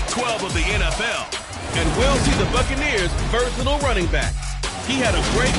Pac-12 of the NFL. And we'll see the Buccaneers' versatile running back. He had a great...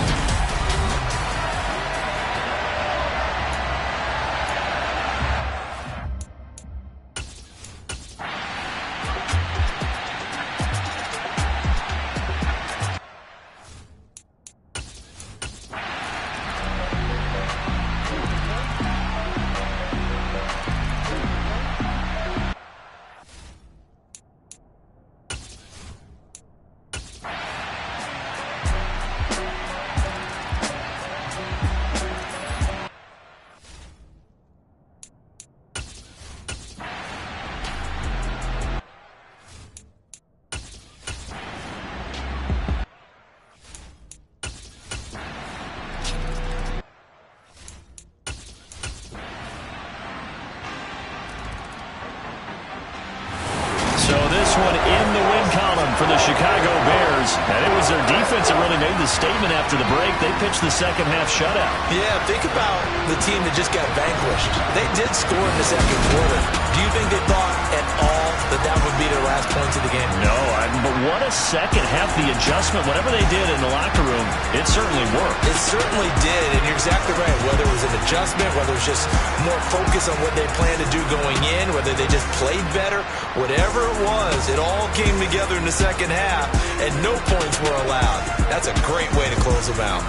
So this one in the win column for the Chicago Bears. And it was their defense that really made the statement after the break. They pitched the second half shutout. Yeah, think about the team that just got vanquished. They did score in the second quarter. Do you think they thought at all that that would be their last points of the game? No, but what a second half. The adjustment, whatever they did in the locker room, it certainly worked. It certainly did, and you're exactly right. Whether it was an adjustment, whether it was just more focus on what they planned to do going in, whether they just played better, whatever it was, it all came together in the second half, and no points were allowed. That's a great way to close them out.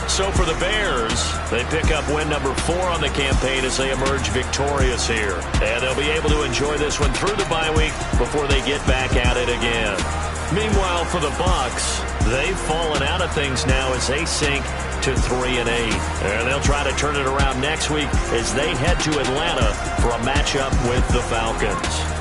So for the Bears, they pick up win number 4 on the campaign as they emerge victorious here. And they'll be able to enjoy this one through the bye week before they get back at it again. Meanwhile, for the Bucs, they've fallen out of things now as they sink to 3-8. And they'll try to turn it around next week as they head to Atlanta for a matchup with the Falcons.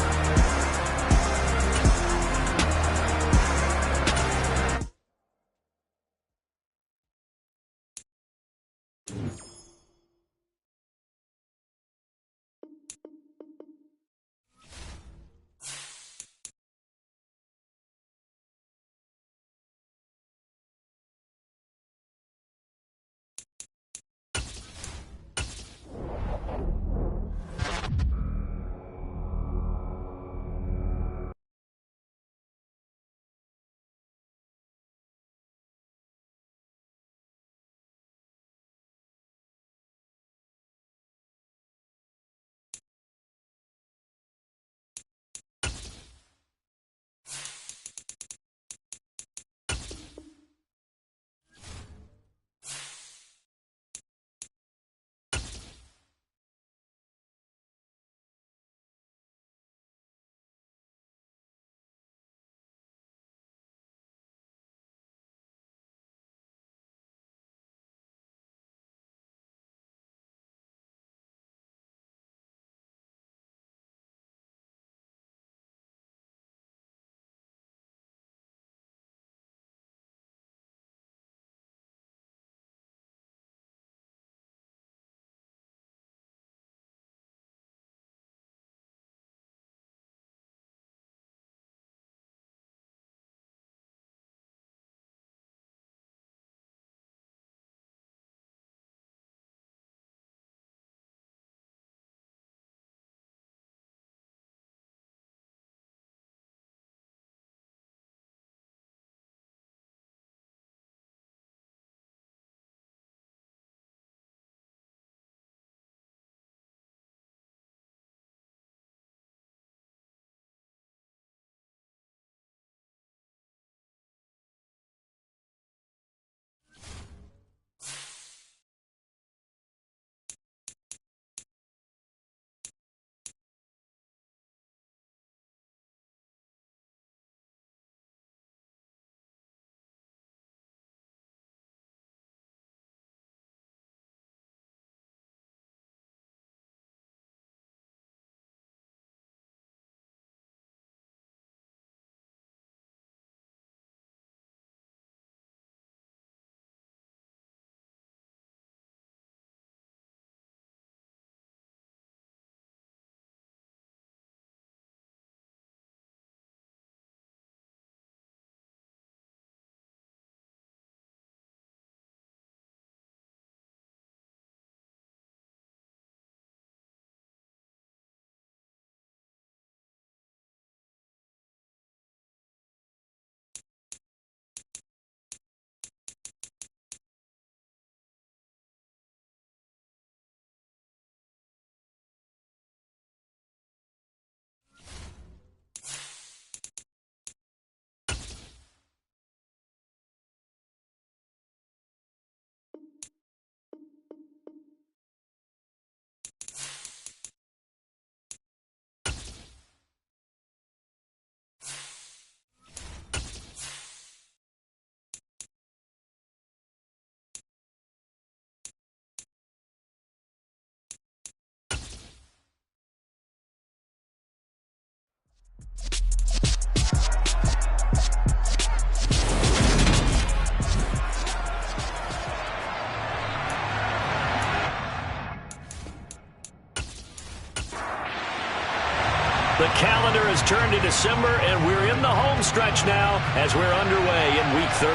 The calendar has turned to December, and we're in the home stretch now as we're underway in Week 13.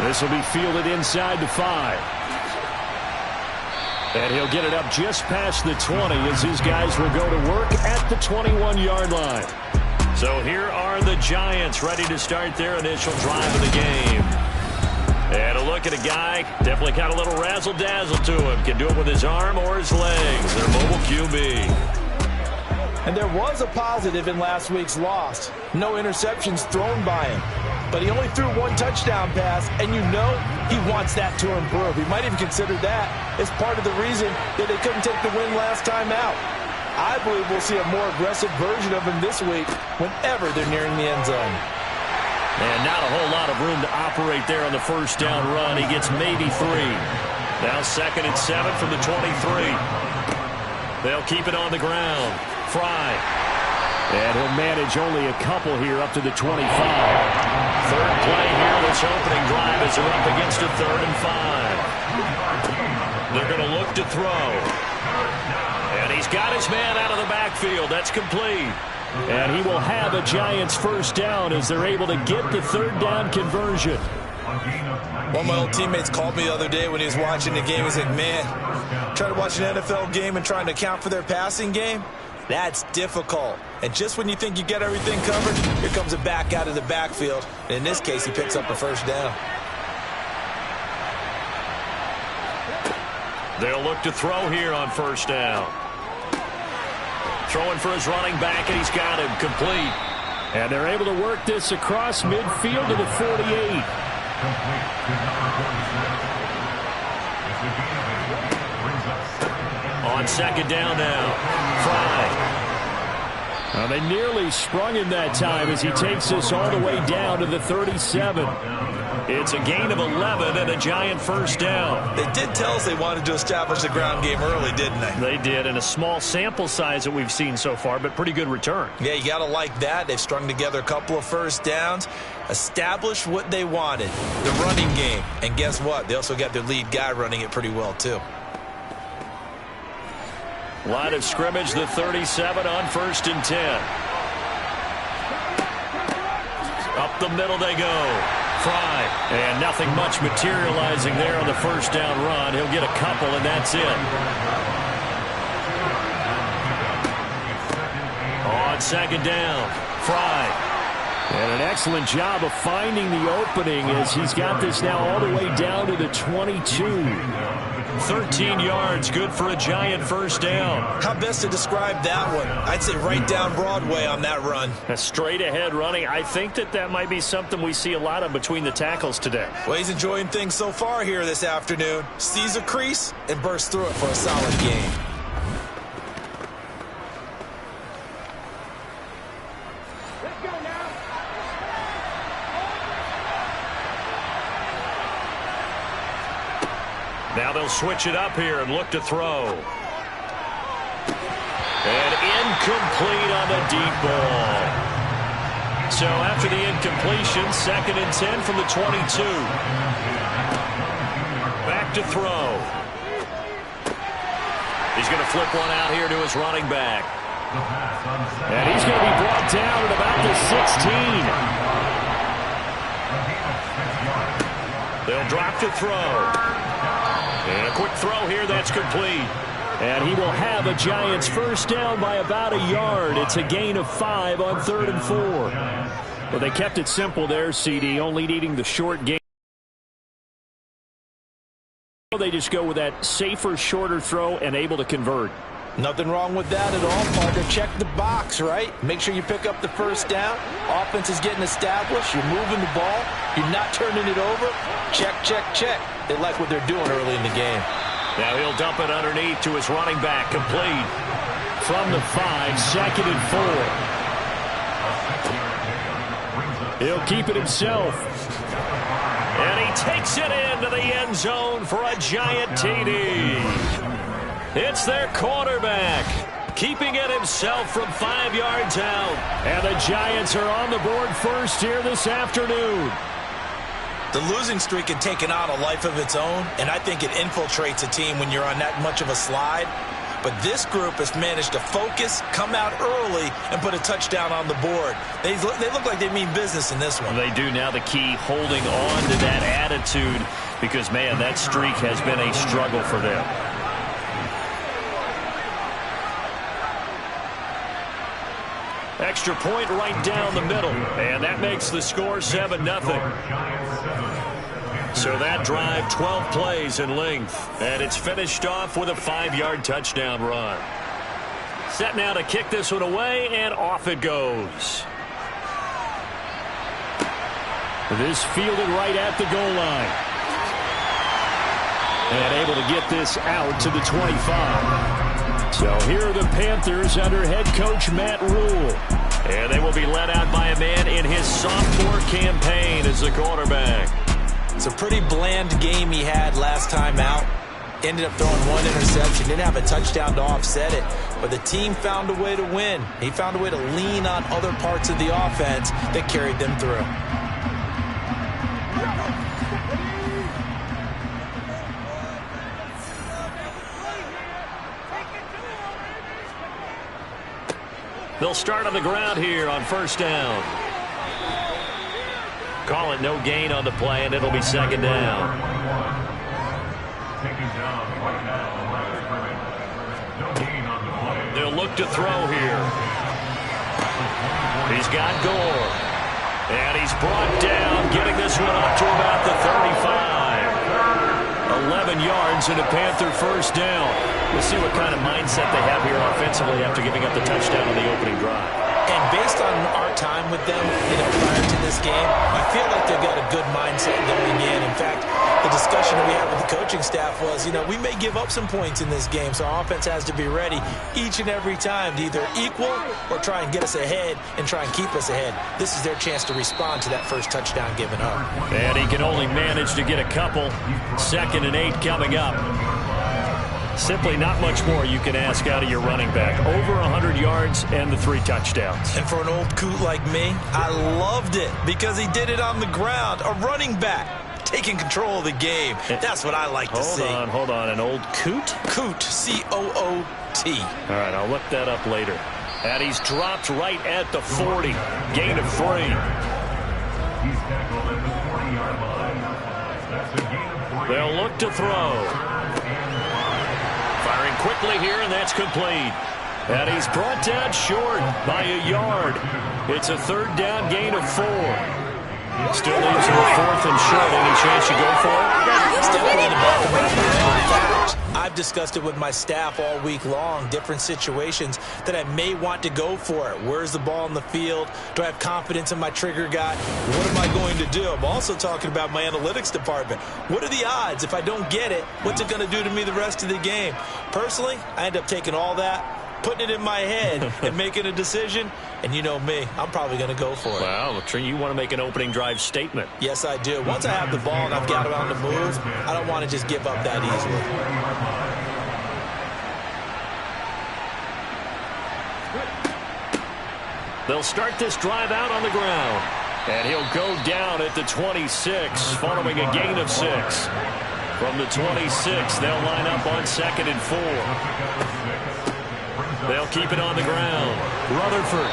This will be fielded inside the 5. And he'll get it up just past the 20 as his guys will go to work at the 21-yard line. So here are the Giants ready to start their initial drive of the game. And a look at a guy, definitely got a little razzle-dazzle to him. Can do it with his arm or his legs. Their mobile QB. And there was a positive in last week's loss. No interceptions thrown by him. But he only threw one touchdown pass, and you know he wants that to improve. He might even consider that as part of the reason that they couldn't take the win last time out. I believe we'll see a more aggressive version of him this week whenever they're nearing the end zone. And not a whole lot of room to operate there on the first down run. He gets maybe 3. Now 2nd and 7 from the 23. They'll keep it on the ground. Fry. And he'll manage only a couple here up to the 25. Third play here, this opening drive as they're up against a 3rd and 5. They're going to look to throw. And he's got his man out of the backfield. That's complete. And he will have a Giants first down as they're able to get the 3rd down conversion. One of my old teammates called me the other day when he was watching the game. He said, man, trying to watch an NFL game and trying to account for their passing game, that's difficult. And just when you think you get everything covered, here comes a back out of the backfield. And in this case, he picks up a first down. They'll look to throw here on first down. Throwing for his running back, and he's got him complete. And they're able to work this across midfield to the 48. On 2nd down now. Fry. They nearly sprung him that time as he takes this all the way down to the 37. It's a gain of 11 and a Giant first down. They did tell us they wanted to establish the ground game early, didn't they? They did, and a small sample size that we've seen so far, but pretty good return. Yeah, you got to like that. They've strung together a couple of first downs, established what they wanted, the running game. And guess what? They also got their lead guy running it pretty well, too. Line of scrimmage, the 37 on 1st and 10. Up the middle they go. Fry. And nothing much materializing there on the first down run. He'll get a couple, and that's it. On 2nd down, Fry. And an excellent job of finding the opening as he's got this now all the way down to the 22. 13 yards, good for a Giant first down. How best to describe that one? I'd say right down Broadway on that run. A straight ahead running. I think that might be something we see a lot of between the tackles today. Well, he's enjoying things so far here this afternoon. Sees a crease and bursts through it for a solid game. Now they'll switch it up here and look to throw. And incomplete on the deep ball. So after the incompletion, 2nd and 10 from the 22. Back to throw. He's going to flip one out here to his running back. And he's going to be brought down at about the 16. They'll drop to throw. And a quick throw here, that's complete. And he will have a Giants first down by about a yard. It's a gain of 5 on 3rd and 4. Well, they kept it simple there, CD, only needing the short game. They just go with that safer, shorter throw and able to convert. Nothing wrong with that at all, partner. Check the box, right? Make sure you pick up the first down. Offense is getting established. You're moving the ball. You're not turning it over. Check, check, check. They like what they're doing early in the game. Now he'll dump it underneath to his running back. Complete. From the 5, 2nd and 4. He'll keep it himself. And he takes it into the end zone for a Giant TD. It's their quarterback, keeping it himself from 5 yards out. And the Giants are on the board first here this afternoon. The losing streak had taken on a life of its own, and I think it infiltrates a team when you're on that much of a slide. But this group has managed to focus, come out early, and put a touchdown on the board. They look like they mean business in this one. They do. Now the key, holding on to that attitude, because, man, that streak has been a struggle for them. Extra point right down the middle, and that makes the score 7-0. So that drive, 12 plays in length, and it's finished off with a 5-yard touchdown run. Set now to kick this one away, and off it goes. This fielded right at the goal line. And able to get this out to the 25. So here are the Panthers under head coach Matt Rule. And they will be led out by a man in his sophomore campaign as the quarterback. It's a pretty bland game he had last time out. Ended up throwing one interception. Didn't have a touchdown to offset it. But the team found a way to win. He found a way to lean on other parts of the offense that carried them through. They'll start on the ground here on first down. Call it no gain on the play, and it'll be second down. They'll look to throw here. He's got Gore. And he's brought down, getting this one up to about the 35. 11 yards and a Panther first down. We'll see what kind of mindset they have here offensively after giving up the touchdown on the opening drive. And based on our time with them, prior to this game, I feel like they've got a good mindset going in. In fact, the discussion that we had with the coaching staff was, we may give up some points in this game, so our offense has to be ready each and every time to either equal or try and get us ahead and try and keep us ahead. This is their chance to respond to that first touchdown given up. And he can only manage to get a couple. 2nd and 8 coming up. Simply not much more you can ask out of your running back. Over 100 yards and the 3 touchdowns. And for an old coot like me, I loved it because he did it on the ground. A running back taking control of the game. That's what I like to see. Hold on. An old coot? Coot, C-O-O-T. All right, I'll look that up later. And he's dropped right at the 40. Gain of 3. They'll look to throw. Firing quickly here, and that's complete. And he's brought down short by a yard. It's a 3rd down gain of 4. Still leaves him 4th and short. Any chance you go for it? Still in the ball. In fact, I've discussed it with my staff all week long, different situations that I may want to go for it. Where's the ball in the field? Do I have confidence in my trigger guy? What am I going to do? I'm also talking about my analytics department. What are the odds? If I don't get it, what's it going to do to me the rest of the game? Personally, I end up taking all that, putting it in my head, and making a decision. And you know me, I'm probably going to go for it. Well, you want to make an opening drive statement. Yes, I do. Once I have the ball and I've got it on the move, I don't want to just give up that easily. They'll start this drive out on the ground. And he'll go down at the 26, following a gain of 6. From the 26, they'll line up on 2nd and 4. They'll keep it on the ground. Rutherford.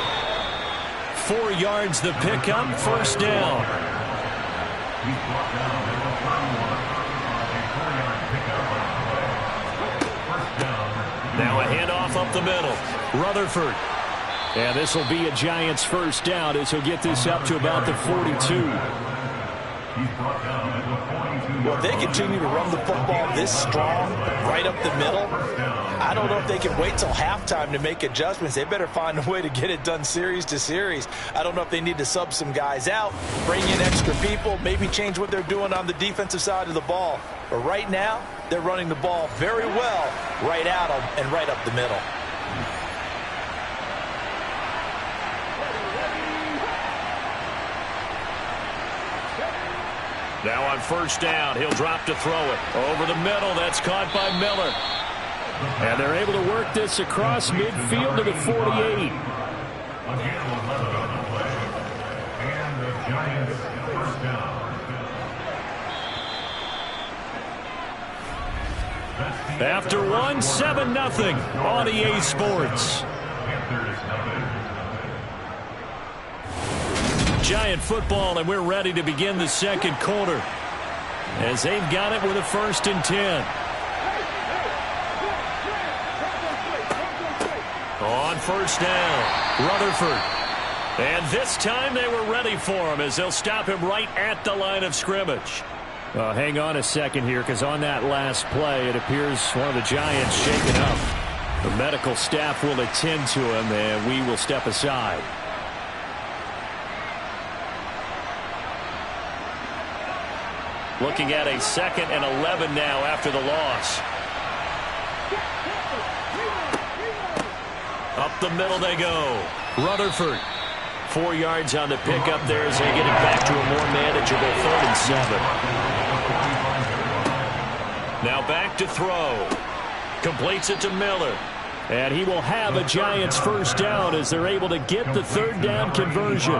4 yards the pickup, first down. Now a handoff up the middle. Rutherford. And this will be a Giants first down as he'll get this up to about the 42. Well, if they continue to run the football this strong, right up the middle, I don't know if they can wait till halftime to make adjustments. They better find a way to get it done series to series. I don't know if they need to sub some guys out, bring in extra people, maybe change what they're doing on the defensive side of the ball. But right now, they're running the ball very well right at them and right up the middle. Now on first down, he'll drop to throw it. Over the middle, that's caught by Miller. And they're able to work this across midfield to the 48. After one, 7-0 on EA Sports. Giant football, and we're ready to begin the second quarter as they've got it with a 1st and 10. On 1st down, Rutherford. And this time they were ready for him as they'll stop him right at the line of scrimmage. Hang on a second here, because on that last play, it appears one of the Giants shaken up. The medical staff will attend to him, and we will step aside. Looking at a 2nd and 11 now after the loss. Up the middle they go. Rutherford. 4 yards on the pickup there as they get it back to a more manageable 3rd and 7. Now back to throw. Completes it to Miller. And he will have a Giants 1st down as they're able to get the 3rd down conversion.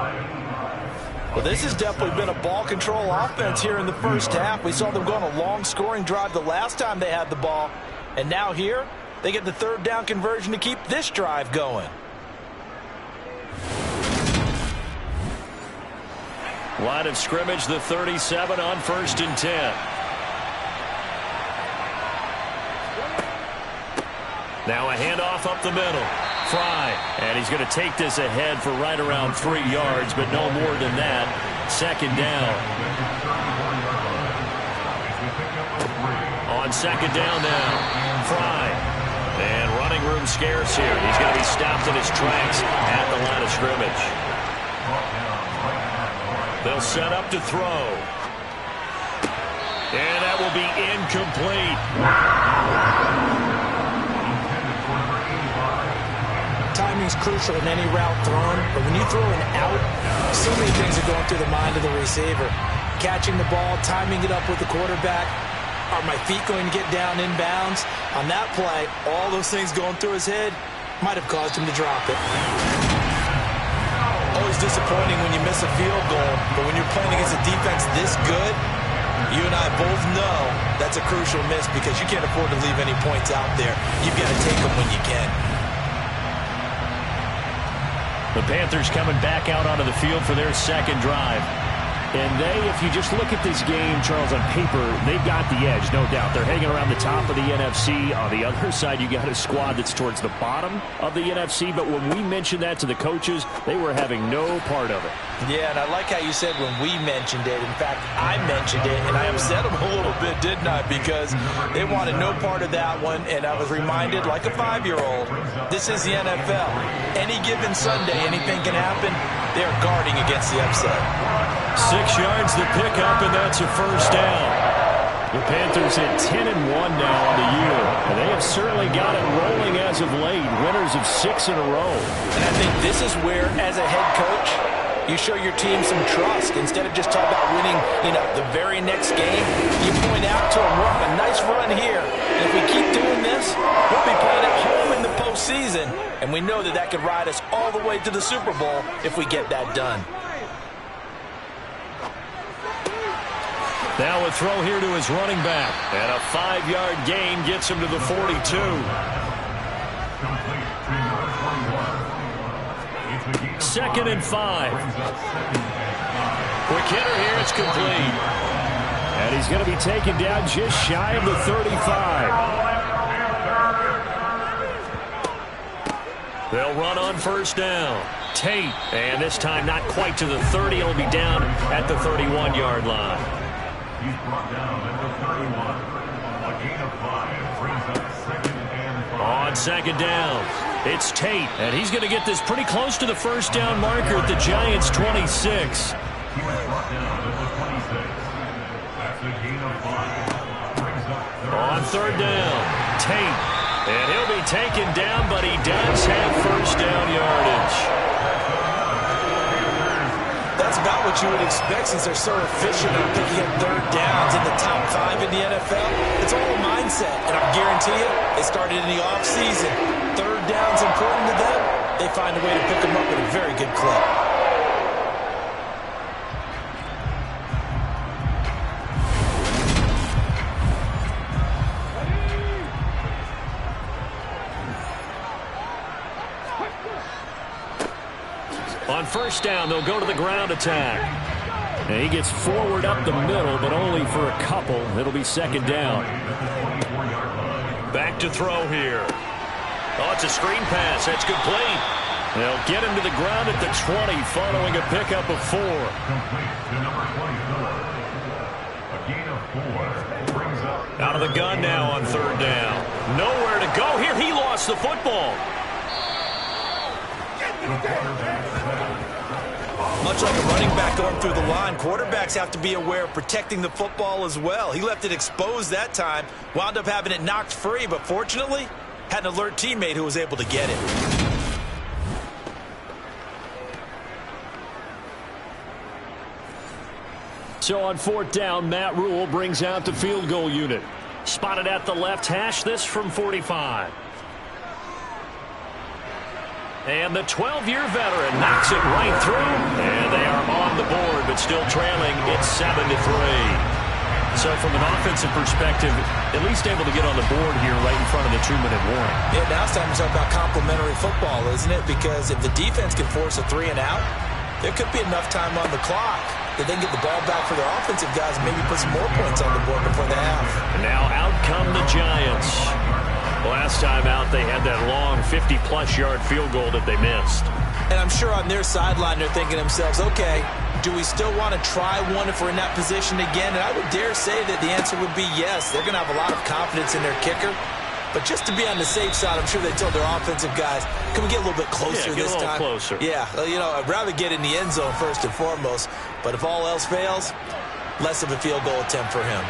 Well, this has definitely been a ball control offense here in the first half. We saw them go on a long scoring drive the last time they had the ball. And now here, they get the 3rd down conversion to keep this drive going. Line of scrimmage, the 37 on 1st and 10. Now a handoff up the middle. Fry, and he's going to take this ahead for right around 3 yards, but no more than that. 2nd down. On 2nd down now, Fry. And running room scarce here. He's going to be stopped in his tracks at the line of scrimmage. They'll set up to throw. And that will be incomplete. Timing's crucial in any route thrown, but when you throw an out, so many things are going through the mind of the receiver. Catching the ball, timing it up with the quarterback. Are my feet going to get down inbounds? On that play, all those things going through his head might have caused him to drop it. Always disappointing when you miss a field goal, but when you're playing against a defense this good, you and I both know that's a crucial miss because you can't afford to leave any points out there. You've got to take them when you can. The Panthers coming back out onto the field for their 2nd drive. And they, if you just look at this game, Charles, on paper, they've got the edge, no doubt. They're hanging around the top of the NFC. On the other side, you got a squad that's towards the bottom of the NFC. But when we mentioned that to the coaches, they were having no part of it. Yeah, and I like how you said when we mentioned it. In fact, I mentioned it, and I upset them a little bit, didn't I? Because they wanted no part of that one, and I was reminded, like a 5-year-old, this is the NFL. Any given Sunday, anything can happen. They are guarding against the upset. 6 yards to pick up, and that's a 1st down. The Panthers at 10-1 now on the year. And they have certainly got it rolling as of late. Winners of 6 in a row. And I think this is where, as a head coach, you show your team some trust. Instead of just talking about winning, the very next game, you point out to them, we're on a nice run here. And if we keep doing this, we'll be playing at home in the postseason. And we know that could ride us all the way to the Super Bowl if we get that done. Now a throw here to his running back. And a 5-yard gain gets him to the 42. 2nd and 5. Quick hitter here, it's complete. And he's going to be taken down just shy of the 35. They'll run on 1st down. Tate, and this time not quite to the 30. He'll be down at the 31-yard line. He's brought down at the 31. A gain of 5 brings up 2nd and 5. On 2nd down, it's Tate, and he's going to get this pretty close to the 1st down marker at the Giants' 26. He was brought down at the 26. That's a gain of 5. Brings up On 3rd down, Tate, and he'll be taken down, but he does have 1st down yardage. That's about what you would expect since they're so efficient at picking up 3rd downs in the top 5 in the NFL. It's all a mindset, and I guarantee you, they started in the offseason. 3rd down's important to them. They find a way to pick them up at a very good clip. On first down, they'll go to the ground attack. And he gets forward up the middle, but only for a couple. It'll be second down. Back to throw here. Oh, it's a screen pass. That's complete. They'll get him to the ground at the 20 following a pickup of 4. Complete to number 24. A gain of 4. Brings up. Out of the gun now on third down. Nowhere to go here. He lost the football. Much like a running back going through the line, quarterbacks have to be aware of protecting the football as well. He left it exposed that time, wound up having it knocked free, but fortunately, had an alert teammate who was able to get it. So on fourth down, Matt Rule brings out the field goal unit. Spotted at the left hash, this from 45. And the 12-year veteran knocks it right through. And they are on the board, but still trailing. It's 7-3. So from an offensive perspective, at least able to get on the board here right in front of the 2-minute warning. Yeah, now it's time to talk about complementary football, isn't it? Because if the defense can force a 3 and out, there could be enough time on the clock that they can get the ball back for their offensive guys and maybe put some more points on the board before the half. And now out come the Giants. Last time out, they had that long 50-plus yard field goal that they missed. And I'm sure on their sideline they're thinking to themselves, okay, do we still want to try one if we're in that position again? And I would dare say that the answer would be yes. They're going to have a lot of confidence in their kicker. But just to be on the safe side, I'm sure they told their offensive guys, can we get a little bit closer this time? Closer. Yeah, you know, I'd rather get in the end zone first and foremost. But if all else fails, less of a field goal attempt for him.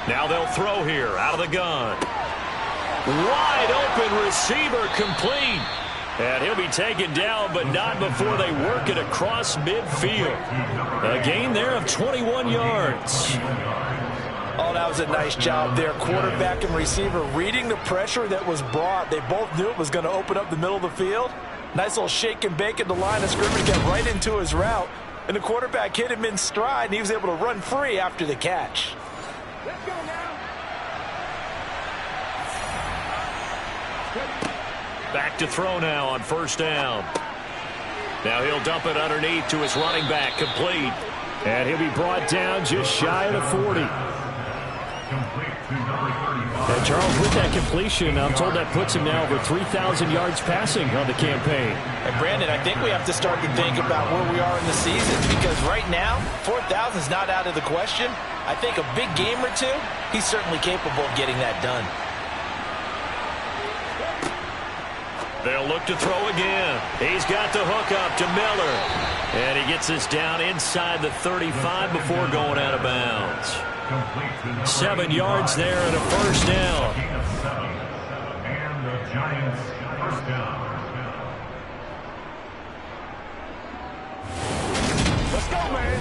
Now they'll throw here out of the gun. Wide open receiver complete. And he'll be taken down, but not before they work it across midfield. A gain there of 21 yards. Oh, that was a nice job there. Quarterback and receiver reading the pressure that was brought. They both knew it was going to open up the middle of the field. Nice little shake and bake at the line of scrimmage, got right into his route. And the quarterback hit him in stride, and he was able to run free after the catch. Let's go now. Back to throw now on first down. Now he'll dump it underneath to his running back, complete. And he'll be brought down just shy of the 40. And Charles, with that completion, I'm told that puts him now over 3,000 yards passing on the campaign. And Brandon, I think we have to start to think about where we are in the season, because right now, 4,000 is not out of the question. I think a big game or two, he's certainly capable of getting that done. They'll look to throw again. He's got the hook up to Miller. And he gets this down inside the 35 before going out of bounds. 7 yards there and a first down. And the Giants first down. Let's go, man.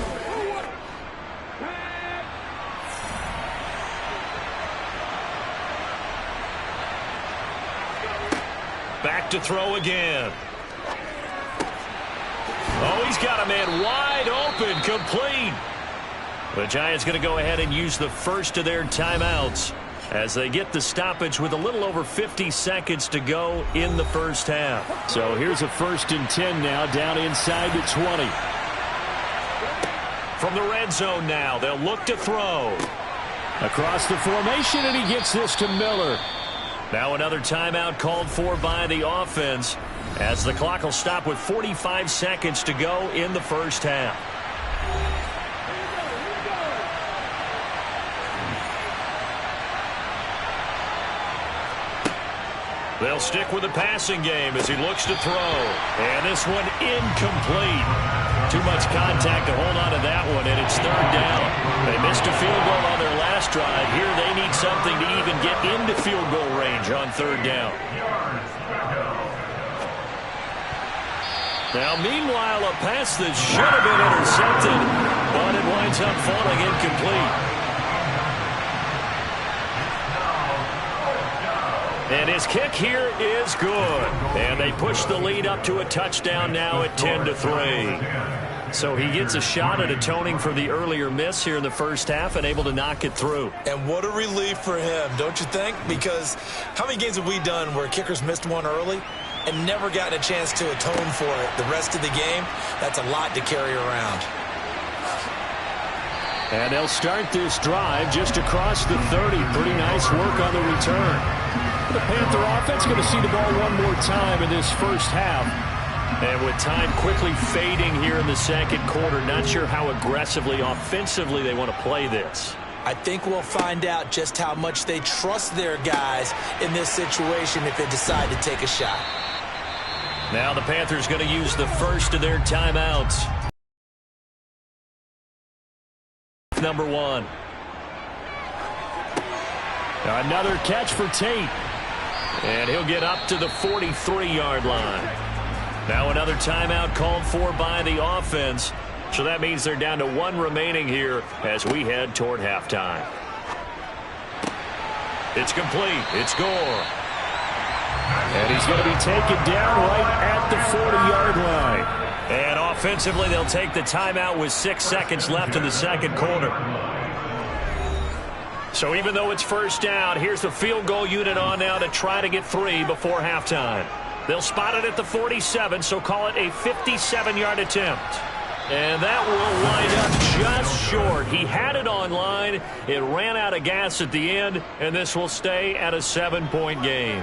Back to throw again. Oh, he's got a man wide open, complete. The Giants going to go ahead and use the first of their timeouts as they get the stoppage with a little over 50 seconds to go in the first half. So here's a 1st and 10 now down inside the 20. From the red zone now, they'll look to throw. Across the formation, and he gets this to Miller. Now another timeout called for by the offense as the clock will stop with 45 seconds to go in the first half. They'll stick with the passing game as he looks to throw. And this one incomplete. Too much contact to hold on to that one, and it's third down. They missed a field goal on their last drive. Here they need something to even get into field goal range on third down. Now, meanwhile, a pass that should have been intercepted, but it winds up falling incomplete. And his kick here is good. And they push the lead up to a touchdown now at 10-3. So he gets a shot at atoning for the earlier miss here in the first half and able to knock it through. And what a relief for him, don't you think? Because how many games have we done where kickers missed one early and never gotten a chance to atone for it the rest of the game? That's a lot to carry around. And they'll start this drive just across the 30. Pretty nice work on the return. The Panther offense going to see the ball one more time in this first half. And with time quickly fading here in the second quarter, not sure how aggressively, offensively they want to play this. I think we'll find out just how much they trust their guys in this situation if they decide to take a shot. Now the Panthers going to use the first of their timeouts. Number one. Another catch for Tate. And he'll get up to the 43-yard line. Now another timeout called for by the offense. So that means they're down to one remaining here as we head toward halftime. It's complete. It's Gore. And he's going to be taken down right at the 40-yard line. And offensively, they'll take the timeout with 6 seconds left in the second quarter. So even though it's first down, here's the field goal unit on now to try to get 3 before halftime. They'll spot it at the 47, so call it a 57-yard attempt. And that will line up just short. He had it on line. It ran out of gas at the end, and this will stay at a 7-point game.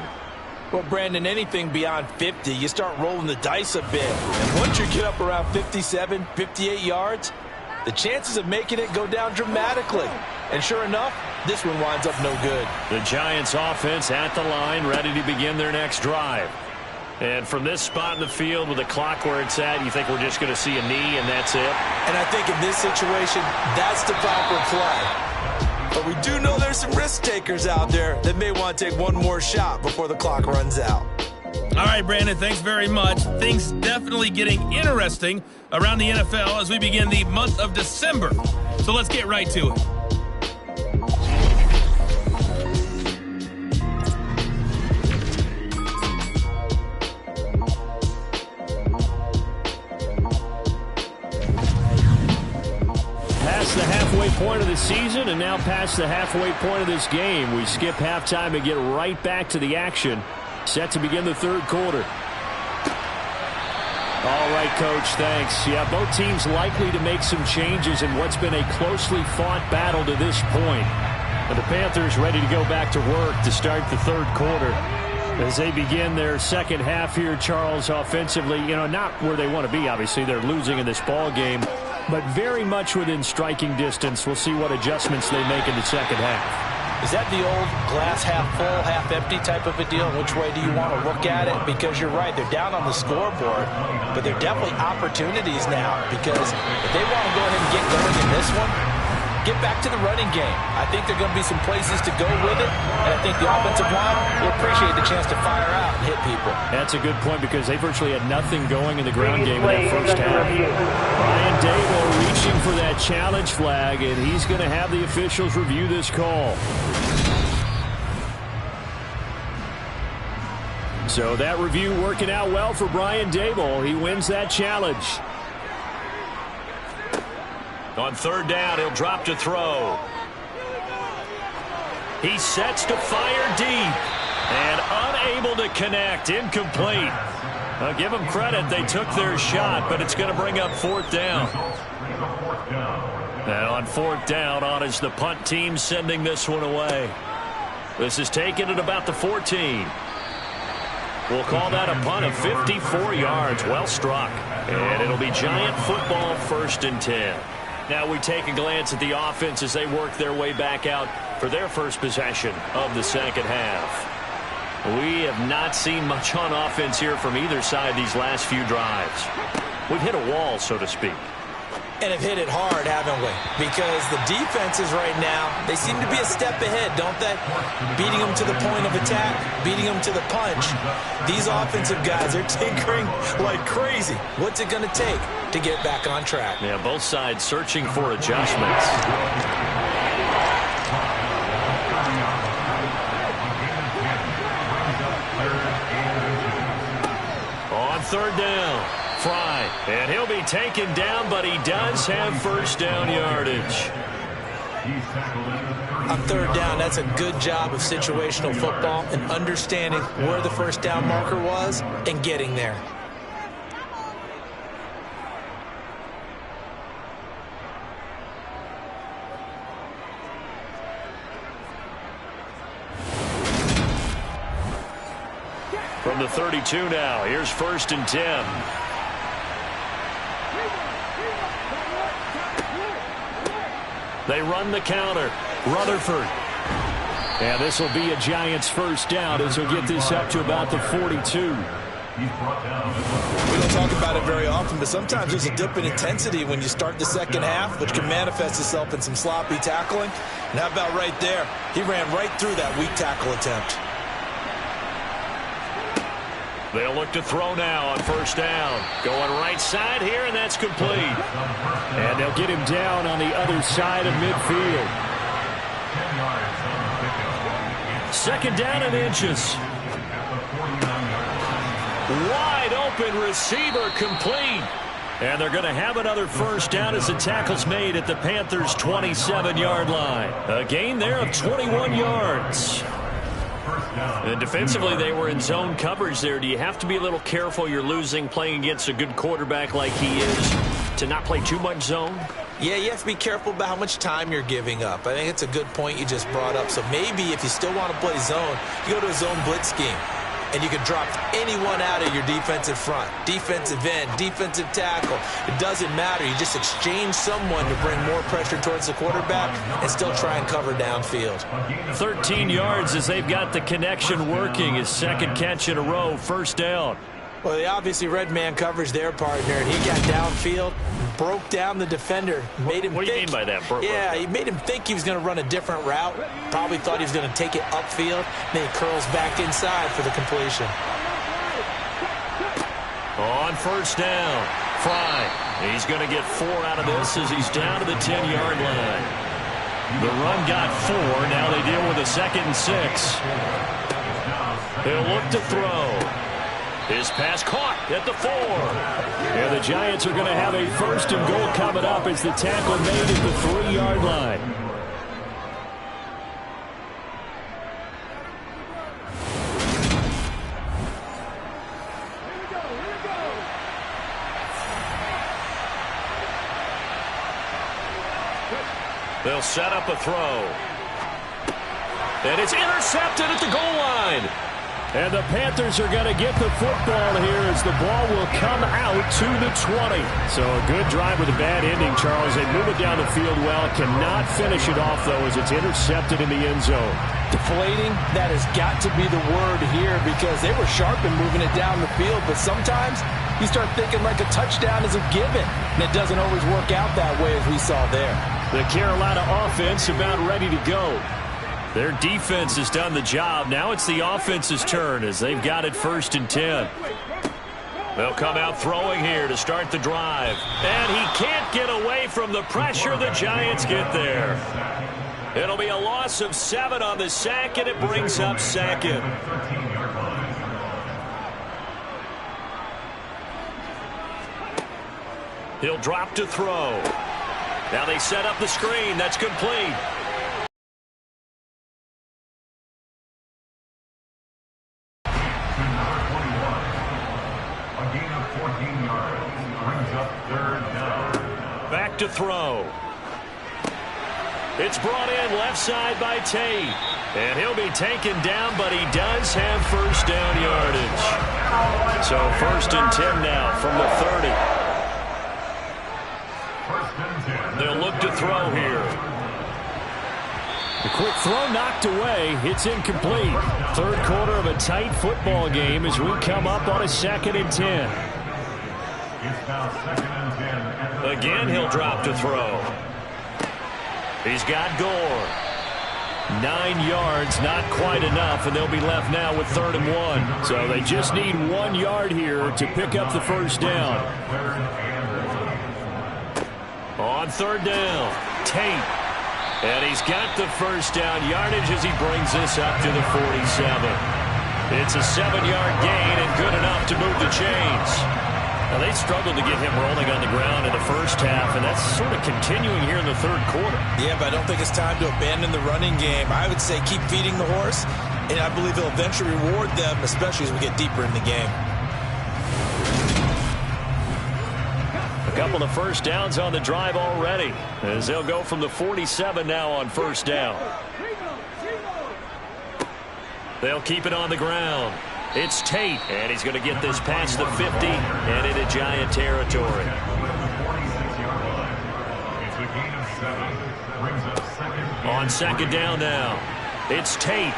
Well, Brandon, anything beyond 50, you start rolling the dice a bit. And once you get up around 57, 58 yards, the chances of making it go down dramatically. And sure enough, this one winds up no good. The Giants offense at the line, ready to begin their next drive. And from this spot in the field with the clock where it's at, you think we're just going to see a knee and that's it? And I think in this situation, that's the proper play. But we do know there's some risk takers out there that may want to take one more shot before the clock runs out. All right, Brandon, thanks very much. Things definitely getting interesting around the NFL as we begin the month of December. So let's get right to it. Past the halfway point of the season and now past the halfway point of this game. We skip halftime and get right back to the action. Set to begin the third quarter. All right, Coach, thanks. Yeah, both teams likely to make some changes in what's been a closely fought battle to this point. And the Panthers ready to go back to work to start the third quarter. As they begin their second half here, Charles, offensively, not where they want to be, obviously. They're losing in this ball game, but very much within striking distance. We'll see what adjustments they make in the second half. Is that the old glass half full, half empty type of a deal? Which way do you want to look at it? Because you're right, they're down on the scoreboard, but they're definitely opportunities now because if they want to go ahead and get going in this one, get back to the running game. I think there are going to be some places to go with it, and I think the offensive line will appreciate the chance to fire out and hit people. That's a good point because they virtually had nothing going in the ground game in that first half. Brian Daboll reaching for that challenge flag, and he's going to have the officials review this call. So that review working out well for Brian Daboll. He wins that challenge. On third down, he'll drop to throw. He sets to fire deep. And unable to connect. Incomplete. I'll give them credit. They took their shot, but it's going to bring up fourth down. And on fourth down, on is the punt team sending this one away. This is taken at about the 14. We'll call that a punt of 54 yards. Well struck. And it'll be Giant football, 1st and 10. Now we take a glance at the offense as they work their way back out for their first possession of the second half. We have not seen much on offense here from either side these last few drives. We've hit a wall, so to speak. And have hit it hard, haven't we? Because the defenses right now, they seem to be a step ahead, don't they? Beating them to the point of attack, beating them to the punch. These offensive guys are tinkering like crazy. What's it going to take to get back on track? Yeah, both sides searching for adjustments. On third down, Fry, and he'll be taken down, but he does have first down yardage. On third down, that's a good job of situational football and understanding where the first down marker was and getting there. From the 32 now, here's 1st and 10. They run the counter. Rutherford. And this will be a Giants first down as he'll get this up to about the 42. We don't talk about it very often, but sometimes there's a dip in intensity when you start the second half, which can manifest itself in some sloppy tackling. And how about right there? He ran right through that weak tackle attempt. They'll look to throw now on first down. Going right side here, and that's complete. And they'll get him down on the other side of midfield. 2nd down and inches. Wide open receiver complete. And they're going to have another first down as the tackle's made at the Panthers' 27-yard line. A gain there of 21 yards. And defensively, they were in zone coverage there. Do you have to be a little careful? You're losing playing against a good quarterback like he is to not play too much zone? Yeah, you have to be careful about how much time you're giving up. I think it's a good point you just brought up. So maybe if you still want to play zone, you go to a zone blitz scheme. And you can drop anyone out of your defensive front, defensive end, defensive tackle. It doesn't matter. You just exchange someone to bring more pressure towards the quarterback and still try and cover downfield. 13 yards as they've got the connection working. His 2nd catch in a row, first down. Well, they obviously red man coverage their partner, and he got downfield, broke down the defender, made him What do you mean by that? Yeah, he made him think he was going to run a different route. Probably thought he was going to take it upfield. Then he curls back inside for the completion. On first down, Fry. He's going to get 4 out of this as he's down to the 10-yard line. The run got 4. Now they deal with a 2nd and 6. They'll look to throw. His pass caught at the 4. And the Giants are going to have a 1st and goal coming up as the tackle made at the 3-yard line. They'll set up a throw. And it's intercepted at the goal line. And the Panthers are going to get the football here as the ball will come out to the 20. So a good drive with a bad ending, Charles. They move it down the field well. Cannot finish it off, though, as it's intercepted in the end zone. Deflating, that has got to be the word here because they were sharp in moving it down the field. But sometimes you start thinking like a touchdown is a given. And it doesn't always work out that way as we saw there. The Carolina offense about ready to go. Their defense has done the job. Now it's the offense's turn as they've got it 1st and 10. They'll come out throwing here to start the drive. And he can't get away from the pressure. The Giants get there. It'll be a loss of 7 on the sack, and it brings up 2nd. He'll drop to throw. Now they set up the screen. That's complete. Back to throw. It's brought in left side by Tate. And he'll be taken down, but he does have first down yardage. So 1st and 10 now from the 30. They'll look to throw here. The quick throw knocked away. It's incomplete. 3rd quarter of a tight football game as we come up on a 2nd and 10. Again, he'll drop to throw. He's got Gore. 9 yards, not quite enough, and they'll be left now with 3rd and 1. So they just need 1 yard here to pick up the first down. On 3rd down, Tate. And he's got the first down yardage as he brings this up to the 47. It's a 7-yard gain and good enough to move the chains. Now, they struggled to get him rolling on the ground in the first half, and that's sort of continuing here in the third quarter. Yeah, but I don't think it's time to abandon the running game. I would say keep feeding the horse, and I believe he'll eventually reward them, especially as we get deeper in the game. A couple of first downs on the drive already, as they'll go from the 47 now on first down. They'll keep it on the ground. It's Tate, and he's going to get this past the 50 and into Giant territory. On second down now, it's Tate.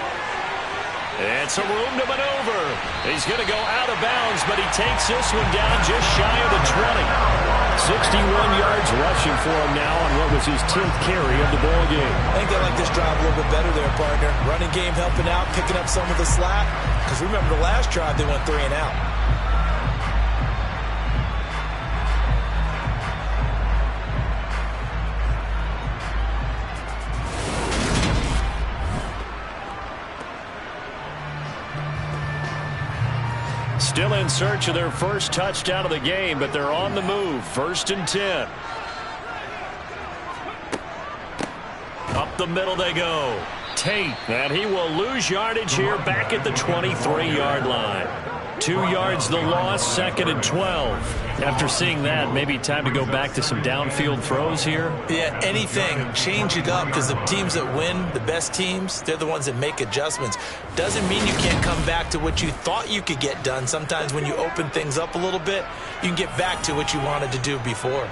And some room to maneuver. He's going to go out of bounds, but he takes this one down just shy of the 20. 61 yards rushing for him now on what was his 10th carry of the ball game. I think they like this drive a little bit better there, partner. Running game helping out, picking up some of the slack. Because remember the last drive, they went 3 and out. Still in search of their first touchdown of the game, but they're on the move. 1st and 10. Up the middle they go. Tate, and he will lose yardage here back at the 23-yard line. 2 yards the loss, 2nd and 12. After seeing that, maybe time to go back to some downfield throws here. Yeah, anything. Change it up, because the teams that win, the best teams, they're the ones that make adjustments. Doesn't mean you can't come back to what you thought you could get done. Sometimes when you open things up a little bit, you can get back to what you wanted to do before.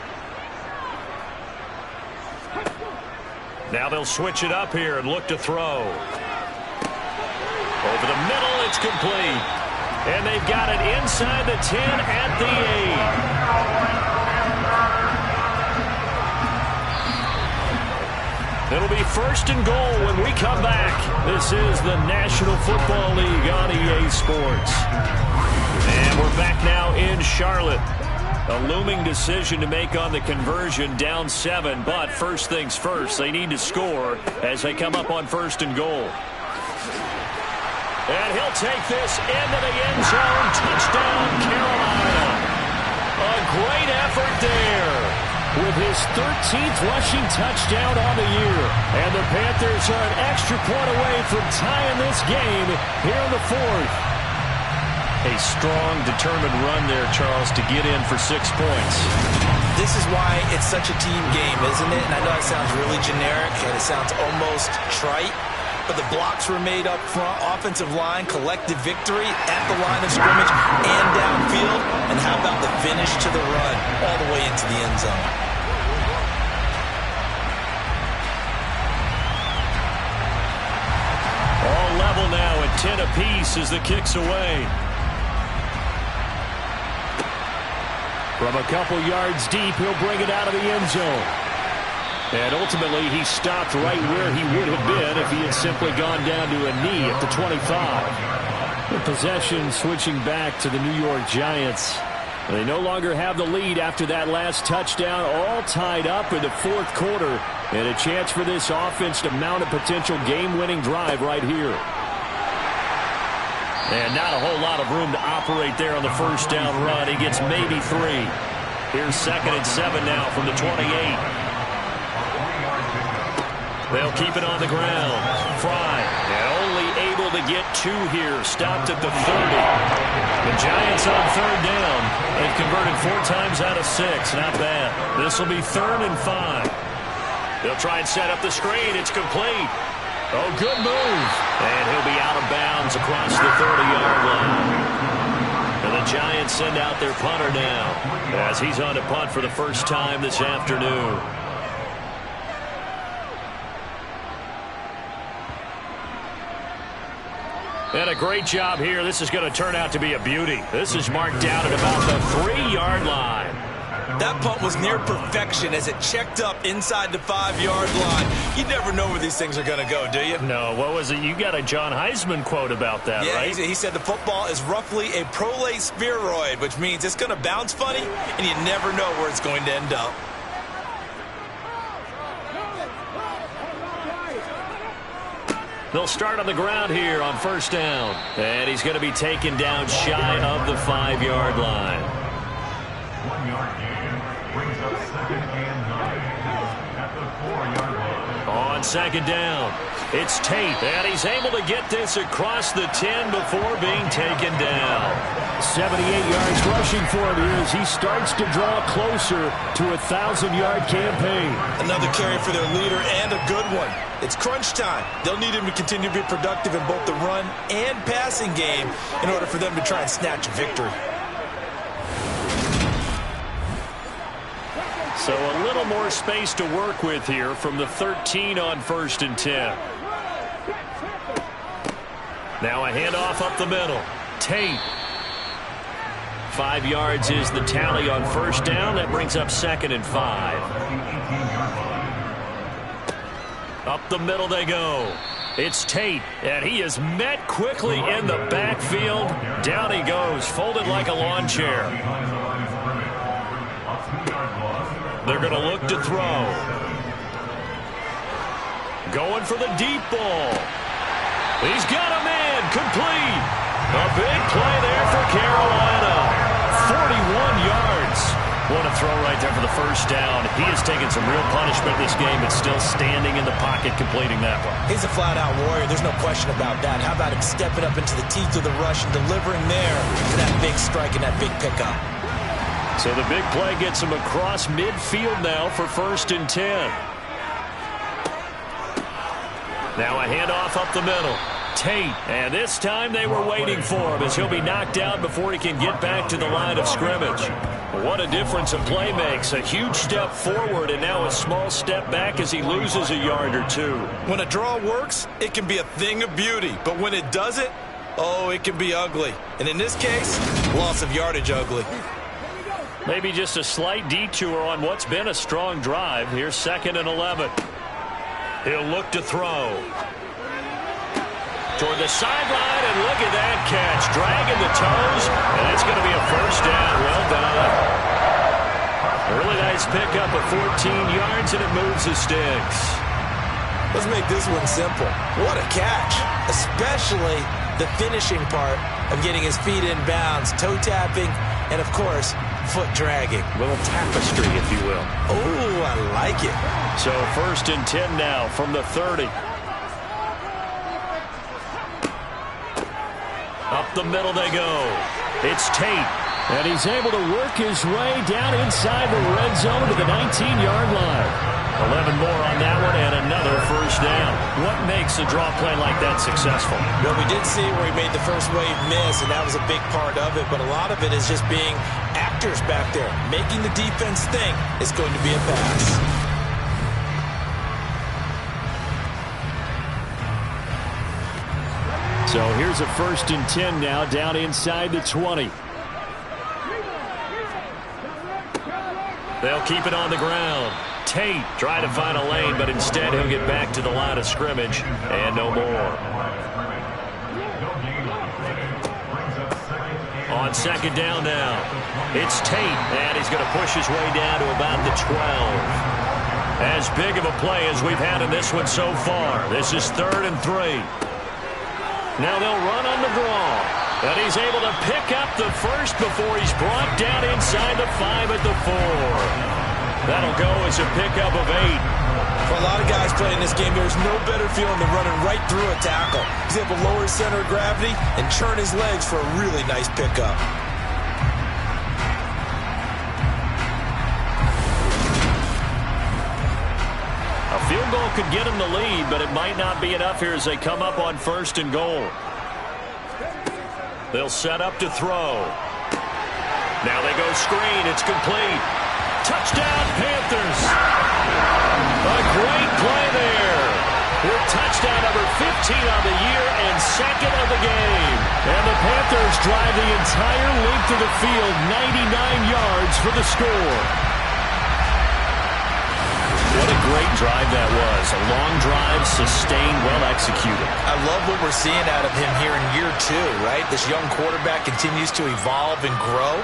Now they'll switch it up here and look to throw. Over the middle, it's complete. And they've got it inside the 10 at the 8. It'll be 1st and goal when we come back. This is the National Football League on EA Sports. And we're back now in Charlotte. A looming decision to make on the conversion, down 7. But first things first, they need to score as they come up on 1st and goal. And he'll take this into the end zone. Touchdown, Carolina. A great effort there with his 13th rushing touchdown on the year. And the Panthers are an extra point away from tying this game here in the 4th. A strong, determined run there, Charles, to get in for 6 points. This is why it's such a team game, isn't it? And I know it sounds really generic and it sounds almost trite. But the blocks were made up front, offensive line, collective victory at the line of scrimmage and downfield. And how about the finish to the run all the way into the end zone? All level now at 10 apiece as the kick's away. From a couple yards deep, he'll bring it out of the end zone. And ultimately, he stopped right where he would have been if he had simply gone down to a knee at the 25. The possession switching back to the New York Giants. They no longer have the lead after that last touchdown, all tied up in the 4th quarter. And a chance for this offense to mount a potential game-winning drive right here. And not a whole lot of room to operate there on the first down run. He gets maybe 3. Here's 2nd and 7 now from the 28. They'll keep it on the ground. Fry, and only able to get 2 here. Stopped at the 30. The Giants on 3rd down. They've converted 4 times out of 6. Not bad. This will be 3rd and 5. They'll try and set up the screen. It's complete. Oh, good move. And he'll be out of bounds across the 30-yard line. And the Giants send out their punter now as he's on to punt for the first time this afternoon. And a great job here. This is going to turn out to be a beauty. This is marked down at about the 3-yard line. That punt was near perfection as it checked up inside the 5-yard line. You never know where these things are going to go, do you? No, what was it? You got a John Heisman quote about that, right? Yeah, he said the football is roughly a prolate spheroid, which means it's going to bounce funny, and you never know where it's going to end up. They'll start on the ground here on first down. And he's going to be taken down shy of the 5-yard line. On second down, it's Tate, and he's able to get this across the 10 before being taken down. 78 yards rushing for him here as he starts to draw closer to a 1,000-yard campaign. Another carry for their leader and a good one. It's crunch time. They'll need him to continue to be productive in both the run and passing game in order for them to try and snatch a victory. So a little more space to work with here from the 13 on 1st and 10. Now a handoff up the middle. Tate. 5 yards is the tally on 1st down. That brings up 2nd and 5. Up the middle they go. It's Tate, and he is met quickly in the backfield. Down he goes, folded like a lawn chair. They're going to look to throw. Going for the deep ball. He's got a man, complete. A big play there for Carolina. 41 yards. What a throw right there for the 1st down. He has taken some real punishment this game, but still standing in the pocket completing that one. He's a flat-out warrior. There's no question about that. How about him stepping up into the teeth of the rush and delivering there for that big strike and that big pickup? So the big play gets him across midfield now for 1st and 10. Now a handoff up the middle. Tate, and this time they were waiting for him as he'll be knocked down before he can get back to the line of scrimmage. What a difference a play makes. A huge step forward and now a small step back as he loses a yard or two. When a draw works, it can be a thing of beauty. But when it doesn't, oh, it can be ugly. And in this case, loss of yardage ugly. Maybe just a slight detour on what's been a strong drive. Here's 2nd and 11. He'll look to throw. Toward the sideline, and look at that catch. Dragging the toes, and it's going to be a 1st down. Well done. Really nice pickup of 14 yards, and it moves the sticks. Let's make this one simple. What a catch, especially the finishing part of getting his feet in bounds, toe tapping, and, of course, foot dragging. A little tapestry, if you will. Oh, I like it. So 1st and 10 now from the 30. Up the middle they go. It's Tate. And he's able to work his way down inside the red zone to the 19-yard line. 11 more on that one and another 1st down. What makes a draw play like that successful? Well, we did see where he made the first wave miss, and that was a big part of it. But a lot of it is just being actors back there. Making the defense think it's going to be a pass. So here's a 1st and 10 now down inside the 20. They'll keep it on the ground. Tate trying to find a lane, but instead he'll get back to the line of scrimmage and no more. On 2nd down now, it's Tate, and he's going to push his way down to about the 12. As big of a play as we've had in this one so far. This is 3rd and 3. Now they'll run on the draw. And he's able to pick up the 1st before he's brought down inside the 5 at the 4. That'll go as a pickup of 8. For a lot of guys playing this game, there's no better feeling than running right through a tackle. He's able to lower his center of gravity and churn his legs for a really nice pickup. A field goal could get him the lead, but it might not be enough here as they come up on 1st and goal. They'll set up to throw. Now they go screen. It's complete. Touchdown, Panthers. A great play there. With touchdown number 15 on the year and 2nd of the game. And the Panthers drive the entire length of the field, 99 yards for the score. What a great drive that was. A long drive, sustained, well executed. I love what we're seeing out of him here in year 2, right? This young quarterback continues to evolve and grow.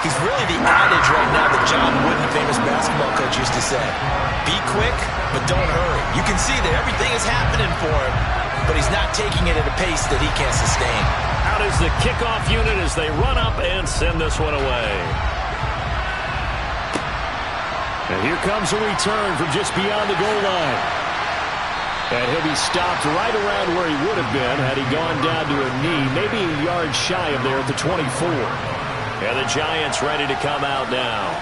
He's really the adage right now that John Wooden, famous basketball coach, used to say. Be quick, but don't hurry. You can see that everything is happening for him, but he's not taking it at a pace that he can't sustain. Out is the kickoff unit as they run up and send this one away. And here comes a return from just beyond the goal line. And he'll be stopped right around where he would have been had he gone down to a knee, maybe a yard shy of there at the 24. And the Giants ready to come out now.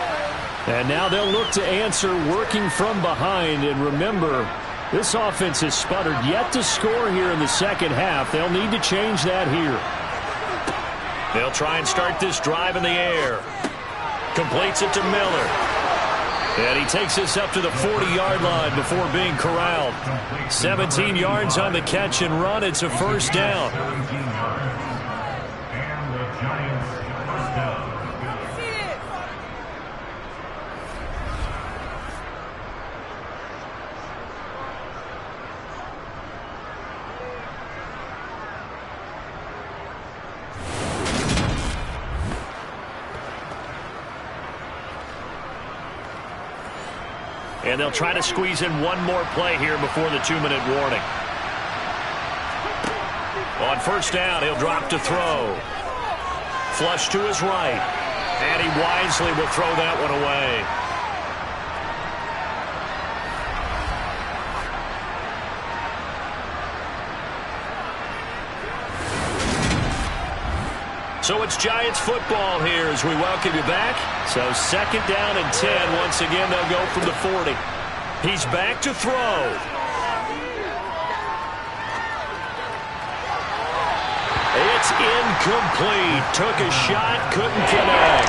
And now they'll look to answer working from behind. And remember, this offense has sputtered yet to score here in the second half. They'll need to change that here. They'll try and start this drive in the air. Completes it to Miller. And he takes this up to the 40-yard line before being corralled. 17 yards on the catch and run. It's a first down. 17 yards. And the Giants first down. And they'll try to squeeze in one more play here before the 2-minute warning. On first down, he'll drop to throw. Flush to his right. And he wisely will throw that one away. So it's Giants football here as we welcome you back. So second down and 10. Once again, they'll go from the 40. He's back to throw. It's incomplete. Took a shot, couldn't connect.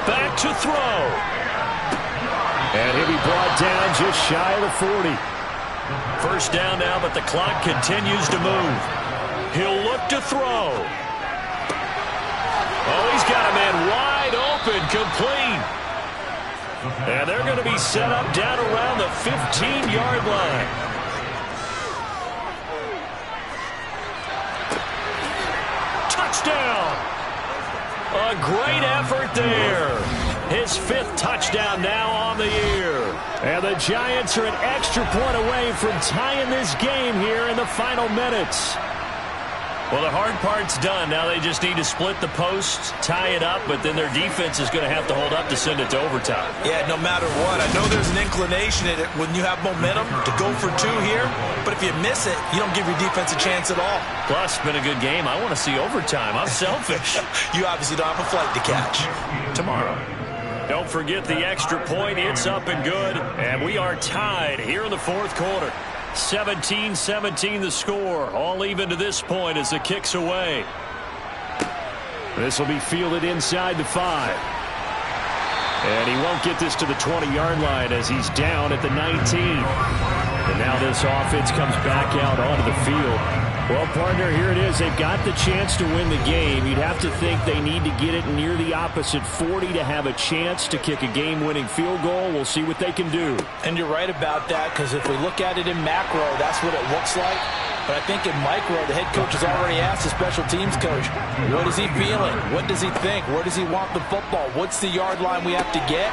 Back to throw. And he'll be brought down just shy of the 40. First down now, but the clock continues to move. He'll look to throw. Oh, he's got a man wide open, complete. And they're going to be set up down around the 15-yard line. Touchdown! A great effort there. His 5th touchdown now on the year. And the Giants are an extra point away from tying this game here in the final minutes. Well, the hard part's done. Now they just need to split the posts, tie it up, but then their defense is going to have to hold up to send it to overtime. Yeah, no matter what. I know there's an inclination in it when you have momentum to go for 2 here, but if you miss it, you don't give your defense a chance at all. Plus, it's been a good game. I want to see overtime. I'm selfish. You obviously don't have a flight to catch. Tomorrow. Don't forget the extra point. It's up and good. And we are tied here in the 4th quarter. 17-17 the score. All even to this point as the kick's away. This will be fielded inside the 5. And he won't get this to the 20-yard line as he's down at the 19. And now this offense comes back out onto the field. Well, partner, here it is. They've got the chance to win the game. You'd have to think they need to get it near the opposite 40 to have a chance to kick a game-winning field goal. We'll see what they can do. And you're right about that, because if we look at it in macro, that's what it looks like. But I think in micro, the head coach has already asked the special teams coach, what is he feeling? What does he think? Where does he want the football? What's the yard line we have to get?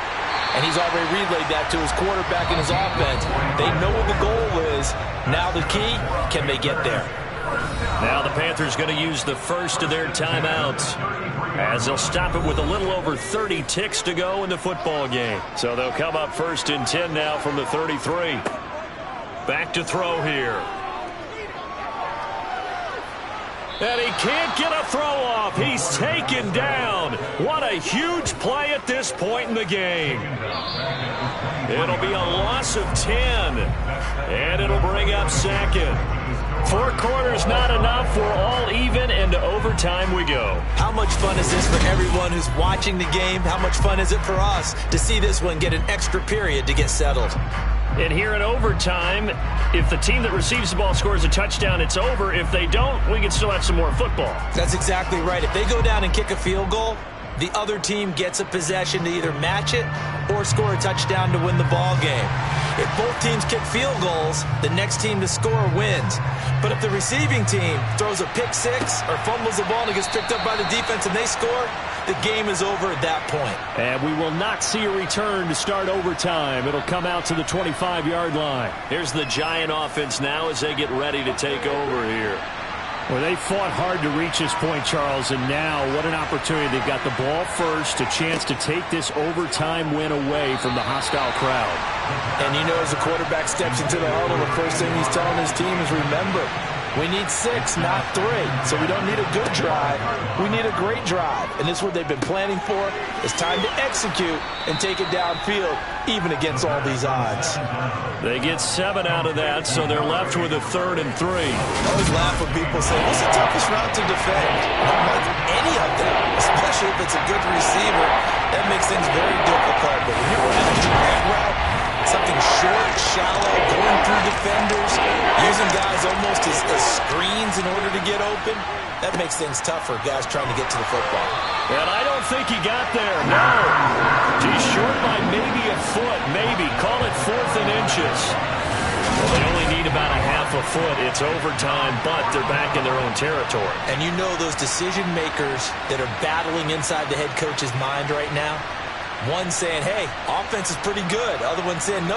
And he's already relayed that to his quarterback and his offense. They know what the goal is. Now the key, can they get there? Now the Panthers going to use the first of their timeouts as they'll stop it with a little over 30 ticks to go in the football game. So they'll come up 1st and 10 now from the 33. Back to throw here. And he can't get a throw off. He's taken down. What a huge play at this point in the game. It'll be a loss of 10. And it'll bring up 2nd. 4 quarters not enough. We're all even, and to overtime we go. How much fun is this for everyone who's watching the game? How much fun is it for us to see this one get an extra period to get settled? And here in overtime, if the team that receives the ball scores a touchdown, it's over. If they don't, we can still have some more football. That's exactly right. If they go down and kick a field goal, the other team gets a possession to either match it or score a touchdown to win the ball game. If both teams kick field goals, the next team to score wins. But if the receiving team throws a pick 6 or fumbles the ball and it gets picked up by the defense and they score, the game is over at that point. And we will not see a return to start overtime. It'll come out to the 25-yard line. Here's the Giant offense now as they get ready to take over here. Well, they fought hard to reach this point, Charles, and now what an opportunity. They've got the ball first, a chance to take this overtime win away from the hostile crowd. And you know, as the quarterback steps into the huddle, the first thing he's telling his team is, remember, we need 6, not 3. So we don't need a good drive. We need a great drive. And this is what they've been planning for. It's time to execute and take it downfield, even against all these odds. They get 7 out of that, so they're left with a 3rd and 3. I always laugh when people say, what's the toughest route to defend? Not like any of them, especially if it's a good receiver. That makes things very difficult. But when you're running a drag route, something short, shallow, going through defenders, using guys almost as screens in order to get open, that makes things tough for guys trying to get to the football. And I don't think he got there. No. He's short by maybe a foot, maybe. Call it 4th and inches. Well, they only need about a half a foot. It's overtime, but they're back in their own territory. And you know those decision makers that are battling inside the head coach's mind right now? One saying, hey, offense is pretty good. Other one saying, no,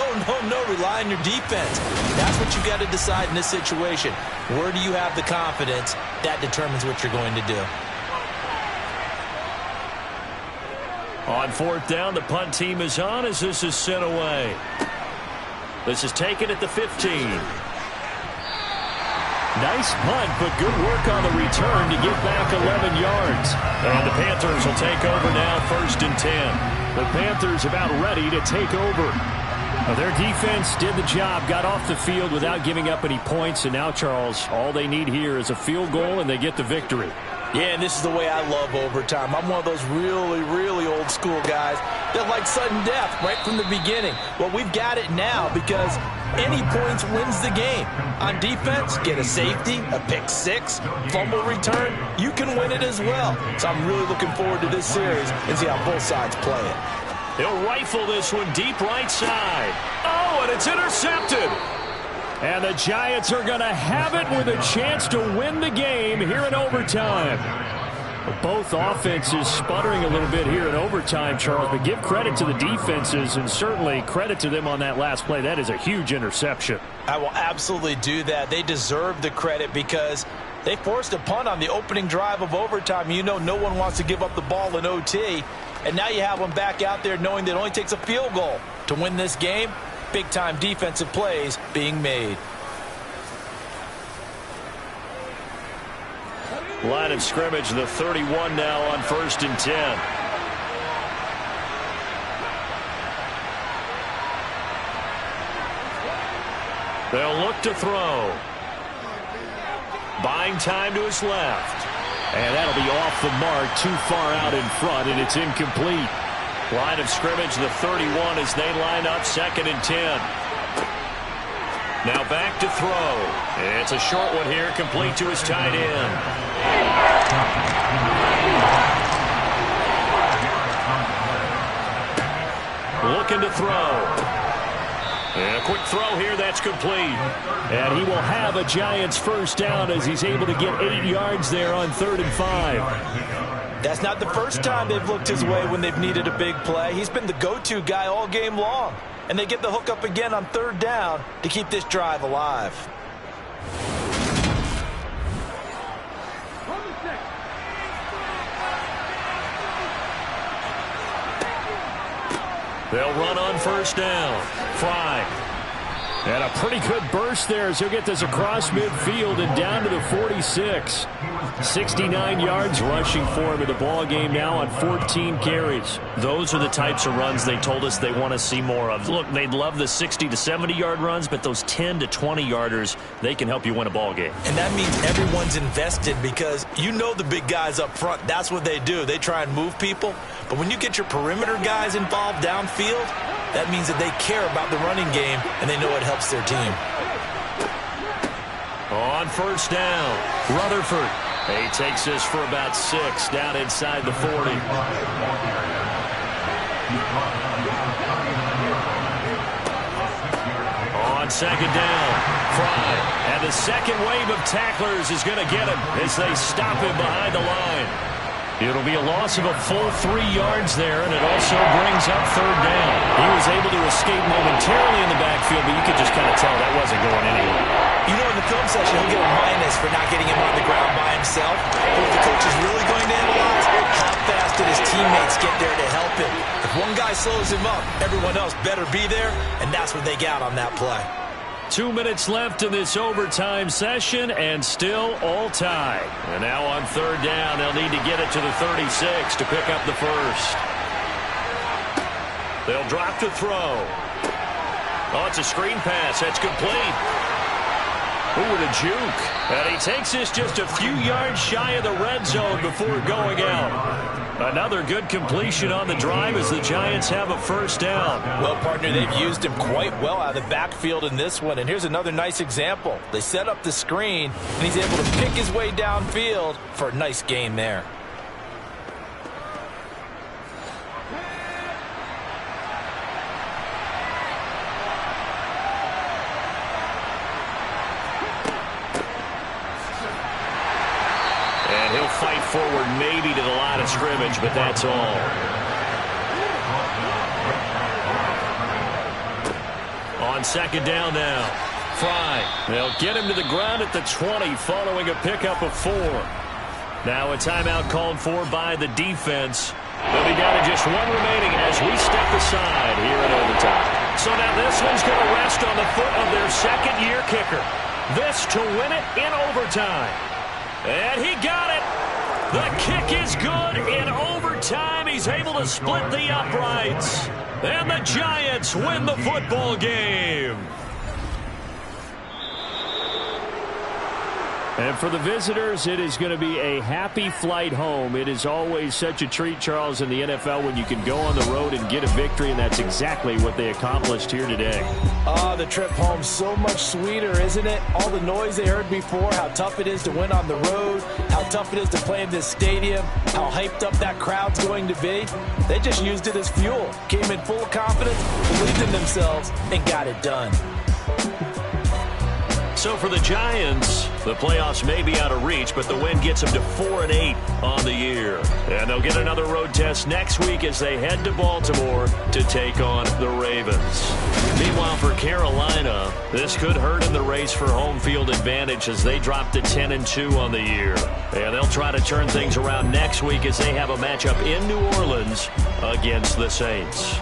rely on your defense. That's what you got to decide in this situation. Where do you have the confidence? That determines what you're going to do. On 4th down, the punt team is on as this is sent away. This is taken at the 15. Nice punt, but good work on the return to get back 11 yards. And the Panthers will take over now, 1st and 10. The Panthers about ready to take over. Now, their defense did the job, got off the field without giving up any points, and now, Charles, all they need here is a field goal, and they get the victory. Yeah, and this is the way I love overtime. I'm one of those really old school guys that like sudden death right from the beginning. Well, we've got it now because any points wins the game. On defense, get a safety, a pick 6, fumble return, you can win it as well. So I'm really looking forward to this series and see how both sides play it. He'll rifle this one deep right side. Oh, and it's intercepted. And the Giants are going to have it with a chance to win the game here in overtime. Both offenses sputtering a little bit here in overtime, Charles, but give credit to the defenses and certainly credit to them on that last play. That is a huge interception. I will absolutely do that. They deserve the credit because they forced a punt on the opening drive of overtime. You know no one wants to give up the ball in OT. And now you have them back out there knowing that it only takes a field goal to win this game. Big-time defensive plays being made. Line of scrimmage, the 31 now on 1st and 10. They'll look to throw. Buying time to his left. And that'll be off the mark, too far out in front, and it's incomplete. Line of scrimmage, the 31 as they line up, 2nd and 10. Now back to throw. It's a short one here, complete to his tight end. Looking to throw. And a quick throw here, that's complete. And he will have a Giants first down as he's able to get 8 yards there on 3rd and 5. That's not the first time they've looked his way when they've needed a big play. He's been the go-to guy all game long. And they get the hook up again on 3rd down to keep this drive alive. They'll run on 1st down. Fry. And a pretty good burst there as he'll get this across midfield and down to the 46. 69 yards rushing for him in the ball game now on 14 carries. Those are the types of runs they told us they want to see more of. Look, they'd love the 60 to 70-yard runs, but those 10 to 20-yarders, they can help you win a ball game. And that means everyone's invested because you know the big guys up front, that's what they do. They try and move people. But when you get your perimeter guys involved downfield, that means that they care about the running game and they know it helps their team. On 1st down, Rutherford. He takes this for about 6 down inside the 40. On 2nd down, Fry. And the second wave of tacklers is going to get him as they stop him behind the line. It'll be a loss of a full 3 yards there, and it also brings up third down. He was able to escape momentarily in the backfield, but you could just kind of tell that wasn't going anywhere. You know, in the film session, he'll get a minus for not getting him on the ground by himself. But if the coach is really going to analyze, how fast did his teammates get there to help him? If one guy slows him up, everyone else better be there, and that's what they got on that play. 2 minutes left in this overtime session, and still all tied. And now on third down, they'll need to get it to the 36 to pick up the first. They'll drop to throw. Oh, it's a screen pass. That's complete. Ooh, the juke. And he takes this just a few yards shy of the red zone before going out. Another good completion on the drive as the Giants have a first down. Well, partner, they've used him quite well out of the backfield in this one. And here's another nice example. They set up the screen, and he's able to pick his way downfield for a nice gain there. And he'll fight forward maybe to the line of scrimmage, but that's all. On second down now. Fry. They'll get him to the ground at the 20 following a pickup of 4. Now a timeout called for by the defense. They'll be down to just 1 remaining as we step aside here at overtime. So now this one's going to rest on the foot of their second-year kicker. This to win it in overtime. And he got it. The kick is good in overtime. He's able to split the uprights. And the Giants win the football game. And for the visitors, it is going to be a happy flight home. It is always such a treat, Charles, in the NFL when you can go on the road and get a victory, and that's exactly what they accomplished here today. The trip home so much sweeter, isn't it? All the noise they heard before, how tough it is to win on the road, how tough it is to play in this stadium, how hyped up that crowd's going to be. They just used it as fuel, came in full of confidence, believed in themselves, and got it done. So for the Giants, the playoffs may be out of reach, but the win gets them to 4-8 on the year. And they'll get another road test next week as they head to Baltimore to take on the Ravens. Meanwhile, for Carolina, this could hurt in the race for home field advantage as they drop to 10-2 on the year. And they'll try to turn things around next week as they have a matchup in New Orleans against the Saints.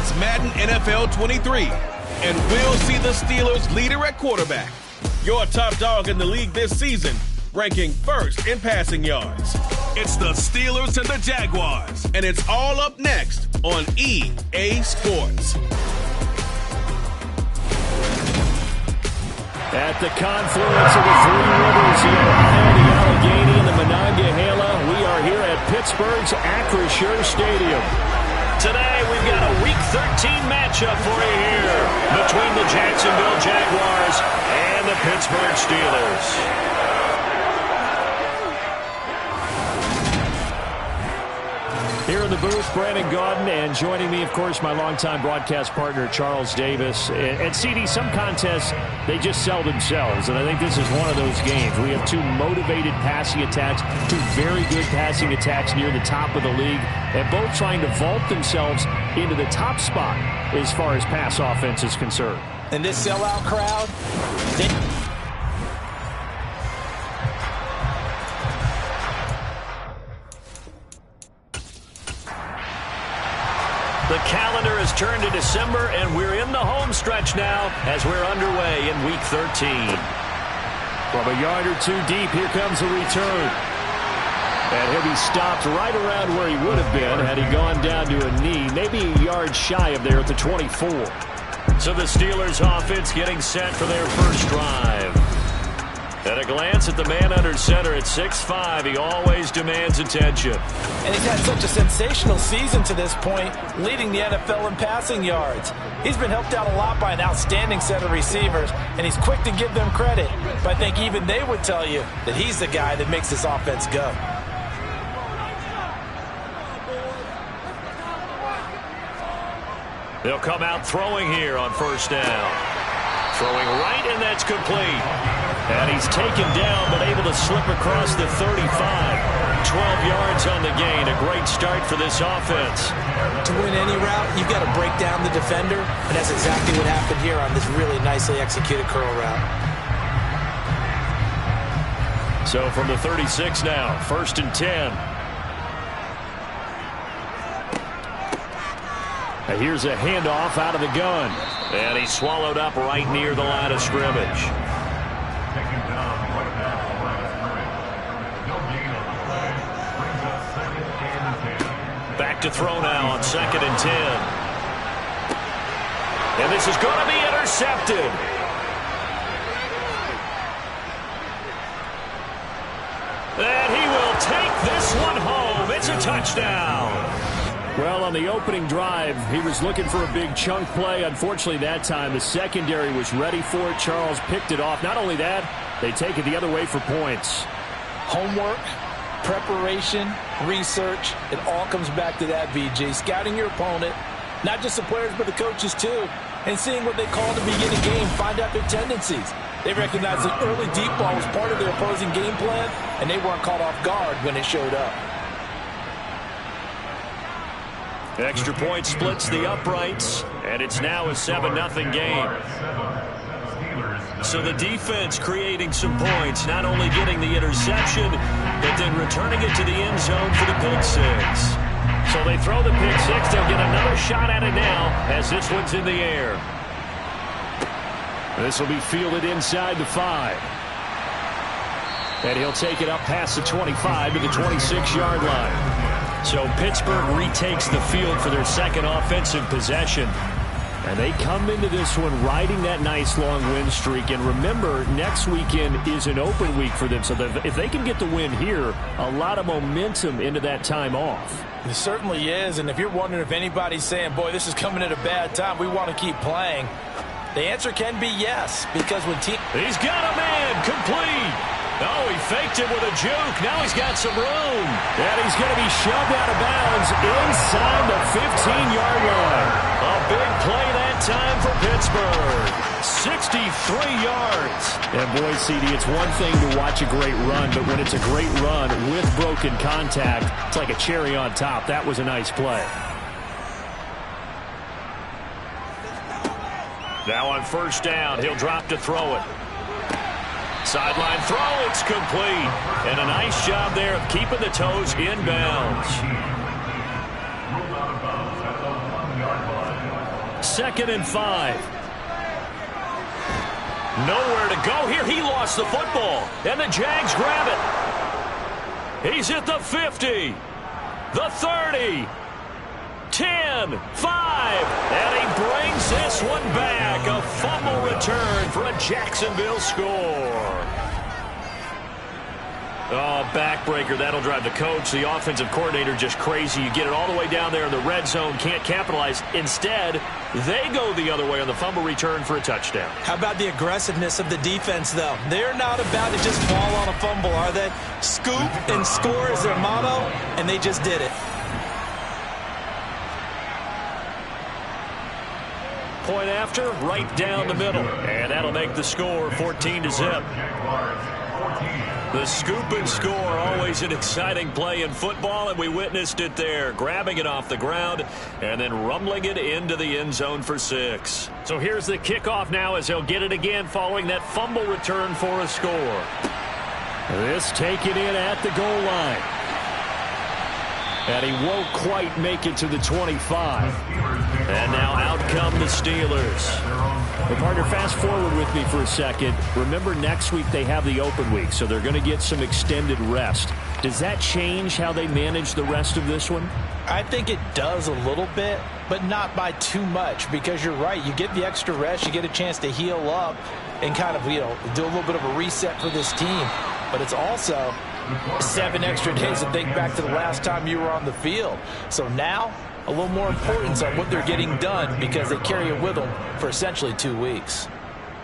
It's Madden NFL 23, and we'll see the Steelers leader at quarterback. Your top dog in the league this season, ranking first in passing yards. It's the Steelers and the Jaguars, and it's all up next on EA Sports. At the confluence of the three rivers, the Ohio, the Allegheny, and the Monongahela, we are here at Pittsburgh's Acrisure Stadium. Today, we've got a Week 13 matchup for you here between the Jacksonville Jaguars and the Pittsburgh Steelers. Here in the booth, Brandon Gaudin, and joining me, of course, my longtime broadcast partner, Charles Davis. And CD, some contests, they just sell themselves, and I think this is one of those games. We have two motivated passing attacks, two very good passing attacks near the top of the league, and both trying to vault themselves into the top spot as far as pass offense is concerned. And this sellout crowd, The calendar has turned to December, and we're in the home stretch now as we're underway in Week 13. From a yard or two deep, here comes the return. And he'll be stopped right around where he would have been had he gone down to a knee, maybe a yard shy of there at the 24. So the Steelers offense getting set for their first drive. At a glance at the man under center at 6'5", he always demands attention. and he's had such a sensational season to this point, leading the NFL in passing yards. He's been helped out a lot by an outstanding set of receivers, and he's quick to give them credit. But I think even they would tell you that he's the guy that makes this offense go. They'll come out throwing here on first down. Throwing right, and that's complete. And he's taken down, but able to slip across the 35. 12 yards on the gain. A great start for this offense. To win any route, you've got to break down the defender, and that's exactly what happened here on this really nicely executed curl route. So from the 36 now, 1st and 10. And here's a handoff out of the gun. And he's swallowed up right near the line of scrimmage. Taken down right now, line of scrimmage. No gain on the play. Brings up 2nd and 10. Back to throw now on 2nd and 10. And this is going to be intercepted. And he will take this one home. It's a touchdown. Well, on the opening drive, he was looking for a big chunk play. Unfortunately, that time, the secondary was ready for it. Charles picked it off. Not only that, they take it the other way for points. Homework, preparation, research, it all comes back to that, VJ. Scouting your opponent, not just the players, but the coaches too, and seeing what they call to begin a game, find out their tendencies. They recognized the early deep ball was part of their opposing game plan, and they weren't caught off guard when it showed up. Extra point splits the uprights, and it's now a 7-0 game. So the defense creating some points, not only getting the interception, but then returning it to the end zone for the pick six. So they throw the pick six. They'll get another shot at it now as this one's in the air. This will be fielded inside the 5. And he'll take it up past the 25 to the 26-yard line. So Pittsburgh retakes the field for their second offensive possession. And they come into this one riding that nice long win streak. And remember, next weekend is an open week for them. So if they can get the win here, a lot of momentum into that time off. It certainly is. And if you're wondering if anybody's saying, boy, this is coming at a bad time, we want to keep playing, the answer can be yes. Because when he's got a man complete. Oh, he faked it with a juke. Now he's got some room. And he's going to be shoved out of bounds inside the 15-yard line. A big play that time for Pittsburgh. 63 yards. And boy, CD, it's one thing to watch a great run, but when it's a great run with broken contact, it's like a cherry on top. That was a nice play. Now on first down, he'll drop to throw it. Sideline throw, it's complete. And a nice job there of keeping the toes inbounds. Ruled out of bounds at the 1-yard line. 2nd and 5. Nowhere to go here. He lost the football, and the Jags grab it. He's at the 50, the 30, 10, 5, and he brings this one back. A fumble return for a Jacksonville score. Oh, backbreaker. That'll drive the coach, the offensive coordinator, just crazy. You get it all the way down there in the red zone, can't capitalize. Instead, they go the other way on the fumble return for a touchdown. How about the aggressiveness of the defense, though? They're not about to just fall on a fumble, are they? Scoop and score is their motto, and they just did it. Point after, right down the middle. And that'll make the score 14-0. The scoop and score, always an exciting play in football, and we witnessed it there. Grabbing it off the ground and then rumbling it into the end zone for 6. So here's the kickoff now as he'll get it again following that fumble return for a score. This taken in at the goal line. And he won't quite make it to the 25. And now out come the Steelers. Well, partner, fast forward with me for a second. Remember, next week they have the open week, so they're going to get some extended rest. Does that change how they manage the rest of this one? I think it does a little bit, but not by too much, because you're right. You get the extra rest, you get a chance to heal up and kind of, do a little bit of a reset for this team. But it's also 7 extra days to think back to the last time you were on the field. So now, a little more importance on what they're getting done because they carry it with them for essentially 2 weeks.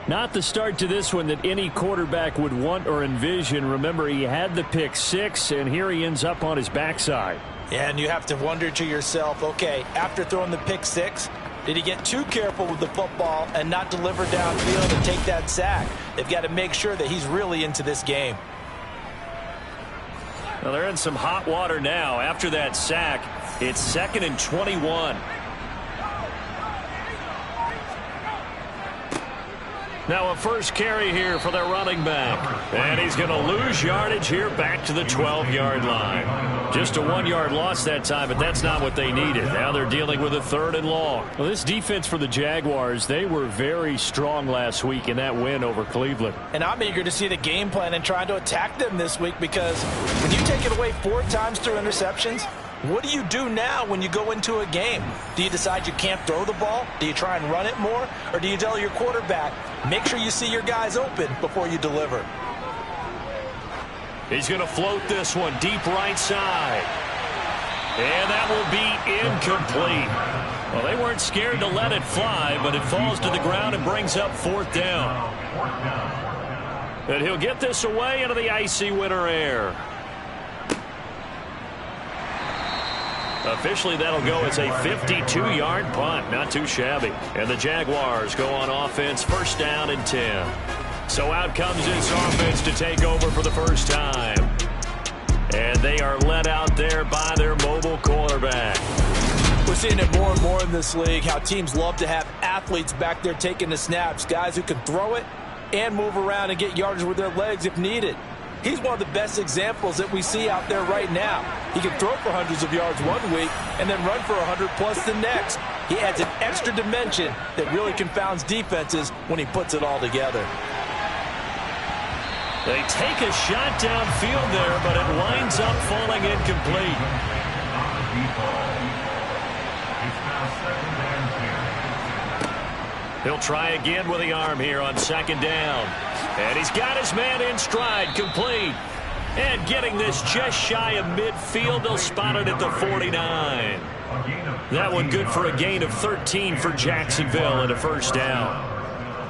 Not the start to this one that any quarterback would want or envision. Remember, he had the pick 6, and here he ends up on his backside. Yeah, and you have to wonder to yourself, okay, after throwing the pick 6, did he get too careful with the football and not deliver downfield and take that sack? They've got to make sure that he's really into this game. Well, they're in some hot water now. After that sack, it's 2nd and 21. Now a first carry here for their running back. And he's going to lose yardage here back to the 12-yard line. Just a 1-yard loss that time, but that's not what they needed. Now they're dealing with a 3rd and long. Well, this defense for the Jaguars, they were very strong last week in that win over Cleveland. And I'm eager to see the game plan and trying to attack them this week because when you take it away 4 times through interceptions, what do you do now when you go into a game? Do you decide you can't throw the ball? Do you try and run it more? Or do you tell your quarterback, make sure you see your guys open before you deliver? He's going to float this one deep right side. And that will be incomplete. Well, they weren't scared to let it fly, but it falls to the ground and brings up 4th down. And he'll get this away into the icy winter air. Officially, that'll go as a 52-yard punt. Not too shabby. And the Jaguars go on offense, 1st down and 10. So out comes this offense to take over for the first time. And they are led out there by their mobile quarterback. We're seeing it more and more in this league, how teams love to have athletes back there taking the snaps, guys who can throw it and move around and get yardage with their legs if needed. He's one of the best examples that we see out there right now. He can throw for hundreds of yards one week and then run for 100+ the next. He adds an extra dimension that really confounds defenses when he puts it all together. They take a shot downfield there, but it winds up falling incomplete. He'll try again with the arm here on 2nd down. And he's got his man in stride, complete. And getting this just shy of midfield, they'll spot it at the 49. That one good for a gain of 13 for Jacksonville and a 1st down.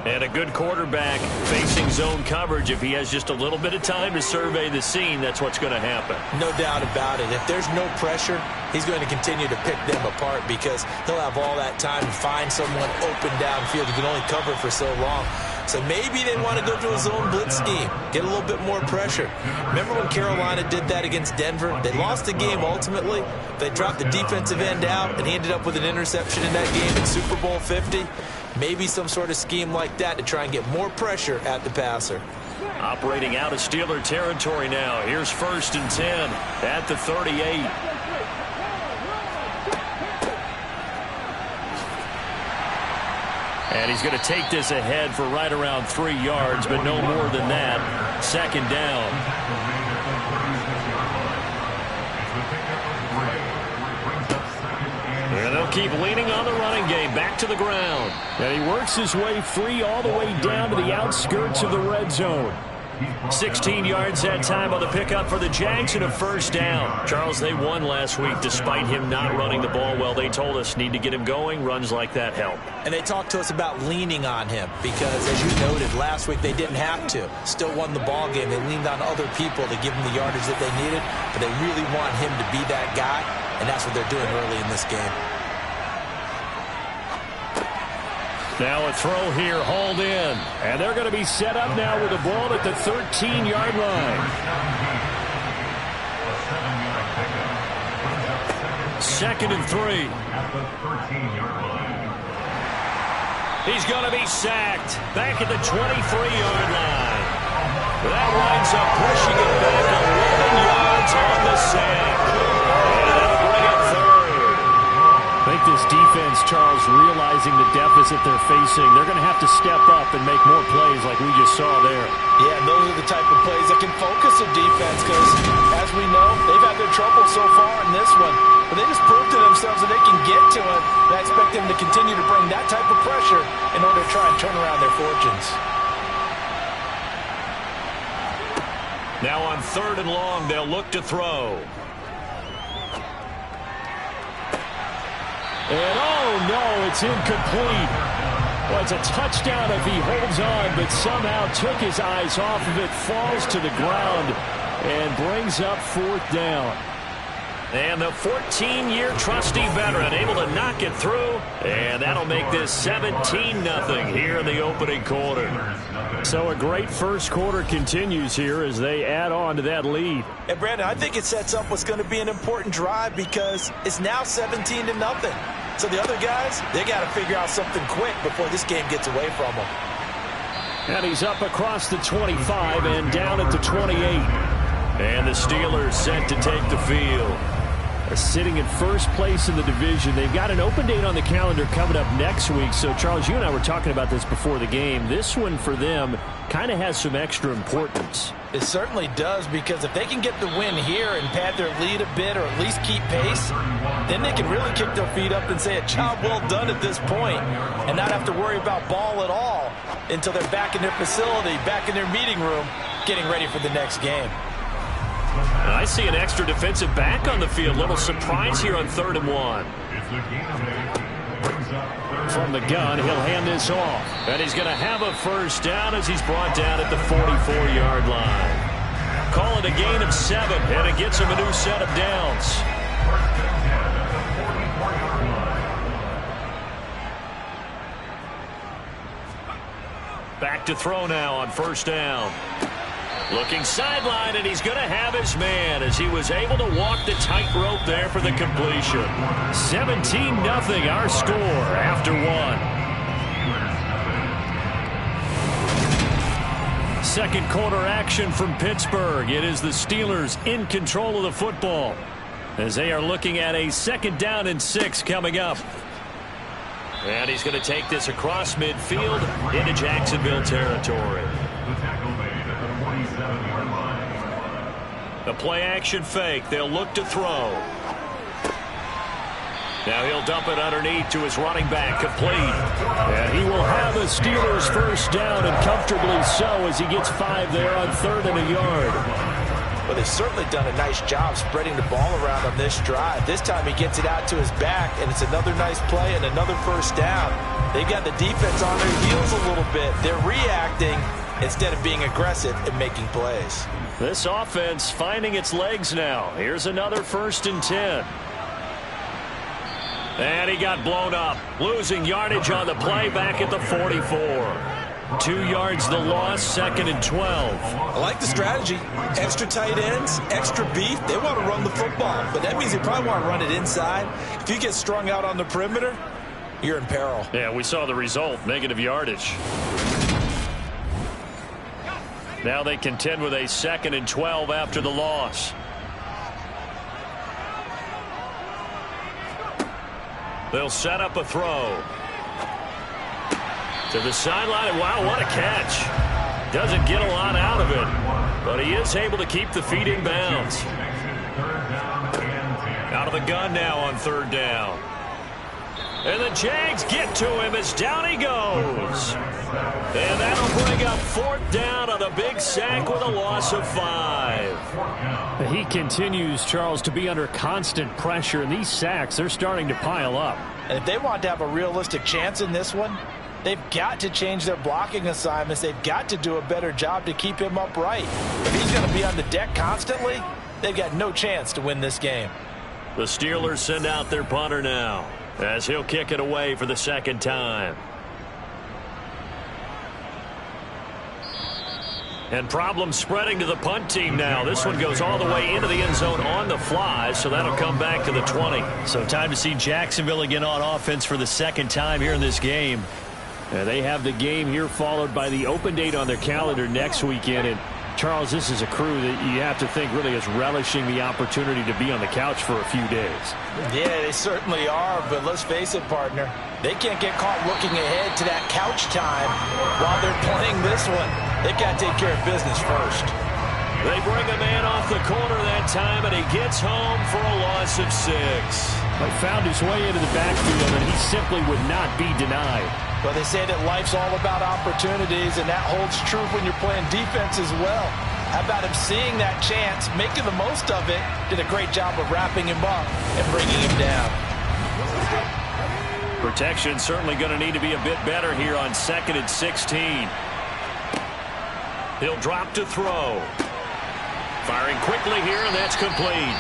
And a good quarterback facing zone coverage. If he has just a little bit of time to survey the scene, that's what's going to happen. No doubt about it. If there's no pressure, he's going to continue to pick them apart because he'll have all that time to find someone open downfield. He can only cover for so long. So maybe they want to go to a zone blitz scheme, get a little bit more pressure. Remember when Carolina did that against Denver? They lost the game ultimately. They dropped the defensive end out, and he ended up with an interception in that game in Super Bowl 50. Maybe some sort of scheme like that to try and get more pressure at the passer. Operating out of Steeler territory now. Here's 1st and 10 at the 38. And he's going to take this ahead for right around 3 yards, but no more than that. Second down. And they'll keep leaning on the running game. Back to the ground. And he works his way free all the way down to the outskirts of the red zone. 16 yards that time on the pickup for the Jags and a first down. Charles, they won last week despite him not running the ball well. They told us need to get him going. Runs like that help. And they talked to us about leaning on him because, as you noted, last week they didn't have to. Still won the ball game. They leaned on other people to give him the yardage that they needed, but they really want him to be that guy, and that's what they're doing early in this game. Now a throw here, hauled in. And they're going to be set up now with the ball at the 13-yard line. Second and 3. He's going to be sacked. Back at the 23-yard line. That winds up pushing it back 11 yards on the sack. And that'll bring up third. I think this defense, Charles, realizing the deficit they're facing, they're going to have to step up and make more plays like we just saw there. Yeah, and those are the type of plays that can focus a defense because, as we know, they've had their trouble so far in this one. But they just proved to themselves that they can get to it. And I expect them to continue to bring that type of pressure in order to try and turn around their fortunes. Now on 3rd and long, they'll look to throw. And oh no, it's incomplete. Well, it's a touchdown if he holds on, but somehow took his eyes off of it, falls to the ground, and brings up 4th down. And the 14-year trusty veteran able to knock it through, and that'll make this 17-0 here in the opening quarter. So a great first quarter continues here as they add on to that lead. And Brandon, I think it sets up what's going to be an important drive because it's now 17-0. So the other guys, they got to figure out something quick before this game gets away from them. And he's up across the 25 and down at the 28. And the Steelers set to take the field. Sitting in first place in the division. They've got an open date on the calendar coming up next week. So, Charles, you and I were talking about this before the game. This one for them kind of has some extra importance. It certainly does, because if they can get the win here and pad their lead a bit or at least keep pace, then they can really kick their feet up and say a job well done at this point and not have to worry about ball at all until they're back in their facility, back in their meeting room, getting ready for the next game. I see an extra defensive back on the field. Little surprise here on 3rd and 1. From the gun, he'll hand this off. And he's going to have a first down as he's brought down at the 44-yard line. Call it a gain of 7, and it gets him a new set of downs. Back to throw now on first down. Looking sideline, and he's going to have his man as he was able to walk the tightrope there for the completion. 17-0 our score after 1. Second quarter action from Pittsburgh. It is the Steelers in control of the football as they are looking at a 2nd down and 6 coming up. And he's going to take this across midfield into Jacksonville territory. The play-action fake. They'll look to throw. Now he'll dump it underneath to his running back, complete. And he will have a Steelers first down, and comfortably so, as he gets 5 there on 3rd and a yard. Well, they've certainly done a nice job spreading the ball around on this drive. This time he gets it out to his back, and it's another nice play and another first down. They've got the defense on their heels a little bit. They're reacting instead of being aggressive and making plays. This offense finding its legs now. Here's another 1st and 10. And he got blown up. Losing yardage on the play back at the 44. 2 yards the loss, 2nd and 12. I like the strategy. Extra tight ends, extra beef. They want to run the football, but that means they probably want to run it inside. If you get strung out on the perimeter, you're in peril. Yeah, we saw the result, negative yardage. Now they contend with a 2nd and 12 after the loss. They'll set up a throw. To the sideline, and wow, what a catch. Doesn't get a lot out of it, but he is able to keep the feet in bounds. Out of the gun now on third down. And the Jags get to him as down he goes. And that'll bring up fourth down on a big sack with a loss of 5. He continues, Charles, to be under constant pressure, and these sacks, they're starting to pile up. And if they want to have a realistic chance in this one, they've got to change their blocking assignments. They've got to do a better job to keep him upright. If he's going to be on the deck constantly, they've got no chance to win this game. The Steelers send out their punter now, as he'll kick it away for the second time. And problems spreading to the punt team now. This one goes all the way into the end zone on the fly, so that'll come back to the 20. So time to see Jacksonville again on offense for the second time here in this game. They have the game here followed by the open date on their calendar next weekend. And Charles, this is a crew that you have to think really is relishing the opportunity to be on the couch for a few days. Yeah, they certainly are, but let's face it, partner. They can't get caught looking ahead to that couch time while they're playing this one. They've got to take care of business first. They bring a man off the corner that time, and he gets home for a loss of 6. He found his way into the backfield, and he simply would not be denied. Well, they say that life's all about opportunities, and that holds true when you're playing defense as well. How about him seeing that chance, making the most of it, did a great job of wrapping him up and bringing him down. Protection certainly going to need to be a bit better here on 2nd and 16. He'll drop to throw. Firing quickly here, and that's complete.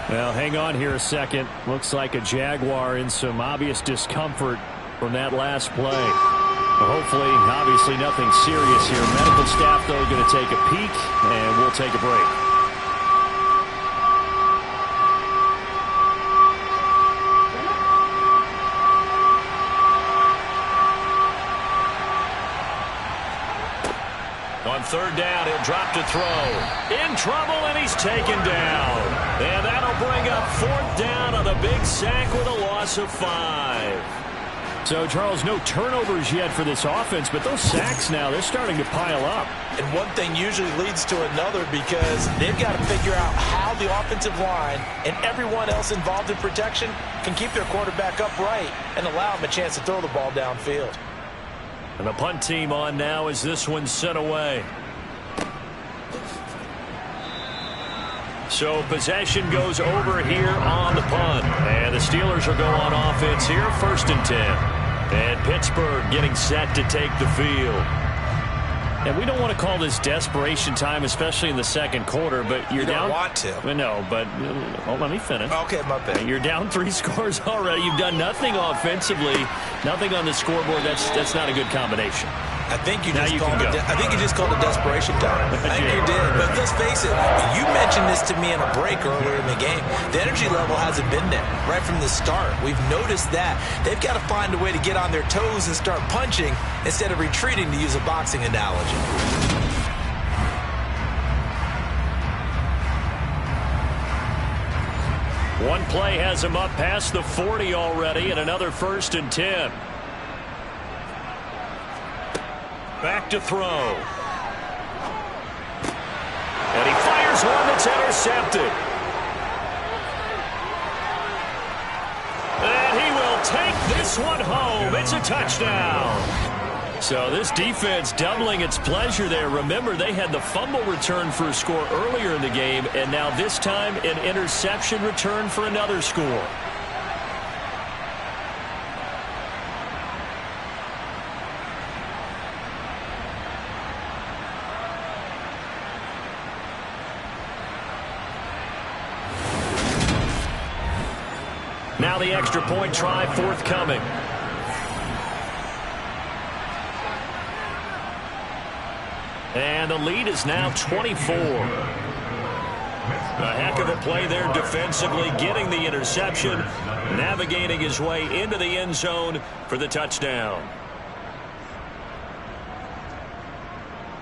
Well, hang on here a second. Looks like a Jaguar in some obvious discomfort from that last play. Well, hopefully, obviously nothing serious here. Medical staff, though, going to take a peek, and we'll take a break. On third down, he'll drop to throw. In trouble, and he's taken down. And that'll bring up fourth down on a big sack with a loss of 5. So, Charles, no turnovers yet for this offense, but those sacks now, they're starting to pile up. And one thing usually leads to another because they've got to figure out how the offensive line and everyone else involved in protection can keep their quarterback upright and allow him a chance to throw the ball downfield. And the punt team on now as this one's sent away. So possession goes over here on the punt. And the Steelers will go on offense here, 1st and 10. And Pittsburgh getting set to take the field. And we don't want to call this desperation time, especially in the second quarter, but you're down. You don't want to. No, but let me finish. Okay, my bad. You're down 3 scores already. You've done nothing offensively, nothing on the scoreboard. That's not a good combination. I think you just called it desperation time. I think you did. But let's face it, you mentioned this to me in a break earlier in the game. The energy level hasn't been there right from the start. We've noticed that. They've got to find a way to get on their toes and start punching instead of retreating, to use a boxing analogy. One play has him up past the 40 already, and another 1st and 10. Back to throw. And he fires one that's intercepted. And he will take this one home. It's a touchdown. So this defense doubling its pleasure there. Remember, they had the fumble return for a score earlier in the game, and now this time an interception return for another score. Now the extra point try forthcoming. And the lead is now 24. A heck of a play there defensively, getting the interception, navigating his way into the end zone for the touchdown.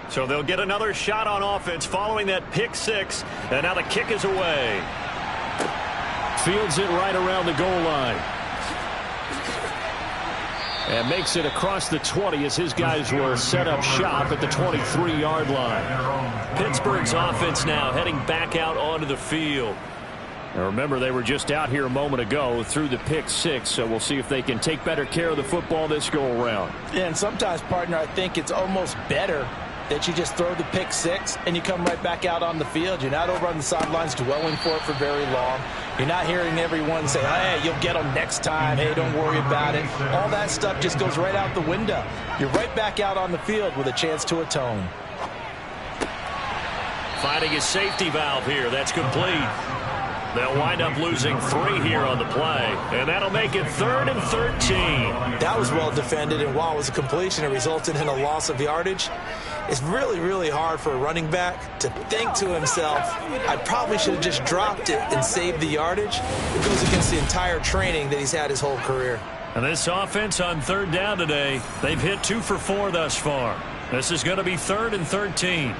So they'll get another shot on offense following that pick 6, and now the kick is away. Fields it right around the goal line. And makes it across the 20 as his guys will set up shop at the 23-yard line. Pittsburgh's offense now heading back out onto the field. Now remember, they were just out here a moment ago through the pick 6, so we'll see if they can take better care of the football this go-around. Yeah, and sometimes, partner, I think it's almost better that you just throw the pick 6 and you come right back out on the field. You're not over on the sidelines dwelling for it for very long. You're not hearing everyone say, hey, you'll get them next time. Hey, don't worry about it. All that stuff just goes right out the window. You're right back out on the field with a chance to atone. Finding his safety valve here. That's complete. They'll wind up losing 3 here on the play, and that'll make it 3rd and 13. That was well defended, and while it was a completion, it resulted in a loss of yardage. It's really, really hard for a running back to think to himself, I probably should have just dropped it and saved the yardage. It goes against the entire training that he's had his whole career. And this offense on 3rd down today, they've hit 2 for 4 thus far. This is going to be 3rd and 13.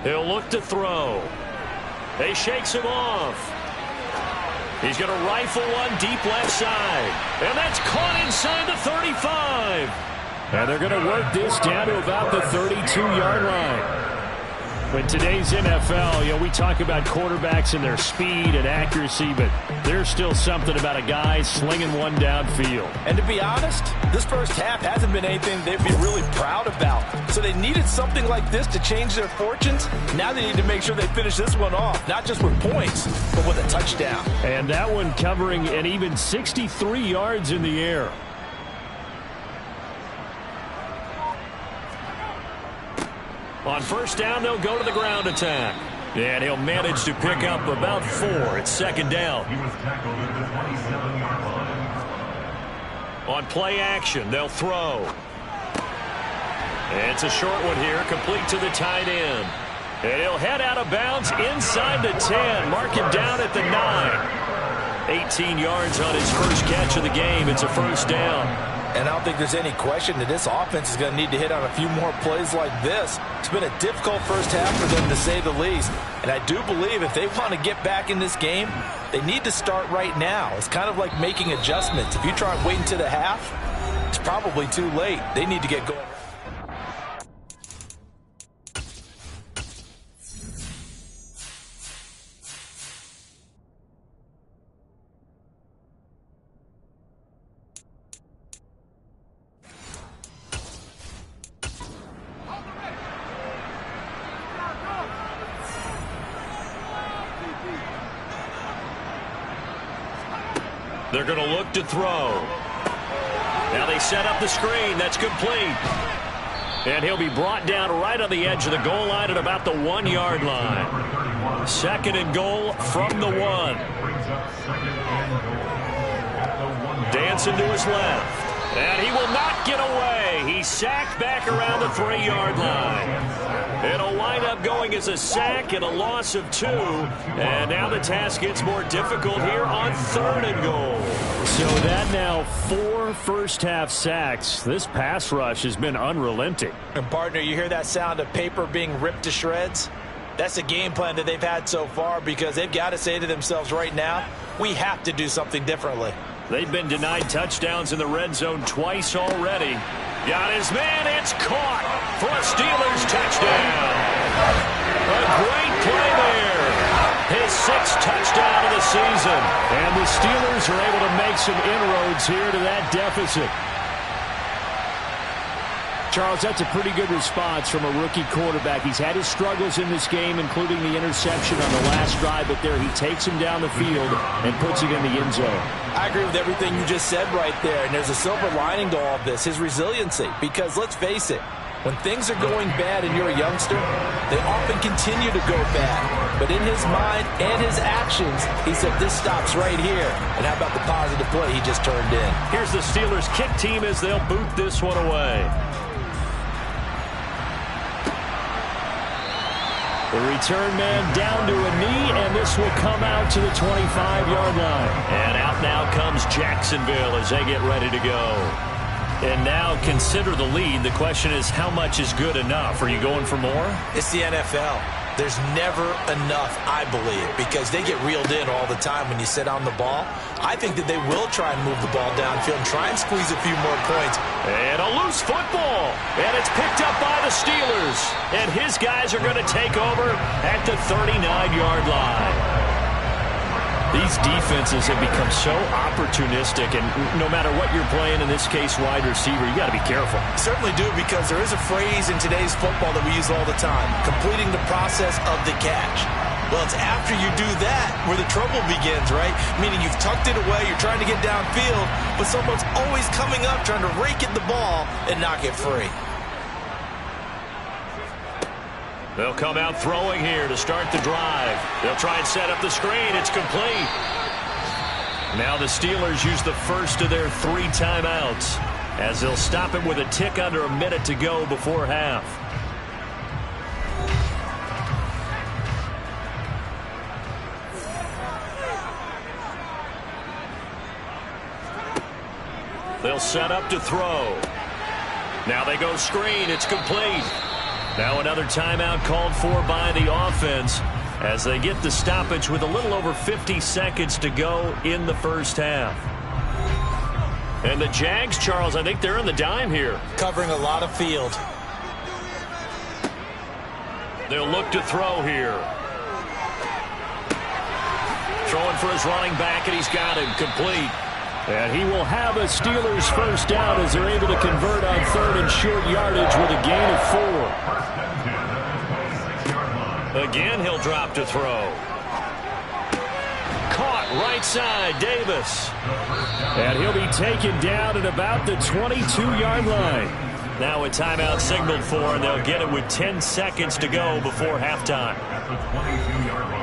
He'll look to throw. He shakes him off. He's going to rifle one deep left side. And that's caught inside the 35. And they're going to work this down to about the 32-yard line. In today's NFL, we talk about quarterbacks and their speed and accuracy, but there's still something about a guy slinging one downfield. And to be honest, this first half hasn't been anything they'd be really proud about. So they needed something like this to change their fortunes. Now they need to make sure they finish this one off, not just with points, but with a touchdown. And that one covering an even 63 yards in the air. On 1st down, they'll go to the ground attack. And he'll manage to pick up about 4. It's 2nd down. He was tackled at the 27-yard line. On play action, they'll throw. And it's a short one here, complete to the tight end. And he'll head out of bounds inside the 10. Mark him down at the 9. 18 yards on his first catch of the game. It's a 1st down. And I don't think there's any question that this offense is going to need to hit on a few more plays like this. It's been a difficult first half for them, to say the least. And I do believe if they want to get back in this game, they need to start right now. It's kind of like making adjustments. If you try and wait until the half, it's probably too late. They need to get going. They're going to look to throw. Now they set up the screen. That's complete. And he'll be brought down right on the edge of the goal line at about the 1-yard line. 2nd and goal from the 1. Dancing to his left. And he will not get away. He's sacked back around the 3-yard line. It'll wind up going as a sack and a loss of 2. And now the task gets more difficult here on 3rd and goal. So that now 4 first-half sacks. This pass rush has been unrelenting. And, partner, you hear that sound of paper being ripped to shreds? That's the game plan that they've had so far, because they've got to say to themselves right now, we have to do something differently. They've been denied touchdowns in the red zone twice already. Got his man. It's caught for a Steelers touchdown. A great play there. His 6th touchdown of the season. And the Steelers are able to make some inroads here to that deficit. Charles, that's a pretty good response from a rookie quarterback. He's had his struggles in this game, including the interception on the last drive, but there he takes him down the field and puts it in the end zone. I agree with everything you just said right there, and there's a silver lining to all of this, his resiliency, because let's face it, when things are going bad and you're a youngster, they often continue to go bad. But in his mind and his actions, he said, this stops right here. And how about the positive play he just turned in? Here's the Steelers kick team as they'll boot this one away. The return man down to a knee, and this will come out to the 25-yard line. And out now comes Jacksonville as they get ready to go. And now consider the lead. The question is, how much is good enough? Are you going for more? It's the NFL. there's never enough, I believe, because they get reeled in all the time when you sit on the ball. I think that they will try and move the ball downfield and try and squeeze a few more points. And a loose football. And it's picked up by the Steelers. And his guys are going to take over at the 39-yard line. These defenses have become so opportunistic, and no matter what you're playing, in this case wide receiver, you got to be careful. Certainly do, because there is a phrase in today's football that we use all the time, completing the process of the catch. Well, it's after you do that where the trouble begins, right? Meaning you've tucked it away, you're trying to get downfield, but someone's always coming up trying to rake at the ball and knock it free. They'll come out throwing here to start the drive. They'll try and set up the screen. It's complete. Now the Steelers use the first of their 3 timeouts as they'll stop it with a tick under a minute to go before half. They'll set up to throw. Now they go screen. It's complete. Now another timeout called for by the offense as they get the stoppage with a little over 50 seconds to go in the first half. And the Jags, Charles, I think they're on the dime here. Covering a lot of field. They'll look to throw here. Throwing for his running back, and he's got him complete. And he will have a Steelers first down as they're able to convert on 3rd and short yardage with a gain of 4. Again, he'll drop to throw. Caught right side, Davis. And he'll be taken down at about the 22-yard line. Now a timeout signaled for, and they'll get it with 10 seconds to go before halftime.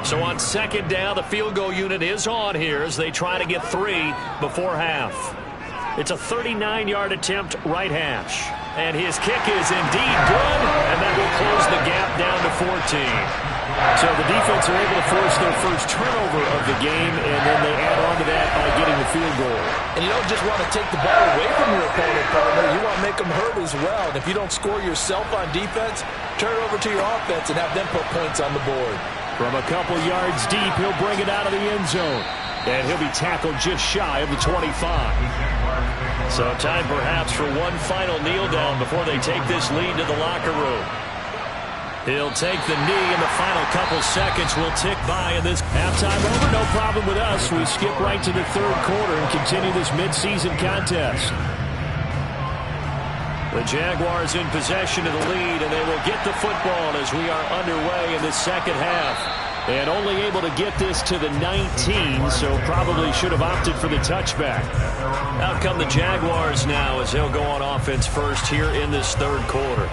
So on 2nd down, the field goal unit is on here as they try to get 3 before half. It's a 39-yard attempt, right hash. And his kick is indeed good, and that will close the gap down to 14. So the defense are able to force their first turnover of the game, and then they add on to that by getting the field goal. And you don't just want to take the ball away from your opponent, partner. You want to make them hurt as well. And if you don't score yourself on defense, turn it over to your offense and have them put points on the board. From a couple yards deep, he'll bring it out of the end zone. And he'll be tackled just shy of the 25. So time perhaps for one final kneel down before they take this lead to the locker room. He'll take the knee, and the final couple seconds will tick by in this halftime over. No problem with us. We skip right to the 3rd quarter and continue this midseason contest. The Jaguars in possession of the lead, and they will get the football as we are underway in the 2nd half. And only able to get this to the 19, so probably should have opted for the touchback. Out come the Jaguars now as they'll go on offense first here in this 3rd quarter.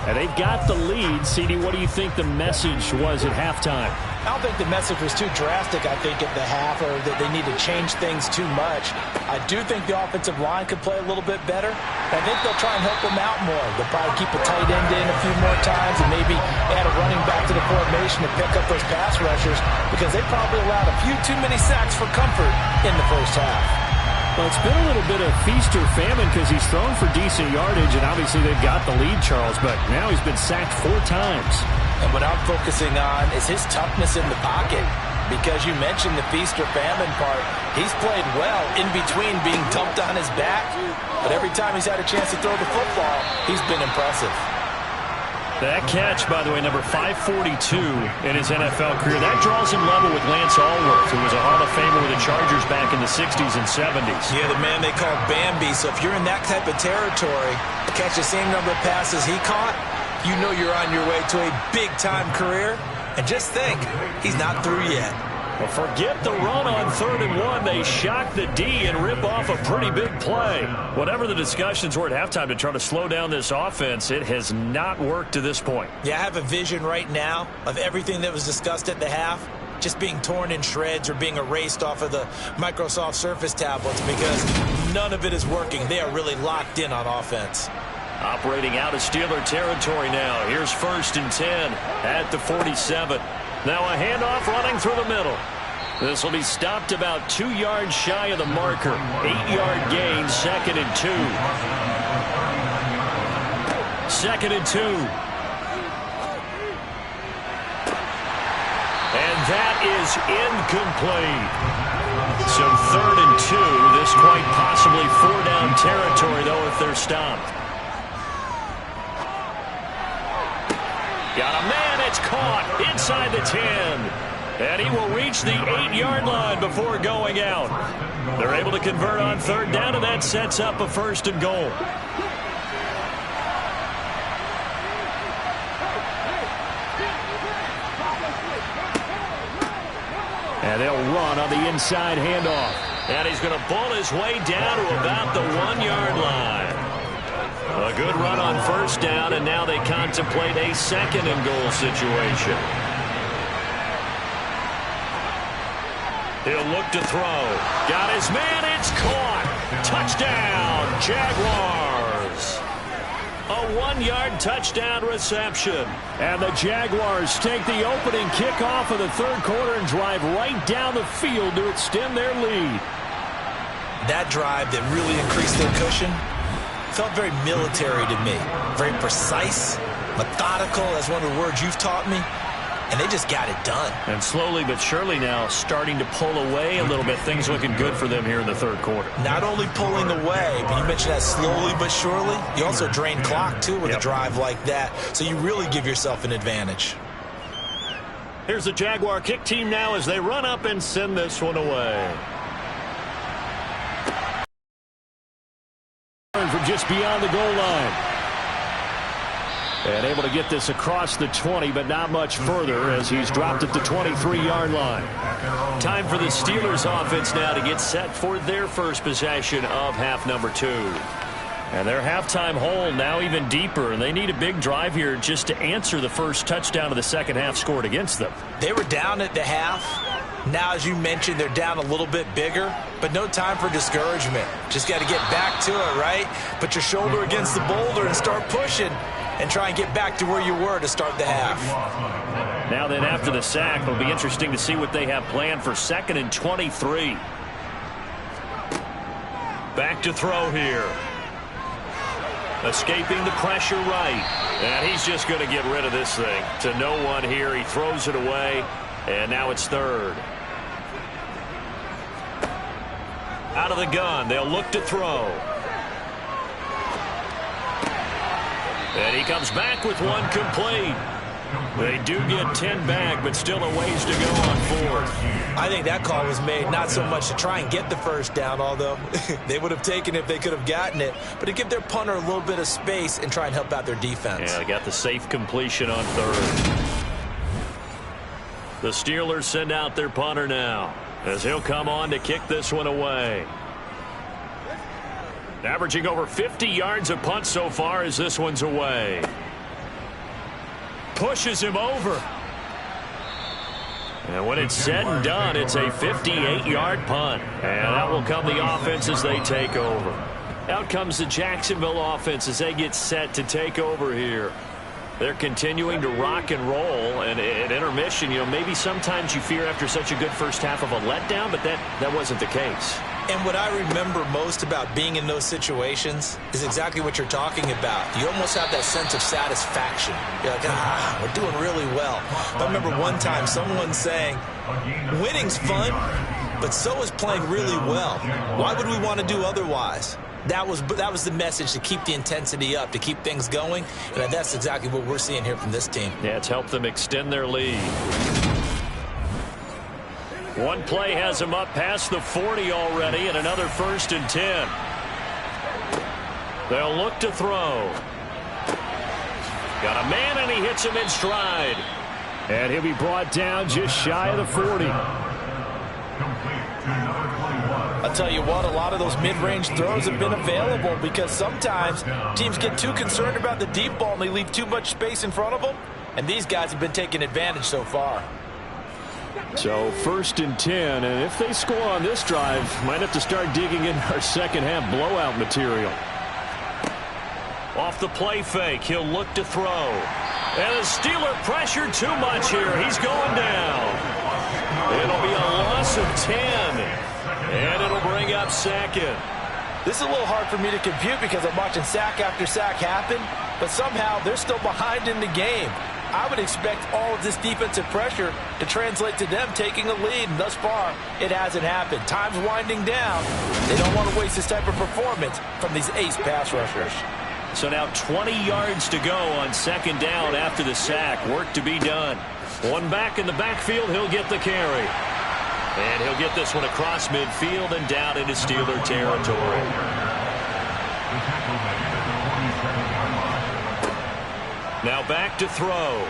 And they've got the lead. CD, what do you think the message was at halftime? I don't think the message was too drastic, I think, at the half, or that they need to change things too much. I do think the offensive line could play a little bit better. I think they'll try and help them out more. They'll probably keep a tight end in a few more times and maybe add a running back to the formation to pick up those pass rushers, because they probably allowed a few too many sacks for comfort in the first half. Well, it's been a little bit of feast or famine because he's thrown for decent yardage, and obviously they've got the lead, Charles, but now he's been sacked 4 times. And what I'm focusing on is his toughness in the pocket, because you mentioned the feast or famine part. He's played well in between being dumped on his back, but every time he's had a chance to throw the football, he's been impressive. That catch, by the way, number 542 in his NFL career, that draws him level with Lance Allworth, who was a Hall of Famer with the Chargers back in the 60s and 70s. Yeah, the man they called Bambi. So if you're in that type of territory, catch the same number of passes he caught, you know you're on your way to a big-time career. And just think, he's not through yet. Well, forget the run on 3rd and 1. They shock the D and rip off a pretty big play. Whatever the discussions were at halftime to try to slow down this offense, it has not worked to this point. Yeah, I have a vision right now of everything that was discussed at the half just being torn in shreds or being erased off of the Microsoft Surface tablets, because none of it is working. They are really locked in on offense. Operating out of Steeler territory now. Here's 1st and 10 at the 47. Now a handoff running through the middle. This will be stopped about 2 yards shy of the marker. 8-yard gain, 2nd and 2. 2nd and 2. that is incomplete. So 3rd and 2. This quite possibly 4-down territory, though, if they're stopped. Got a man. It's caught inside the 10. And he will reach the 8-yard line before going out. They're able to convert on 3rd down, and that sets up a 1st and goal. And they'll run on the inside handoff. And he's going to ball his way down to about the 1-yard line. A good run on 1st down, and now they contemplate a 2nd and goal situation. He'll look to throw. Got his man. It's caught. Touchdown, Jaguars. A 1-yard touchdown reception. And the Jaguars take the opening kickoff of the 3rd quarter and drive right down the field to extend their lead. That drive that really increased their cushion felt very military to me. Very precise, methodical, that's one of the words you've taught me. And they just got it done. And slowly but surely now starting to pull away a little bit. Things looking good for them here in the 3rd quarter. Not only pulling away, but you mentioned that slowly but surely. You also drain clock, too, with a drive like that. So you really give yourself an advantage. Here's the Jaguar kick team now as they run up and send this one away. From just beyond the goal line. And able to get this across the 20, but not much further as he's dropped at the 23-yard line. Time for the Steelers offense now to get set for their first possession of half number 2. And their halftime hole now even deeper, and they need a big drive here just to answer the first touchdown of the second half scored against them. They were down at the half. Now, as you mentioned, they're down a little bit bigger, but no time for discouragement. Just got to get back to it, right? Put your shoulder against the boulder and start pushing. And try and get back to where you were to start the half. Now then, after the sack, it'll be interesting to see what they have planned for 2nd and 23. Back to throw here. Escaping the pressure right. And he's just going to get rid of this thing. To no one here. He throws it away. And now it's 3rd. Out of the gun. They'll look to throw. And he comes back with one complete. They do get 10 back, but still a ways to go on 4th. I think that call was made not so much to try and get the 1st down, although they would have taken it if they could have gotten it, but to give their punter a little bit of space and try and help out their defense. Yeah, they got the safe completion on 3rd. The Steelers send out their punter now as he'll come on to kick this one away. Averaging over 50 yards a punt so far as this one's away. Pushes him over. And when it's said and done, it's a 58-yard punt. And that will come the offense as they take over. Out comes the Jacksonville offense as they get set to take over here. They're continuing to rock and roll, and at intermission, you know, maybe sometimes you fear after such a good first half of a letdown, but that wasn't the case. And what I remember most about being in those situations is exactly what you're talking about. You almost have that sense of satisfaction. You're like, we're doing really well. I remember one time someone saying, winning's fun, but so is playing really well. Why would we want to do otherwise? That was the message, to keep the intensity up, to keep things going, and that's exactly what we're seeing here from this team. Yeah, it's helped them extend their lead. One play has them up past the 40 already, and another 1st and 10. They'll look to throw. Got a man, and he hits him in stride. And he'll be brought down just shy of the 40. I'll tell you what, a lot of those mid-range throws have been available because sometimes teams get too concerned about the deep ball and they leave too much space in front of them, and these guys have been taking advantage so far. So 1st and 10, and if they score on this drive, might have to start digging in our second half blowout material. Off the play fake, he'll look to throw. And the Steeler pressure too much here. He's going down. It'll be a loss of 10. And it'll bring up 2nd. This is a little hard for me to compute because I'm watching sack after sack happen, but somehow they're still behind in the game. I would expect all of this defensive pressure to translate to them taking a lead. And thus far, it hasn't happened. Time's winding down. They don't want to waste this type of performance from these ace pass rushers. So now 20 yards to go on second down after the sack. Work to be done. One back in the backfield. He'll get the carry. And he'll get this one across midfield and down into Steeler territory. Now back to throw.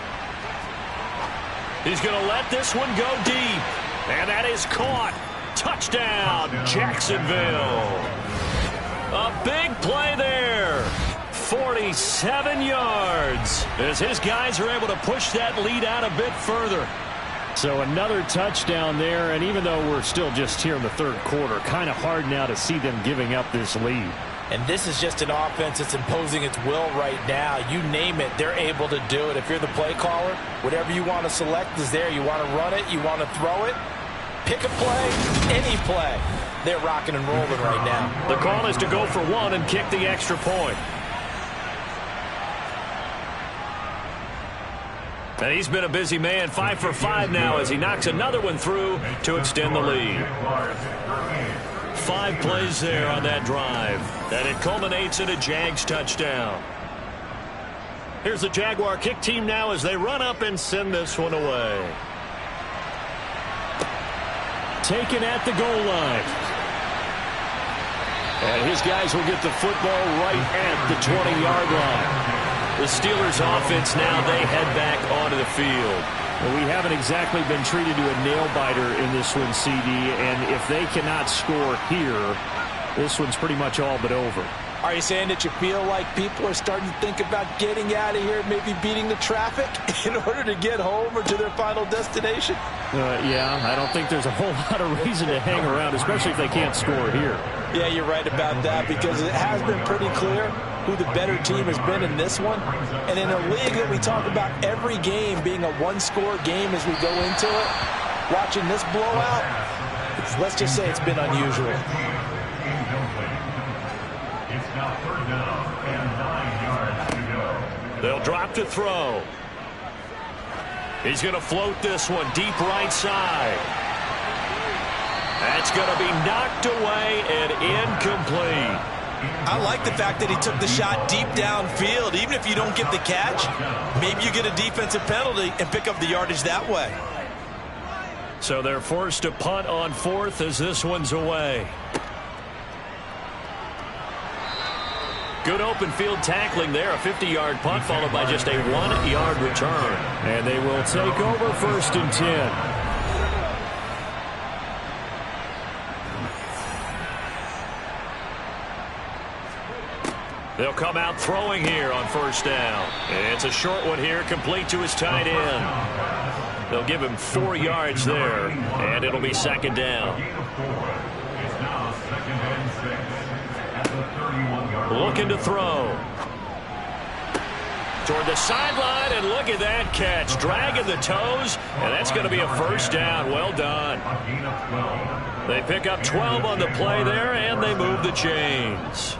He's going to let this one go deep. And that is caught. Touchdown, Jacksonville. A big play there. 47 yards as his guys are able to push that lead out a bit further. So another touchdown there, and even though we're still just here in the third quarter, kind of hard now to see them giving up this lead. And this is just an offense that's imposing its will right now. You name it, they're able to do it. If you're the play caller, whatever you want to select is there. You want to run it, you want to throw it, pick a play, any play. They're rocking and rolling right now. The call is to go for one and kick the extra point. And he's been a busy man, 5 for 5 now as he knocks another one through to extend the lead. 5 plays there on that drive. And it culminates in a Jags touchdown. Here's the Jaguar kick team now as they run up and send this one away. Taken at the goal line. And his guys will get the football right at the 20-yard line. The Steelers offense now, they head back onto the field. Well, we haven't exactly been treated to a nail-biter in this one, CD, and if they cannot score here, this one's pretty much all but over. Are you saying that you feel like people are starting to think about getting out of here, maybe beating the traffic in order to get home or to their final destination? Yeah, I don't think there's a whole lot of reason to hang around, especially if they can't score here. Yeah, you're right about that because it has been pretty clear who the better team has been in this one. And in a league that we talk about every game being a one-score game as we go into it, watching this blowout, let's just say it's been unusual. It's now third down and 9 yards to go. They'll drop to throw. He's going to float this one deep right side. That's going to be knocked away and incomplete. I like the fact that he took the shot deep downfield. Even if you don't get the catch, maybe you get a defensive penalty and pick up the yardage that way. So they're forced to punt on fourth as this one's away. Good open field tackling there. A 50-yard punt followed by just a 1-yard return. And they will take over first and 10. They'll come out throwing here on first down. And it's a short one here, complete to his tight end. They'll give him 4 yards there, and it'll be second down. It's now second and 6 at the 31-yard line. Looking to throw. Toward the sideline, and look at that catch. Dragging the toes, and that's going to be a first down. Well done. They pick up 12 on the play there, and they move the chains.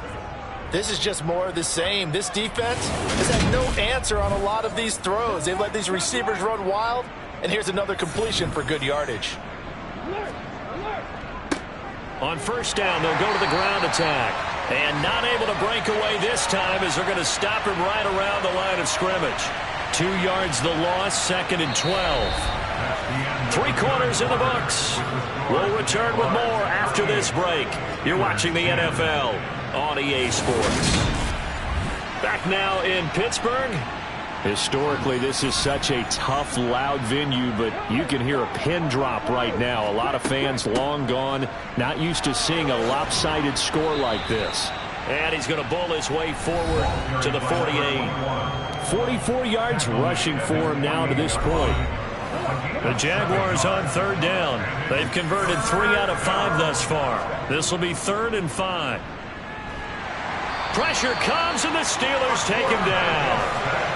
This is just more of the same. This defense has had no answer on a lot of these throws. They've let these receivers run wild, and here's another completion for good yardage. On first down, they'll go to the ground attack. And not able to break away this time as they're going to stop him right around the line of scrimmage. 2 yards the loss, second and 12. 3 quarters in the books. We'll return with more after this break. You're watching the NFL on EA Sports. Back now in Pittsburgh. Historically, this is such a tough, loud venue, but you can hear a pin drop right now. A lot of fans long gone, not used to seeing a lopsided score like this. And he's going to bowl his way forward to the 48. 44 yards rushing for him now to this point. The Jaguars on third down. They've converted 3 out of 5 thus far. This will be 3rd and 5. Pressure comes, and the Steelers take him down.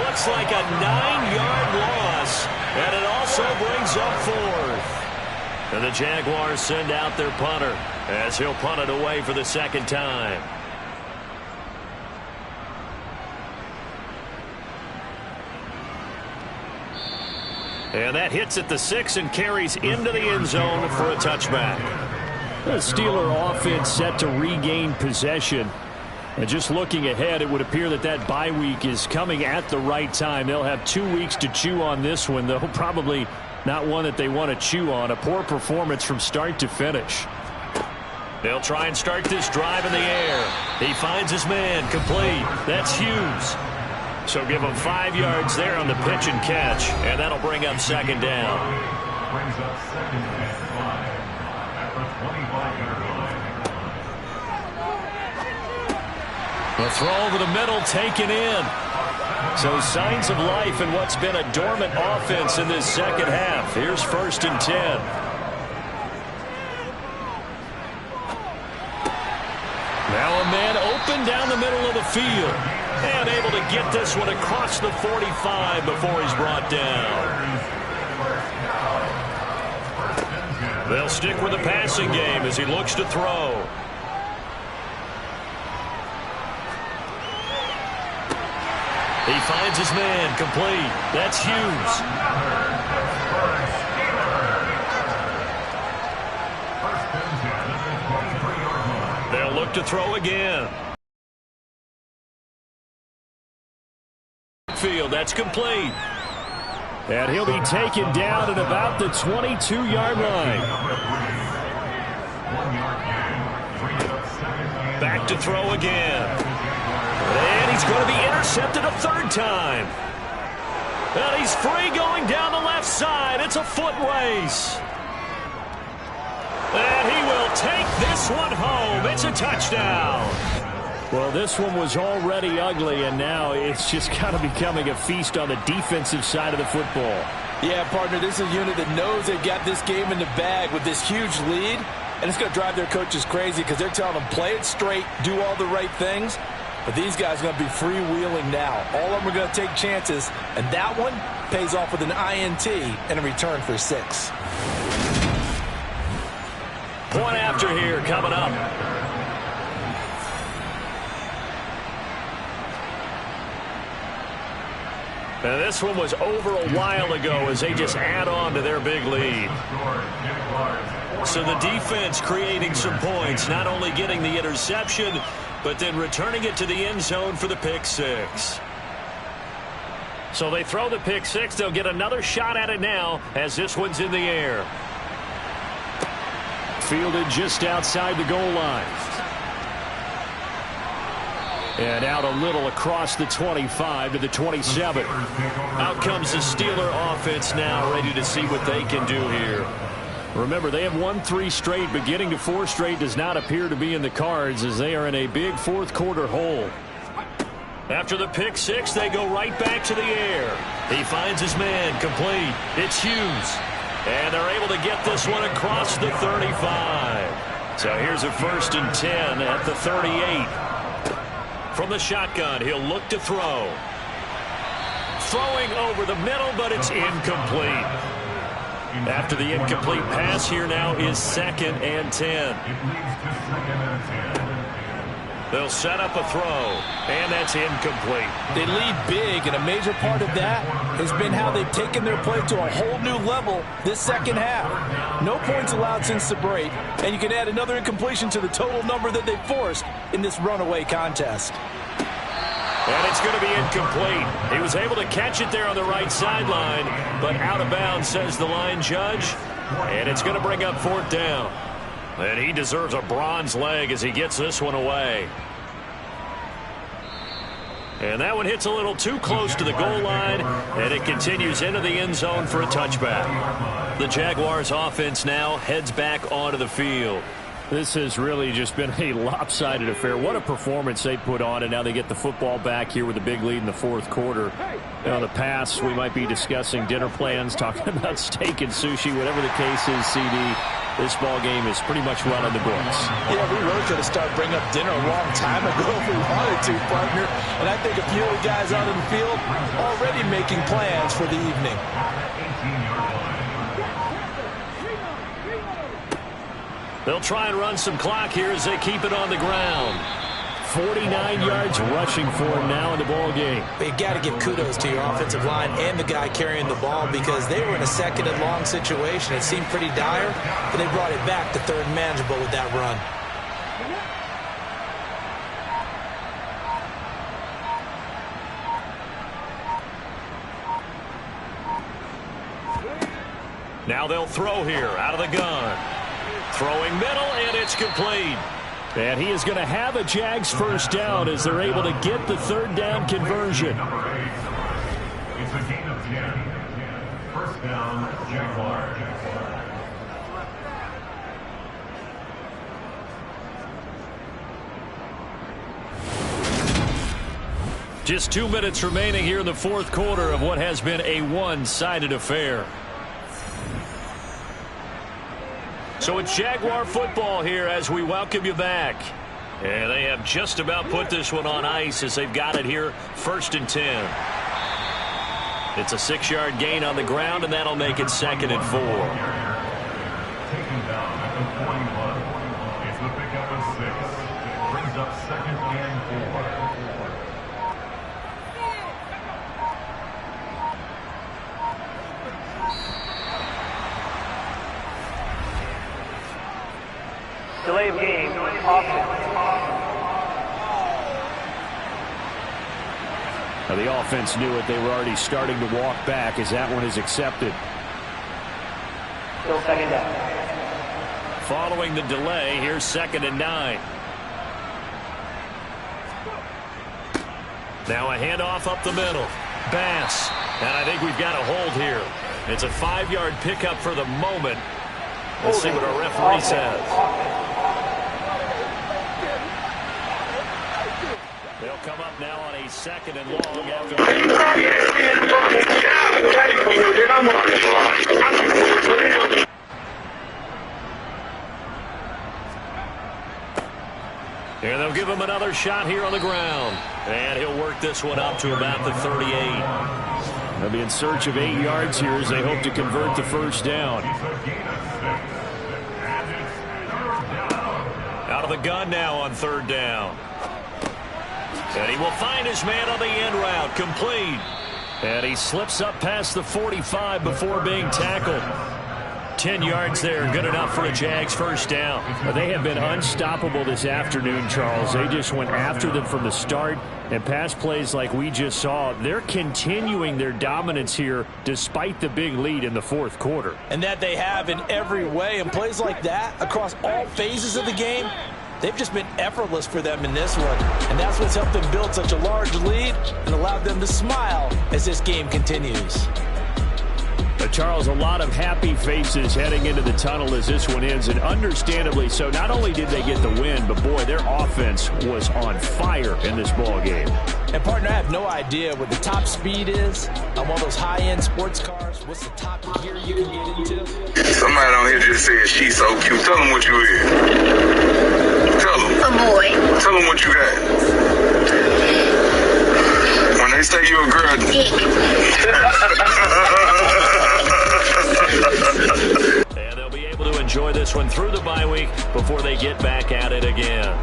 Looks like a 9-yard loss, and it also brings up 4th. And the Jaguars send out their punter as he'll punt it away for the second time. And that hits at the 6 and carries into the end zone for a touchback. The Steeler offense set to regain possession. And just looking ahead, it would appear that that bye week is coming at the right time. They'll have 2 weeks to chew on this one, though probably not one that they want to chew on. A poor performance from start to finish. They'll try and start this drive in the air. He finds his man, complete. That's Hughes. So give him 5 yards there on the pitch and catch, and that'll bring up second down. Brings up second and 5 at the 25-yard line. The throw over the middle taken in. So signs of life in what's been a dormant offense in this second half. Here's 1st and 10. Now a man open down the middle of the field. And able to get this one across the 45 before he's brought down. They'll stick with the passing game as he looks to throw. He finds his man, complete. That's Hughes. They'll look to throw again. Field, that's complete. And he'll be taken down at about the 22-yard line. Back to throw again. And he's going to be intercepted a 3rd time. And he's free going down the left side. It's a foot race. And he will take this one home. It's a touchdown. Well, this one was already ugly, and now it's just kind of becoming a feast on the defensive side of the football. Yeah, partner, this is a unit that knows they've got this game in the bag with this huge lead, and it's going to drive their coaches crazy because they're telling them play it straight, do all the right things. But these guys are going to be freewheeling now. All of them are going to take chances, and that one pays off with an INT and a return for 6. Point after here coming up. And this one was over a while ago as they just add on to their big lead. So the defense creating some points, not only getting the interception, but then returning it to the end zone for the pick 6. So they throw the pick 6. They'll get another shot at it now as this one's in the air. Fielded just outside the goal line. And out a little across the 25 to the 27. Out comes the Steeler offense now, ready to see what they can do here. Remember, they have won 3 straight, but getting to 4 straight does not appear to be in the cards as they are in a big 4th quarter hole. After the pick 6, they go right back to the air. He finds his man, complete. It's Hughes. And they're able to get this one across the 35. So here's a 1st and 10 at the 38. From the shotgun, he'll look to throw. Throwing over the middle, but it's incomplete. After the incomplete pass, here now is 2nd and 10. They'll set up a throw, and that's incomplete. They lead big, and a major part of that has been how they've taken their play to a whole new level this second half. No points allowed since the break, and you can add another incompletion to the total number that they forced in this runaway contest. And it's going to be incomplete. He was able to catch it there on the right sideline, but out of bounds, says the line judge, and it's going to bring up 4th down. And he deserves a bronze leg as he gets this one away. And that one hits a little too close to the goal line, and it continues into the end zone for a touchback. The Jaguars offense now heads back onto the field. This has really just been a lopsided affair. What a performance they put on, and now they get the football back here with a big lead in the 4th quarter. In the past, we might be discussing dinner plans, talking about steak and sushi, whatever the case is, CD. This ball game is pretty much run on the books. Yeah, we really could have started bringing up dinner a long time ago if we wanted to, partner. And I think a few of the guys out in the field already making plans for the evening. They'll try and run some clock here as they keep it on the ground. 49 yards rushing for him now in the ball game. But you got to give kudos to your offensive line and the guy carrying the ball because they were in a second and long situation. It seemed pretty dire, but they brought it back to third and manageable with that run. Now they'll throw here out of the gun. Throwing middle, and it's complete. And he is going to have a Jags first down as they're able to get the third down conversion. It's a gain of 10. First down, Jaguars. Just 2 minutes remaining here in the fourth quarter of what has been a one-sided affair. So it's Jaguar football here as we welcome you back. And they have just about put this one on ice as they've got it here, 1st and 10. It's a 6-yard gain on the ground, and that'll make it 2nd and 4. Taken down at the 41. It's the pickup of 6. Brings up 2nd and 4. Delay of game, offense. Now the offense knew it. They were already starting to walk back as that one is accepted. Still 2nd down. Following the delay, here's 2nd and 9. Now a handoff up the middle. Bass. And I think we've got a hold here. It's a 5-yard pickup for the moment. Let's see what our referee says. They'll come up now on a 2nd and long after. And they'll give him another shot here on the ground. And he'll work this one up to about the 38. They'll be in search of 8 yards here as they hope to convert the first down. Out of the gun now on 3rd down. And he will find his man on the end route. Complete. And he slips up past the 45 before being tackled. 10 yards there, good enough for a Jags first down. Well, they have been unstoppable this afternoon, Charles. They just went after them from the start, and pass plays like we just saw, they're continuing their dominance here despite the big lead in the fourth quarter. And that they have in every way, and plays like that across all phases of the game, they've just been effortless for them in this one. And that's what's helped them build such a large lead and allowed them to smile as this game continues. Charles, a lot of happy faces heading into the tunnel as this one ends, and understandably so. Not only did they get the win, but boy, their offense was on fire in this ball game. And partner, I have no idea what the top speed is on one of those high-end sports cars. What's the top gear you can get into? Somebody on here just said she's so cute. Tell them what you is. Tell them. A boy. Tell them what you got. When they say you a girl. And they'll be able to enjoy this one through the bye week before they get back at it again.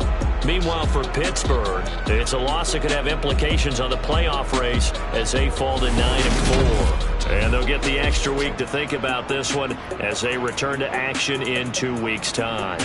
Meanwhile, for Pittsburgh, it's a loss that could have implications on the playoff race as they fall to 9-4. And they'll get the extra week to think about this one as they return to action in 2 weeks' time.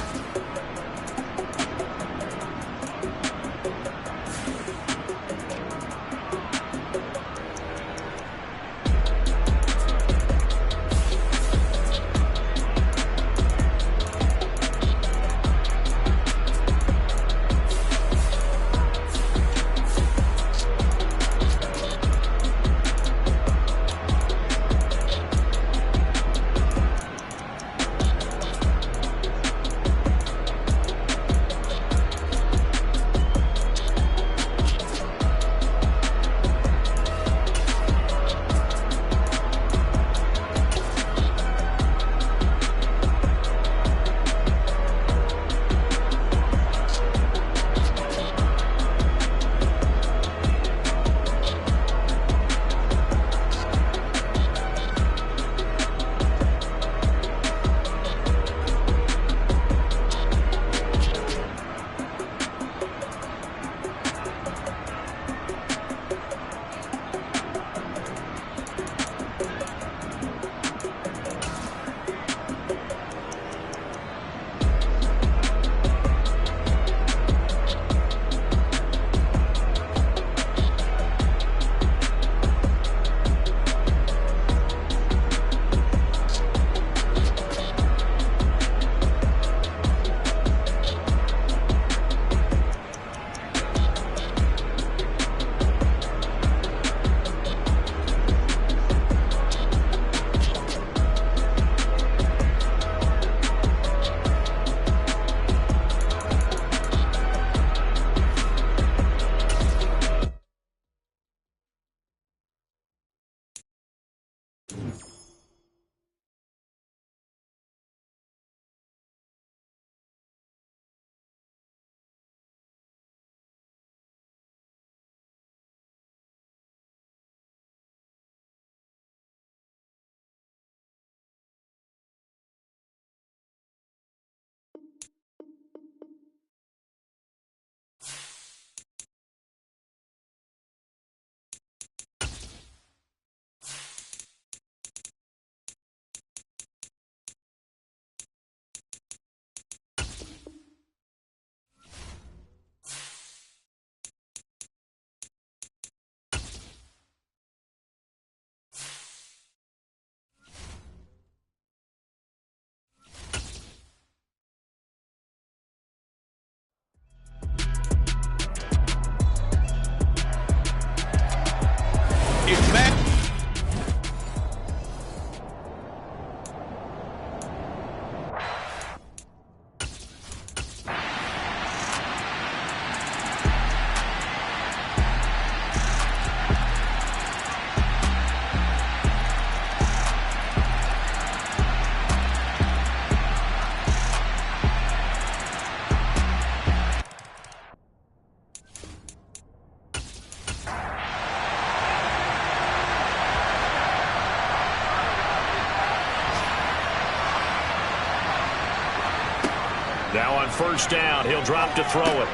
Now on first down, he'll drop to throw it.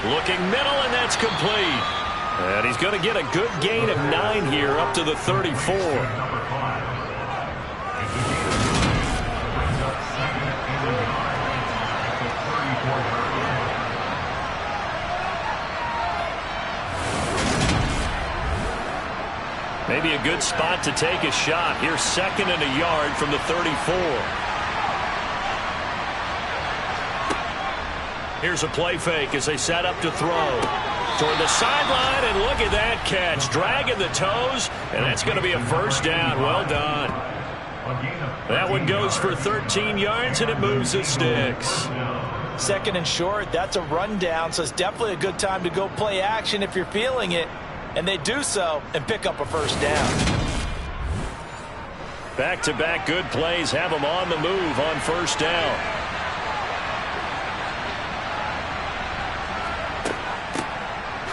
Looking middle, and that's complete. And he's going to get a good gain of 9 here up to the 34. Maybe a good spot to take a shot. Here's 2nd and a yard from the 34. Here's a play fake as they set up to throw. Toward the sideline, and look at that catch. Dragging the toes, and that's going to be a first down. Well done. That one goes for 13 yards, and it moves the sticks. 2nd and short, that's a rundown, so it's definitely a good time to go play action if you're feeling it. And they do so and pick up a first down. Back-to-back good plays have them on the move on first down.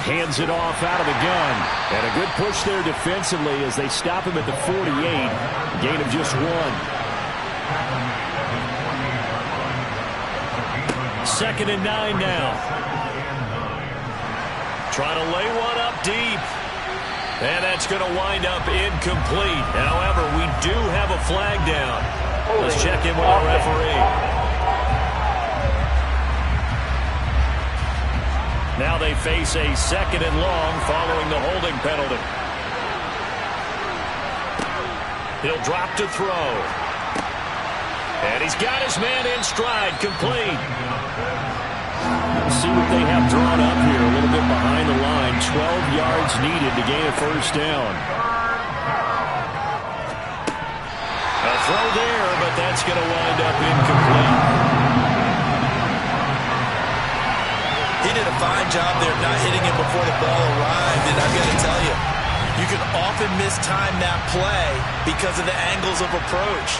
Hands it off out of the gun. And a good push there defensively as they stop him at the 48. Gain of just 1. 2nd and 9 now. Trying to lay one up deep. And that's going to wind up incomplete. However, we do have a flag down. Let's check in with our referee. Now they face a 2nd and long following the holding penalty. He'll drop to throw. And he's got his man in stride, complete. See what they have drawn up here, a little bit behind the line. 12 yards needed to gain a first down. A throw there, but that's going to wind up incomplete. He did a fine job there not hitting him before the ball arrived, and I've got to tell you, you can often mistime that play because of the angles of approach.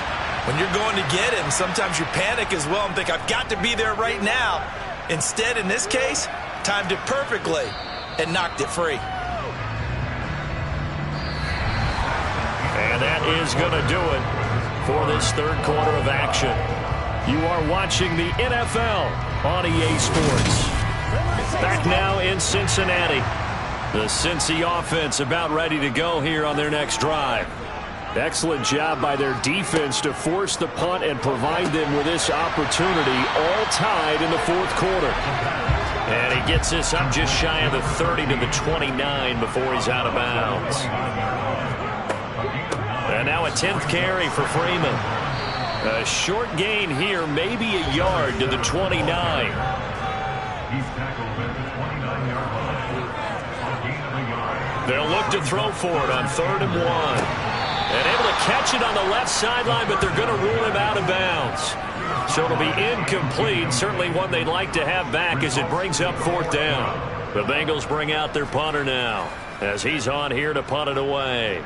When you're going to get him, sometimes you panic as well and think, I've got to be there right now. Instead, in this case, timed it perfectly and knocked it free. And that is going to do it for this third quarter of action. You are watching the NFL on EA Sports. Back now in Cincinnati. The Cincy offense about ready to go here on their next drive. Excellent job by their defense to force the punt and provide them with this opportunity, all tied in the fourth quarter. And he gets this up just shy of the 30 to the 29 before he's out of bounds. And now a 10th carry for Freeman. A short gain here, maybe a yard to the 29. He's tackled at the 29-yard line. A gain of a yard. They'll look to throw for it on 3rd and 1. And able to catch it on the left sideline, but they're going to rule him out of bounds. So it'll be incomplete. Certainly one they'd like to have back as it brings up 4th down. The Bengals bring out their punter now as he's on here to punt it away.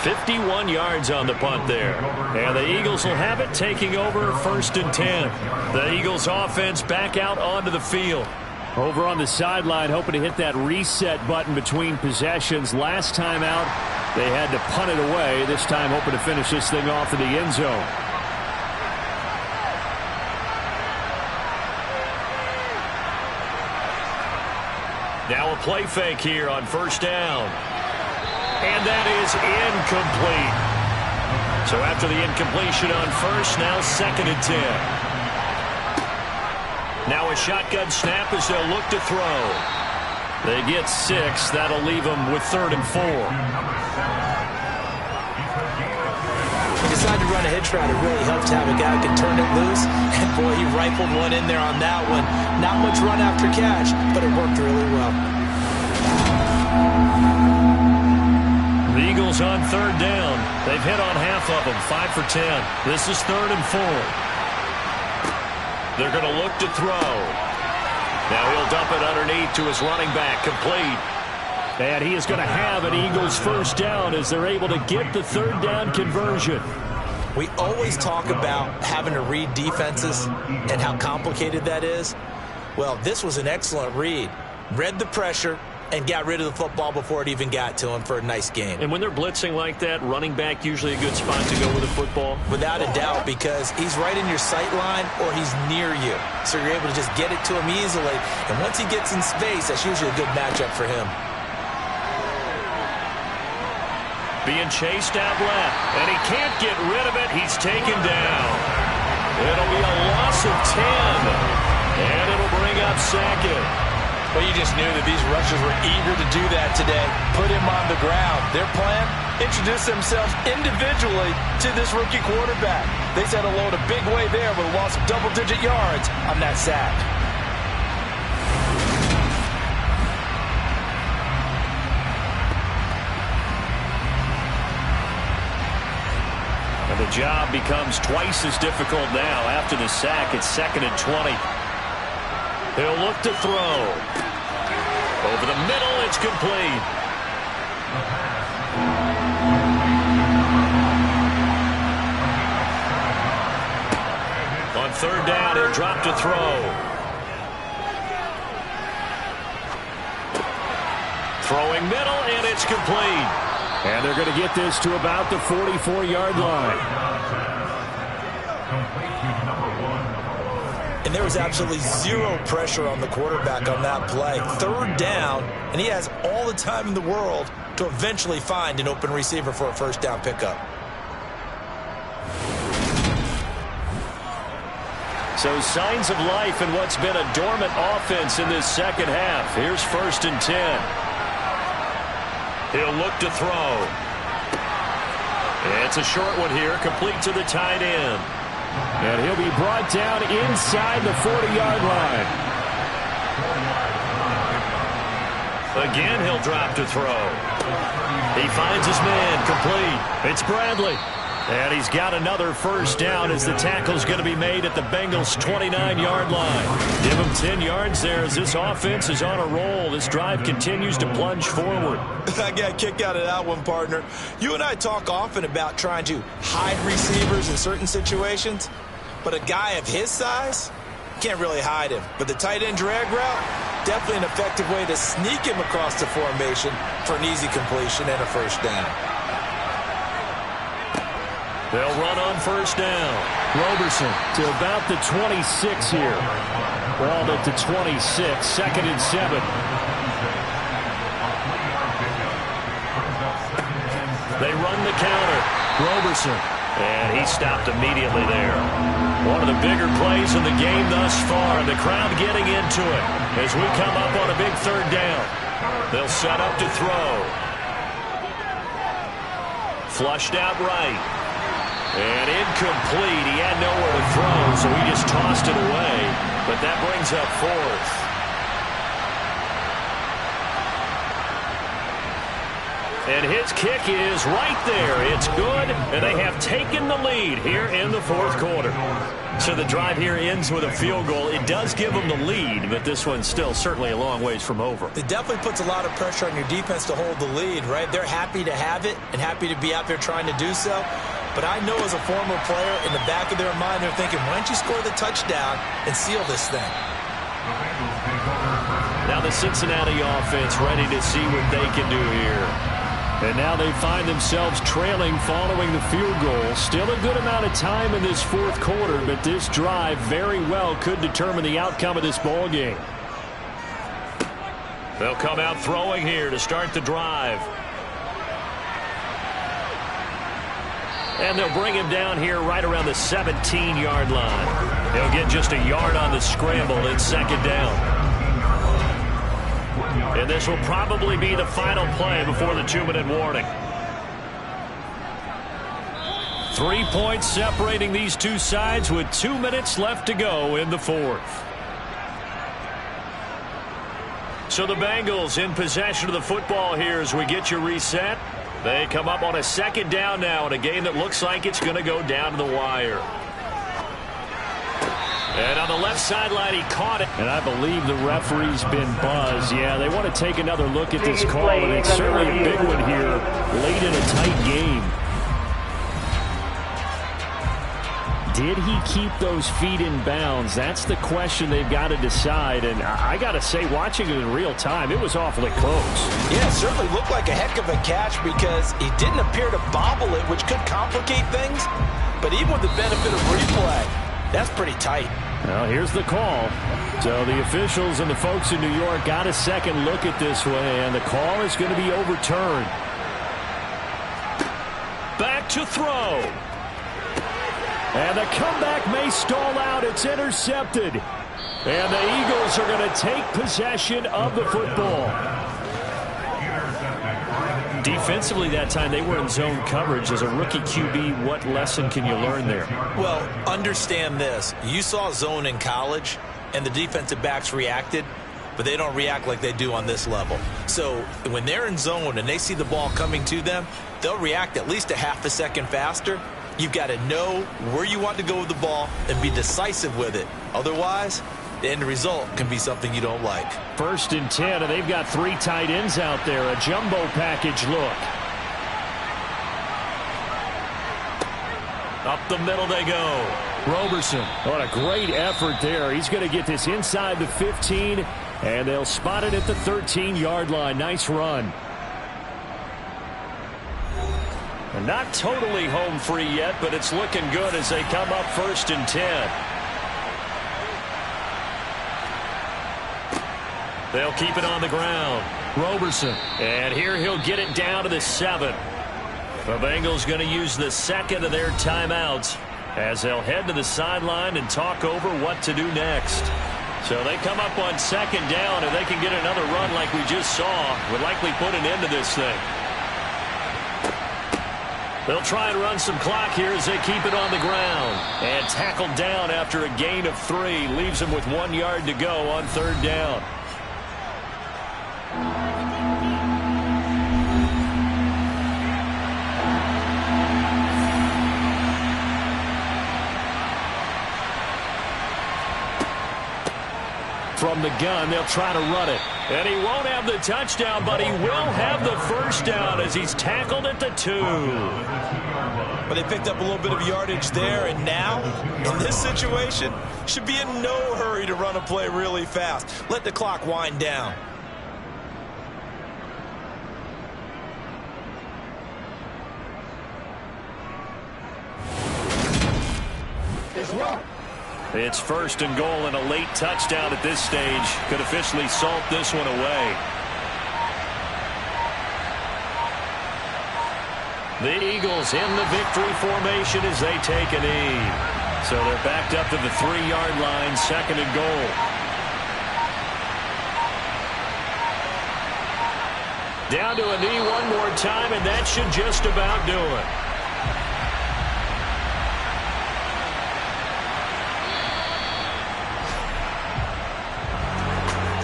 .51 yards on the punt there. And the Eagles will have it, taking over 1st and 10. The Eagles offense back out onto the field. Over on the sideline, hoping to hit that reset button between possessions. Last time out, they had to punt it away. This time hoping to finish this thing off in the end zone. Now a play fake here on 1st down. And that is incomplete. So after the incompletion on 1st, now 2nd and 10. Now a shotgun snap as they'll look to throw. They get 6. That'll leave them with 3rd and 4. He decided to run a hitch route. It really helps to have a guy who can turn it loose. And boy, he rifled one in there on that one. Not much run after catch, but it worked really well. The Eagles on 3rd down. They've hit on half of them, 5 for 10. This is 3rd and 4. They're going to look to throw. Now he'll dump it underneath to his running back, complete. And he is going to have an Eagles first down as they're able to get the 3rd down conversion. We always talk about having to read defenses and how complicated that is. Well, this was an excellent read. Read the pressure and got rid of the football before it even got to him for a nice gain. And when they're blitzing like that, running back usually a good spot to go with the football? Without a doubt, because he's right in your sight line or he's near you. So you're able to just get it to him easily. And once he gets in space, that's usually a good matchup for him. Being chased out left, and he can't get rid of it. He's taken down. It'll be a loss of 10, and it'll bring up Sackett. Well, you just knew that these rushers were eager to do that today. Put him on the ground. Their plan, introduce themselves individually to this rookie quarterback. They said hello to Big Way there with a loss of double-digit yards on that sack. And the job becomes twice as difficult now after the sack. It's 2nd and 20. He'll look to throw. Over the middle, it's complete. On 3rd down, he'll drop to throw. Throwing middle, and it's complete. And they're going to get this to about the 44-yard line. And there was absolutely zero pressure on the quarterback on that play. 3rd down, and he has all the time in the world to eventually find an open receiver for a 1st down pickup. So signs of life in what's been a dormant offense in this 2nd half. Here's 1st and 10. He'll look to throw. It's a short one here, complete to the tight end. And he'll be brought down inside the 40-yard line. Again, he'll drop to throw. He finds his man, complete. It's Bradley. And he's got another 1st down as the tackle's going to be made at the Bengals' 29-yard line. Give him 10 yards there as this offense is on a roll. This drive continues to plunge forward. I got a kick out of that one, partner. You and I talk often about trying to hide receivers in certain situations, but a guy of his size can't really hide him. But the tight end drag route, definitely an effective way to sneak him across the formation for an easy completion and a 1st down. They'll run on 1st down. Roberson to about the 26 here. Ball at the 26, 2nd and 7. They run the counter. Roberson. And he stopped immediately there. One of the bigger plays in the game thus far. And the crowd getting into it as we come up on a big 3rd down. They'll set up to throw. Flushed out right. And incomplete. He had nowhere to throw, so he just tossed it away. But that brings up 4th. And his kick is right there. It's good, and they have taken the lead here in the 4th quarter. So the drive here ends with a field goal. It does give them the lead, but this one's still certainly a long ways from over. It definitely puts a lot of pressure on your defense to hold the lead, right? They're happy to have it and happy to be out there trying to do so. But I know as a former player, in the back of their mind, they're thinking, why don't you score the touchdown and seal this thing? Now the Cincinnati offense ready to see what they can do here. And now they find themselves trailing following the field goal. Still a good amount of time in this 4th quarter, but this drive very well could determine the outcome of this ball game. They'll come out throwing here to start the drive. And they'll bring him down here right around the 17-yard line. He'll get just a yard on the scramble. It's 2nd down. And this will probably be the final play before the 2-minute warning. 3 points separating these two sides with 2 minutes left to go in the 4th. So the Bengals in possession of the football here as we get you reset. They come up on a 2nd down now in a game that looks like it's going to go down to the wire. And on the left sideline, he caught it. And I believe the referee's been buzzed. Yeah, they want to take another look at this call, and it's certainly a big one here late in a tight game. did he keep those feet in bounds? That's the question they've got to decide. And I got to say, watching it in real time, it was awfully close. Yeah, it certainly looked like a heck of a catch because he didn't appear to bobble it, which could complicate things. But even with the benefit of replay, that's pretty tight. Well, here's the call. So the officials and the folks in New York got a second look at this way, and the call is going to be overturned. Back to throw. And the comeback may stall out. It's intercepted. And the Eagles are going to take possession of the football. Defensively that time, they were in zone coverage. As a rookie QB, what lesson can you learn there? Well, understand this. You saw zone in college, and the defensive backs reacted, but they don't react like they do on this level. So when they're in zone and they see the ball coming to them, they'll react at least a half a second faster. You've got to know where you want to go with the ball and be decisive with it. Otherwise, the end result can be something you don't like. 1st and 10, and they've got 3 tight ends out there. A jumbo package look. Up the middle they go. Roberson. What a great effort there. He's going to get this inside the 15, and they'll spot it at the 13-yard line. Nice run. And not totally home free yet, but it's looking good as they come up 1st and 10. They'll keep it on the ground. Roberson. And here he'll get it down to the 7. The Bengals going to use the second of their timeouts as they'll head to the sideline and talk over what to do next. So they come up on 2nd down, and they can get another run like we just saw. Would likely put an end to this thing. They'll try and run some clock here as they keep it on the ground. And tackled down after a gain of 3. Leaves them with 1 yard to go on 3rd down. From the gun, they'll try to run it. And he won't have the touchdown, but he will have the 1st down as he's tackled at the 2. But they picked up a little bit of yardage there, and now, in this situation, should be in no hurry to run a play really fast. Let the clock wind down. It's 1st and goal, and a late touchdown at this stage could officially salt this one away. The Eagles in the victory formation as they take a knee. So they're backed up to the 3-yard line, 2nd and goal. Down to a knee one more time, and that should just about do it.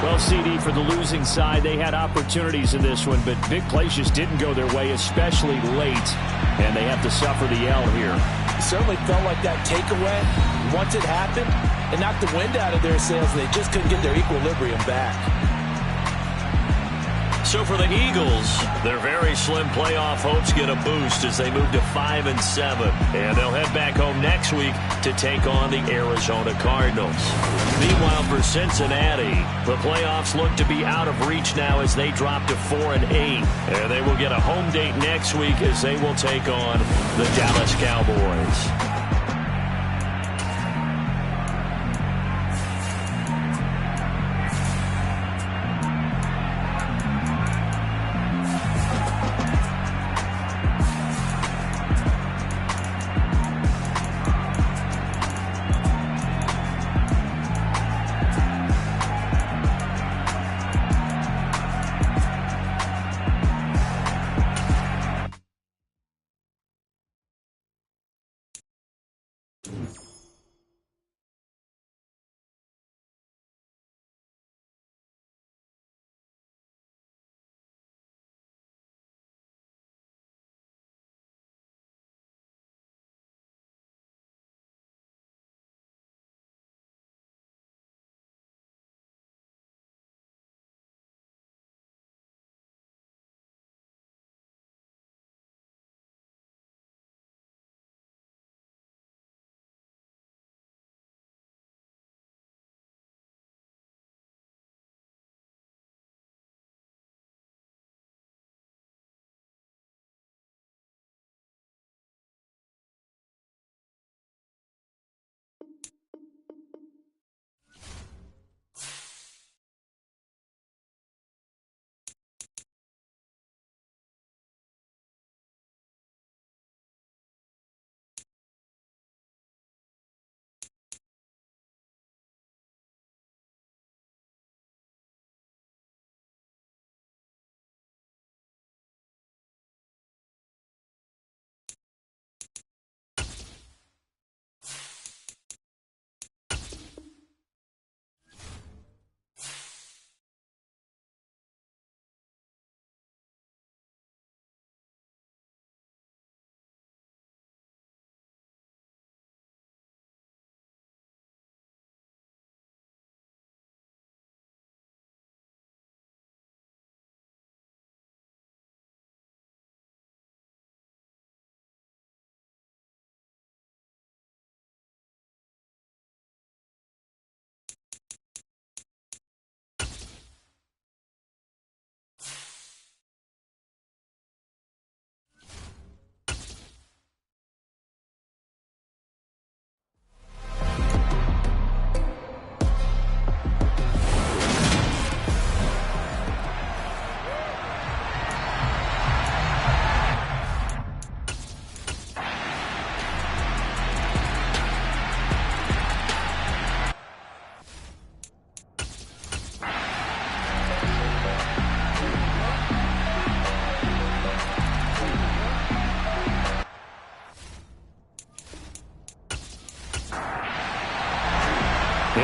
Well, CD, for the losing side, they had opportunities in this one, but big plays just didn't go their way, especially late, and they have to suffer the L here. It certainly felt like that takeaway, once it happened, it knocked the wind out of their sails, and they just couldn't get their equilibrium back. So for the Eagles, their very slim playoff hopes get a boost as they move to 5-7. And they'll head back home next week to take on the Arizona Cardinals. Meanwhile, for Cincinnati, the playoffs look to be out of reach now as they drop to 4-8. And they will get a home date next week as they will take on the Dallas Cowboys.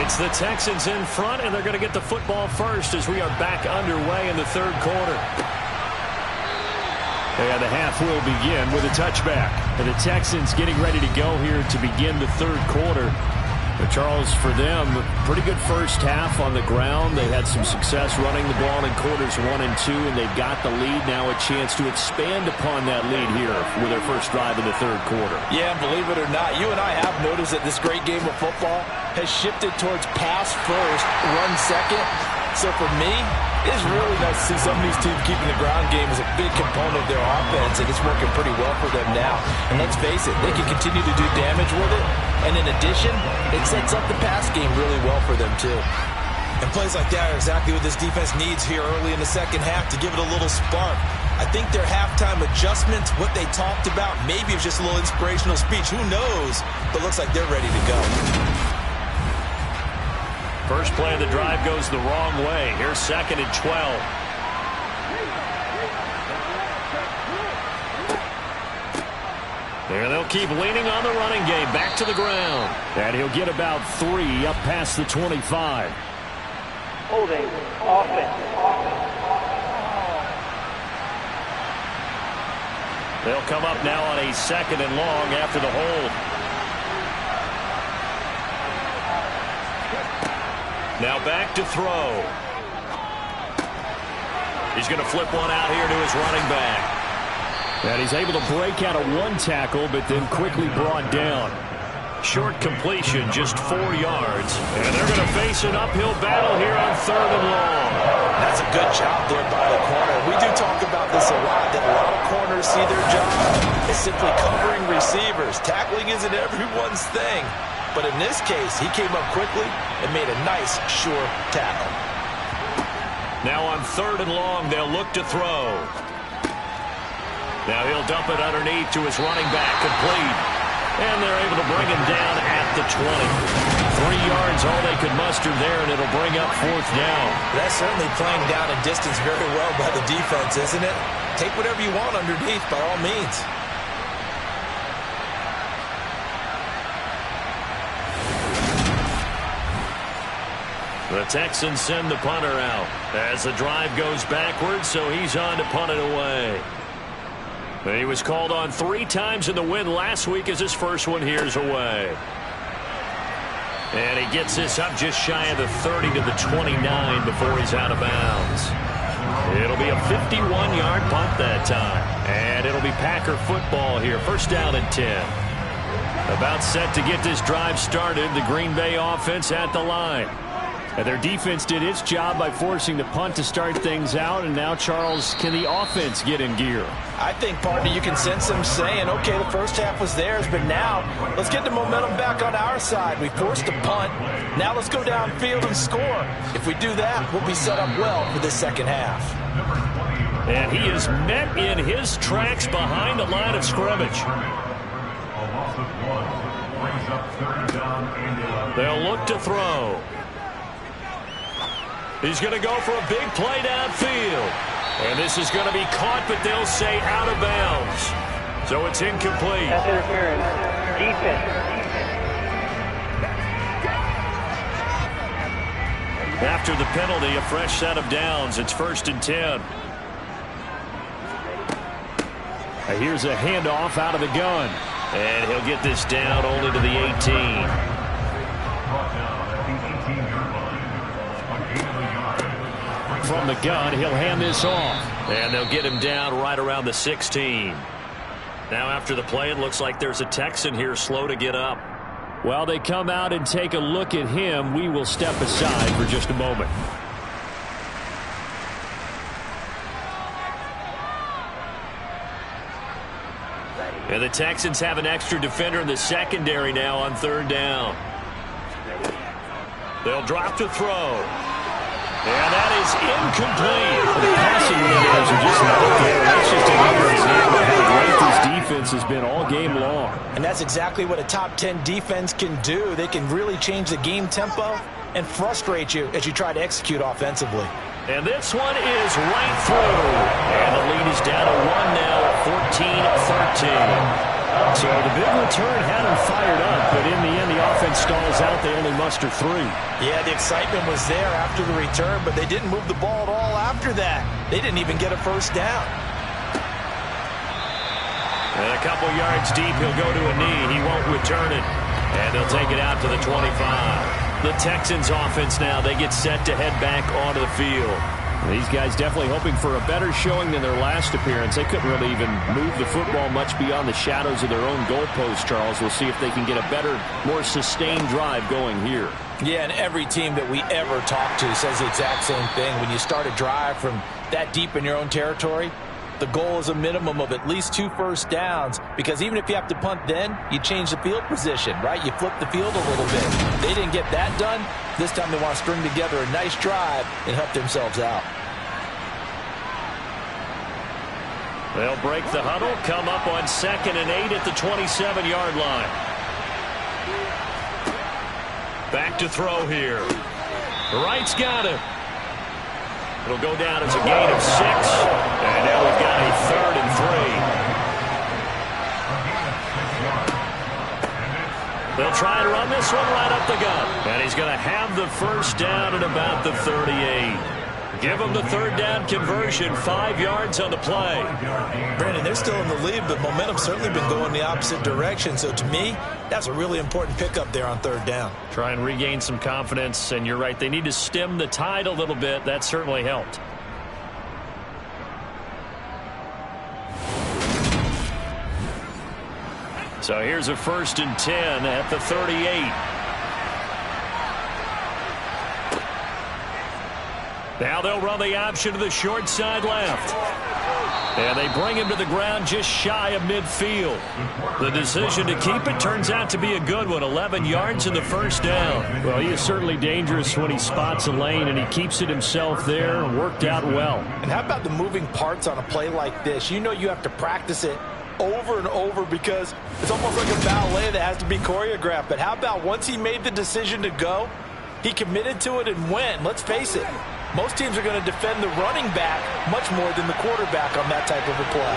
It's the Texans in front, and they're going to get the football first as we are back underway in the third quarter. And the half will begin with a touchback. And the Texans getting ready to go here to begin the third quarter. But Charles, for them, pretty good first half on the ground. They had some success running the ball in quarters 1 and 2, and they've got the lead. Now a chance to expand upon that lead here with their first drive in the third quarter. Yeah, believe it or not, you and I have noticed that this great game of football has shifted towards pass first, run second. So for me, it's really nice to see some of these teams keeping the ground game as a big component of their offense, and it's working pretty well for them now. And let's face it, they can continue to do damage with it. And in addition, it sets up the pass game really well for them, too. And plays like that are exactly what this defense needs here early in the second half to give it a little spark. I think their halftime adjustments, what they talked about, maybe it's just a little inspirational speech. Who knows? But looks like they're ready to go. First play of the drive goes the wrong way. Here's 2nd and 12. There they'll keep leaning on the running game. Back to the ground. And he'll get about 3 up past the 25. Holding. Offense. They'll come up now on a 2nd and long after the hold. Now back to throw. He's going to flip one out here to his running back. And he's able to break out of 1 tackle, but then quickly brought down. Short completion, just 4 yards. And they're going to face an uphill battle here on 3rd and long. That's a good job there by the corner. We do talk about this a lot, that a lot of corners see their job as simply covering receivers. Tackling isn't everyone's thing. But in this case, he came up quickly and made a nice, sure tackle. Now on 3rd and long, they'll look to throw. Now he'll dump it underneath to his running back, complete. And they're able to bring him down at the 20. 3 yards, all they could muster there, and it'll bring up 4th down. That's certainly playing down in distance very well by the defense, isn't it? Take whatever you want underneath, by all means. The Texans send the punter out as the drive goes backwards, so he's on to punt it away. He was called on 3 times in the win last week as his first one here's away. And he gets this up just shy of the 30 to the 29 before he's out of bounds. It'll be a 51-yard punt that time. And it'll be Packer football here. First down and 10. About set to get this drive started. The Green Bay offense at the line. And their defense did its job by forcing the punt to start things out. And now, Charles, can the offense get in gear? I think, partner, you can sense them saying, okay, the first half was theirs, but now let's get the momentum back on our side. We forced a punt. Now let's go downfield and score. If we do that, we'll be set up well for this second half. And he is met in his tracks behind the line of scrimmage. They'll look to throw. He's going to go for a big play downfield. And this is going to be caught, but they'll say out of bounds. So it's incomplete. That's interference. Defense. After the penalty, a fresh set of downs. It's 1st and 10. Here's a handoff out of the gun. And he'll get this down only to the 18. From the gun, he'll hand this off. And they'll get him down right around the 16. Now after the play, it looks like there's a Texan here slow to get up. While they come out and take a look at him, we will step aside for just a moment. And the Texans have an extra defender in the secondary now on 3rd down. They'll drop to throw. And that is incomplete. The passing numbers are just not there. That's just another example of how great this defense has been all game long. And that's exactly what a top 10 defense can do. They can really change the game tempo and frustrate you as you try to execute offensively. And this one is right through. And the lead is down to 1 now, 14-13. So the big return had them fired up, but in the end, the offense stalls out. They only muster 3. Yeah, the excitement was there after the return, but they didn't move the ball at all after that. They didn't even get a first down. And a couple yards deep, he'll go to a knee. He won't return it. And they'll take it out to the 25. The Texans offense now, they get set to head back onto the field. These guys definitely hoping for a better showing than their last appearance. They couldn't really even move the football much beyond the shadows of their own goalpost, Charles. We'll see if they can get a better, more sustained drive going here. Yeah, and every team that we ever talk to says the exact same thing. When you start a drive from that deep in your own territory, the goal is a minimum of at least 2 first downs, because even if you have to punt then, you change the field position, right? You flip the field a little bit. They didn't get that done. This time they want to string together a nice drive and help themselves out. They'll break the huddle, come up on 2nd and 8 at the 27-yard line. Back to throw here. Wright's got him. It'll go down as a gain of 6. And now we've got a 3rd and 3. They'll try and run this one right up the gut. And he's going to have the first down at about the 38. Give them the 3rd down conversion, 5 yards on the play. Brandon, they're still in the lead, but momentum's certainly been going the opposite direction. So to me, that's a really important pickup there on 3rd down. Try and regain some confidence, and you're right, they need to stem the tide a little bit. That certainly helped. So here's a 1st and 10 at the 38. Now they'll run the option to the short side left. And they bring him to the ground just shy of midfield. The decision to keep it turns out to be a good one. 11 yards in the first down. Well, he is certainly dangerous when he spots a lane, and he keeps it himself there. Worked out well. And how about the moving parts on a play like this? You know you have to practice it over and over because it's almost like a ballet that has to be choreographed. But how about once he made the decision to go, he committed to it and went. Let's face it. Most teams are going to defend the running back much more than the quarterback on that type of a play.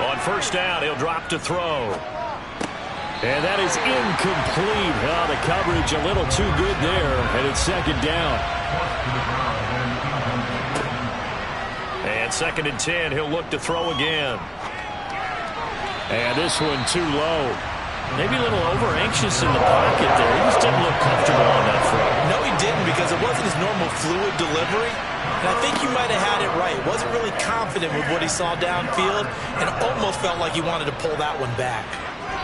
On 1st down, he'll drop to throw. And that is incomplete. Oh, the coverage a little too good there, and it's 2nd down. And 2nd and 10, he'll look to throw again. And this one too low. Maybe a little over-anxious in the pocket there. He just didn't look comfortable on that throw. No, he didn't, because it wasn't his normal fluid delivery. And I think you might have had it right. Wasn't really confident with what he saw downfield and almost felt like he wanted to pull that one back.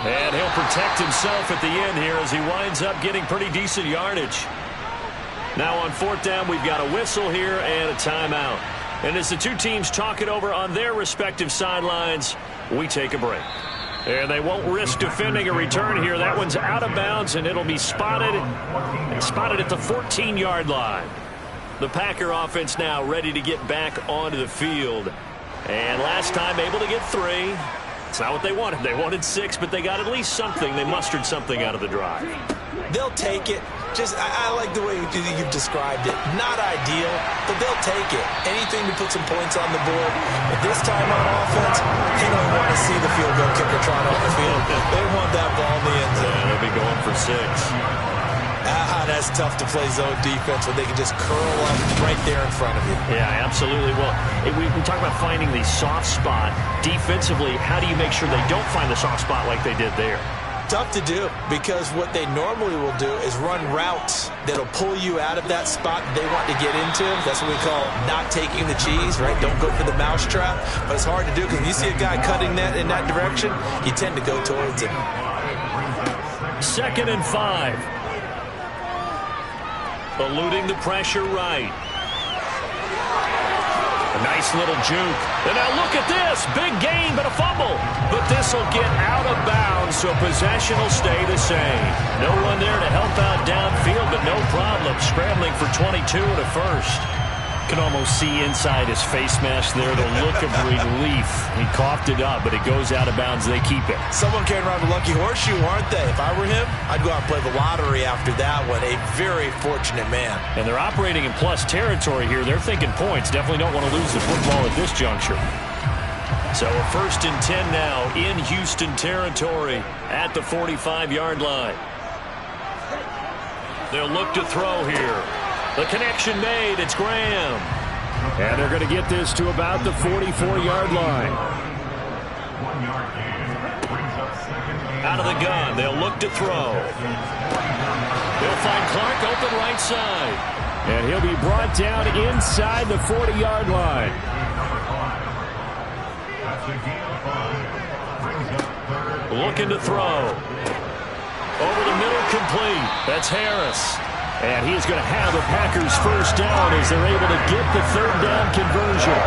And he'll protect himself at the end here as he winds up getting pretty decent yardage. Now on 4th down, we've got a whistle here and a timeout. And as the two teams talk it over on their respective sidelines, we take a break. And they won't risk defending a return here. That one's out of bounds, and it'll be spotted at the 14-yard line. The Packer offense now ready to get back onto the field. And last time able to get 3. It's not what they wanted. They wanted 6, but they got at least something. They mustered something out of the drive. They'll take it. I like the way you've described it. Not ideal, but they'll take it. Anything to put some points on the board. But this time on offense, they don't want to see the field goal kicker trot on the field. They want that ball in the end zone. Yeah, they'll be going for 6. That's tough to play zone defense when they can just curl up right there in front of you. Yeah, absolutely. Well, we talk about finding the soft spot. Defensively, how do you make sure they don't find the soft spot like they did there? Tough to do, because what they normally will do is run routes that'll pull you out of that spot they want to get into. That's what we call not taking the cheese, right? Don't go for the mousetrap. But it's hard to do because when you see a guy cutting that in that direction, you tend to go towards him. 2nd and 5. Eluding the pressure right. A nice little juke. And now look at this. Big gain, but a fumble. But this will get out of bounds, so possession will stay the same. No one there to help out downfield, but no problem. Scrambling for 22 and a first. Can almost see inside his face mask there the look of relief. He coughed it up, but it goes out of bounds. They keep it. Someone carrying around a lucky horseshoe, aren't they? If I were him, I'd go out and play the lottery after that one. A very fortunate man. And they're operating in plus territory here. They're thinking points. Definitely don't want to lose the football at this juncture. So a 1st and 10 now in Houston territory at the 45-yard line. They'll look to throw here. The connection made. It's Graham. And they're going to get this to about the 44-yard line. 1 yard gain. Brings up 2nd and Out of the gun. They'll look to throw. They'll find Clark open right side. And he'll be brought down inside the 40-yard line. That's a gain of 5. Brings up 3rd. Looking to throw. Over the middle, complete. That's Harris. And he's going to have the Packers first down as they're able to get the 3rd down conversion.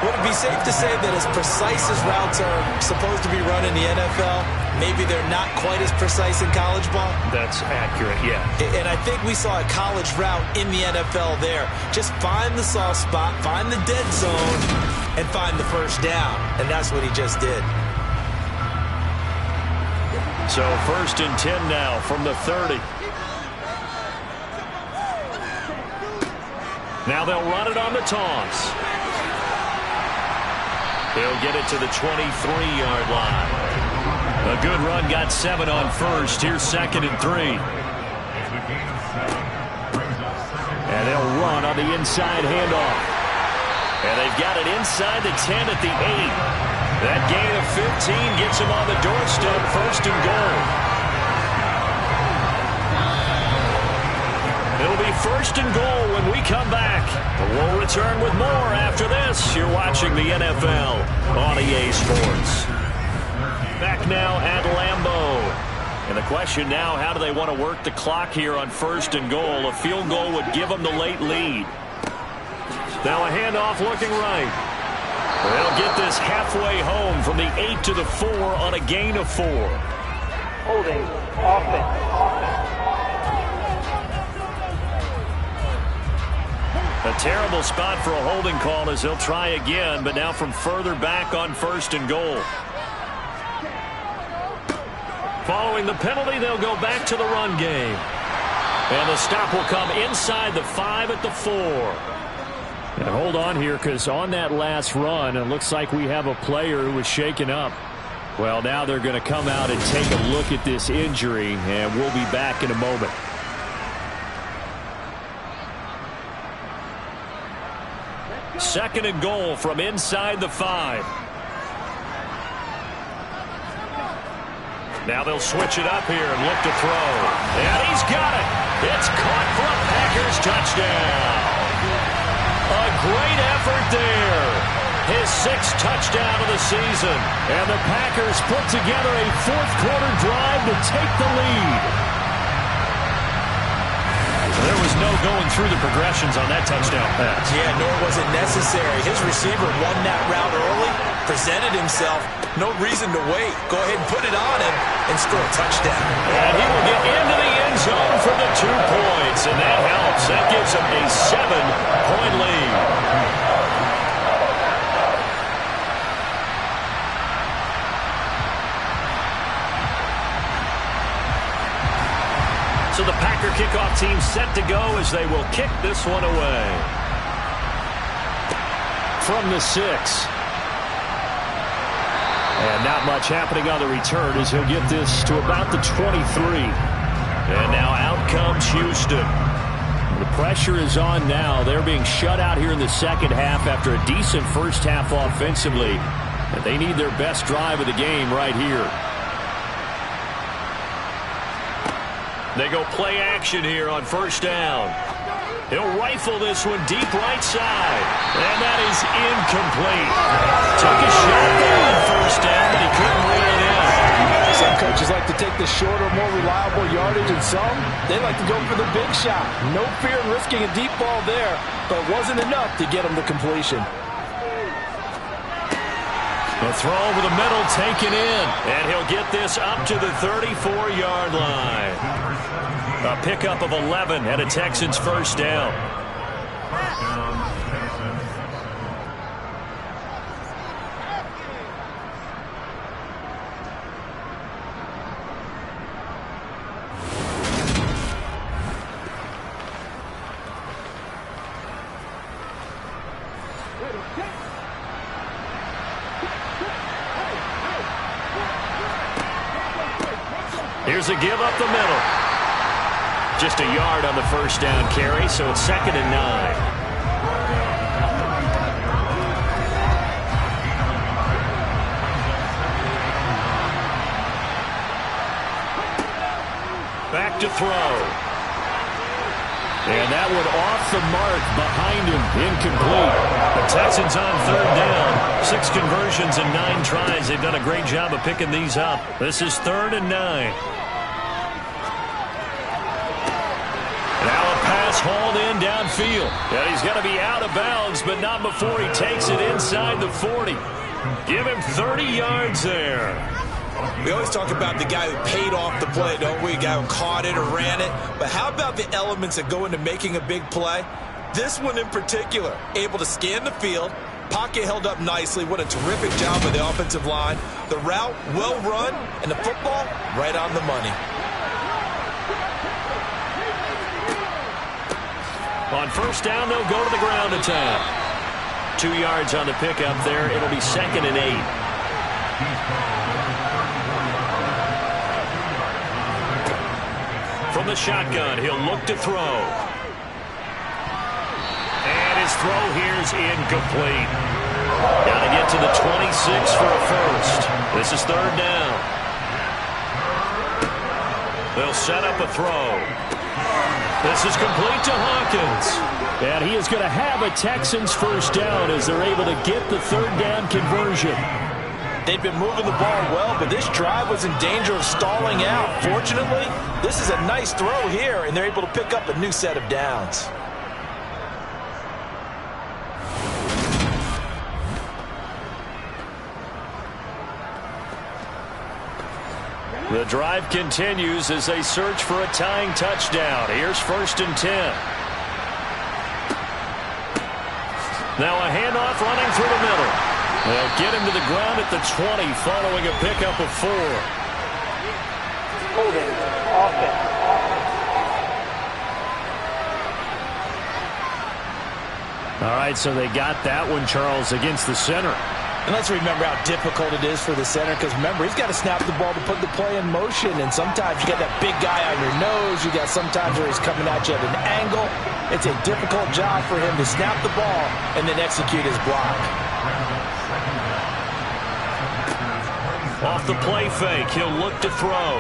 Would it be safe to say that as precise as routes are supposed to be run in the NFL, maybe they're not quite as precise in college ball? That's accurate, yeah. And I think we saw a college route in the NFL there. Just find the soft spot, find the dead zone, and find the first down. And that's what he just did. So 1st and 10 now from the 30. Now they'll run it on the toss. They'll get it to the 23-yard line. A good run, got 7 on 1st. Here's 2nd and 3. And they'll run on the inside handoff. And they've got it inside the 10 at the 8. That gain of 15 gets him on the doorstep, 1st and goal. It'll be 1st and goal when we come back. We'll return with more after this. You're watching the NFL on EA Sports. Back now at Lambeau. And the question now, how do they want to work the clock here on 1st and goal? A field goal would give them the late lead. Now a handoff looking right. They'll get this halfway home from the 8 to the 4 on a gain of 4. Holding. Offense. A terrible spot for a holding call as they'll try again, but now from further back on 1st and goal. Following the penalty, they'll go back to the run game. And the stop will come inside the 5 at the 4. And hold on here, because on that last run, it looks like we have a player who was shaken up. Well, now they're going to come out and take a look at this injury, and we'll be back in a moment. Second and goal from inside the 5. Now they'll switch it up here and look to throw. And he's got it. It's caught for a Packers touchdown. A great effort there. His 6th touchdown of the season. And the Packers put together a 4th-quarter drive to take the lead. There was no going through the progressions on that touchdown pass. Yeah, nor was it necessary. His receiver won that route early, presented himself. No reason to wait. Go ahead and put it on him and score a touchdown. And he will get into the end zone for the 2 points, and that helps. That gives him a 7-point lead. So the Packer kickoff team set to go as they will kick this one away. From the 6. And not much happening on the return as he'll get this to about the 23. And now out comes Houston. The pressure is on now. They're being shut out here in the second half after a decent first half offensively. And they need their best drive of the game right here. They go play action here on 1st down. He'll rifle this one deep right side. And that is incomplete. Took a shot there on 1st down, but he couldn't reel it in. Some coaches like to take the shorter, more reliable yardage, and some, they like to go for the big shot. No fear in risking a deep ball there, but it wasn't enough to get him to completion. The throw over the middle taken in. And he'll get this up to the 34-yard line. A pickup of 11 and a Texans first down. Here's a give up the middle. Just a yard on the first down carry, so it's 2nd and 9. Back to throw. And that one off the mark behind him, incomplete. The Texans on 3rd down. 6 conversions and 9 tries. They've done a great job of picking these up. This is 3rd and 9. Now a pass hauled in downfield. And he's going to be out of bounds, but not before he takes it inside the 40. Give him 30 yards there. We always talk about the guy who paid off the play, don't we? A guy who caught it or ran it. But how about the elements that go into making a big play? This one in particular, able to scan the field, pocket held up nicely. What a terrific job by the offensive line. The route, well run, and the football, right on the money. On first down, they'll go to the ground attack. 2 yards on the pickup there. It'll be 2nd and 8. From the shotgun, he'll look to throw. And his throw here's incomplete. Got to get to the 26 for a first. This is 3rd down. They'll set up a throw. This is complete to Hawkins. And he is going to have a Texans first down as they're able to get the 3rd down conversion. They've been moving the ball well, but this drive was in danger of stalling out. Fortunately, this is a nice throw here, and they're able to pick up a new set of downs. The drive continues as they search for a tying touchdown. Here's 1st and 10. Now a handoff running through the middle. They'll get him to the ground at the 20 following a pickup of 4. Holding offense. All right, so they got that one, Charles, against the center. And let's remember how difficult it is for the center, because remember, he's got to snap the ball to put the play in motion, and sometimes you got that big guy on your nose. You got sometimes where he's coming at you at an angle. It's a difficult job for him to snap the ball and then execute his block. Off the play fake, he'll look to throw.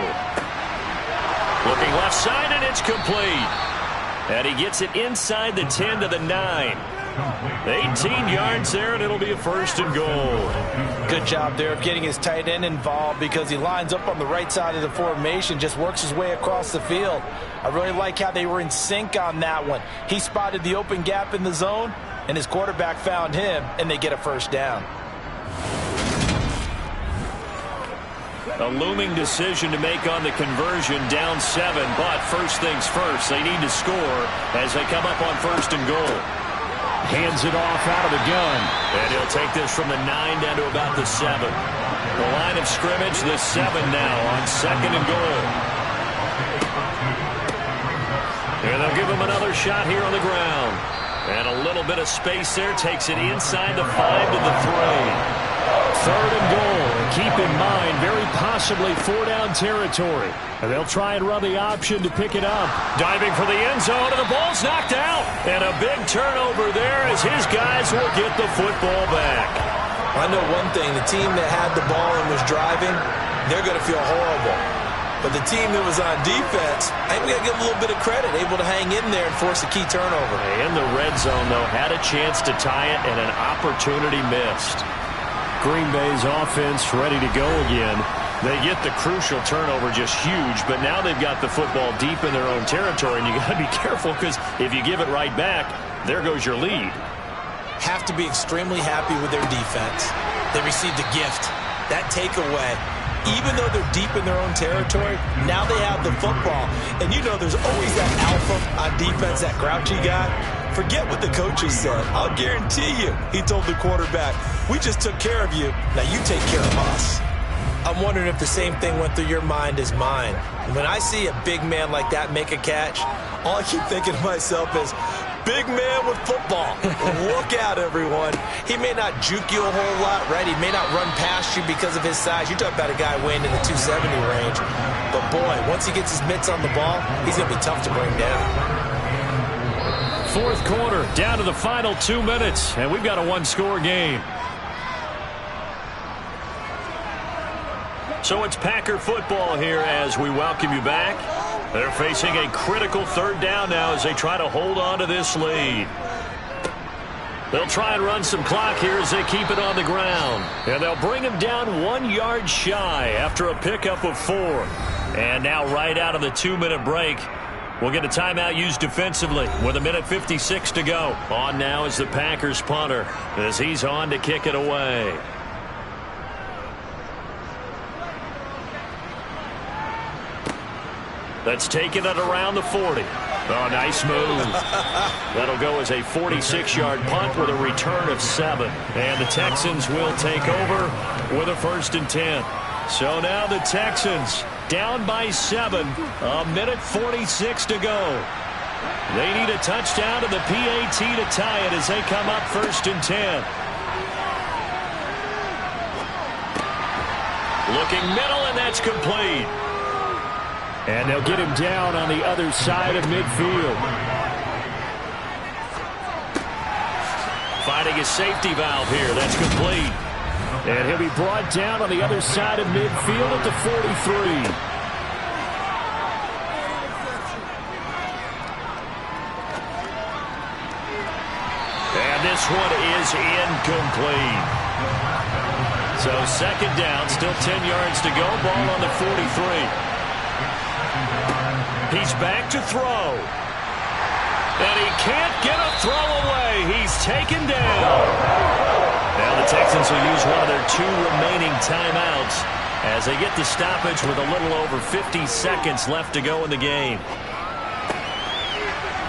Looking left side, and it's complete. And he gets it inside the 10 to the 9. 18 yards there, and it'll be a 1st and goal. Good job there of getting his tight end involved, because he lines up on the right side of the formation, just works his way across the field. I really like how they were in sync on that one. He spotted the open gap in the zone, and his quarterback found him, and they get a first down. A looming decision to make on the conversion, down 7, but first things first, they need to score as they come up on 1st and goal. Hands it off out of the gun. And he'll take this from the 9 down to about the 7. The line of scrimmage, the 7 now on 2nd and goal. And they'll give him another shot here on the ground. And a little bit of space there, takes it inside the 5 to the 3. 3rd and goal. Keep in mind, very possibly 4-down territory. And they'll try and run the option to pick it up. Diving for the end zone, and the ball's knocked out. And a big turnover there as his guys will get the football back. I know one thing. The team that had the ball and was driving, they're going to feel horrible. But the team that was on defense, I think we got to give a little bit of credit, able to hang in there and force a key turnover. In the red zone, though, had a chance to tie it, and an opportunity missed. Green Bay's offense ready to go again. They get the crucial turnover, just huge, but now they've got the football deep in their own territory, and you got to be careful, because if you give it right back, there goes your lead. Have to be extremely happy with their defense. They received a gift. That takeaway, even though they're deep in their own territory, now they have the football. And you know there's always that alpha on defense, that grouchy guy. Forget what the coaches said. I'll guarantee you, he told the quarterback, we just took care of you. Now you take care of us. I'm wondering if the same thing went through your mind as mine. When I see a big man like that make a catch, all I keep thinking to myself is, Big man with football. Look out, everyone. He may not juke you a whole lot, right? He may not run past you because of his size. You're talking about a guy weighing in the 270 range. But, boy, once he gets his mitts on the ball, he's going to be tough to bring down. Fourth quarter, down to the final 2 minutes, and we've got a one-score game. So it's Packer football here as we welcome you back. They're facing a critical third down now as they try to hold on to this lead. They'll try and run some clock here as they keep it on the ground. And they'll bring him down 1 yard shy after a pickup of 4. And now right out of the 2-minute break, we'll get a timeout used defensively with 1:56 to go. On now is the Packers punter as he's on to kick it away. That's taken it around the 40. Oh, nice move. That'll go as a 46-yard punt with a return of 7. And the Texans will take over with a 1st and 10. So now the Texans down by 7. 1:46 to go. They need a touchdown to the PAT to tie it as they come up 1st and 10. Looking middle, and that's complete. And they'll get him down on the other side of midfield. Finding his safety valve here. That's complete. And he'll be brought down on the other side of midfield at the 43. And this one is incomplete. So 2nd down, still 10 yards to go. Ball on the 43. He's back to throw. And he can't get a throw away. He's taken down. Now the Texans will use one of their 2 remaining timeouts as they get the stoppage with a little over 50 seconds left to go in the game.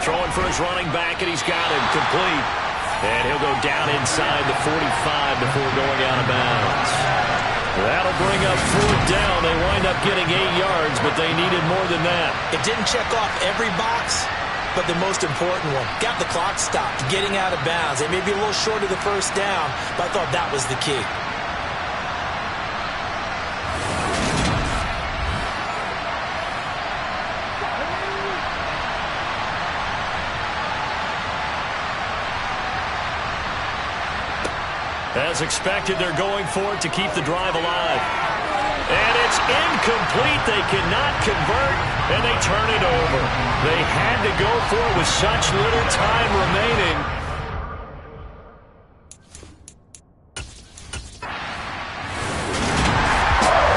Throwing for his running back, and he's got him complete. And he'll go down inside the 45 before going out of bounds. That'll bring up 4th down. They wind up getting 8 yards, but they needed more than that. It didn't check off every box, but the most important one. Got the clock stopped, getting out of bounds. They may be a little short of the 1st down, but I thought that was the key. As expected, they're going for it to keep the drive alive. And it's incomplete. They cannot convert, and they turn it over. They had to go for it with such little time remaining.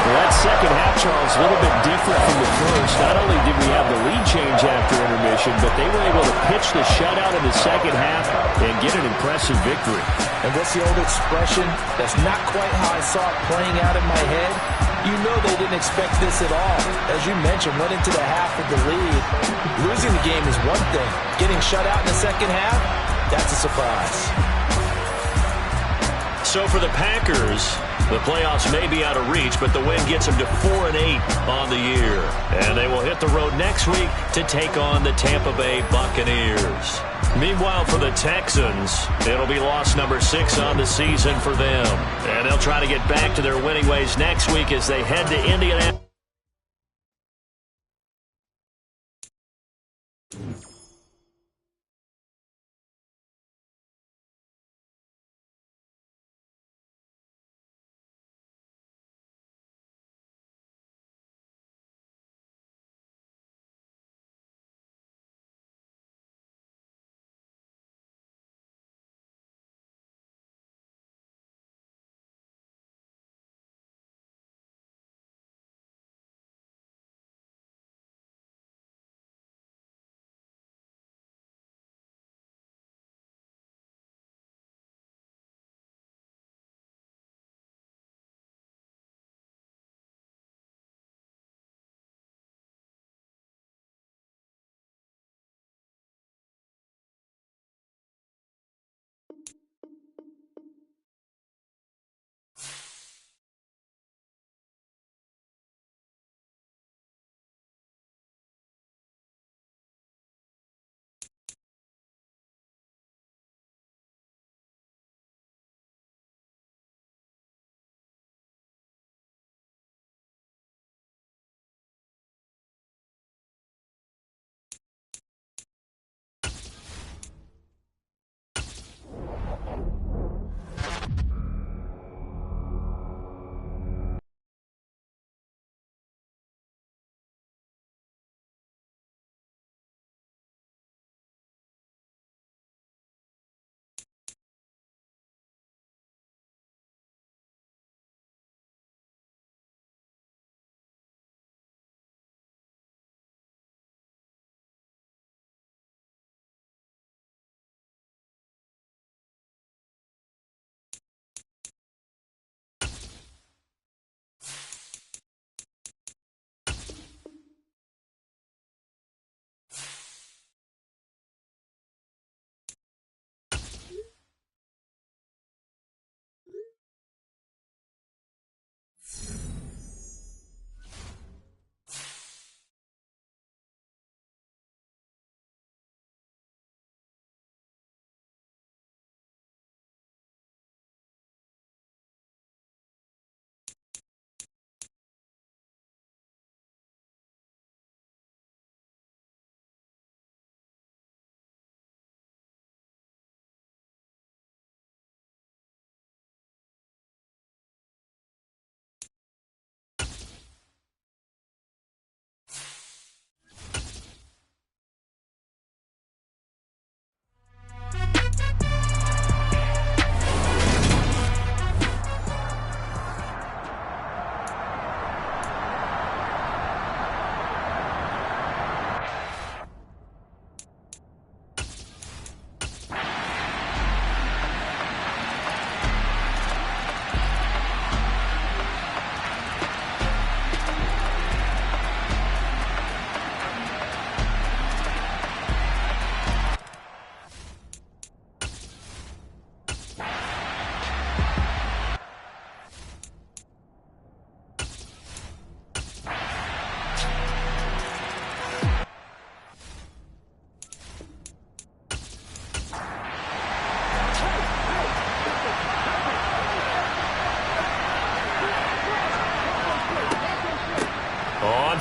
Well, that second half, Charles, a little bit different from the first. Not only did we have the lead change after intermission, but they were able to pitch the shutout in the second half and get an impressive victory. And what's the old expression? That's not quite how I saw it playing out in my head. You know they didn't expect this at all. As you mentioned, went into the half with the lead. Losing the game is one thing. Getting shut out in the second half, that's a surprise. So for the Packers, the playoffs may be out of reach, but the win gets them to 4-8 on the year. And they will hit the road next week to take on the Tampa Bay Buccaneers. Meanwhile, for the Texans, it'll be loss number 6 on the season for them. And they'll try to get back to their winning ways next week as they head to Indianapolis.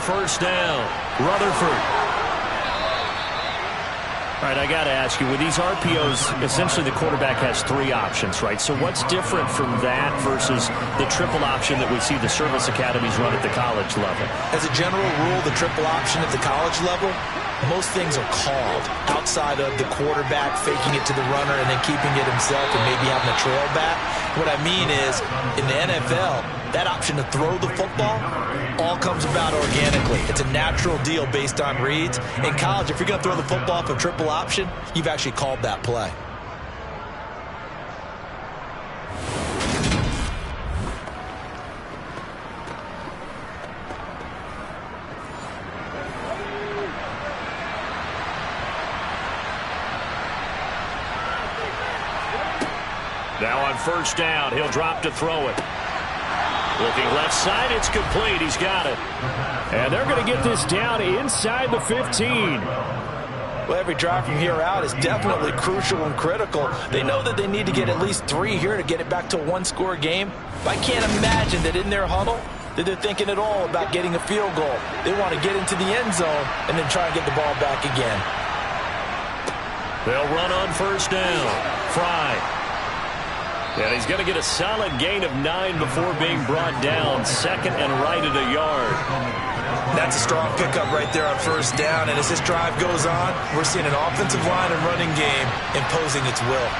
first down. Rutherford. All right, I got to ask you, with these RPOs, essentially the quarterback has 3 options, right? So what's different from that versus the triple option that we see the service academies run at the college level? As a general rule, the triple option at the college level, most things are called outside of the quarterback faking it to the runner and then keeping it himself and maybe having a trail back. What I mean is, in the NFL, that option to throw the football all comes about organically. It's a natural deal based on reads. In college, if you're going to throw the football off a triple option, you've actually called that play. Now on first down, he'll drop to throw it. Looking left side, it's complete. He's got it. And they're going to get this down inside the 15. Well, every drive from here out is definitely crucial and critical. They know that they need to get at least 3 here to get it back to a 1-score game. But I can't imagine that in their huddle that they're thinking at all about getting a field goal. They want to get into the end zone and then try and get the ball back again. They'll run on first down. Fry. And he's going to get a solid gain of 9 before being brought down. Second and right at a yard. That's a strong pickup right there on first down. And as this drive goes on, we're seeing an offensive line and running game imposing its will.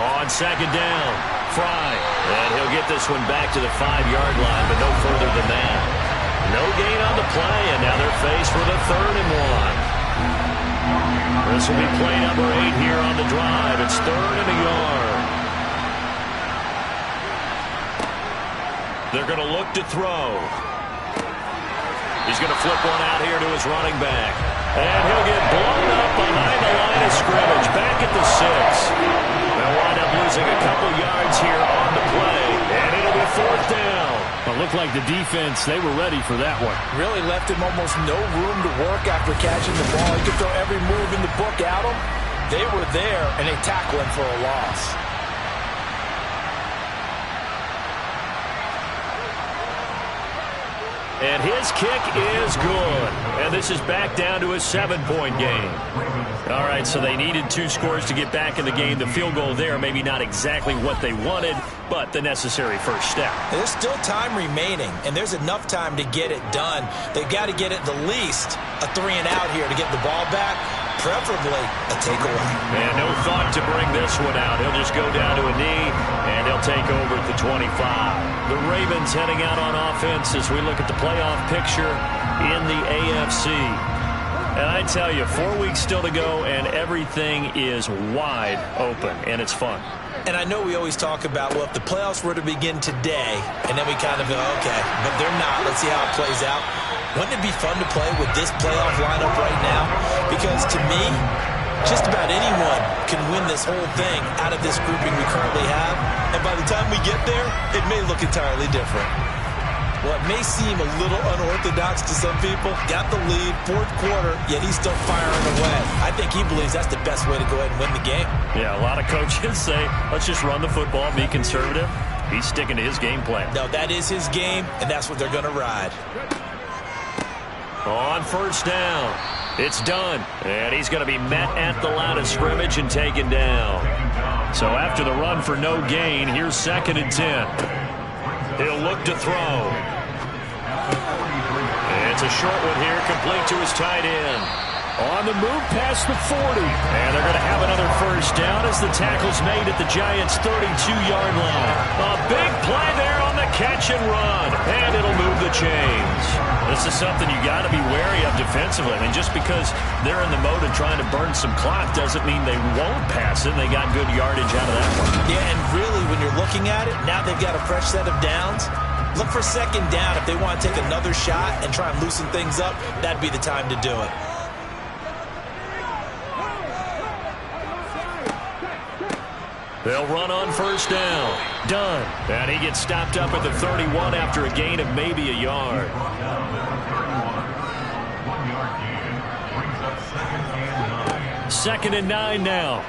On second down, Fry. And he'll get this one back to the 5-yard line, but no further than that. No gain on the play, and now they're faced with a 3rd and 1. This will be play number 8 here on the drive. It's 3rd and a yard. They're going to look to throw. He's going to flip one out here to his running back. And he'll get blown up behind the line of scrimmage. Back at the 6. They'll wind up losing a couple yards here on the play. And it'll be 4th down. Well, it looked like the defense, they were ready for that one. Really left him almost no room to work after catching the ball. He could throw every move in the book at him. They were there, and they tackled him for a loss. And his kick is good. And this is back down to a 7-point game. All right, so they needed 2 scores to get back in the game. The field goal there, maybe not exactly what they wanted, but the necessary first step. There's still time remaining, and there's enough time to get it done. They've got to get at the least a 3-and-out here to get the ball back, preferably a takeaway. And no thought to bring this one out. He'll just go down to a knee, and he'll take over at the 25. The Ravens heading out on offense as we look at the playoff picture in the AFC. And I tell you, 4 weeks still to go, and everything is wide open, and it's fun. And I know we always talk about, well, if the playoffs were to begin today, and then we kind of go, okay, but they're not. Let's see how it plays out. Wouldn't it be fun to play with this playoff lineup right now? Because to me, just about anyone can win this whole thing out of this grouping we currently have. And by the time we get there, it may look entirely different. Well, it may seem a little unorthodox to some people. Got the lead, 4th quarter, yet he's still firing away. I think he believes that's the best way to go ahead and win the game. Yeah, a lot of coaches say, let's just run the football, be conservative. He's sticking to his game plan. No, that is his game, and that's what they're going to ride. On first down, it's done. And he's going to be met at the line of scrimmage and taken down. So after the run for no gain, here's 2nd and 10. He'll look to throw. It's a short one here, complete to his tight end. On the move past the 40. And they're going to have another first down as the tackle's made at the Giants' 32-yard line. A big play there on the catch and run. And it'll move the chains. This is something you got to be wary of defensively. I mean, just because they're in the mode of trying to burn some clock doesn't mean they won't pass it. They got good yardage out of that one. Yeah, and really, when you're looking at it, now they've got a fresh set of downs. Look for 2nd down. If they want to take another shot and try and loosen things up, that'd be the time to do it. They'll run on first down. Done. And he gets stopped up at the 31 after a gain of maybe a yard. 2nd and 9 now.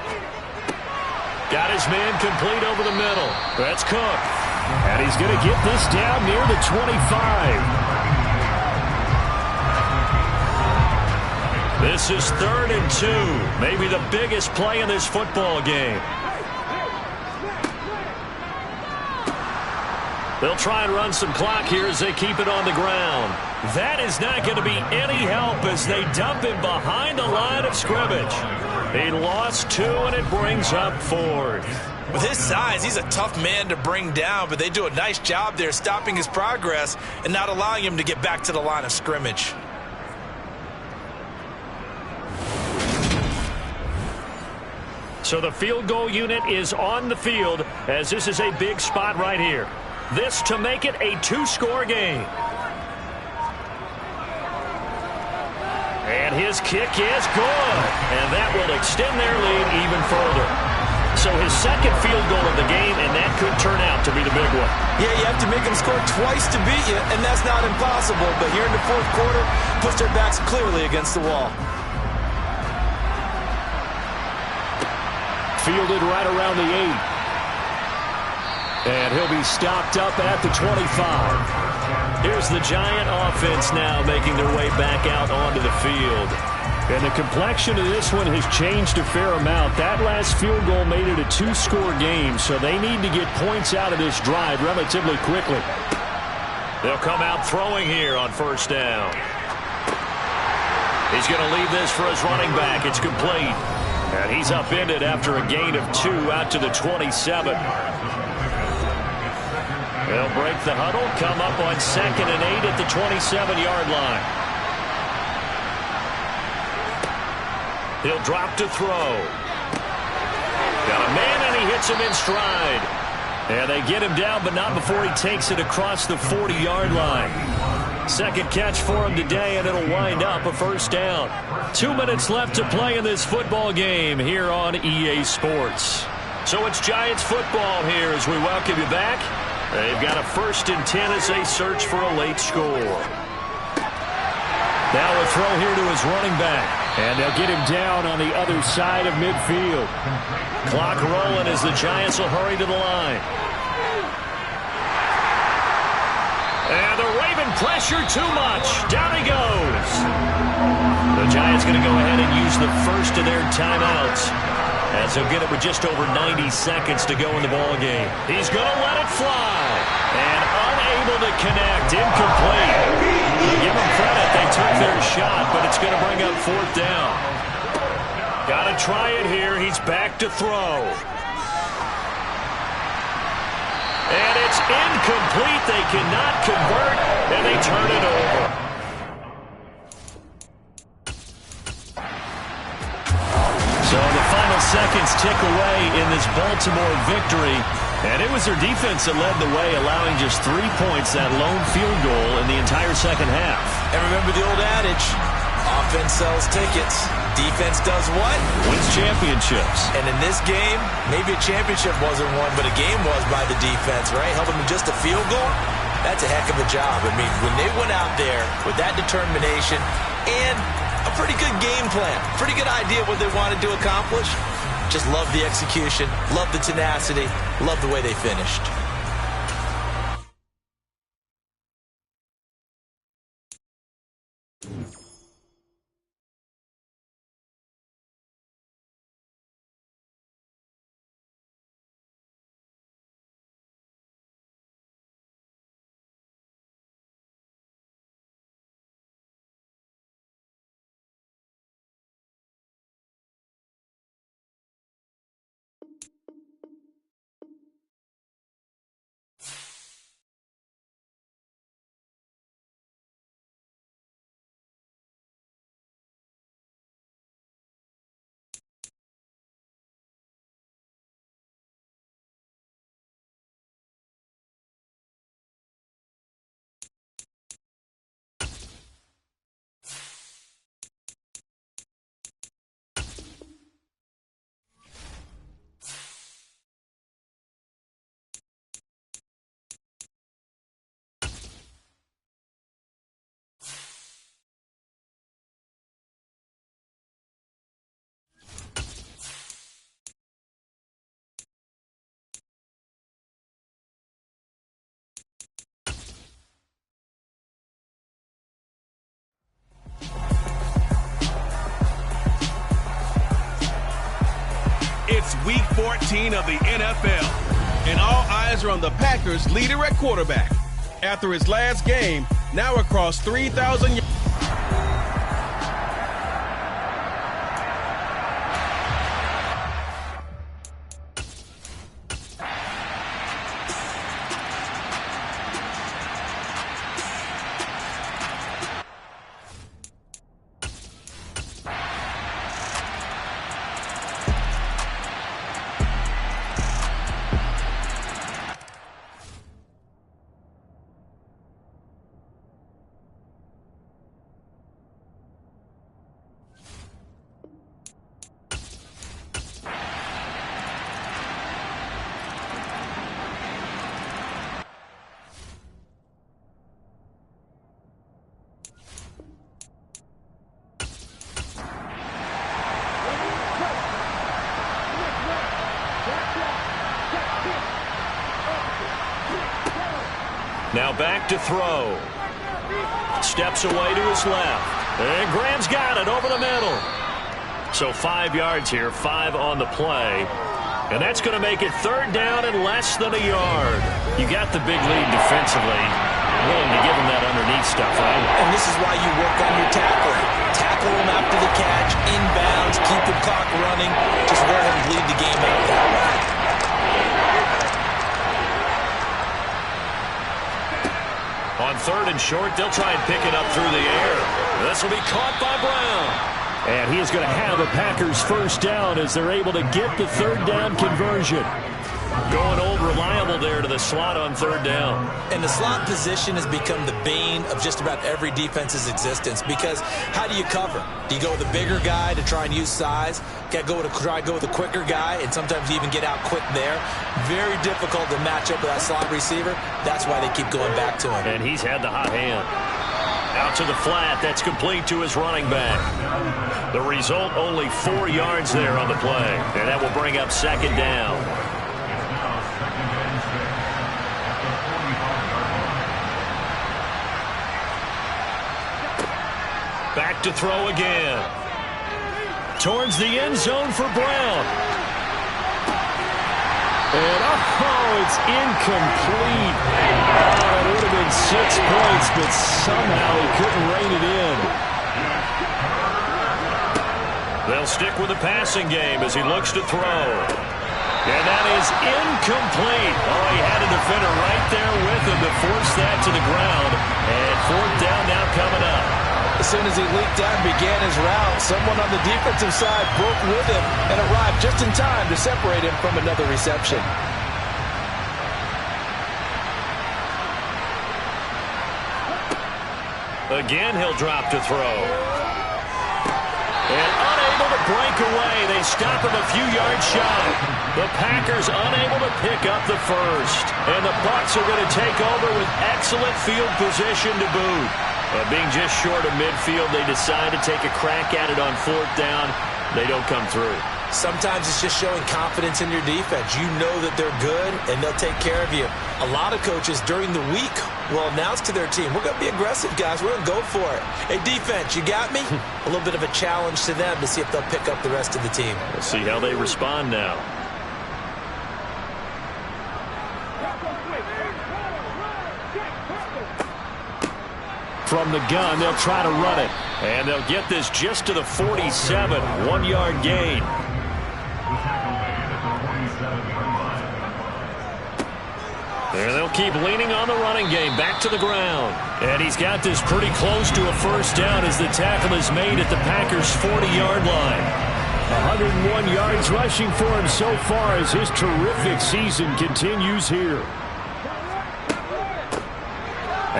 Got his man complete over the middle. That's Cook. And he's going to get this down near the 25. This is 3rd and 2. Maybe the biggest play in this football game. They'll try and run some clock here as they keep it on the ground. That is not going to be any help as they dump him behind the line of scrimmage. He lost 2, and it brings up 4th. With his size, he's a tough man to bring down, but they do a nice job there stopping his progress and not allowing him to get back to the line of scrimmage. So the field goal unit is on the field as this is a big spot right here. This to make it a 2-score game. And his kick is good. And that will extend their lead even further. So his second field goal of the game, and that could turn out to be the big one. Yeah, you have to make them score twice to beat you, and that's not impossible. But here in the 4th quarter, puts their backs clearly against the wall. Fielded right around the 8. And he'll be stopped up at the 25. Here's the Giant offense now making their way back out onto the field. And the complexion of this one has changed a fair amount. That last field goal made it a 2-score game, so they need to get points out of this drive relatively quickly. They'll come out throwing here on 1st down. He's going to leave this for his running back. It's complete. And he's upended after a gain of 2 out to the 27. They'll break the huddle, come up on 2nd and 8 at the 27-yard line. He'll drop to throw. Got a man, and he hits him in stride. And they get him down, but not before he takes it across the 40-yard line. Second catch for him today, and it'll wind up a 1st down. 2 minutes left to play in this football game here on EA Sports. So it's Giants football here as we welcome you back. They've got a 1st and 10 as they search for a late score. Now a throw here to his running back. And they'll get him down on the other side of midfield. Clock rolling as the Giants will hurry to the line. And they're waving pressure too much. Down he goes. The Giants going to go ahead and use the first of their timeouts, as they'll get it with just over 90 seconds to go in the ball game. He's going to let it fly. And unable to connect. Incomplete. Give them credit. They took their shot, but it's going to bring up 4th down. Got to try it here. He's back to throw. And it's incomplete. They cannot convert, and they turn it over. So the final seconds tick away in this Baltimore victory. And it was their defense that led the way, allowing just 3 points, that lone field goal in the entire second half. And remember the old adage, offense sells tickets. Defense does what? Wins championships. And in this game, maybe a championship wasn't won, but a game was by the defense, right? Held them to just a field goal. That's a heck of a job. I mean, when they went out there with that determination and a pretty good game plan, pretty good idea of what they wanted to accomplish, just love the execution, love the tenacity, love the way they finished. It's Week 14 of the NFL, and all eyes are on the Packers' leader at quarterback. After his last game, now across 3,000 yards. Now back to throw. Steps away to his left. And Graham's got it over the middle. So 5 yards here, 5 on the play. And that's going to make it 3rd down and less than a yard. You got the big lead defensively. Willing to give him that underneath stuff, right? And this is why you work on your tackling. Tackle him after the catch, inbounds, keep the clock running. Just let him bleed the game out that way. On 3rd and short, they'll try and pick it up through the air. This will be caught by Brown. And he is going to have a Packers first down as they're able to get the 3rd down conversion. Going old reliable there to the slot on 3rd down. And the slot position has become the bane of just about every defense's existence, because how do you cover? Do you go with a bigger guy to try and use size? Got to try to go with a quicker guy, and sometimes you even get out quick there. Very difficult to match up with that slot receiver. That's why they keep going back to him. And he's had the hot hand. Out to the flat. That's complete to his running back. The result, only 4 yards there on the play. And that will bring up 2nd down. Back to throw again. Towards the end zone for Brown. And it's incomplete. It would have been 6 points, but somehow he couldn't rein it in. They'll stick with the passing game as he looks to throw. And that is incomplete. Oh, he had a defender right there with him to force that to the ground. And 4th down now coming up. As soon as he leaked out and began his route, someone on the defensive side broke with him and arrived just in time to separate him from another reception. Again, he'll drop to throw. And unable to break away. They stop him a few yards shy. The Packers unable to pick up the first. And the Bucs are going to take over with excellent field position to boot. Being just short of midfield, they decide to take a crack at it on 4th down. They don't come through. Sometimes it's just showing confidence in your defense. You know that they're good, and they'll take care of you. A lot of coaches during the week will announce to their team, we're going to be aggressive, guys. We're going to go for it. Hey, defense, you got me? A little bit of a challenge to them to see if they'll pick up the rest of the team. We'll see how they respond now. From the gun, they'll try to run it. And they'll get this just to the 47. 1-yard gain. There they'll keep leaning on the running game. Back to the ground. And he's got this pretty close to a first down as the tackle is made at the Packers' 40-yard line. 101 yards rushing for him so far as his terrific season continues here.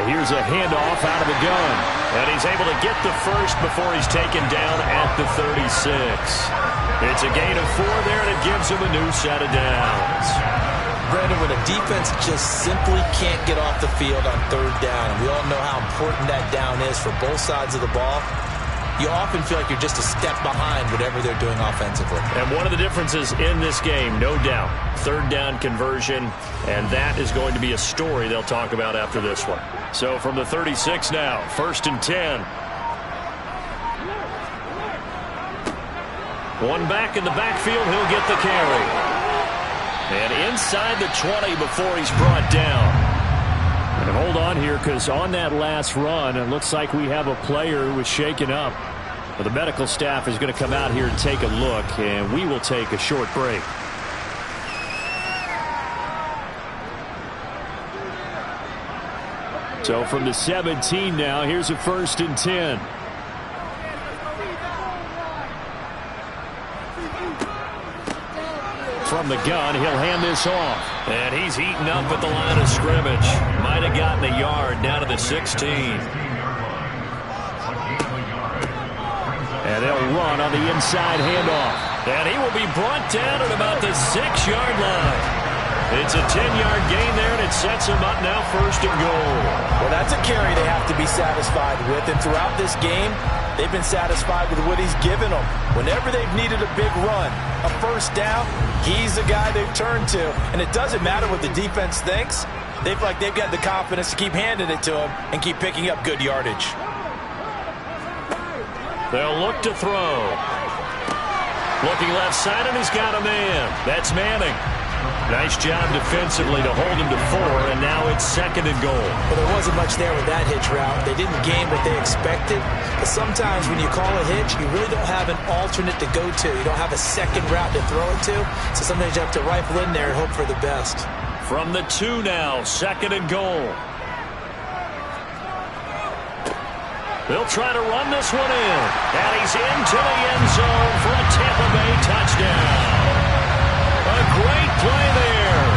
Here's a handoff out of the gun. And he's able to get the first before he's taken down at the 36. It's a gain of 4 there, and it gives him a new set of downs. Brandon, when a defense just simply can't get off the field on 3rd down, and we all know how important that down is for both sides of the ball, you often feel like you're just a step behind whatever they're doing offensively. And one of the differences in this game, no doubt, 3rd down conversion, and that is going to be a story they'll talk about after this one. So from the 36 now, 1st and 10. One back in the backfield. He'll get the carry. And inside the 20 before he's brought down. And hold on here, because on that last run, it looks like we have a player who was shaken up. Well, the medical staff is going to come out here and take a look, and we will take a short break. So from the 17 now, here's a 1st and 10. From the gun, he'll hand this off. And he's eaten up at the line of scrimmage. Might have gotten a yard down to the 16. And they'll run on the inside handoff. And he will be brought down at about the 6-yard line. It's a 10-yard gain there, and it sets him up now 1st and goal. Well, that's a carry they have to be satisfied with. And throughout this game, they've been satisfied with what he's given them. Whenever they've needed a big run, a 1st down, he's the guy they've turned to. And it doesn't matter what the defense thinks. They feel like they've got the confidence to keep handing it to him and keep picking up good yardage. They'll look to throw. Looking left side, and he's got a man. That's Manning. Nice job defensively to hold him to 4, and now it's 2nd and goal. Well, there wasn't much there with that hitch route. They didn't gain what they expected. But sometimes when you call a hitch, you really don't have an alternate to go to. You don't have a second route to throw it to. So sometimes you have to rifle in there and hope for the best. From the 2 now, 2nd and goal. They'll try to run this one in. And he's into the end zone for a Tampa Bay touchdown. A great play there.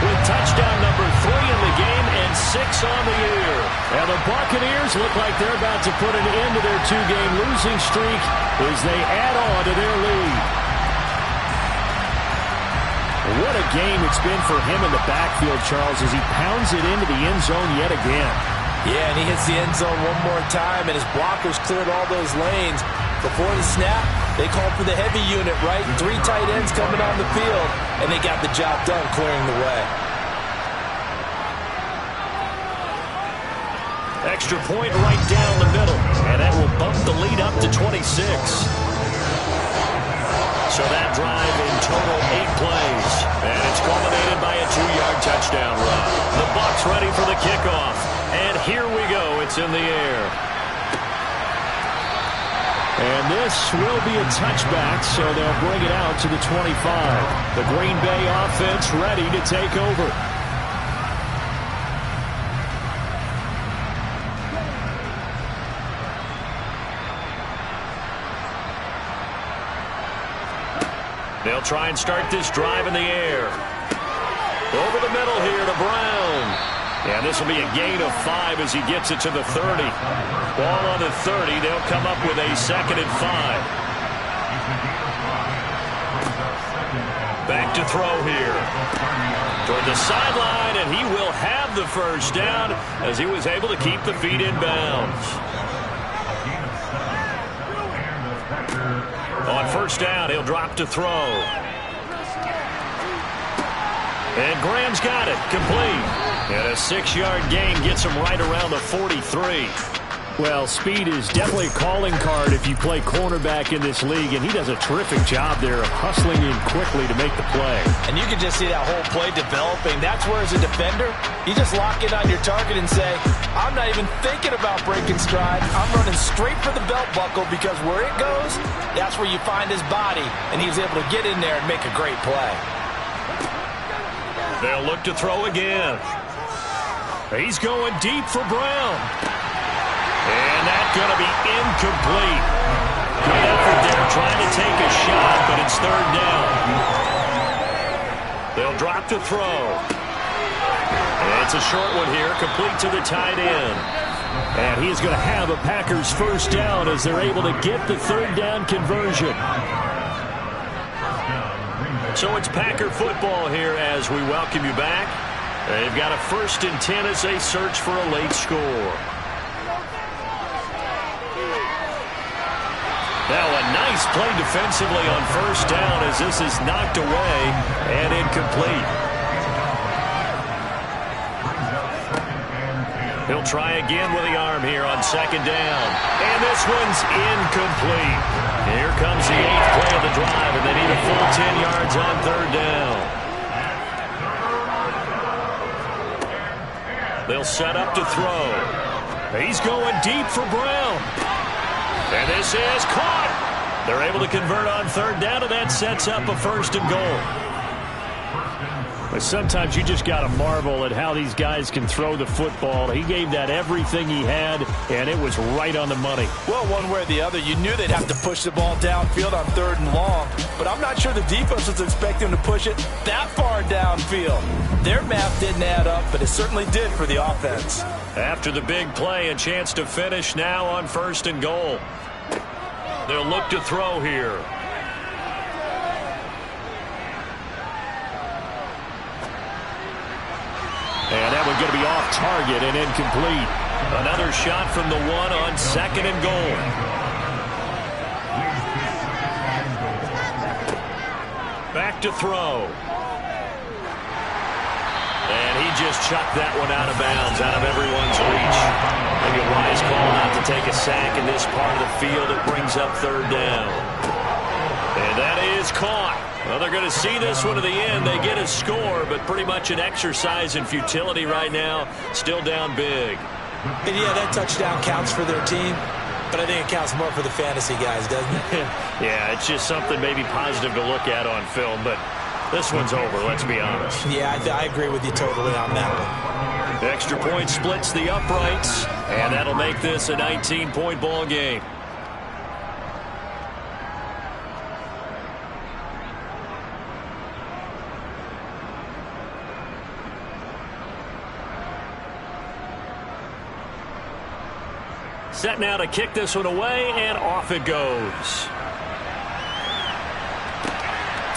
With touchdown number 3 in the game and 6 on the year. And the Buccaneers look like they're about to put an end to their 2-game losing streak as they add on to their lead. What a game it's been for him in the backfield, Charles, as he pounds it into the end zone yet again. Yeah, and he hits the end zone one more time, and his blockers cleared all those lanes. Before the snap, they called for the heavy unit, right? 3 tight ends coming on the field, and they got the job done clearing the way. Extra point right down the middle, and that will bump the lead up to 26. So that drive in total 8 plays, and it's culminated by a 2-yard touchdown run. The Bucs ready for the kickoff, and here we go. It's in the air. And this will be a touchback, so they'll bring it out to the 25. The Green Bay offense ready to take over. They'll try and start this drive in the air. Over the middle here to Brown. And this will be a gain of 5 as he gets it to the 30. Ball on the 30. They'll come up with a 2nd and 5. Back to throw here. Toward the sideline, and he will have the 1st down as he was able to keep the feet in bounds. On 1st down, he'll drop to throw. And Graham's got it. Complete. And a 6-yard gain gets him right around the 43. Well, speed is definitely a calling card if you play cornerback in this league, and he does a terrific job there of hustling in quickly to make the play. And you can just see that whole play developing. That's where, as a defender, you just lock in on your target and say, I'm not even thinking about breaking stride. I'm running straight for the belt buckle, because where it goes, that's where you find his body, and he was able to get in there and make a great play. They'll look to throw again. He's going deep for Brown. And that's going to be incomplete. Good effort there trying to take a shot, but it's 3rd down. They'll drop to throw. And it's a short one here, complete to the tight end. And he's going to have a Packers 1st down as they're able to get the 3rd down conversion. So it's Packer football here as we welcome you back. They've got a 1st and 10 as they search for a late score. Now a nice play defensively on 1st down as this is knocked away and incomplete. He'll try again with the arm here on second down. And this one's incomplete. Here comes the 8th play of the drive, and they need a full 10 yards on third down. They'll set up to throw. He's going deep for Brown. And this is caught. They're able to convert on third down, and that sets up a first and goal. But sometimes you just got to marvel at how these guys can throw the football. He gave that everything he had, and it was right on the money. Well, one way or the other, you knew they'd have to push the ball downfield on third and long, but I'm not sure the defense was expecting to push it that far downfield. Their math didn't add up, but it certainly did for the offense. After the big play, a chance to finish now on first and goal. They'll look to throw here. And that one's going to be off target and incomplete. Another shot from the one on second and goal. Back to throw. And he just chucked that one out of bounds, out of everyone's reach. Maybe a wise call not to take a sack in this part of the field. It brings up third down. And that is caught. Well, they're going to see this one to the end. They get a score, but pretty much an exercise in futility right now. Still down big. And yeah, that touchdown counts for their team, but I think it counts more for the fantasy guys, doesn't it? Yeah, it's just something maybe positive to look at on film, but this one's over, let's be honest. Yeah, I agree with you totally on that one. Extra point splits the uprights, and that'll make this a 19-point ball game. Set now to kick this one away, and off it goes.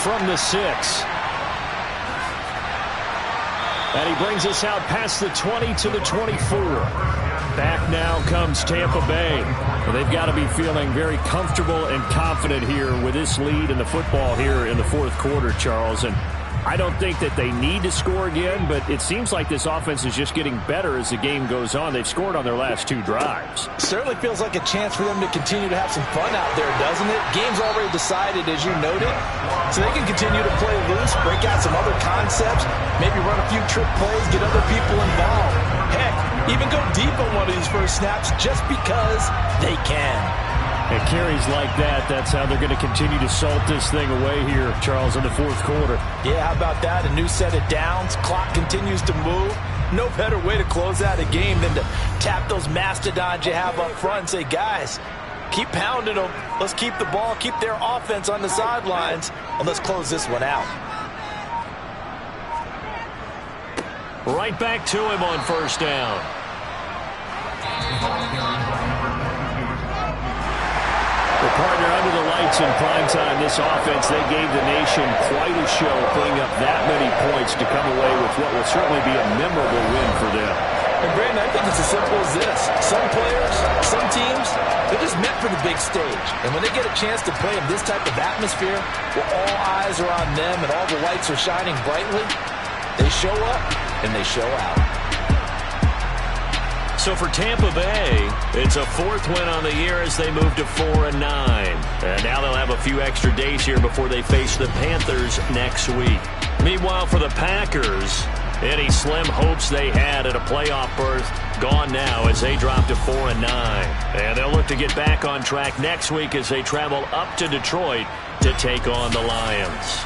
From the 6. And he brings us out past the 20 to the 24. Back now comes Tampa Bay. Well, they've got to be feeling very comfortable and confident here with this lead in the football here in the fourth quarter, Charles. And I don't think that they need to score again, but it seems like this offense is just getting better as the game goes on. They've scored on their last 2 drives. Certainly feels like a chance for them to continue to have some fun out there, doesn't it? Game's already decided, as you noted, so they can continue to play loose, break out some other concepts, maybe run a few trick plays, get other people involved. Heck, even go deep on one of these first snaps just because they can. And carries like that, that's how they're going to continue to salt this thing away here, Charles, in the fourth quarter. Yeah, how about that? A new set of downs. Clock continues to move. No better way to close out a game than to tap those mastodons you have up front and say, guys, keep pounding them. Let's keep the ball, keep their offense on the sidelines, and let's close this one out. Right back to him on first down. The partner under the lights in primetime, this offense, they gave the nation quite a show, putting up that many points to come away with what will certainly be a memorable win for them. And Brandon, I think it's as simple as this. Some players, some teams, they're just meant for the big stage. And when they get a chance to play in this type of atmosphere, where all eyes are on them and all the lights are shining brightly, they show up and they show out. So for Tampa Bay, it's a 4th win on the year as they move to 4-9. And now they'll have a few extra days here before they face the Panthers next week. Meanwhile, for the Packers, any slim hopes they had at a playoff berth gone now as they drop to 4-9. And they'll look to get back on track next week as they travel up to Detroit to take on the Lions.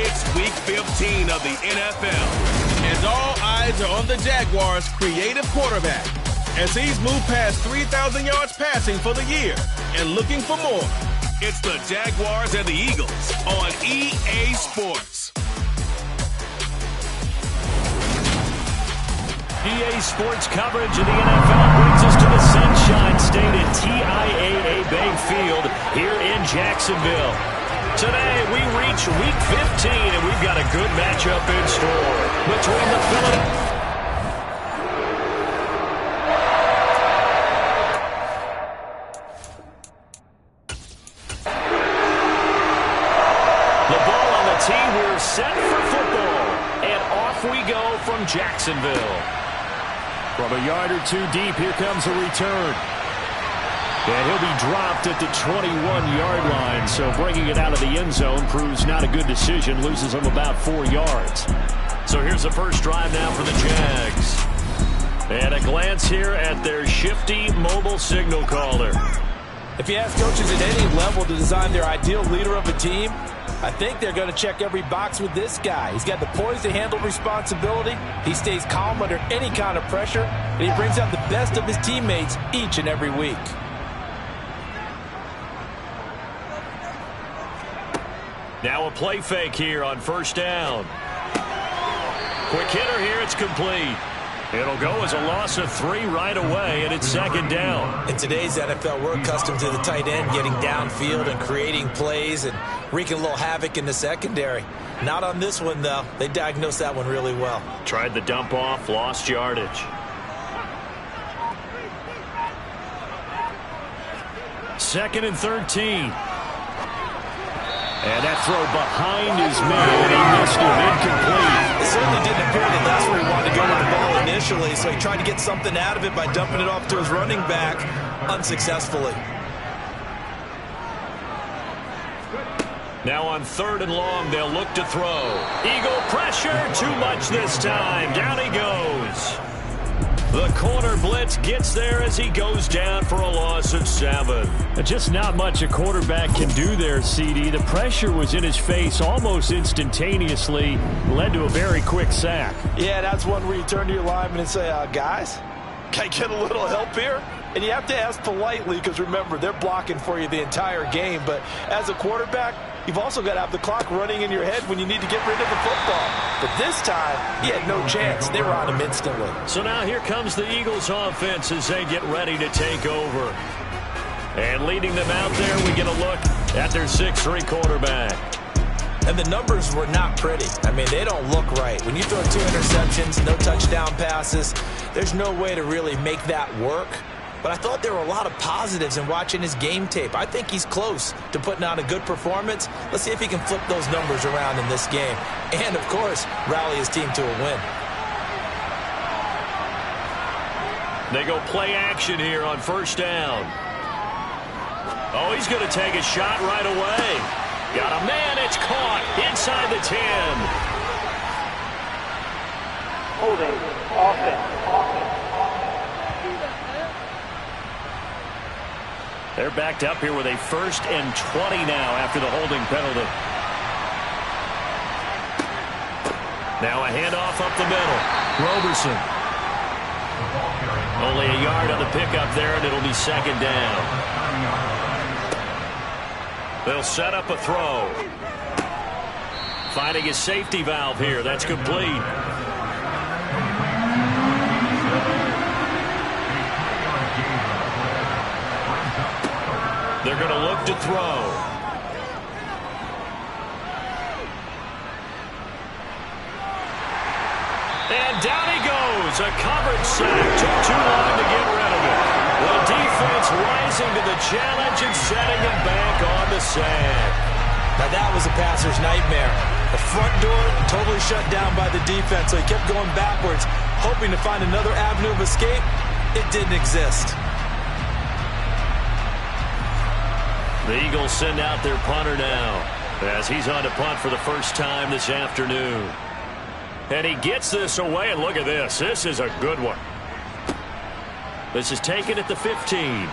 It's Week 15 of the NFL, and all eyes are on the Jaguars' creative quarterback as he's moved past 3,000 yards passing for the year and looking for more. It's the Jaguars and the Eagles on EA Sports. EA Sports coverage of the NFL brings us to the Sunshine State at TIAA Bank Field here in Jacksonville. Today, we reach Week 15, and we've got a good matchup in store between the Philadelphia. The ball on the tee. We're set for football, and off we go from Jacksonville. From a yard or two deep, here comes a return. And he'll be dropped at the 21-yard line, so bringing it out of the end zone proves not a good decision, loses him about 4 yards. So here's the first drive now for the Jags. And a glance here at their shifty mobile signal caller. If you ask coaches at any level to design their ideal leader of a team, I think they're going to check every box with this guy. He's got the poise to handle responsibility. He stays calm under any kind of pressure, and he brings out the best of his teammates each and every week. Now a play fake here on first down. Quick hitter here, it's complete. It'll go as a loss of 3 right away, and it's second down. In today's NFL, we're accustomed to the tight end getting downfield and creating plays and wreaking a little havoc in the secondary. Not on this one, though. They diagnosed that one really well. Tried the dump off, lost yardage. Second and 13. And that throw behind his man, and he missed it, incomplete. It certainly didn't appear that that's where he wanted to go with the ball initially, so he tried to get something out of it by dumping it off to his running back unsuccessfully. Now on third and long, they'll look to throw. Eagle pressure, too much this time. Down he goes. The corner blitz gets there as he goes down for a loss of 7. Just not much a quarterback can do there, CD. The pressure was in his face almost instantaneously, led to a very quick sack. Yeah, that's one where you turn to your lineman and say, guys, can I get a little help here? And you have to ask politely because, remember, they're blocking for you the entire game. But as a quarterback, you've also got to have the clock running in your head when you need to get rid of the football. But this time, he had no chance. They were on him instantly. So now here comes the Eagles offense as they get ready to take over. And leading them out there, we get a look at their 6'3" quarterback. And the numbers were not pretty. I mean, they don't look right. When you throw 2 interceptions, no touchdown passes, there's no way to really make that work. But I thought there were a lot of positives in watching his game tape. I think he's close to putting on a good performance. Let's see if he can flip those numbers around in this game. And, of course, rally his team to a win. They go play action here on first down. Oh, he's going to take a shot right away. Got a man, it's caught inside the 10. Holding, offense. They're backed up here with a 1st and 20 now after the holding penalty. Now a handoff up the middle. Roberson. Only a yard on the pickup there, and it'll be second down. They'll set up a throw. Finding a safety valve here. That's complete. They're going to look to throw. And down he goes. A coverage sack. Took too long to get rid of it. The defense rising to the challenge and setting him back on the sack. Now that was a passer's nightmare. The front door totally shut down by the defense, so he kept going backwards, hoping to find another avenue of escape. It didn't exist. The Eagles send out their punter now as he's on to punt for the first time this afternoon. And he gets this away, and look at this. This is a good one. This is taken at the 15.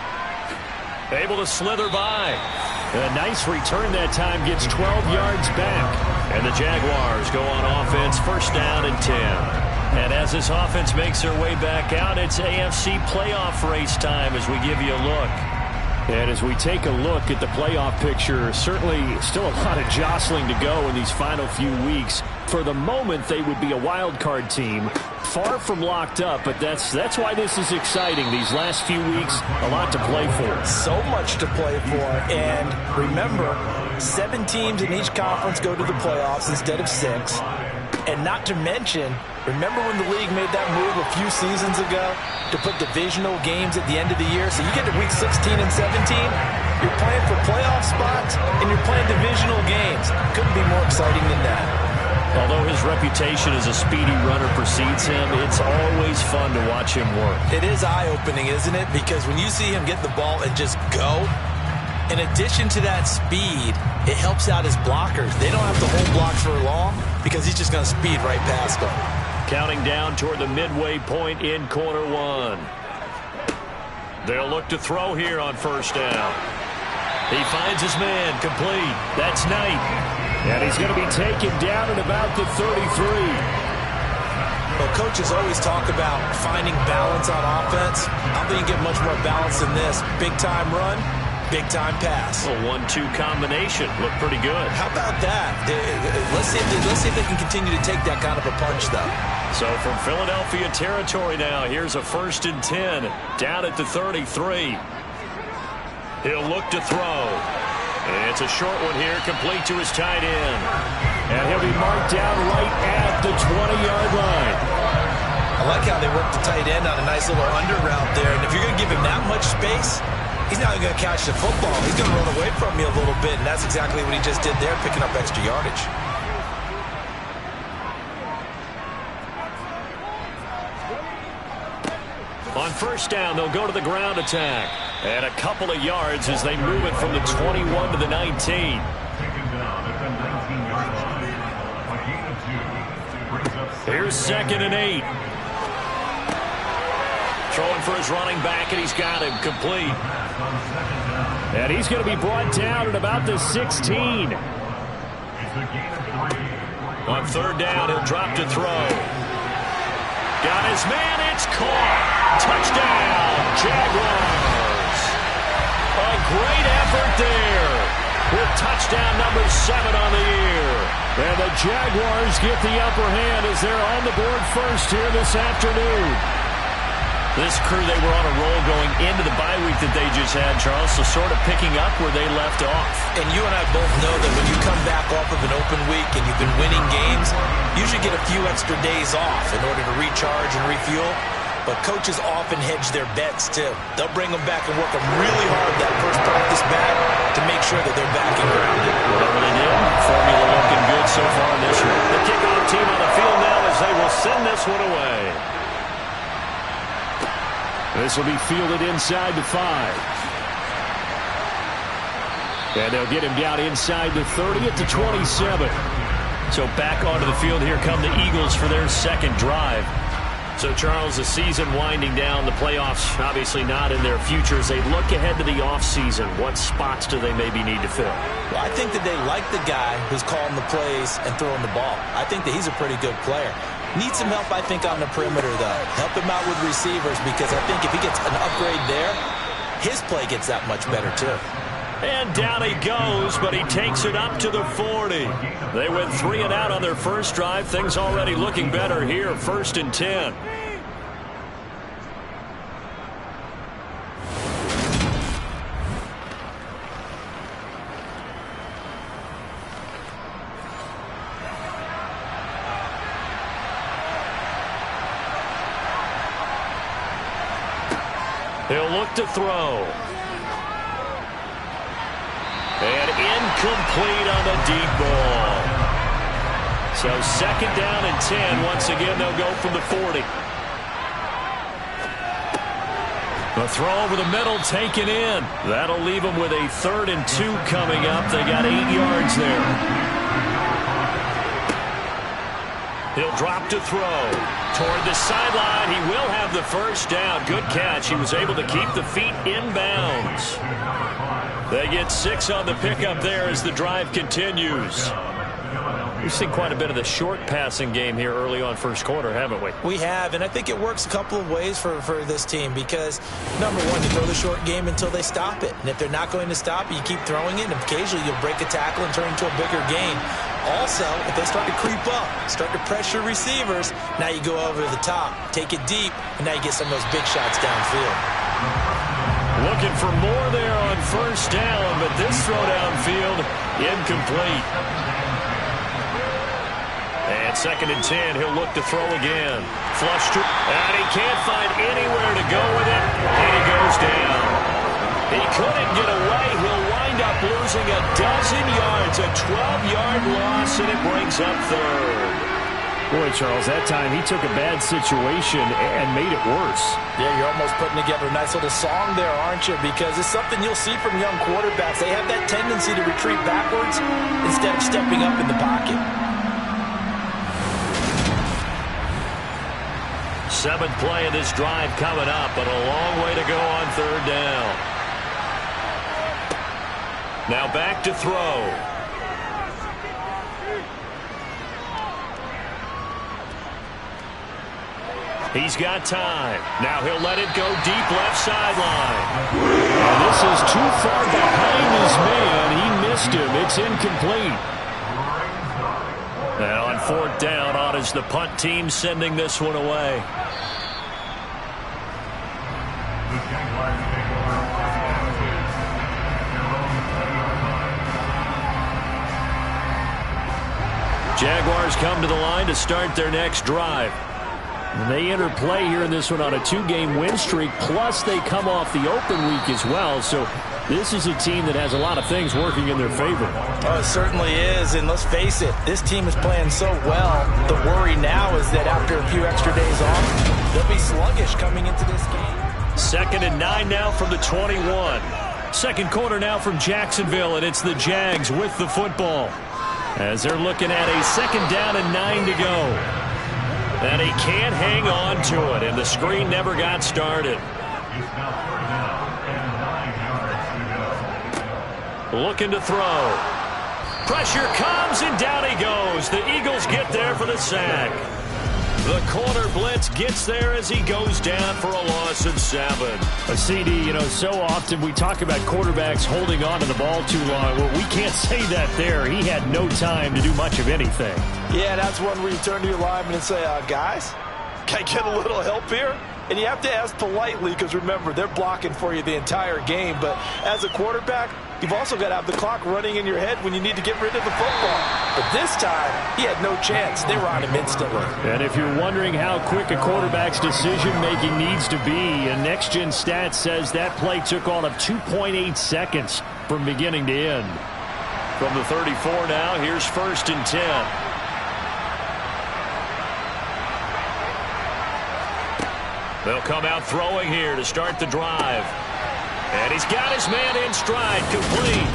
Able to slither by. A nice return that time, gets 12 yards back. And the Jaguars go on offense, first down and 10. And as this offense makes their way back out, it's AFC playoff race time as we give you a look. And as we take a look at the playoff picture, certainly still a lot of jostling to go in these final few weeks. For the moment, they would be a wild card team, far from locked up, but that's why this is exciting. These last few weeks, a lot to play for. So much to play for, and remember, 7 teams in each conference go to the playoffs instead of 6. And not to mention, remember when the league made that move a few seasons ago to put divisional games at the end of the year? So you get to week 16 and 17, you're playing for playoff spots, and you're playing divisional games. Couldn't be more exciting than that. Although his reputation as a speedy runner precedes him, it's always fun to watch him work. It is eye-opening, isn't it? Because when you see him get the ball and just go, in addition to that speed, it helps out his blockers. They don't have to hold blocks for long because he's just going to speed right past them. Counting down toward the midway point in quarter 1. They'll look to throw here on first down. He finds his man, complete. That's Knight. And he's going to be taken down at about the 33. Well, coaches always talk about finding balance on offense. I don't think you get much more balance than this. Big-time run, big-time pass. A 1-2 combination. Look pretty good. How about that? Let's see if they can continue to take that kind of a punch, though. So from Philadelphia territory now, here's a 1st and 10 down at the 33. He'll look to throw. It's a short one here, complete to his tight end. And he'll be marked down right at the 20-yard line. I like how they work the tight end on a nice little under route there. And if you're going to give him that much space, he's not going to catch the football. He's going to run away from you a little bit, and that's exactly what he just did there, picking up extra yardage. On first down, they'll go to the ground attack. And a couple of yards as they move it from the 21 to the 19. Taken down at the 19-yard line. A gain of 2. Brings up 7. Here's 2nd and 8. Throwing for his running back, and he's got him complete. And he's going to be brought down at about the 16. It's a gain of 3. On third down, he'll drop to throw. Got his man, it's caught. Touchdown, Jaguars. A great effort there with touchdown number 7 on the year. And the Jaguars get the upper hand as they're on the board first here this afternoon. This crew, they were on a roll going into the bye week that they just had, Charles, so sort of picking up where they left off. And you and I both know that when you come back off of an open week and you've been winning games, you should get a few extra days off in order to recharge and refuel. But coaches often hedge their bets, too. They'll bring them back and work them really hard that first practice back to make sure that they're back and grounded. Whatever they did, formula looking good so far in this one. The kickoff team on the field now as they will send this one away. This will be fielded inside the 5. And they'll get him down inside the 30 at the 27. So back onto the field, here come the Eagles for their second drive. So, Charles, the season winding down, the playoffs obviously not in their future. As they look ahead to the offseason, what spots do they maybe need to fill? Well, I think that they like the guy who's calling the plays and throwing the ball. I think that he's a pretty good player. Needs some help, I think, on the perimeter, though. Help him out with receivers because I think if he gets an upgrade there, his play gets that much better, too. And down he goes, but he takes it up to the 40. They went 3 and out on their first drive. Things already looking better here, 1st and 10. He'll look to throw. And incomplete on the deep ball. So 2nd down and 10. Once again, they'll go from the 40. A throw over the middle taken in. That'll leave them with a 3rd and 2 coming up. They got 8 yards there. He'll drop to throw. Toward the sideline, he will have the first down. Good catch. He was able to keep the feet in bounds. They get 6 on the pickup there as the drive continues. We've seen quite a bit of the short passing game here early on first quarter, haven't we? We have, and I think it works a couple of ways for this team because, number one, you throw the short game until they stop it. And if they're not going to stop it, you keep throwing it, and occasionally you'll break a tackle and turn into a bigger gain. Also, if they start to creep up, start to pressure receivers, now you go over the top, take it deep, and now you get some of those big shots downfield. Looking for more there on first down, but this throw downfield incomplete. And 2nd and 10, he'll look to throw again. Flush to, and he can't find anywhere to go with it, and he goes down. He couldn't get away. He'll wind up losing a dozen yards, a 12-yard loss, and it brings up 3rd. Boy, Charles, that time he took a bad situation and made it worse. Yeah, you're almost putting together a nice little song there, aren't you? Because it's something you'll see from young quarterbacks. They have that tendency to retreat backwards instead of stepping up in the pocket. 7th play of this drive coming up, but a long way to go on 3rd down. Now back to throw. He's got time. Now he'll let it go deep left sideline. And this is too far behind his man. He missed him. It's incomplete. And on 4th down, on is the punt team sending this one away. Jaguars come to the line to start their next drive. And they enter play here in this one on a 2-game win streak, plus they come off the open week as well. So this is a team that has a lot of things working in their favor. Oh, it certainly is, and let's face it, this team is playing so well. The worry now is that after a few extra days off, they'll be sluggish coming into this game. 2nd and 9 now from the 21. Second quarter now from Jacksonville, and it's the Jags with the football, as they're looking at a 2nd down and 9 to go. And he can't hang on to it, and the screen never got started. Looking to throw. Pressure comes, and down he goes. The Eagles get there for the sack. The corner blitz gets there as he goes down for a loss of 7. A CD, you know, so often we talk about quarterbacks holding on to the ball too long. Well, we can't say that there. He had no time to do much of anything. Yeah, that's one where you turn to your lineman and say, guys, can I get a little help here? And you have to ask politely because, remember, they're blocking for you the entire game. But as a quarterback, you've also got to have the clock running in your head when you need to get rid of the football. But this time, he had no chance. They were on him instantly. And if you're wondering how quick a quarterback's decision-making needs to be, a Next Gen Stats says that play took all of 2.8 seconds from beginning to end. From the 34 now, here's 1st and 10. They'll come out throwing here to start the drive. And he's got his man in stride, complete.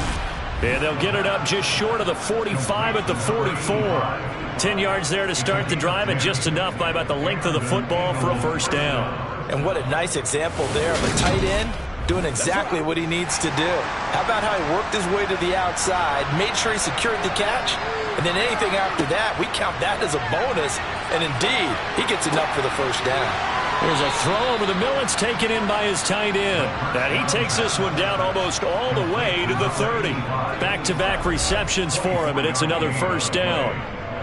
And they'll get it up just short of the 45 at the 44. 10 yards there to start the drive, and just enough by about the length of the football for a 1st down. And what a nice example there of a tight end doing exactly what he needs to do. How about how he worked his way to the outside, made sure he secured the catch, and then anything after that, we count that as a bonus. And indeed, he gets enough for the 1st down. There's a throw over the middle. It's taken in by his tight end. And he takes this one down almost all the way to the 30. Back-to-back receptions for him, and it's another 1st down.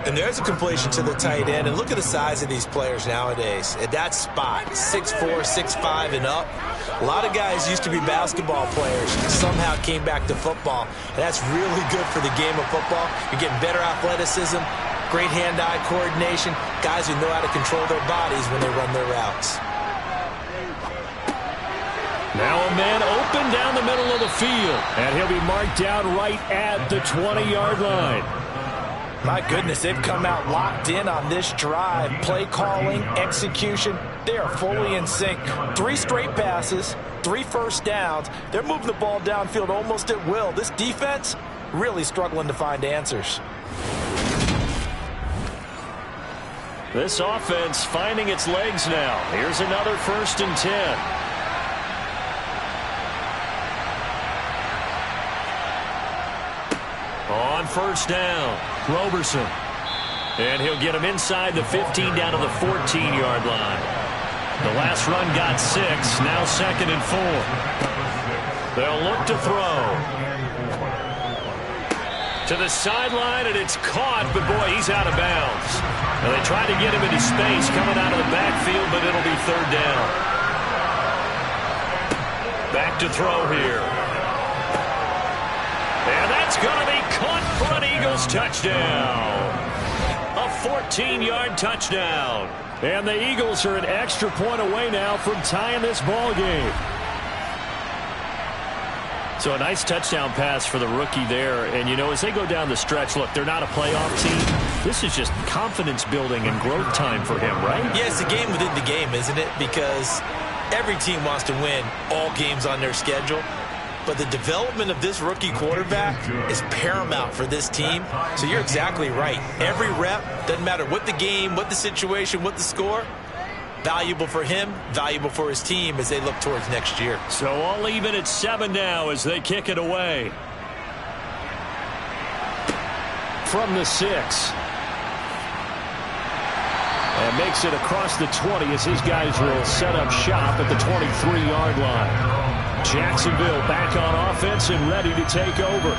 And there's a completion to the tight end. And look at the size of these players nowadays. At that spot, 6'4", 6'5", and up. A lot of guys used to be basketball players, somehow came back to football. And that's really good for the game of football. You're getting better athleticism, great hand-eye coordination, guys who know how to control their bodies when they run their routes. Now a man open down the middle of the field, and he'll be marked down right at the 20-yard line. My goodness, they've come out locked in on this drive. Play calling, execution, they are fully in sync. 3 straight passes, 3 1st downs. They're moving the ball downfield almost at will. This defense really struggling to find answers. This offense finding its legs now. Here's another 1st and 10. on first down. Roberson. And he'll get him inside the 15 down to the 14-yard line. The last run got 6. Now 2nd and 4. They'll look to throw. To the sideline, and it's caught, but boy, he's out of bounds. Now they tried to get him into space coming out of the backfield, but it'll be 3rd down. Back to throw here. And that's going to be caught for an Eagles touchdown. A 14-yard touchdown. And the Eagles are an extra point away now from tying this ball game. So a nice touchdown pass for the rookie there. And, you know, as they go down the stretch, look, they're not a playoff team. This is just confidence building and growth time for him, right? Yeah, it's a game within the game, isn't it? Because every team wants to win all games on their schedule. But the development of this rookie quarterback is paramount for this team. So you're exactly right. Every rep, doesn't matter what the game, what the situation, what the score, valuable for him, valuable for his team as they look towards next year. So all even at 7 now as they kick it away. From the 6. And makes it across the 20 as his guys will set up shop at the 23-yard line. Jacksonville back on offense and ready to take over.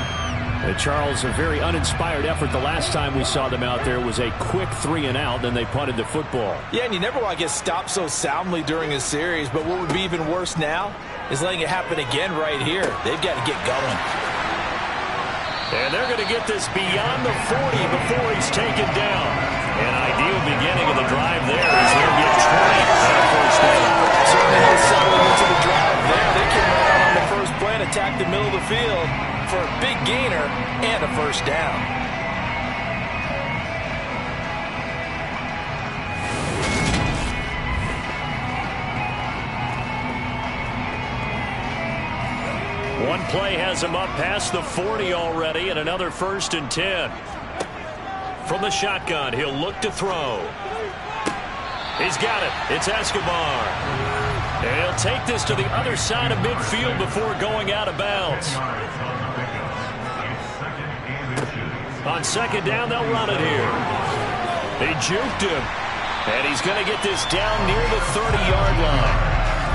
And Charles, a very uninspired effort the last time we saw them out there was a quick 3-and-out, then they punted the football. Yeah, and you never want to get stopped so soundly during a series, but what would be even worse now is letting it happen again right here. They've got to get going. And they're going to get this beyond the 40 before he's taken down. An ideal beginning of the drive there as he'll get 20 on the first down. Certainly no settling into the drive there. They came right out on the first play and attacked the middle of the field for a big gainer and a first down. One play has him up past the 40 already, and another 1st and 10. From the shotgun, he'll look to throw. He's got it. It's Escobar. And he'll take this to the other side of midfield before going out of bounds. On 2nd down, they'll run it here. They juked him. And he's going to get this down near the 30-yard line.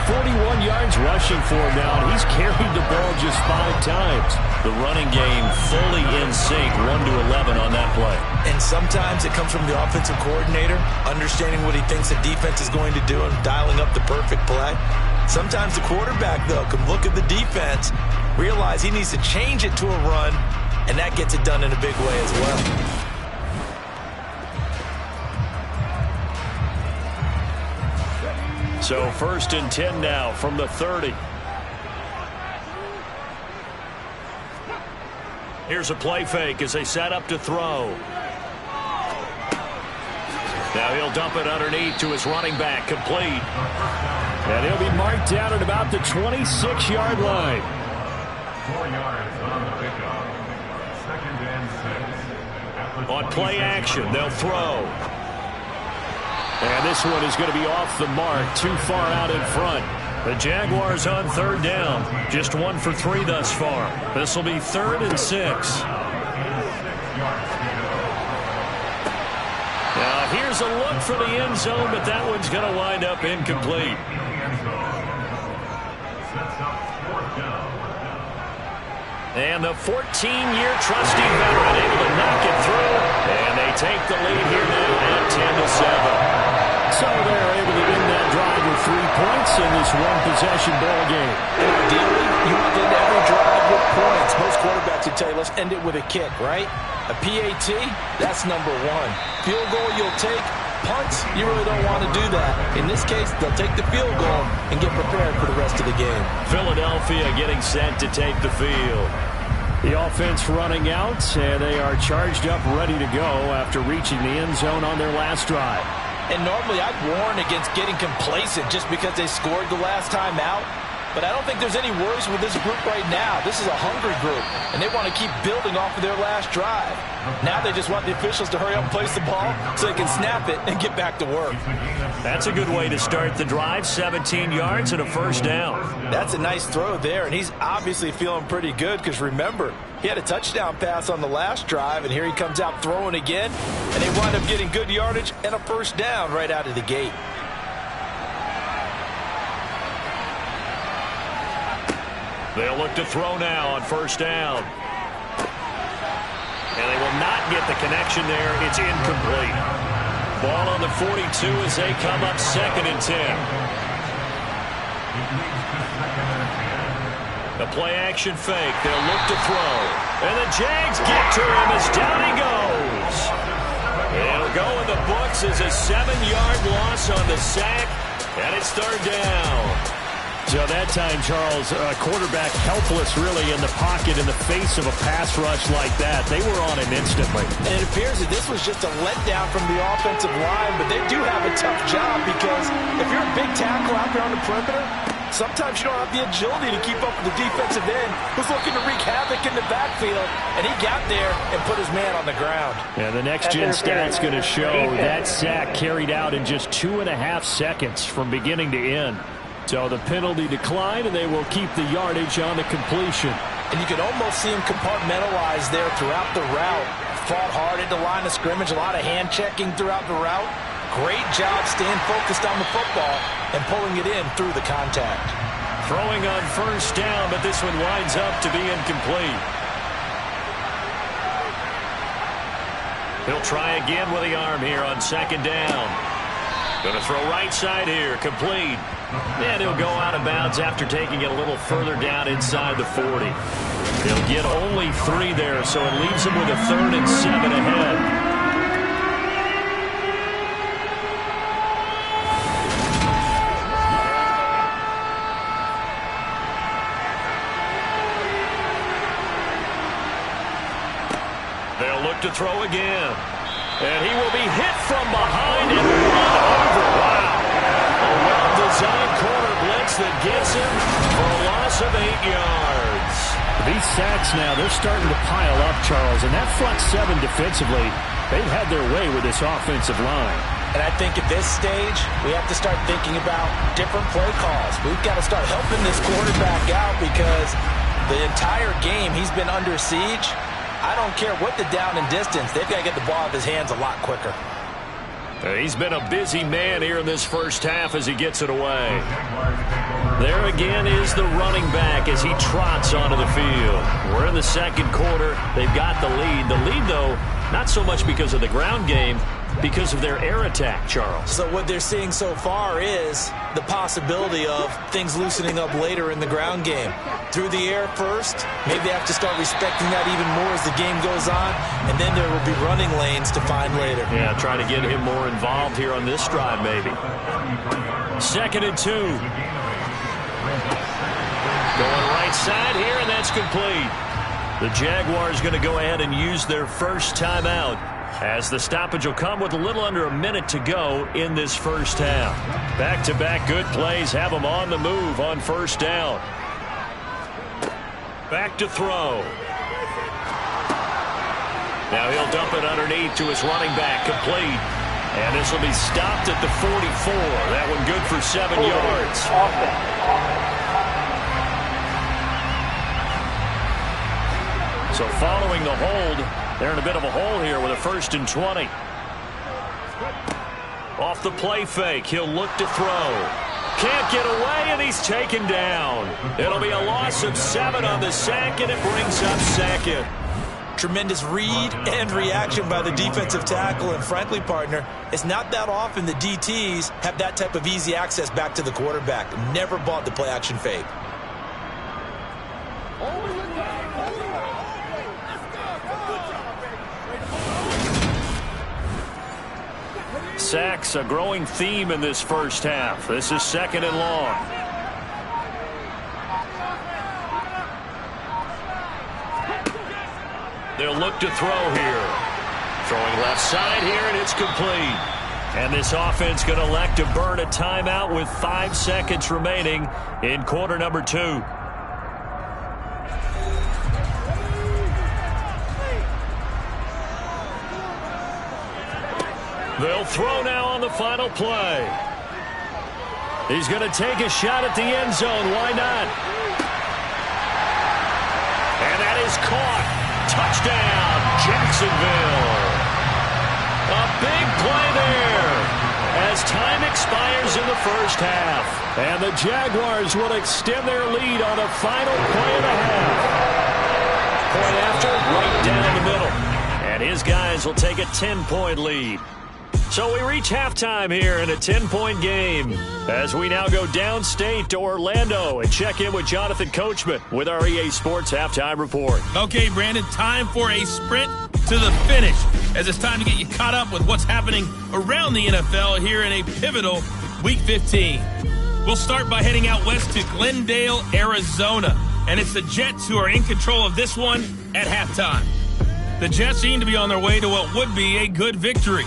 41 yards rushing for him now, and he's carried the ball just 5 times. The running game fully in sync, 1-11 on that play. And sometimes it comes from the offensive coordinator, understanding what he thinks the defense is going to do and dialing up the perfect play. Sometimes the quarterback, though, can look at the defense, realize he needs to change it to a run, and that gets it done in a big way as well. So 1st and 10 now from the 30. Here's a play fake as they set up to throw. Now he'll dump it underneath to his running back, complete. And he'll be marked down at about the 26-yard line. 4 yards on the pickup. 2nd and 6. On play action, they'll throw. And this one is going to be off the mark, too far out in front. The Jaguars on 3rd down. Just 1 for 3 thus far. This will be 3rd and 6. Now here's a look for the end zone, but that one's going to wind up incomplete. And the 14-year trusty veteran able to knock it through. And they take the lead here now at 10-7. So they're able to end that drive with 3 points in this one-possession ball game. And ideally, you want to end every drive with points. Most quarterbacks would tell you, let's end it with a kick, right? A PAT, that's number 1. Field goal you'll take. Punts, you really don't want to do that. In this case, they'll take the field goal and get prepared for the rest of the game. Philadelphia getting set to take the field. The offense running out, and they are charged up, ready to go after reaching the end zone on their last drive. And normally I'd warn against getting complacent just because they scored the last time out. but I don't think there's any worries with this group right now. This is a hungry group, and they want to keep building off of their last drive. Now they just want the officials to hurry up and place the ball so they can snap it and get back to work. That's a good way to start the drive. 17 yards and a first down. That's a nice throw there, and he's obviously feeling pretty good because, remember, he had a touchdown pass on the last drive, and here he comes out throwing again, and they wind up getting good yardage and a first down right out of the gate. They'll look to throw now on first down. And they will not get the connection there. It's incomplete. Ball on the 42 as they come up 2nd and 10. The play-action fake. They'll look to throw. And the Jags get to him as down he goes. It'll go in the books as a 7-yard loss on the sack. And it's 3rd down. So that time, Charles, quarterback helpless really in the pocket in the face of a pass rush like that. They were on him instantly. And it appears that this was just a letdown from the offensive line, but they do have a tough job because if you're a big tackle out there on the perimeter, sometimes you don't have the agility to keep up with the defensive end who's looking to wreak havoc in the backfield, and he got there and put his man on the ground. Yeah, the next-gen stat's going to show that sack carried out in just 2.5 seconds from beginning to end. So the penalty declined, and they will keep the yardage on the completion. And you can almost see him compartmentalize there throughout the route. Fought hard at the line of scrimmage, a lot of hand-checking throughout the route. Great job staying focused on the football and pulling it in through the contact. Throwing on first down, but this one winds up to be incomplete. He'll try again with the arm here on 2nd down. Going to throw right side here, complete. And he'll go out of bounds after taking it a little further down inside the 40. He'll get only 3 there, so it leaves him with a 3rd and 7 ahead. They'll look to throw again. And he will be hit from behind and run over. Wow. A well-designed corner blitz that gets him for a loss of 8 yards. These sacks now, they're starting to pile up, Charles. And that front 7 defensively, they've had their way with this offensive line. And I think at this stage, we have to start thinking about different play calls. We've got to start helping this quarterback out because the entire game he's been under siege. I don't care what the down and distance. They've got to get the ball out of his hands a lot quicker. He's been a busy man here in this first half as he gets it away. There again is the running back as he trots onto the field. We're in the 2nd quarter. They've got the lead. The lead, though, not so much because of the ground game, because of their air attack, Charles. So what they're seeing so far is the possibility of things loosening up later in the ground game. Through the air first, maybe they have to start respecting that even more as the game goes on, and then there will be running lanes to find later. Yeah, trying to get him more involved here on this drive, maybe. 2nd and 2. Going right side here, and that's complete. The Jaguars going to go ahead and use their first timeout, as the stoppage will come with a little under a minute to go in this first half. Back-to-back good plays have them on the move on first down. Back to throw. Now he'll dump it underneath to his running back, complete. And this will be stopped at the 44. That one good for 7 yards. So following the hold, they're in a bit of a hole here with a 1st and 20. Off the play fake, he'll look to throw. Can't get away, and he's taken down. It'll be a loss of 7 on the sack, and it brings up 2nd. Tremendous read and reaction by the defensive tackle, and frankly, partner, it's not that often the DTs have that type of easy access back to the quarterback. Never bought the play-action fake. Sacks, a growing theme in this first half. This is 2nd and long. They'll look to throw here. Throwing left side here, and it's complete. And this offense going to elect to burn a timeout with 5 seconds remaining in quarter number 2. They'll throw now on the final play. He's going to take a shot at the end zone. Why not? And that is caught. Touchdown, Jacksonville. A big play there as time expires in the first half. And the Jaguars will extend their lead on the final play of the half. Point after, right down the middle. And his guys will take a 10-point lead. So we reach halftime here in a 10-point game as we now go downstate to Orlando and check in with Jonathan Coachman with our EA Sports Halftime Report. Okay, Brandon, time for a sprint to the finish as it's time to get you caught up with what's happening around the NFL here in a pivotal Week 15. We'll start by heading out west to Glendale, Arizona, and it's the Jets who are in control of this one at halftime. The Jets seem to be on their way to what would be a good victory.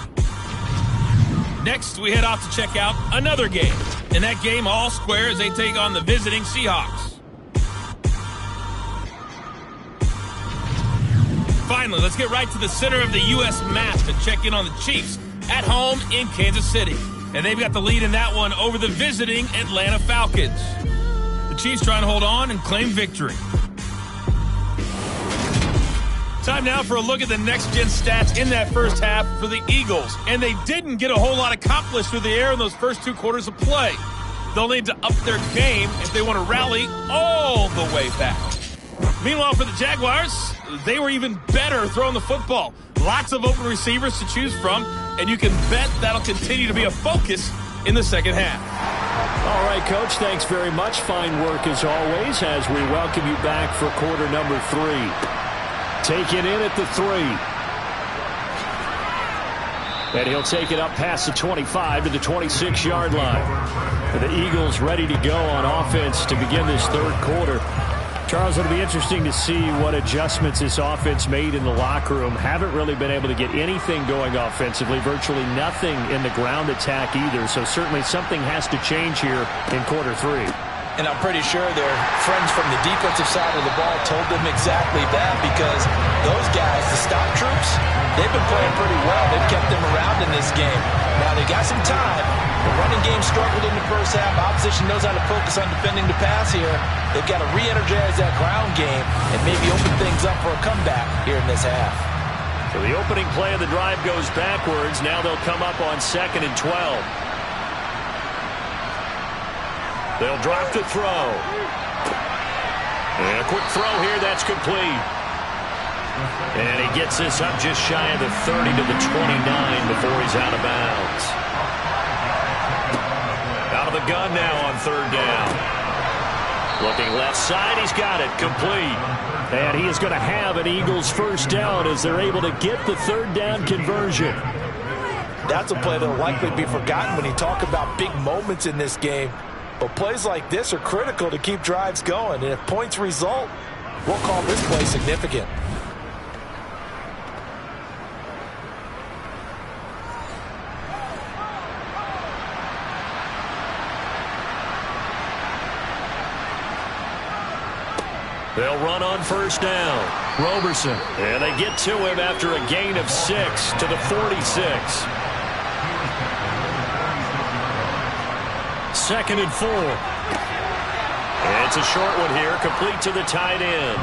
Next, we head off to check out another game. In that game, all square as they take on the visiting Seahawks. Finally, let's get right to the center of the U.S. map to check in on the Chiefs at home in Kansas City. And they've got the lead in that one over the visiting Atlanta Falcons. The Chiefs trying to hold on and claim victory. Time now for a look at the next-gen stats in that first half for the Eagles. And they didn't get a whole lot accomplished through the air in those first 2 quarters of play. They'll need to up their game if they want to rally all the way back. Meanwhile, for the Jaguars, they were even better throwing the football. Lots of open receivers to choose from, and you can bet that'll continue to be a focus in the second half. All right, Coach, thanks very much. Fine work as always as we welcome you back for quarter number 3. Taken in at the 3. And he'll take it up past the 25 to the 26-yard line. The Eagles ready to go on offense to begin this third quarter. Charles, it'll be interesting to see what adjustments this offense made in the locker room. Haven't really been able to get anything going offensively, virtually nothing in the ground attack either. So certainly something has to change here in quarter 3. And I'm pretty sure their friends from the defensive side of the ball told them exactly that, because those guys, the stop troops, they've been playing pretty well. They've kept them around in this game. Now, they got some time. The running game struggled in the first half. Opposition knows how to focus on defending the pass here. They've got to re-energize that ground game and maybe open things up for a comeback here in this half. So the opening play of the drive goes backwards. Now they'll come up on 2nd and 12. They'll drop to throw. And a quick throw here, that's complete. And he gets this up just shy of the 30 to the 29 before he's out of bounds. Out of the gun now on 3rd down. Looking left side, he's got it, complete. And he is going to have an Eagles first down as they're able to get the 3rd down conversion. That's a play that will likely be forgotten when you talk about big moments in this game. But plays like this are critical to keep drives going. And if points result, we'll call this play significant. They'll run on first down. Roberson. And they get to him after a gain of 6 to the 46. 2nd and 4. And it's a short one here, complete to the tight end.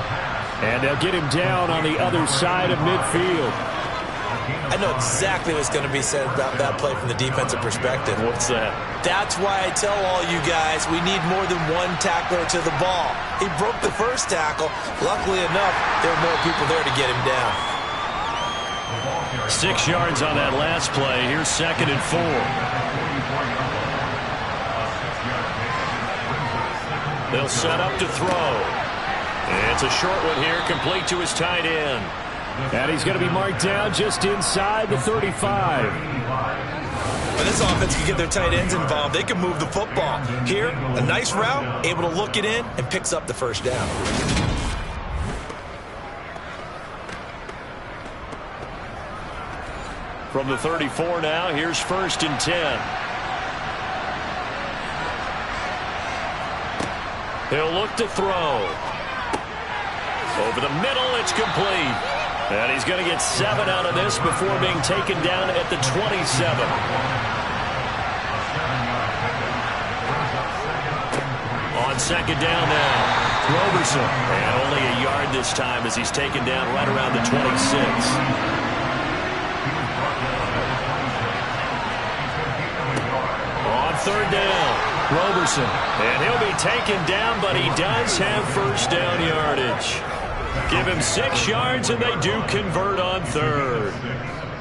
And they'll get him down on the other side of midfield. I know exactly what's going to be said about that play from the defensive perspective. What's that? That's why I tell all you guys we need more than one tackler to the ball. He broke the first tackle. Luckily enough, there were more people there to get him down. 6 yards on that last play. Here's 2nd and 4. They'll set up to throw. And it's a short one here, complete to his tight end. And he's going to be marked down just inside the 35. When this offense can get their tight ends involved, they can move the football. Here, a nice route, able to look it in, and picks up the first down. From the 34 now, here's 1st and 10. He'll look to throw. Over the middle, it's complete. And he's going to get 7 out of this before being taken down at the 27. On 2nd down now. Roberson. And only a yard this time as he's taken down right around the 26. On 3rd down. Roberson. And he'll be taken down, but he does have 1st down yardage. Give him 6 yards, and they do convert on 3rd.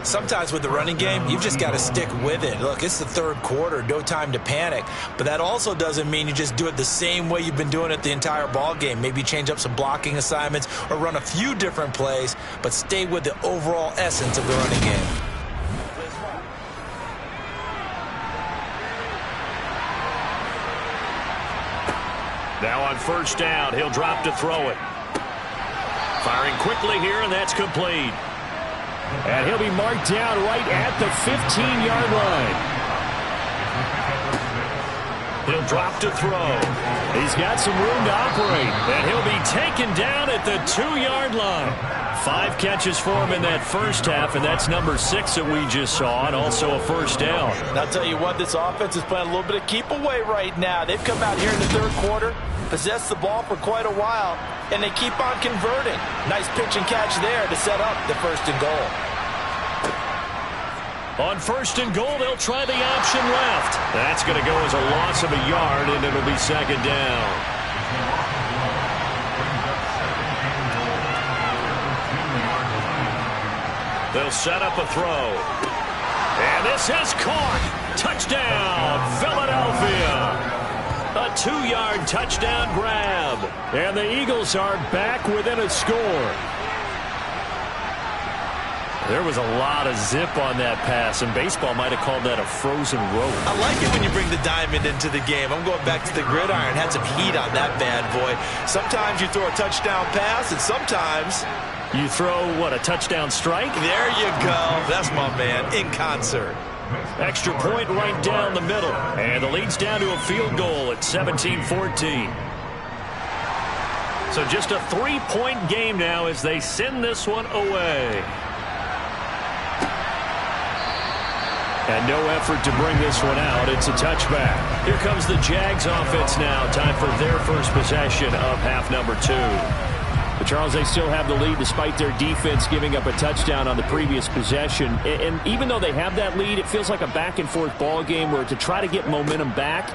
Sometimes with the running game, you've just got to stick with it. Look, it's the 3rd quarter, no time to panic. But that also doesn't mean you just do it the same way you've been doing it the entire ball game. Maybe change up some blocking assignments or run a few different plays, but stay with the overall essence of the running game. Now on 1st down, he'll drop to throw it. Firing quickly here, and that's complete. And he'll be marked down right at the 15-yard line. He'll drop to throw. He's got some room to operate. And he'll be taken down at the 2-yard line. 5 catches for him in that first half, and that's number 6 that we just saw, and also a 1st down. And I'll tell you what, this offense is playing a little bit of keep away right now. They've come out here in the 3rd quarter, possessed the ball for quite a while, and they keep on converting. Nice pitch and catch there to set up the 1st and goal. On 1st and goal, they'll try the option left. That's going to go as a loss of a yard, and it'll be 2nd down. They'll set up a throw. And this is caught. Touchdown, Philadelphia. A 2-yard touchdown grab. And the Eagles are back within a score. There was a lot of zip on that pass, and baseball might have called that a frozen rope. I like it when you bring the diamond into the game. I'm going back to the gridiron. Had some heat on that bad boy. Sometimes you throw a touchdown pass, and sometimes you throw, what, a touchdown strike? There you go. That's my man, in concert. Extra point right down the middle. And the lead's down to a field goal at 17-14. So just a 3-point game now as they send this one away. And no effort to bring this one out. It's a touchback. Here comes the Jags offense now. Time for their first possession of half number 2. But Charles, they still have the lead despite their defense giving up a touchdown on the previous possession. And even though they have that lead, it feels like a back-and-forth ball game where to try to get momentum back,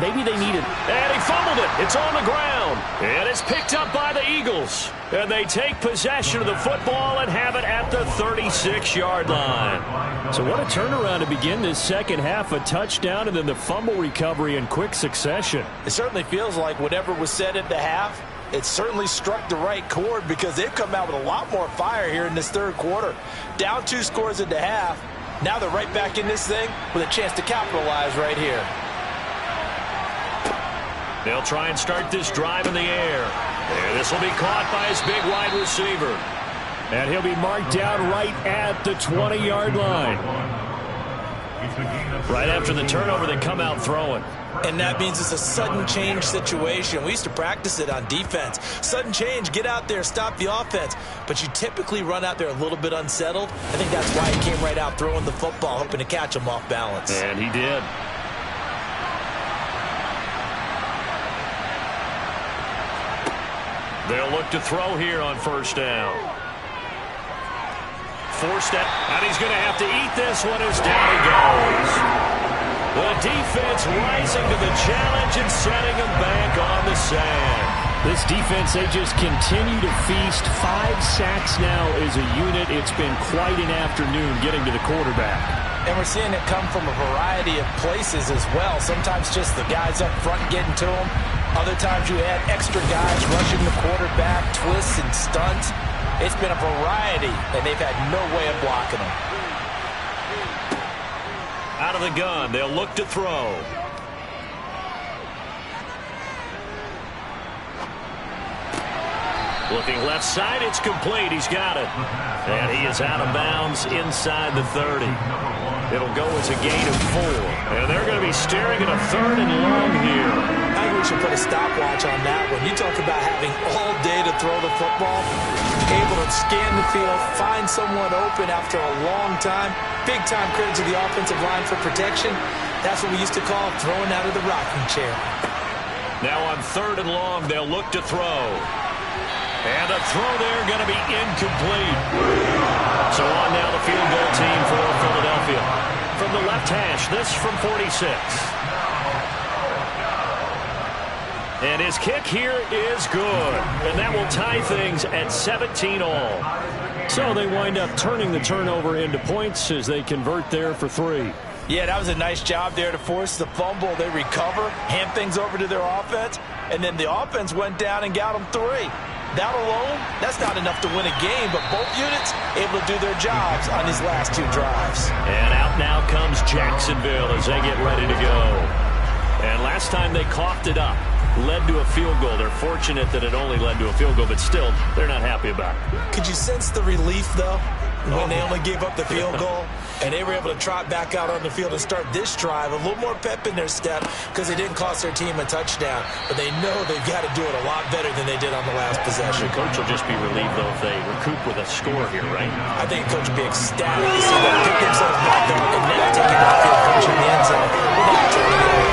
maybe they need it. And he fumbled it. It's on the ground. And it's picked up by the Eagles. And they take possession of the football and have it at the 36-yard line. So what a turnaround to begin this second half. A touchdown and then the fumble recovery in quick succession. It certainly feels like whatever was said at the half, it certainly struck the right chord because they've come out with a lot more fire here in this 3rd quarter. Down 2 scores at the half. Now they're right back in this thing with a chance to capitalize right here. They'll try and start this drive in the air. And this will be caught by his big wide receiver. And he'll be marked down right at the 20-yard line. Right after the turnover, they come out throwing. And that means it's a sudden change situation. We used to practice it on defense. Sudden change, get out there, stop the offense. But you typically run out there a little bit unsettled. I think that's why he came right out throwing the football, hoping to catch him off balance. And he did. They'll look to throw here on 1st down. Forced it, and he's going to have to eat this one as down he goes. The defense rising to the challenge and setting him back on the sand. This defense, they just continue to feast. 5 sacks now as a unit. It's been quite an afternoon getting to the quarterback. And we're seeing it come from a variety of places as well. Sometimes just the guys up front getting to him. Other times you add extra guys rushing the quarterback, twists and stunts. It's been a variety, and they've had no way of blocking them. Out of the gun, they'll look to throw. Looking left side, it's complete. He's got it. And he is out of bounds inside the 30. It'll go as a gain of 4. And they're going to be staring at a 3rd and long here. I think we should put a stopwatch on that one. You talk about having all day to throw the football, able to scan the field, find someone open after a long time. Big time credit to the offensive line for protection. That's what we used to call throwing out of the rocking chair. Now on 3rd and long, they'll look to throw. And a throw there going to be incomplete. So on now the field goal team for Philadelphia. From the left hash, this from 46. And his kick here is good. And that will tie things at 17 all. So they wind up turning the turnover into points as they convert there for 3. Yeah, that was a nice job there to force the fumble. They recover, hand things over to their offense, and then the offense went down and got them 3. That alone, that's not enough to win a game, but both units able to do their jobs on these last 2 drives. And out now comes Jacksonville as they get ready to go. And last time they coughed it up, led to a field goal. They're fortunate that it only led to a field goal, but still, they're not happy about it. Could you sense the relief, though, when they only gave up the field goal? And they were able to trot back out on the field and start this drive. A little more pep in their step because it didn't cost their team a touchdown. But they know they've got to do it a lot better than they did on the last possession. The coach will just be relieved, though, if they recoup with a score here, right? I think the coach will be ecstatic to see them pick themselves back up and now take it outfield, punch in the end zone without turning it over.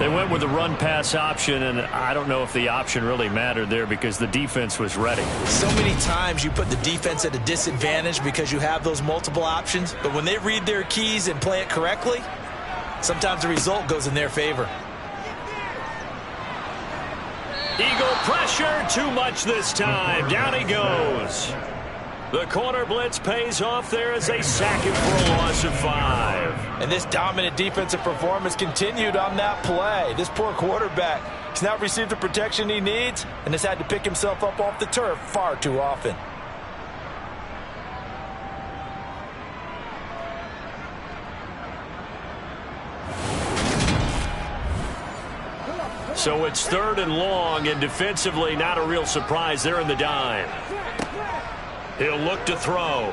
They went with the run-pass option, and I don't know if the option really mattered there because the defense was ready. So many times you put the defense at a disadvantage because you have those multiple options, but when they read their keys and play it correctly, sometimes the result goes in their favor. Eagle pressure, too much this time. Down he goes. The corner blitz pays off there as they sack him for a loss of 5. And this dominant defensive performance continued on that play. This poor quarterback has not received the protection he needs and has had to pick himself up off the turf far too often. So it's 3rd and long, and defensively not a real surprise. They're in the dime. He'll look to throw.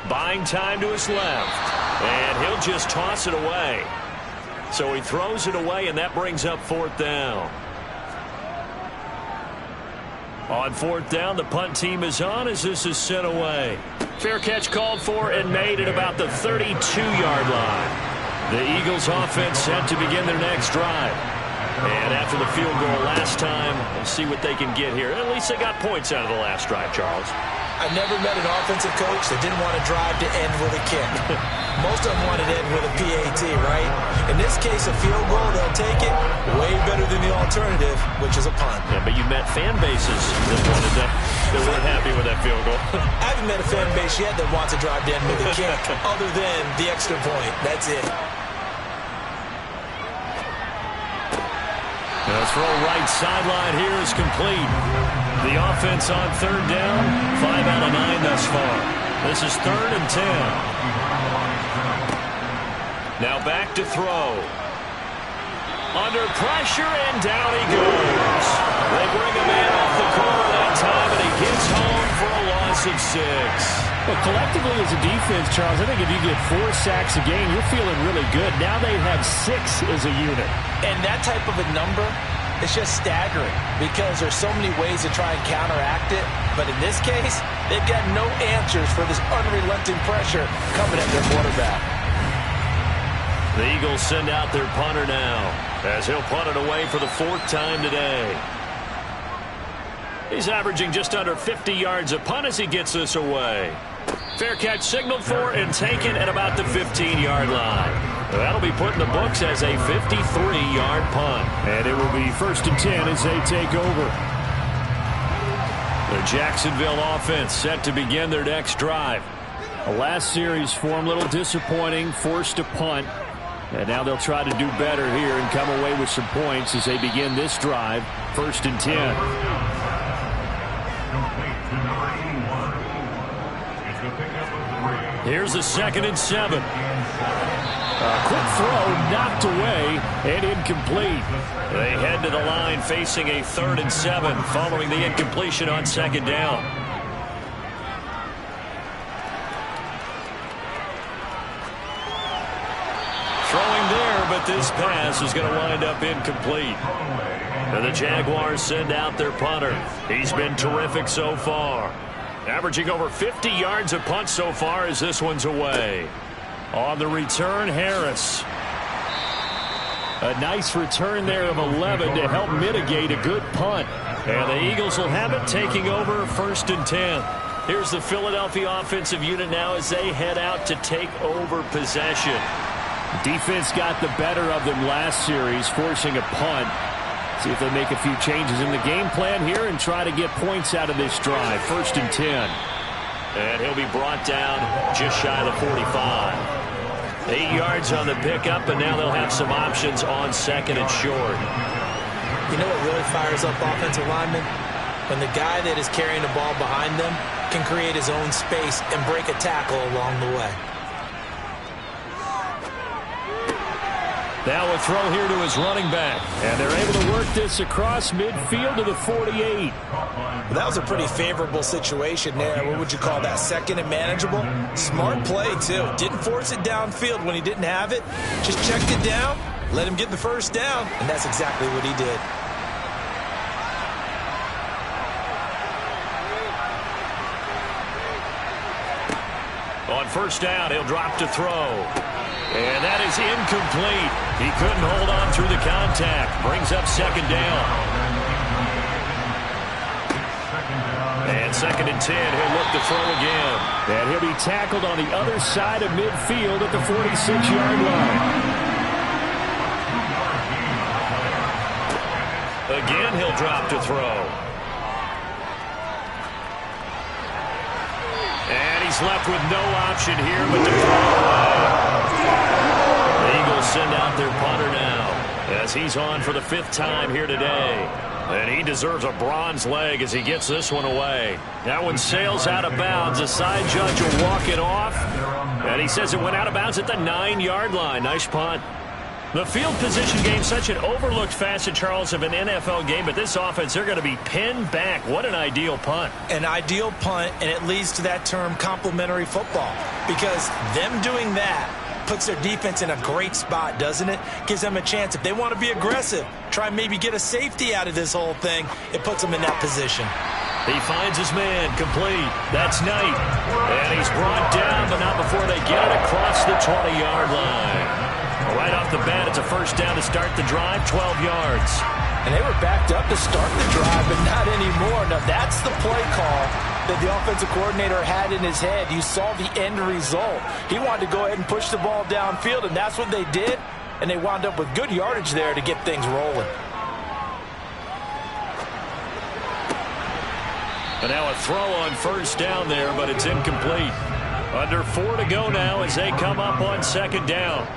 Buying time to his left. And he'll just toss it away. So he throws it away, and that brings up 4th down. On 4th down, the punt team is on as this is sent away. Fair catch called for and made at about the 32-yard line. The Eagles offense set to begin their next drive. And after the field goal last time, we'll see what they can get here. At least they got points out of the last drive, Charles. I've never met an offensive coach that didn't want to drive to end with a kick. Most of them wanted to end with a PAT, right? In this case, a field goal, they'll take it way better than the alternative, which is a punt. Yeah, but you met fan bases that wanted that. They weren't happy with that field goal. I haven't met a fan base yet that wants to drive to end with a kick other than the extra point. That's it. The throw right sideline here is complete. The offense on 3rd down, 5 out of 9 thus far. This is 3rd and 10. Now back to throw. Under pressure, and down he goes. They bring him in off the corner that time, and he gets home for a loss of 6. Well, collectively as a defense, Charles, I think if you get 4 sacks a game, you're feeling really good. Now they have 6 as a unit. And that type of a number, it's just staggering because there's so many ways to try and counteract it. But in this case, they've got no answers for this unrelenting pressure coming at their quarterback. The Eagles send out their punter now as he'll punt it away for the 4th time today. He's averaging just under 50 yards a punt as he gets this away. Fair catch signaled for and taken at about the 15-yard line. That'll be put in the books as a 53-yard punt. And it will be 1st and 10 as they take over. The Jacksonville offense set to begin their next drive. The last series for them, a little disappointing, forced to punt. And now they'll try to do better here and come away with some points as they begin this drive. 1st and 10. Here's a 2nd and 7. A quick throw knocked away and incomplete. They head to the line facing a 3rd and 7 following the incompletion on 2nd down. Throwing there, but this pass is going to wind up incomplete. And the Jaguars send out their punter. He's been terrific so far. Averaging over 50 yards a punt so far as this one's away. On the return, Harris. A nice return there of 11 to help mitigate a good punt. And the Eagles will have it taking over 1st and 10. Here's the Philadelphia offensive unit now as they head out to take over possession. Defense got the better of them last series, forcing a punt. See if they make a few changes in the game plan here and try to get points out of this drive. 1st and 10. And he'll be brought down just shy of the 45. 8 yards on the pickup, and now they'll have some options on 2nd and short. You know what really fires up offensive linemen? When the guy that is carrying the ball behind them can create his own space and break a tackle along the way. Now a throw here to his running back. And they're able to work this across midfield to the 48. Well, that was a pretty favorable situation there. What would you call that? 2nd and manageable? Smart play, too. Didn't force it downfield when he didn't have it. Just checked it down, let him get the 1st down, and that's exactly what he did. On 1st down, he'll drop to throw. And that is incomplete. He couldn't hold on through the contact. Brings up 2nd down. And 2nd and 10, he'll look to throw again. And he'll be tackled on the other side of midfield at the 46-yard line. Again, he'll drop to throw. And he's left with no option here but to throw away. The Eagles send out their punter now as he's on for the 5th time here today. And he deserves a bronze leg as he gets this one away. That one sails out of bounds. The side judge will walk it off. And he says it went out of bounds at the 9-yard line. Nice punt. The field position game, such an overlooked facet, Charles, of an NFL game, but this offense, they're going to be pinned back. What an ideal punt. An ideal punt, and it leads to that term complementary football, because them doing that puts their defense in a great spot, doesn't it? Gives them a chance. If they want to be aggressive, try and maybe get a safety out of this whole thing, it puts them in that position. He finds his man, complete. That's Knight. And he's brought down, but not before they get it across the 20-yard line. Right off the bat, it's a 1st down to start the drive, 12 yards. And they were backed up to start the drive, but not anymore. Now, that's the play call that the offensive coordinator had in his head. You saw the end result. He wanted to go ahead and push the ball downfield, and that's what they did. And they wound up with good yardage there to get things rolling. And now a throw on 1st down there, but it's incomplete. Under 4 to go now as they come up on 2nd down.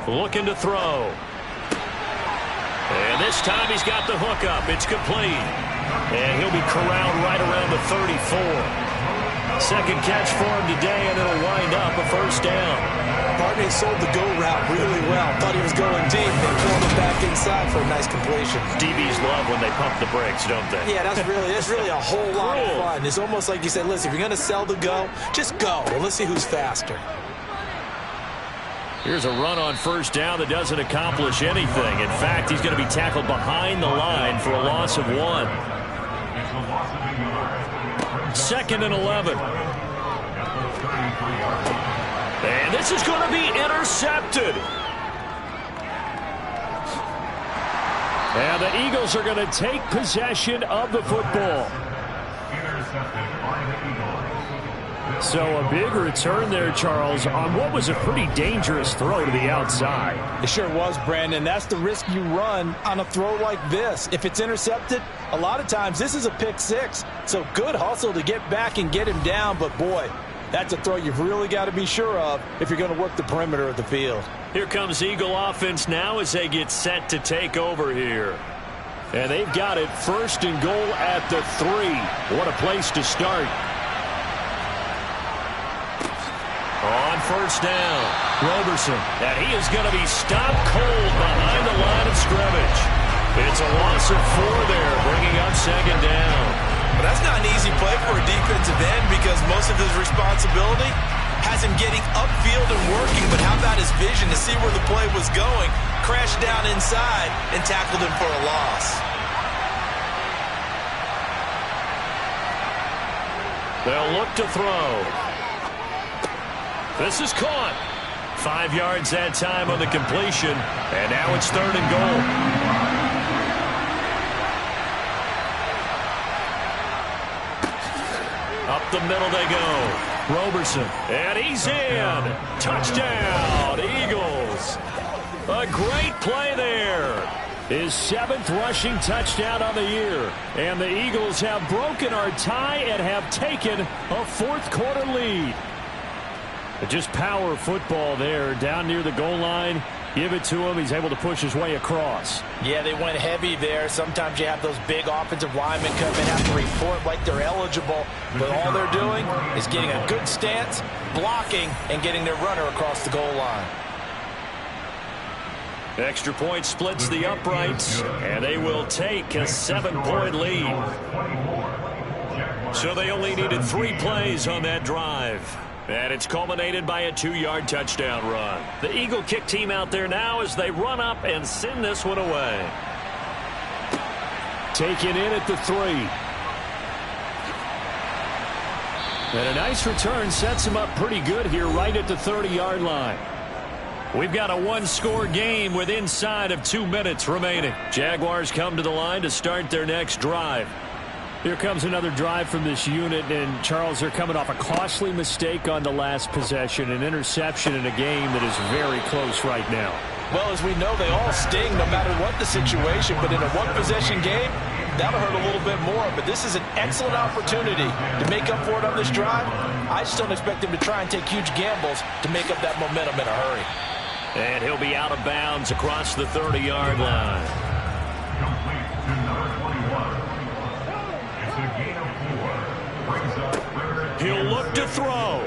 Looking to throw. And this time he's got the hook up. It's complete. And he'll be corralled right around the 34. 2nd catch for him today, and it'll wind up a 1st down. Barney sold the go route really well. Thought he was going deep. They pulled him back inside for a nice completion. DBs love when they pump the brakes, don't they? Yeah, that's really a whole lot of fun. It's almost like you said, listen, if you're going to sell the go, just go. Well, let's see who's faster. Here's a run on 1st down that doesn't accomplish anything. In fact, he's going to be tackled behind the line for a loss of 1. 2nd and 11. And this is going to be intercepted. And the Eagles are going to take possession of the football. Intercepted by the Eagles. So a big return there, Charles, on what was a pretty dangerous throw to the outside. It sure was, Brandon. That's the risk you run on a throw like this. If it's intercepted, a lot of times this is a pick 6. So good hustle to get back and get him down. But, boy, that's a throw you've really got to be sure of if you're going to work the perimeter of the field. Here comes Eagle offense now as they get set to take over here. And they've got it 1st and goal at the 3. What a place to start. On first down, Roberson. And he is going to be stopped cold behind the line of scrimmage. It's a loss of 4 there, bringing up second down. But that's not an easy play for a defensive end because most of his responsibility has him getting upfield and working. But how about his vision to see where the play was going, crashed down inside, and tackled him for a loss. They'll look to throw. This is caught. 5 yards that time on the completion, and now it's 3rd and goal. Up the middle they go. Roberson, and he's in. Touchdown, Eagles. A great play there. His 7th rushing touchdown on the year. And the Eagles have broken our tie and have taken a 4th quarter lead. Just power football there down near the goal line. Give it to him. He's able to push his way across. Yeah, they went heavy there. Sometimes you have those big offensive linemen come in, have to report like they're eligible. But all they're doing is getting a good stance, blocking, and getting their runner across the goal line. Extra point splits the uprights, and they will take a 7-point lead. So they only needed 3 plays on that drive. And it's culminated by a 2-yard touchdown run. The Eagle kick team out there now as they run up and send this one away. Taken in at the 3. And a nice return sets him up pretty good here right at the 30-yard line. We've got a 1-score game with inside of 2 minutes remaining. Jaguars come to the line to start their next drive. Here comes another drive from this unit, and Charles, they're coming off a costly mistake on the last possession, an interception in a game that is very close right now. Well, as we know, they all sting no matter what the situation, but in a 1-possession game, that'll hurt a little bit more. But this is an excellent opportunity to make up for it on this drive. I just don't expect him to try and take huge gambles to make up that momentum in a hurry. And he'll be out of bounds across the 30-yard line. Complete to number 21. It's a gain of 4. Brings up 3rd. He'll look to throw.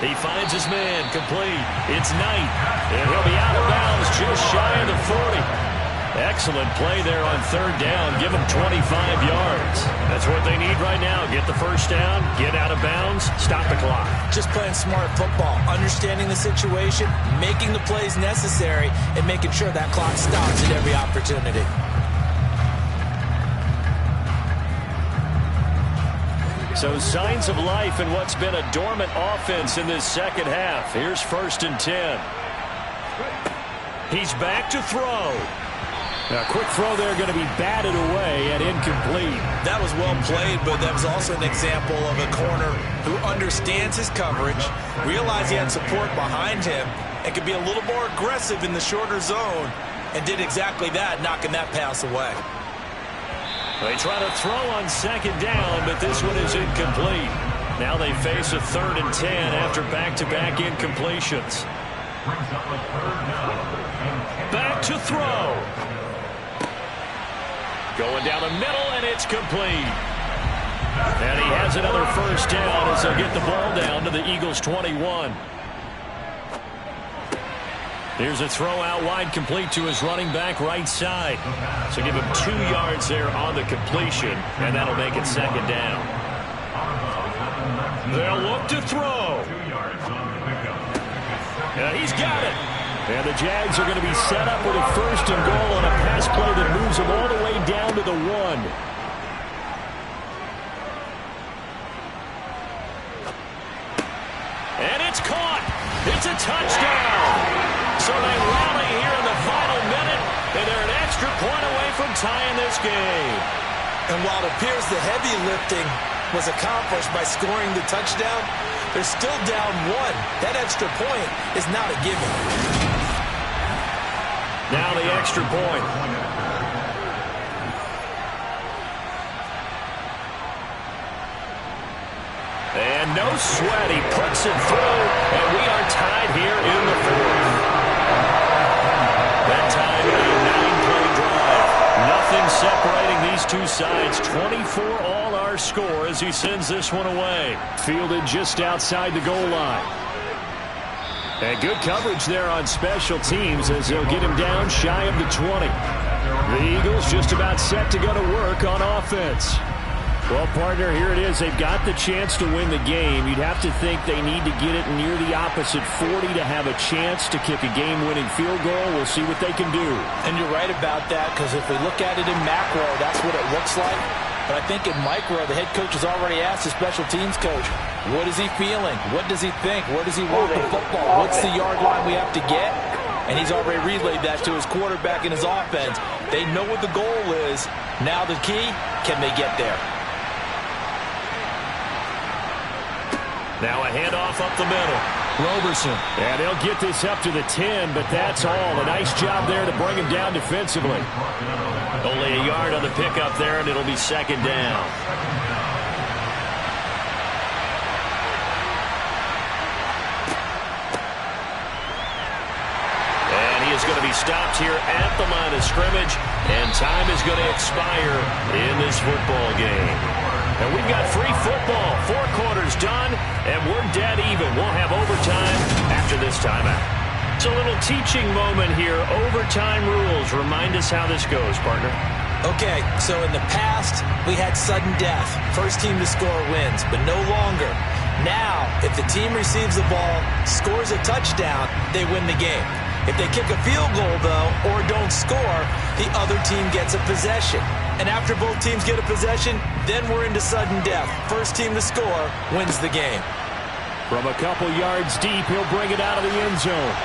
He finds his man complete. It's Knight. And he'll be out of bounds just shy of the 40. Excellent play there on 3rd down. Give him 25 yards. That's what they need right now. Get the first down, get out of bounds, stop the clock. Just playing smart football, understanding the situation, making the plays necessary, and making sure that clock stops at every opportunity. So signs of life in what's been a dormant offense in this second half. Here's 1st and 10. He's back to throw. Now, quick throw there going to be batted away and incomplete. That was well played, but that was also an example of a corner who understands his coverage, realized he had support behind him, and could be a little more aggressive in the shorter zone, and did exactly that, knocking that pass away. They try to throw on 2nd down, but this one is incomplete. Now they face a 3rd and 10 after back-to-back incompletions. Back to throw. Going down the middle, and it's complete. And he has another first down as they'll get the ball down to the Eagles' 21. Here's a throw out wide complete to his running back right side. So give him 2 yards there on the completion, and that'll make it 2nd down. They'll look to throw. And he's got it. And the Jags are going to be set up with a 1st and goal on a pass play that moves them all the way down to the 1. And it's caught. It's a touchdown. So they rally here in the final minute, and they're an extra point away from tying this game. And while it appears the heavy lifting was accomplished by scoring the touchdown, they're still down 1. That extra point is not a given. Now the extra point. And no sweat. He puts it through, and we are tied here in the 4th. That time in a 9-play drive. Nothing separating these these two sides. 24 all our score as he sends this one away. Fielded just outside the goal line. And good coverage there on special teams as they'll get him down shy of the 20. The Eagles just about set to go to work on offense. Well, partner, here it is. They've got the chance to win the game. You'd have to think they need to get it near the opposite 40 to have a chance to kick a game-winning field goal. We'll see what they can do. And you're right about that, because if we look at it in macro, that's what it looks like. But I think in micro, the head coach has already asked the special teams coach, what is he feeling? What does he think? Where does he want the football? What's the yard line we have to get? And he's already relayed that to his quarterback and his offense. They know what the goal is. Now the key, can they get there? Now a handoff up the middle. Roberson. And they'll get this up to the 10, but that's all. A nice job there to bring him down defensively. Only a yard on the pickup there, and it'll be second down. And he is going to be stopped here at the line of scrimmage, and time is going to expire in this football game. And we've got free football. 4 quarters done, and we're dead even. We'll have overtime after this timeout. It's a little teaching moment here. Overtime rules. Remind us how this goes, partner. Okay, so in the past, we had sudden death. First team to score wins, but no longer. Now, if the team receives the ball, scores a touchdown, they win the game. If they kick a field goal, though, or don't score, the other team gets a possession. And after both teams get a possession, then we're into sudden death. First team to score wins the game. From a couple yards deep, he'll bring it out of the end zone.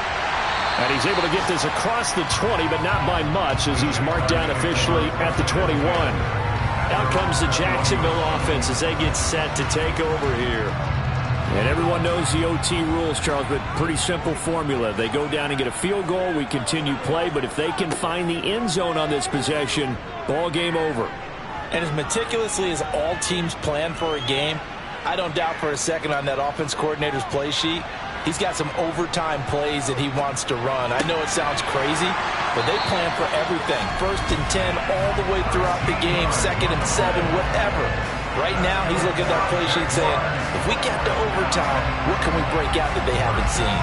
And he's able to get this across the 20, but not by much, as he's marked down officially at the 21. Out comes the Jacksonville offense as they get set to take over here. And everyone knows the OT rules, Charles, but pretty simple formula. They go down and get a field goal, we continue play, but if they can find the end zone on this possession, ball game over. And as meticulously as all teams plan for a game, I don't doubt for a second on that offense coordinator's play sheet, he's got some overtime plays that he wants to run. I know it sounds crazy, but they plan for everything. 1st and 10 all the way throughout the game, 2nd and 7, whatever. Right now, he's looking at that play sheet saying, if we get to overtime, what can we break out that they haven't seen?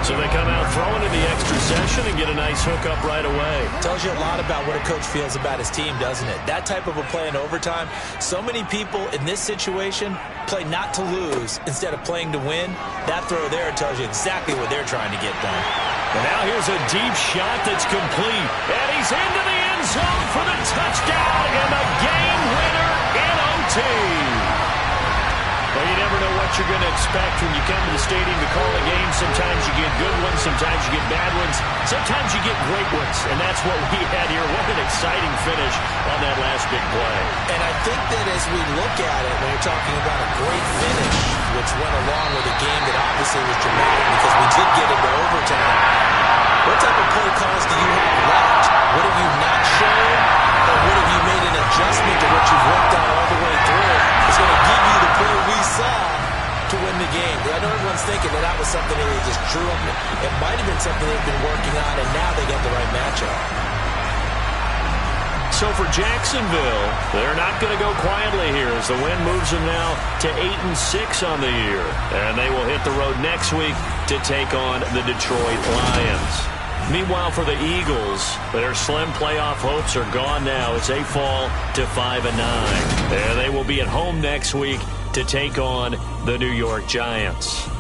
So they come out throwing in the extra session and get a nice hookup right away. Tells you a lot about what a coach feels about his team, doesn't it? That type of a play in overtime, so many people in this situation play not to lose instead of playing to win. That throw there tells you exactly what they're trying to get done. And now here's a deep shot that's complete. And he's into the end zone for the touchdown and the game winner in OT. Well, you never know what you're going to expect when you come to the stadium to call a game. Sometimes you get good ones, sometimes you get bad ones, sometimes you get great ones, and that's what we had here. What an exciting finish on that last big play. And I think that as we look at it, when you're talking about a great finish, which went along with a game that obviously was dramatic because we did get into overtime, what type of play calls do you have left? What have you not shown? Or what have you made an adjustment to what you've worked on all the way through? It's going to give you the play we saw to win the game. I know everyone's thinking that was something that they just drew up. It might have been something they've been working on, and now they get the right matchup. So for Jacksonville, they're not going to go quietly here as the win moves them now to 8-6 on the year. And they will hit the road next week to take on the Detroit Lions. Meanwhile, for the Eagles, their slim playoff hopes are gone now as they fall to 5-9. And they will be at home next week to take on the New York Giants.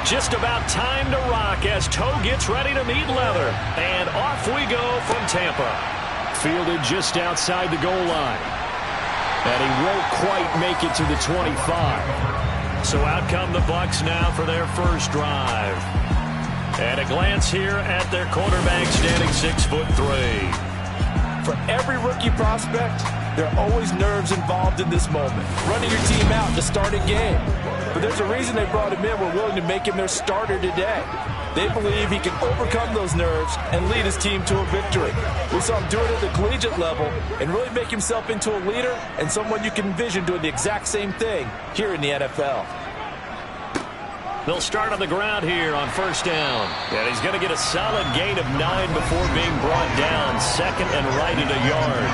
Just about time to rock as Toe gets ready to meet leather. And off we go from Tampa. Fielded just outside the goal line. And he won't quite make it to the 25. So out come the Bucs now for their first drive. And a glance here at their quarterback standing 6'3". For every rookie prospect, there are always nerves involved in this moment. Running your team out to start a game. But there's a reason they brought him in. We're willing to make him their starter today. They believe he can overcome those nerves and lead his team to a victory. We saw him do it at the collegiate level and really make himself into a leader and someone you can envision doing the exact same thing here in the NFL. They'll start on the ground here on first down. And he's going to get a solid gain of 9 before being brought down. Second and right at a yard.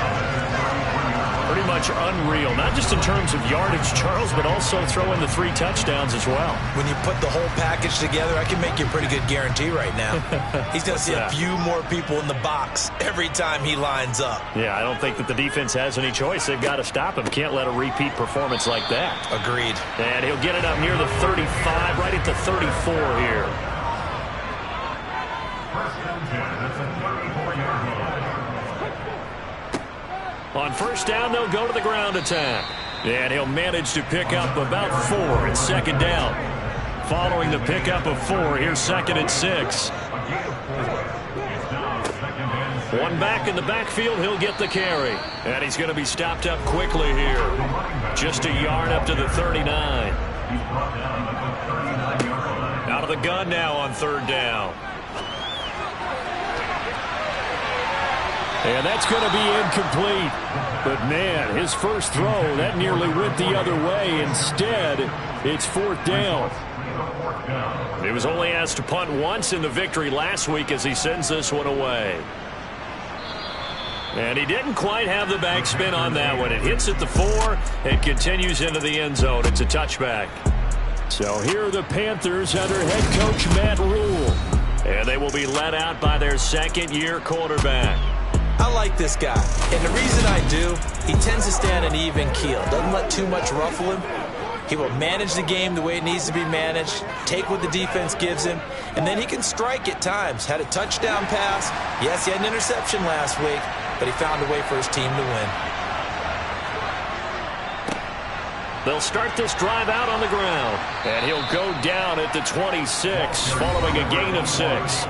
Pretty much unreal, not just in terms of yardage, Charles, but also throw in the 3 touchdowns as well. When you put the whole package together, I can make you a pretty good guarantee right now. He's going to see a few more people in the box every time he lines up. Yeah, I don't think that the defense has any choice. They've got to stop him. Can't let a repeat performance like that. Agreed. And he'll get it up near the 35, right at the 34 here. First and 10. That's a 34-yard line. On first down, they'll go to the ground attack. And he'll manage to pick up about 4 at second down. Following the pickup of 4, here's second and 6. One back in the backfield, he'll get the carry. And he's going to be stopped up quickly here. Just a yard up to the 39. Out of the gun now on third down. And that's going to be incomplete. But, man, his first throw, that nearly went the other way. Instead, it's fourth down. He was only asked to punt once in the victory last week as he sends this one away. And he didn't quite have the backspin on that one. It hits at the 4 and continues into the end zone. It's a touchback. So here are the Panthers under head coach Matt Rule. And they will be led out by their second-year quarterback. I like this guy, and the reason I do, he tends to stay on an even keel. Doesn't let too much ruffle him. He will manage the game the way it needs to be managed, take what the defense gives him, and then he can strike at times. Had a touchdown pass. Yes, he had an interception last week, but he found a way for his team to win. They'll start this drive out on the ground, and he'll go down at the 26 following a gain of 6.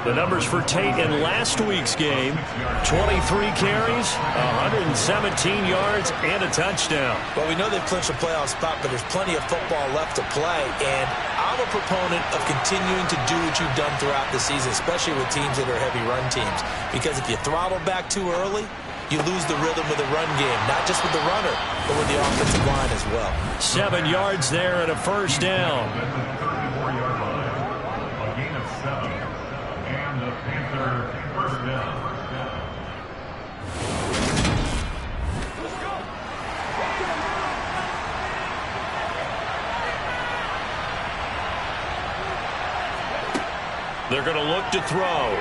The numbers for Tate in last week's game, 23 carries, 117 yards, and a touchdown. Well, we know they've clinched a playoff spot, but there's plenty of football left to play, and I'm a proponent of continuing to do what you've done throughout the season, especially with teams that are heavy run teams, because if you throttle back too early, you lose the rhythm of the run game, not just with the runner, but with the offensive line as well. 7 yards there and a first down. They're going to look to throw.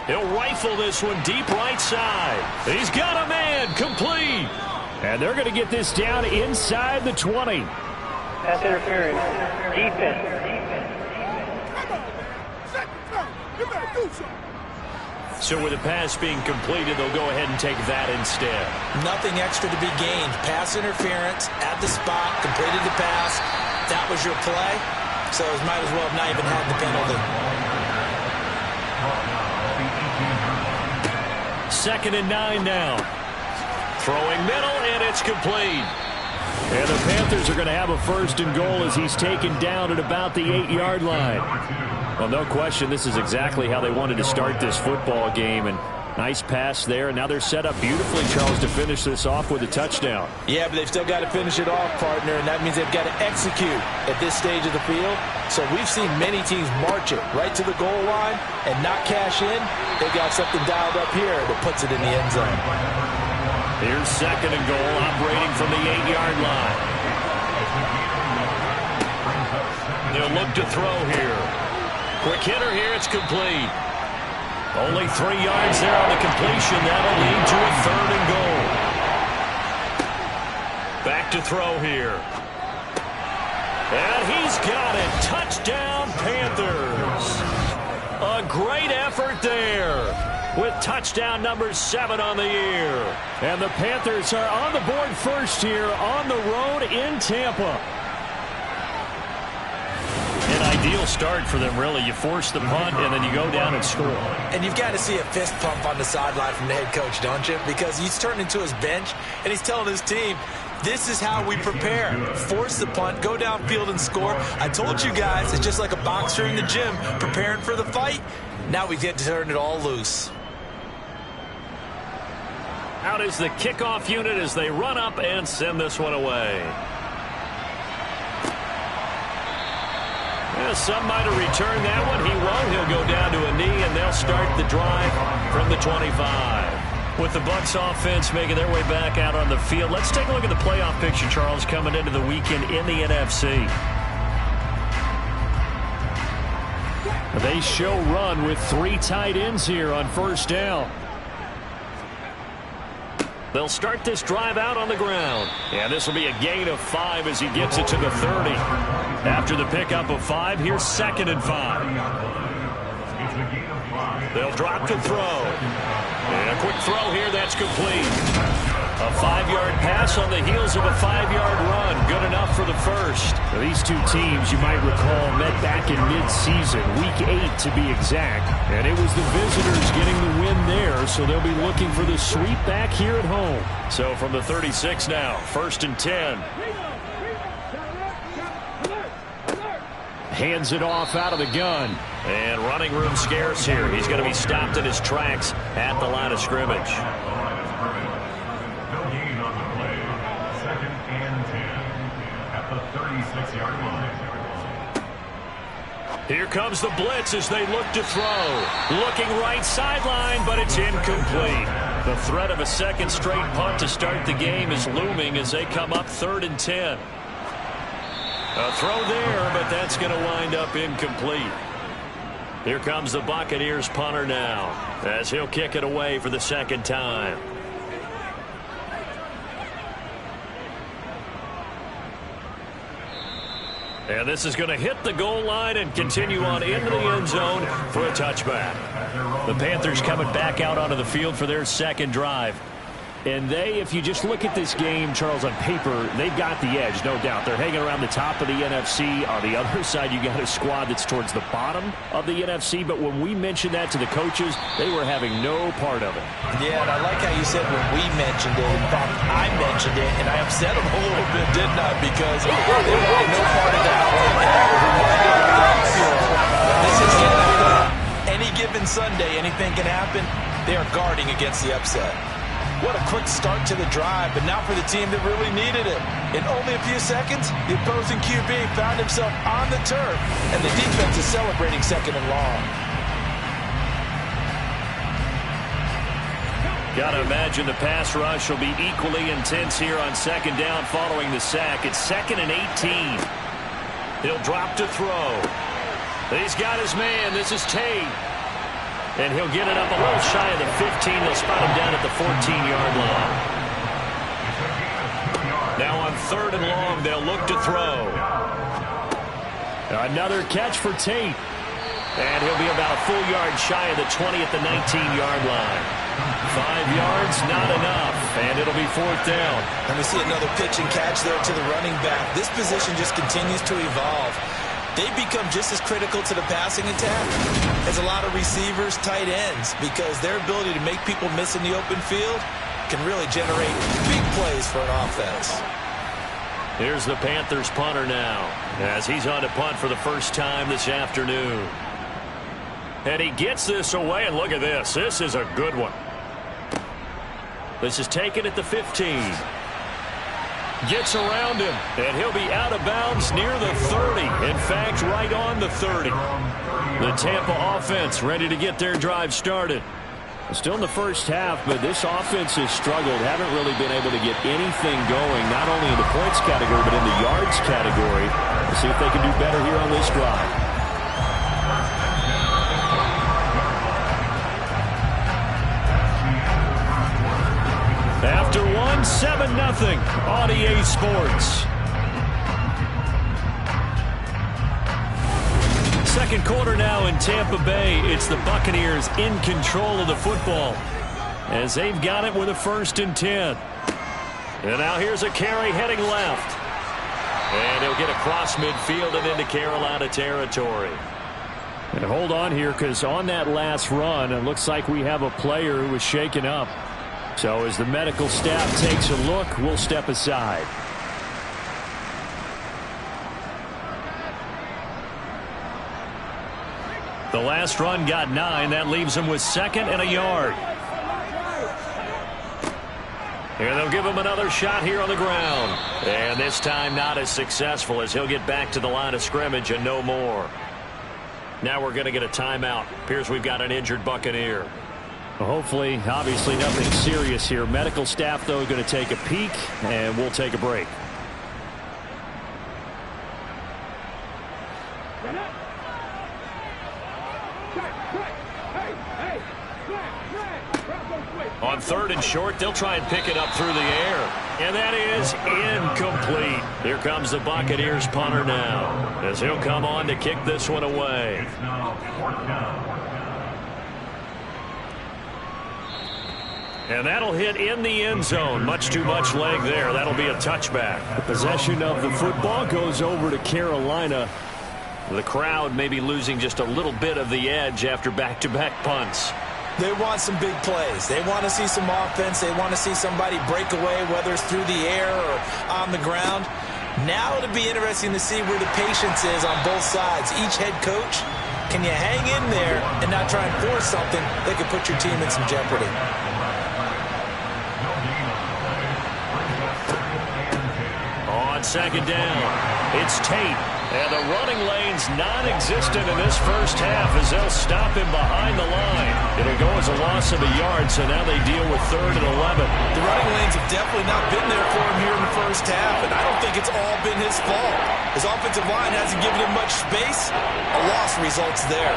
He'll rifle this one deep right side. He's got a man, complete. And they're going to get this down inside the 20. Pass interference. Defense. So with the pass being completed, they'll go ahead and take that instead. Nothing extra to be gained. Pass interference at the spot, completed the pass. That was your play. So it might as well have not even had the penalty. Second and 9 now. Throwing middle, and it's complete. And the Panthers are going to have a first and goal as he's taken down at about the 8-yard line. Well, no question, this is exactly how they wanted to start this football game. And nice pass there. And now they're set up beautifully, Charles, to finish this off with a touchdown. Yeah, but they've still got to finish it off, partner, and that means they've got to execute at this stage of the field. So we've seen many teams march it right to the goal line and not cash in. They've got something dialed up here that puts it in the end zone. Here's second and goal, operating from the 8-yard line. They'll look to throw here. Quick hitter here, it's complete. Only 3 yards there on the completion. That'll lead to a third and goal. Back to throw here. And he's got it. Touchdown, Panthers. A great effort there with touchdown number 7 on the year. And the Panthers are on the board first here on the road in Tampa. An ideal start for them, really. You force the punt, and then you go down and score. And you've got to see a fist pump on the sideline from the head coach, don't you? Because he's turned into his bench, and he's telling his team, this is how we prepare. Force the punt, go downfield and score. I told you guys, it's just like a boxer in the gym preparing for the fight. Now we get to turn it all loose. Out is the kickoff unit as they run up and send this one away. Yeah, some might have returned that one. He won't. He'll go down to a knee, and they'll start the drive from the 25. With the Bucs offense making their way back out on the field, let's take a look at the playoff picture, Charles, coming into the weekend in the NFC. They show run with 3 tight ends here on first down. They'll start this drive out on the ground. And this will be a gain of 5 as he gets it to the 30. After the pickup of 5, here's 2nd and 5. They'll drop to throw. And a quick throw here, that's complete. A 5-yard pass on the heels of a 5-yard run. Good enough for the first. Now, these two teams, you might recall, met back in mid-season, week 8 to be exact. And it was the visitors getting the win there, so they'll be looking for the sweep back here at home. So from the 36 now, 1st and 10. Hands it off out of the gun. And running room scarce here. He's going to be stopped in his tracks at the line of scrimmage. No gain on the play. 2nd and 10 at the 36-yard line. Here comes the blitz as they look to throw. Looking right sideline, but it's incomplete. The threat of a second straight punt to start the game is looming as they come up 3rd and 10. A throw there, but that's going to wind up incomplete. Here comes the Buccaneers punter now as he'll kick it away for the 2nd time. And this is going to hit the goal line and continue on into the end zone for a touchback. The Panthers coming back out onto the field for their 2nd drive. And they, if you just look at this game, Charles, on paper, they've got the edge, no doubt. They're hanging around the top of the NFC. On the other side, you got a squad that's towards the bottom of the NFC. But when we mentioned that to the coaches, they were having no part of it. Yeah, and I like how you said when we mentioned it. In fact, I mentioned it, and I upset them a little bit, didn't I? Because they wanted no part of that one. This is any given Sunday, anything can happen. They are guarding against the upset. What a quick start to the drive, but now for the team that really needed it. In only a few seconds, the opposing QB found himself on the turf, and the defense is celebrating 2nd and long. Got to imagine the pass rush will be equally intense here on 2nd down following the sack. It's 2nd and 18. He'll drop to throw. He's got his man. This is Tate. And he'll get it up a little shy of the 15. They'll spot him down at the 14-yard line. Now on 3rd and long, they'll look to throw. Another catch for Tate. And he'll be about a full yard shy of the 20 at the 19-yard line. 5 yards, not enough. And it'll be 4th down. And we see another pitch and catch there to the running back. This position just continues to evolve. They become just as critical to the passing attack as a lot of receivers, tight ends, because their ability to make people miss in the open field can really generate big plays for an offense. Here's the Panthers punter now as he's on to punt for the first time this afternoon. And he gets this away, and look at this. This is a good one. This is taken at the 15. Gets around him, and he'll be out of bounds near the 30. In fact, right on the 30. The Tampa offense ready to get their drive started. Still in the first half, but this offense has struggled. Haven't really been able to get anything going, not only in the points category, but in the yards category. We'll see if they can do better here on this drive. After 1, 7-0 on EA Sports. Second quarter now in Tampa Bay. It's the Buccaneers in control of the football as they've got it with a 1st and 10. And now here's a carry heading left. And he'll get across midfield and into Carolina territory. And hold on here, because on that last run, it looks like we have a player who was shaken up. So as the medical staff takes a look, we'll step aside. The last run got 9. That leaves him with 2nd and a yard. And they'll give him another shot here on the ground. And this time not as successful, as he'll get back to the line of scrimmage and no more. Now we're going to get a timeout. Appears we've got an injured Buccaneer. Well, hopefully, obviously nothing serious here. Medical staff, though, going to take a peek, and we'll take a break. On 3rd and short, they'll try and pick it up through the air. And that is incomplete. Here comes the Buccaneers punter now, as he'll come on to kick this one away. And that'll hit in the end zone. Much too much leg there. That'll be a touchback. The possession of the football goes over to Carolina. The crowd may be losing just a little bit of the edge after back-to-back punts. They want some big plays. They want to see some offense. They want to see somebody break away, whether it's through the air or on the ground. Now it'll be interesting to see where the patience is on both sides. Each head coach, can you hang in there and not try and force something that could put your team in some jeopardy? On 2nd down, it's Tate. And the running lane's non-existent in this first half as they'll stop him behind the line. It'll go as a loss of a yard, so now they deal with 3rd and 11. The running lanes have definitely not been there for him here in the first half, and I don't think it's all been his fault. His offensive line hasn't given him much space. A loss results there.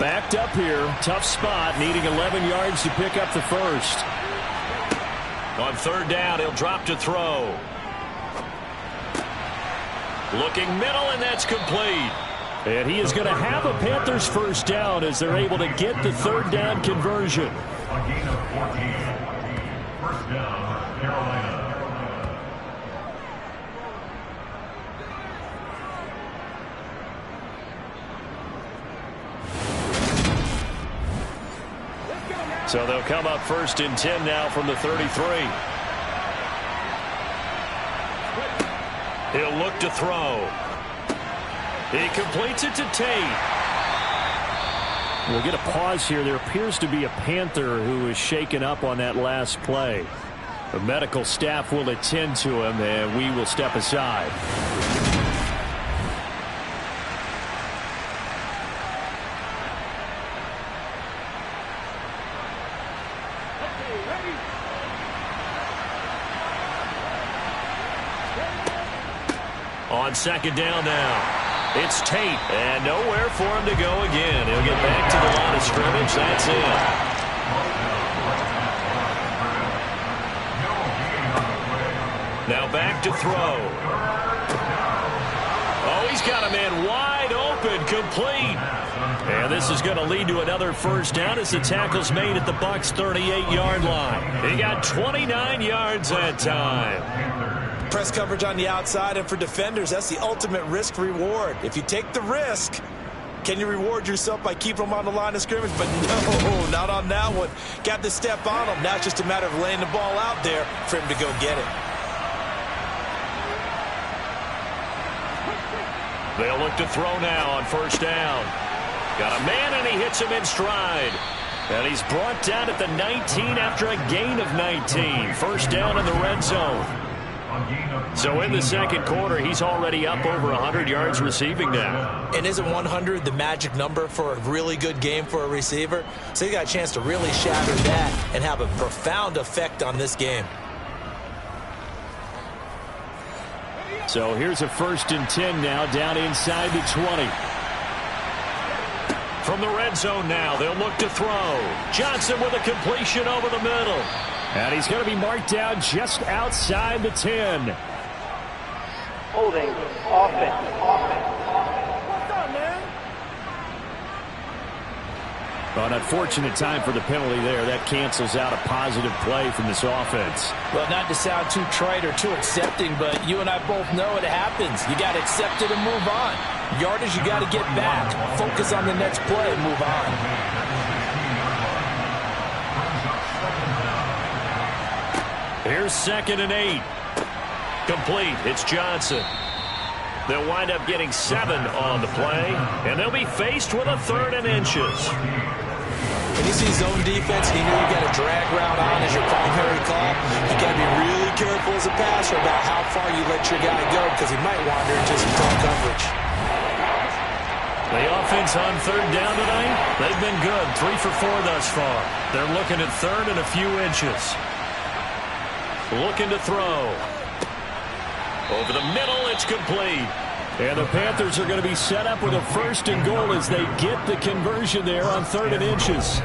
Backed up here, tough spot, needing 11 yards to pick up the first. On 3rd down, he'll drop to throw. Looking middle, and that's complete. And he is going to have a Panthers first down as they're able to get the 3rd down conversion. A gain of 14. First down, Carolina. So they'll come up 1st and 10 now from the 33. He'll look to throw. He completes it to Tate. We'll get a pause here. There appears to be a Panther who is shaken up on that last play. The medical staff will attend to him, and we will step aside. On 2nd down now, it's Tate, and nowhere for him to go again. He'll get back to the line of scrimmage. That's it. Now back to throw. Oh, he's got a man wide open, complete. And this is going to lead to another first down as the tackle's made at the Bucs' 38-yard line. He got 29 yards that time. Press coverage on the outside, and for defenders, that's the ultimate risk reward. If you take the risk, can you reward yourself by keeping them on the line of scrimmage? But no, not on that one. Got the step on him. Now it's just a matter of laying the ball out there for him to go get it. They'll look to throw now on 1st down. Got a man, and he hits him in stride. And he's brought down at the 19 after a gain of 19. First down in the red zone. So in the 2nd quarter, he's already up over 100 yards receiving now. And isn't 100 the magic number for a really good game for a receiver? So he got a chance to really shatter that and have a profound effect on this game. So here's a 1st and 10 now, down inside the 20. From the red zone now, they'll look to throw. Johnson with a completion over the middle. And he's going to be marked down just outside the 10. Holding. Offense. An unfortunate time for the penalty there. That cancels out a positive play from this offense. Well, not to sound too trite or too accepting, but you and I both know it happens. You got to accept it and move on. Yardage, you got to get back. Focus on the next play and move on. Here's 2nd and 8. Complete. It's Johnson. They'll wind up getting 7 on the play, and they'll be faced with a 3rd and inches. When you see zone defense, you know you got a drag route on as your primary call. You got to be really careful as a passer about how far you let your guy go because he might wander into some tough coverage. The offense on 3rd down tonight, they've been good. 3 for 4 thus far. They're looking at 3rd and a few inches. Looking to throw. Over the middle, it's complete. And the Panthers are going to be set up with a 1st and goal as they get the conversion there on 3rd and inches.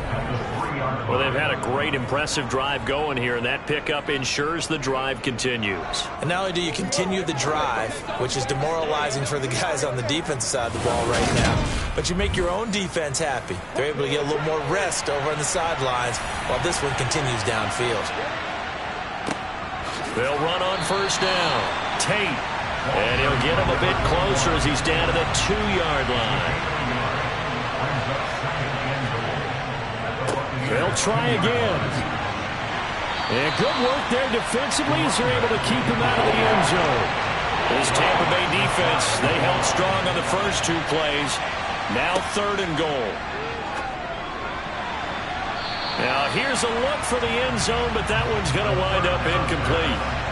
Well, they've had a great, impressive drive going here, and that pickup ensures the drive continues. And not only do you continue the drive, which is demoralizing for the guys on the defensive side of the ball right now, but you make your own defense happy. They're able to get a little more rest over on the sidelines while this one continues downfield. They'll run on 1st down. Tate. And he'll get him a bit closer as he's down to the 2-yard line. They'll try again. And good work there defensively as they're able to keep him out of the end zone. This Tampa Bay defense, they held strong on the first 2 plays. Now 3rd and goal. Now here's a look for the end zone, but that one's going to wind up incomplete.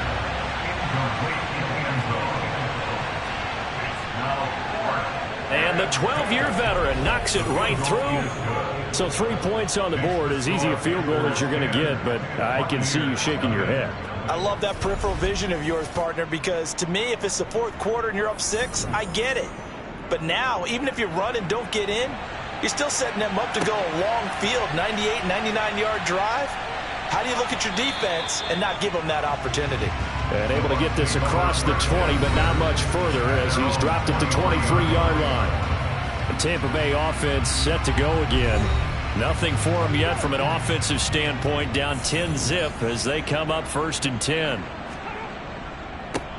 And the 12-year veteran knocks it right through. So 3 points on the board, as easy a field goal as you're going to get, but I can see you shaking your head. I love that peripheral vision of yours, partner, because to me, if it's the 4th quarter and you're up 6, I get it. But now, even if you run and don't get in, you're still setting them up to go a long field, 98, 99-yard drive. How do you look at your defense and not give them that opportunity? And able to get this across the 20, but not much further as he's dropped at the 23-yard line. The Tampa Bay offense set to go again. Nothing for them yet from an offensive standpoint, down 10-zip as they come up 1st and 10.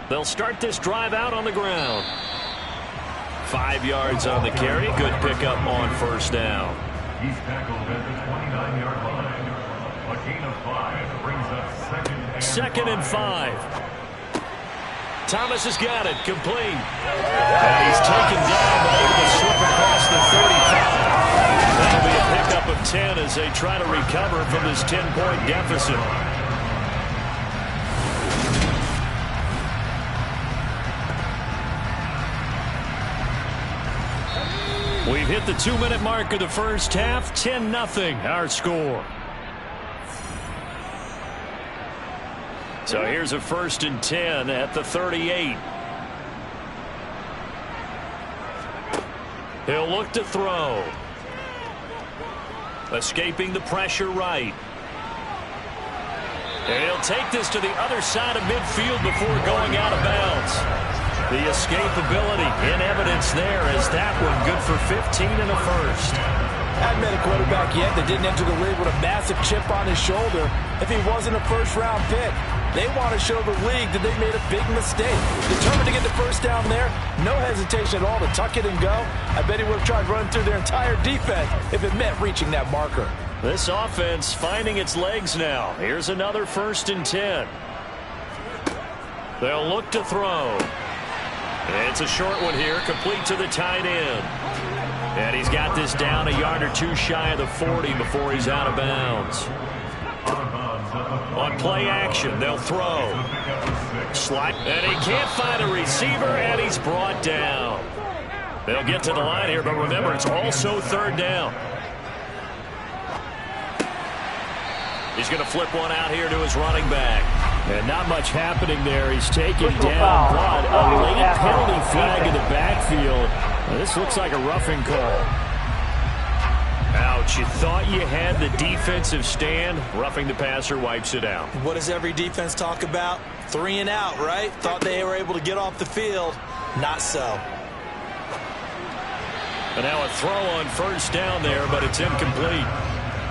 They'll start this drive out on the ground. 5 yards on the carry. Good pickup on 1st down. He's tackled at the 29-yard line. A gain of 5 brings up 2nd and 5. Thomas has got it. Complete. And he's taken down, but able to slip across the 35. That'll be a pickup of 10 as they try to recover from this 10-point deficit. We've hit the 2-minute mark of the first half. 10-0 our score. So here's a 1st and 10 at the 38. He'll look to throw. Escaping the pressure right. And he'll take this to the other side of midfield before going out of bounds. The escapability in evidence there as that one good for 15 and a 1st. Hadn't met a quarterback yet that didn't enter the league with a massive chip on his shoulder if he wasn't a 1st-round pick. They want to show the league that they made a big mistake. Determined to get the 1st down there, no hesitation at all to tuck it and go. I bet he would have tried running through their entire defense if it meant reaching that marker. This offense finding its legs now. Here's another 1st and 10. They'll look to throw. It's a short one here, complete to the tight end. And he's got this down a yard or 2 shy of the 40 before he's out of bounds. On play action, they'll throw. Slide, and he can't find a receiver, and he's brought down. They'll get to the line here, but remember, it's also 3rd down. He's going to flip one out here to his running back. And not much happening there. He's taken down, but a late penalty flag in the backfield. This looks like a roughing call. Now Coach, you thought you had the defensive stand. Roughing the passer wipes it out. What does every defense talk about? 3 and out, right? Thought they were able to get off the field. Not so. And now a throw on first down there, but it's incomplete.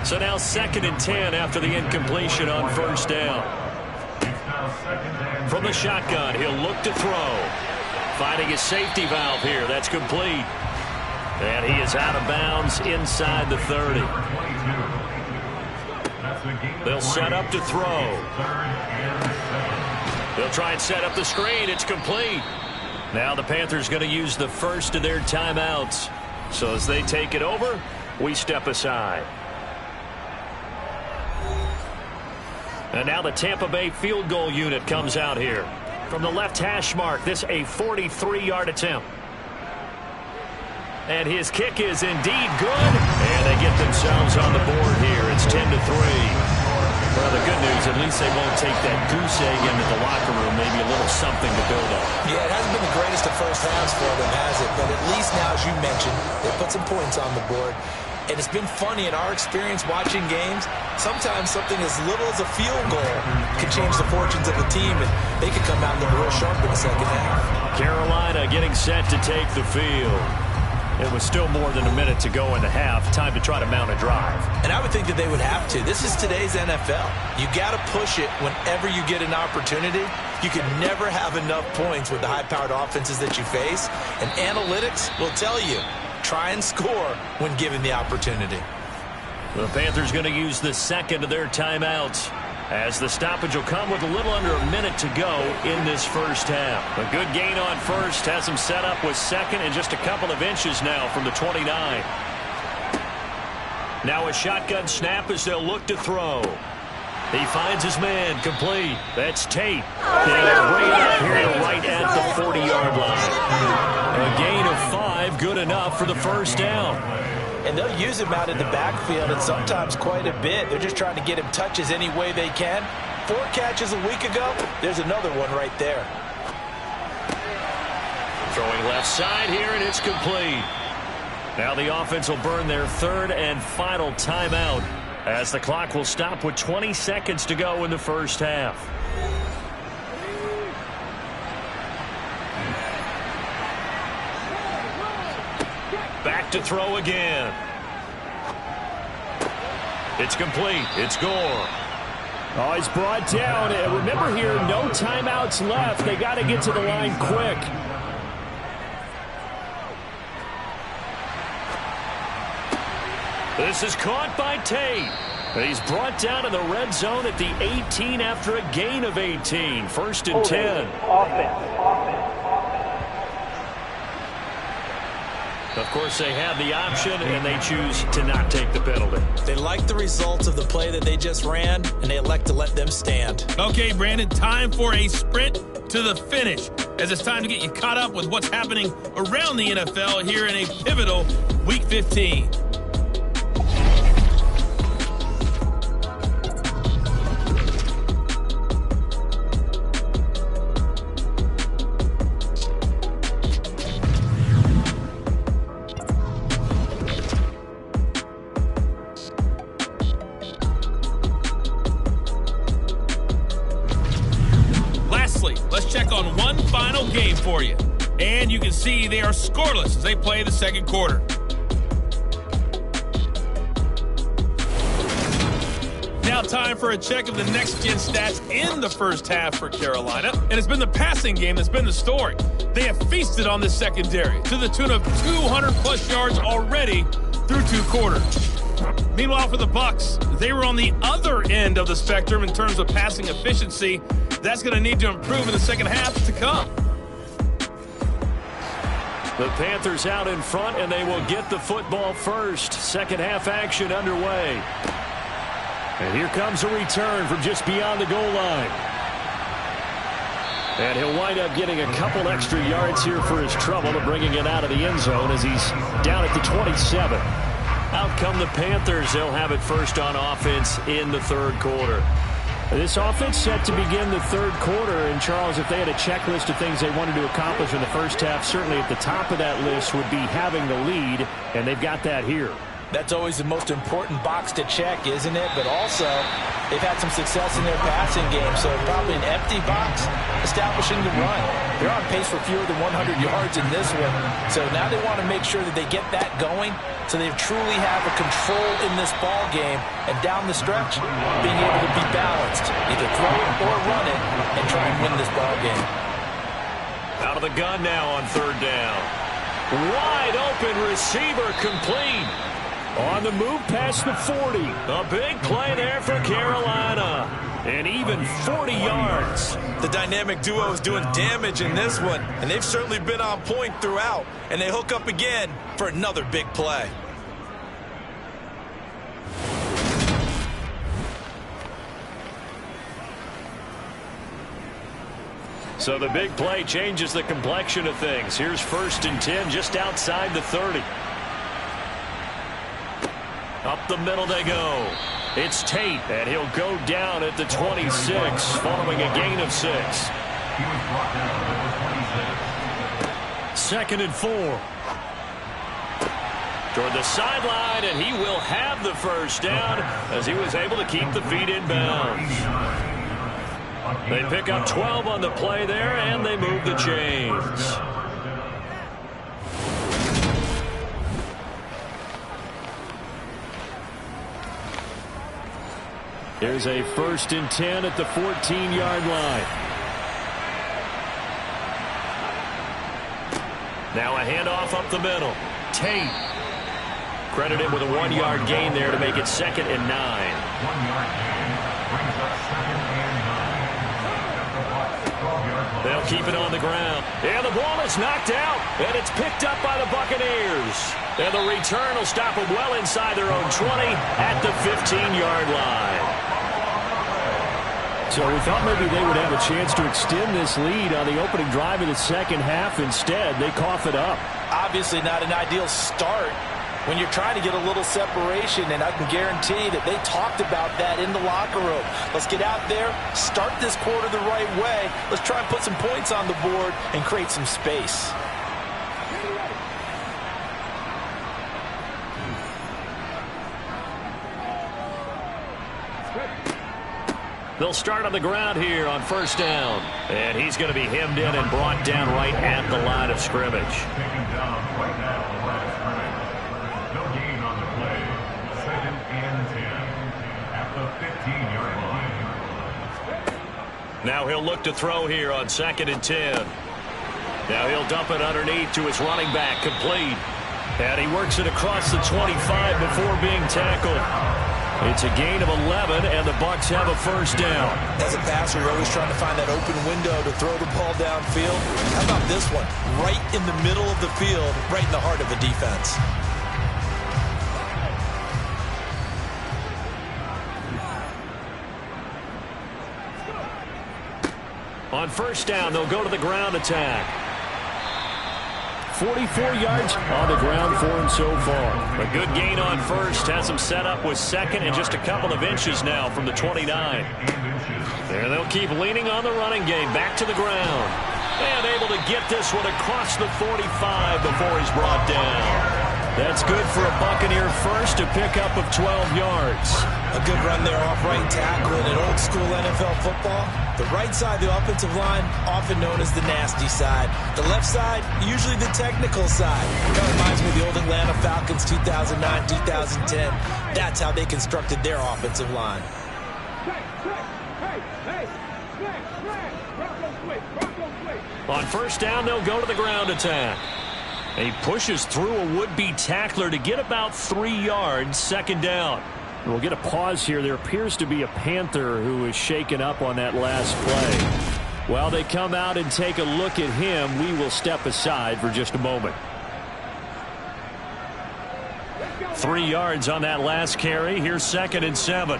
So now 2nd and 10 after the incompletion on first down. From the shotgun, he'll look to throw. Finding his safety valve here. That's complete. And he is out of bounds inside the 30. They'll set up to throw. They'll try and set up the screen. It's complete. Now the Panthers going to use the first of their timeouts. So as they take it over, we step aside. And now the Tampa Bay field goal unit comes out here. From the left hash mark, this a 43-yard attempt. And his kick is indeed good. And they get themselves on the board here. It's 10-3. Well, the good news, at least they won't take that goose egg into the locker room. Maybe a little something to build on. Yeah, it hasn't been the greatest of first halves for them, has it? But at least now, as you mentioned, they put some points on the board. And it's been funny in our experience watching games. Sometimes something as little as a field goal can change the fortunes of a team, and they could come out looking real sharp in the second half. Carolina getting set to take the field. It was still more than a minute to go in the half. Time to try to mount a drive. And I would think that they would have to. This is today's NFL. You got to push it whenever you get an opportunity. You can never have enough points with the high-powered offenses that you face. And analytics will tell you, try and score when given the opportunity. The Panthers going to use the 2nd of their timeouts, as the stoppage will come with a little under a minute to go in this first half. A good gain on first has him set up with 2nd and just a couple of inches now from the 29. Now a shotgun snap as they'll look to throw. He finds his man, complete. That's Tate. And they'll bring it up here right at the 40-yard line. A gain of 5, good enough for the first down. And they'll use him out in the backfield, and sometimes quite a bit. They're just trying to get him touches any way they can. 4 catches a week ago. There's another one right there. Throwing left side here, and it's complete. Now the offense will burn their 3rd and final timeout, as the clock will stop with 20 seconds to go in the first half. Back to throw again. It's complete. It's Gore. Oh, he's brought down. Remember here, no timeouts left. They got to get to the line quick. This is caught by Tate. He's brought down in the red zone at the 18 after a gain of 18. 1st and 10. Offense. Of course, they have the option, and they choose to not take the penalty. They like the results of the play that they just ran, and they elect to let them stand. Okay, Brandon, time for a sprint to the finish, as it's time to get you caught up with what's happening around the NFL here in a pivotal Week 15. For you. And you can see they are scoreless as they play the second quarter. Now time for a check of the next-gen stats in the first half for Carolina. And it's been the passing game that's been the story. They have feasted on this secondary to the tune of 200-plus yards already through 2 quarters. Meanwhile, for the Bucs, they were on the other end of the spectrum in terms of passing efficiency. That's going to need to improve in the second half to come. The Panthers out in front, and they will get the football first. Second half action underway. And here comes a return from just beyond the goal line. And he'll wind up getting a couple extra yards here for his trouble and bringing it out of the end zone as he's down at the 27. Out come the Panthers. They'll have it first on offense in the 3rd quarter. This offense set to begin the 3rd quarter, and Charles, if they had a checklist of things they wanted to accomplish in the first half, certainly at the top of that list would be having the lead, and they've got that here. That's always the most important box to check, isn't it? But also, they've had some success in their passing game, so probably an empty box establishing the run. They're on pace for fewer than 100 yards in this one, so now they want to make sure that they get that going so they truly have a control in this ball game, and down the stretch, being able to be balanced, either throw it or run it, and try and win this ball game. Out of the gun now on third down. Wide open receiver complete. On the move past the 40. A big play there for Carolina. And even 40 yards. The dynamic duo is doing damage in this one, and they've certainly been on point throughout. And they hook up again for another big play. So the big play changes the complexion of things. Here's 1st and 10 just outside the 30. Up the middle they go. It's Tate, and he'll go down at the 26 following a gain of 6. Second and 4. Toward the sideline, and he will have the first down as he was able to keep the feet in bounds. They pick up 12 on the play there, and they move the chains. Here's a 1st and 10 at the 14-yard line. Now a handoff up the middle. Tate. Credited with a 1-yard gain there to make it 2nd and 9. 1-yard gain brings up 2nd and 9. They'll keep it on the ground. And the ball is knocked out, and it's picked up by the Buccaneers. And the return will stop them well inside their own 20 at the 15-yard line. So we thought maybe they would have a chance to extend this lead on the opening drive of the second half. Instead, they cough it up. Obviously not an ideal start when you're trying to get a little separation, and I can guarantee that they talked about that in the locker room. Let's get out there, start this quarter the right way. Let's try and put some points on the board and create some space. They'll start on the ground here on 1st down. And he's going to be hemmed in and brought down right at the line of scrimmage. Taken down right at the line of scrimmage. No gain on the play. 2nd and 10 at the 15-yard line. Now he'll look to throw here on 2nd and 10. Now he'll dump it underneath to his running back, complete. And he works it across the 25 before being tackled. It's a gain of 11, and the Bucs have a first down. As a passer, you're always trying to find that open window to throw the ball downfield. How about this one? Right in the middle of the field, right in the heart of a defense. On 1st down, they'll go to the ground attack. 44 yards on the ground for him so far. A good gain on 1st. Has him set up with 2nd and just a couple of inches now from the 29. There they'll keep leaning on the running game. Back to the ground. And able to get this one across the 45 before he's brought down. That's good for a Buccaneer first, a pickup of 12 yards. A good run there off right tackle in old school NFL football. The right side, the offensive line, often known as the nasty side. The left side, usually the technical side. Kind of reminds me of the old Atlanta Falcons 2009, 2010. That's how they constructed their offensive line. On 1st down, they'll go to the ground attack. He pushes through a would-be tackler to get about 3 yards, 2nd down. We'll get a pause here. There appears to be a Panther who is shaken up on that last play. While they come out and take a look at him, we will step aside for just a moment. 3 yards on that last carry. Here's 2nd and 7.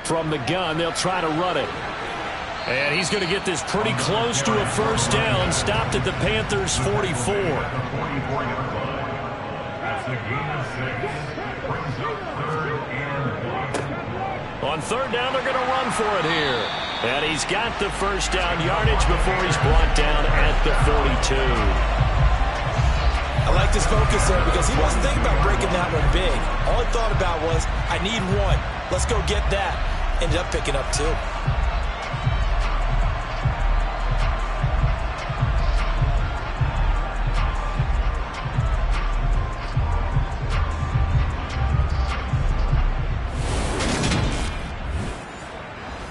From the gun, they'll try to run it. And he's going to get this pretty close to a first down. Stopped at the Panthers' 44. That's a gain of 6. Brings up 3rd and 1. On 3rd down, they're going to run for it here. And he's got the first down yardage before he's brought down at the 42. I like this focus there because he wasn't thinking about breaking that one big. All he thought about was, I need one. Let's go get that. Ended up picking up 2.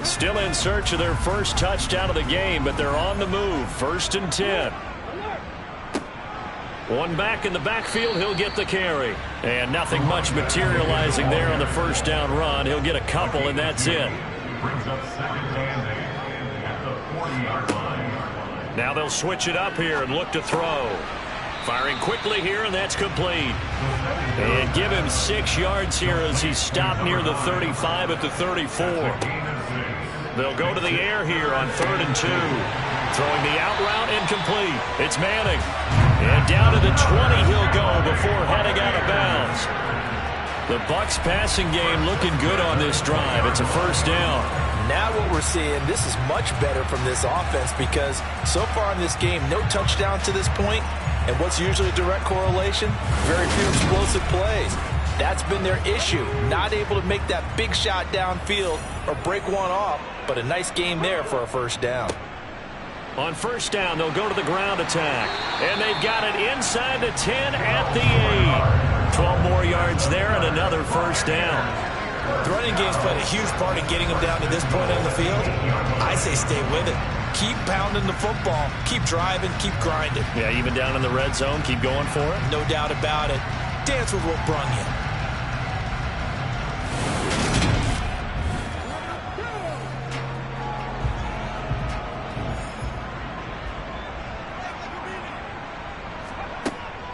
Still in search of their first touchdown of the game, but they're on the move. 1st and 10. One back in the backfield, he'll get the carry. And nothing much materializing there on the first down run. He'll get a couple, and that's it. Brings up 2nd and 8 at the 40-yard line. Now they'll switch it up here and look to throw. Firing quickly here, and that's complete. And give him 6 yards here as he's stopped near the 35 at the 34. They'll go to the air here on 3rd and 2. Throwing the out route incomplete. It's Manning. And down to the 20 he'll go before heading out of bounds. The Bucs passing game looking good on this drive. It's a 1st down. Now what we're seeing, this is much better from this offense because so far in this game, no touchdown to this point. And what's usually a direct correlation? Very few explosive plays. That's been their issue. Not able to make that big shot downfield or break one off. But a nice game there for a 1st down. On 1st down, they'll go to the ground attack. And they've got it inside the 10 at the 8. 12 more yards there and another 1st down. The running game's played a huge part in getting them down to this point on the field. I say stay with it. Keep pounding the football. Keep driving. Keep grinding. Yeah, even down in the red zone, keep going for it. No doubt about it. Dance with what brung you.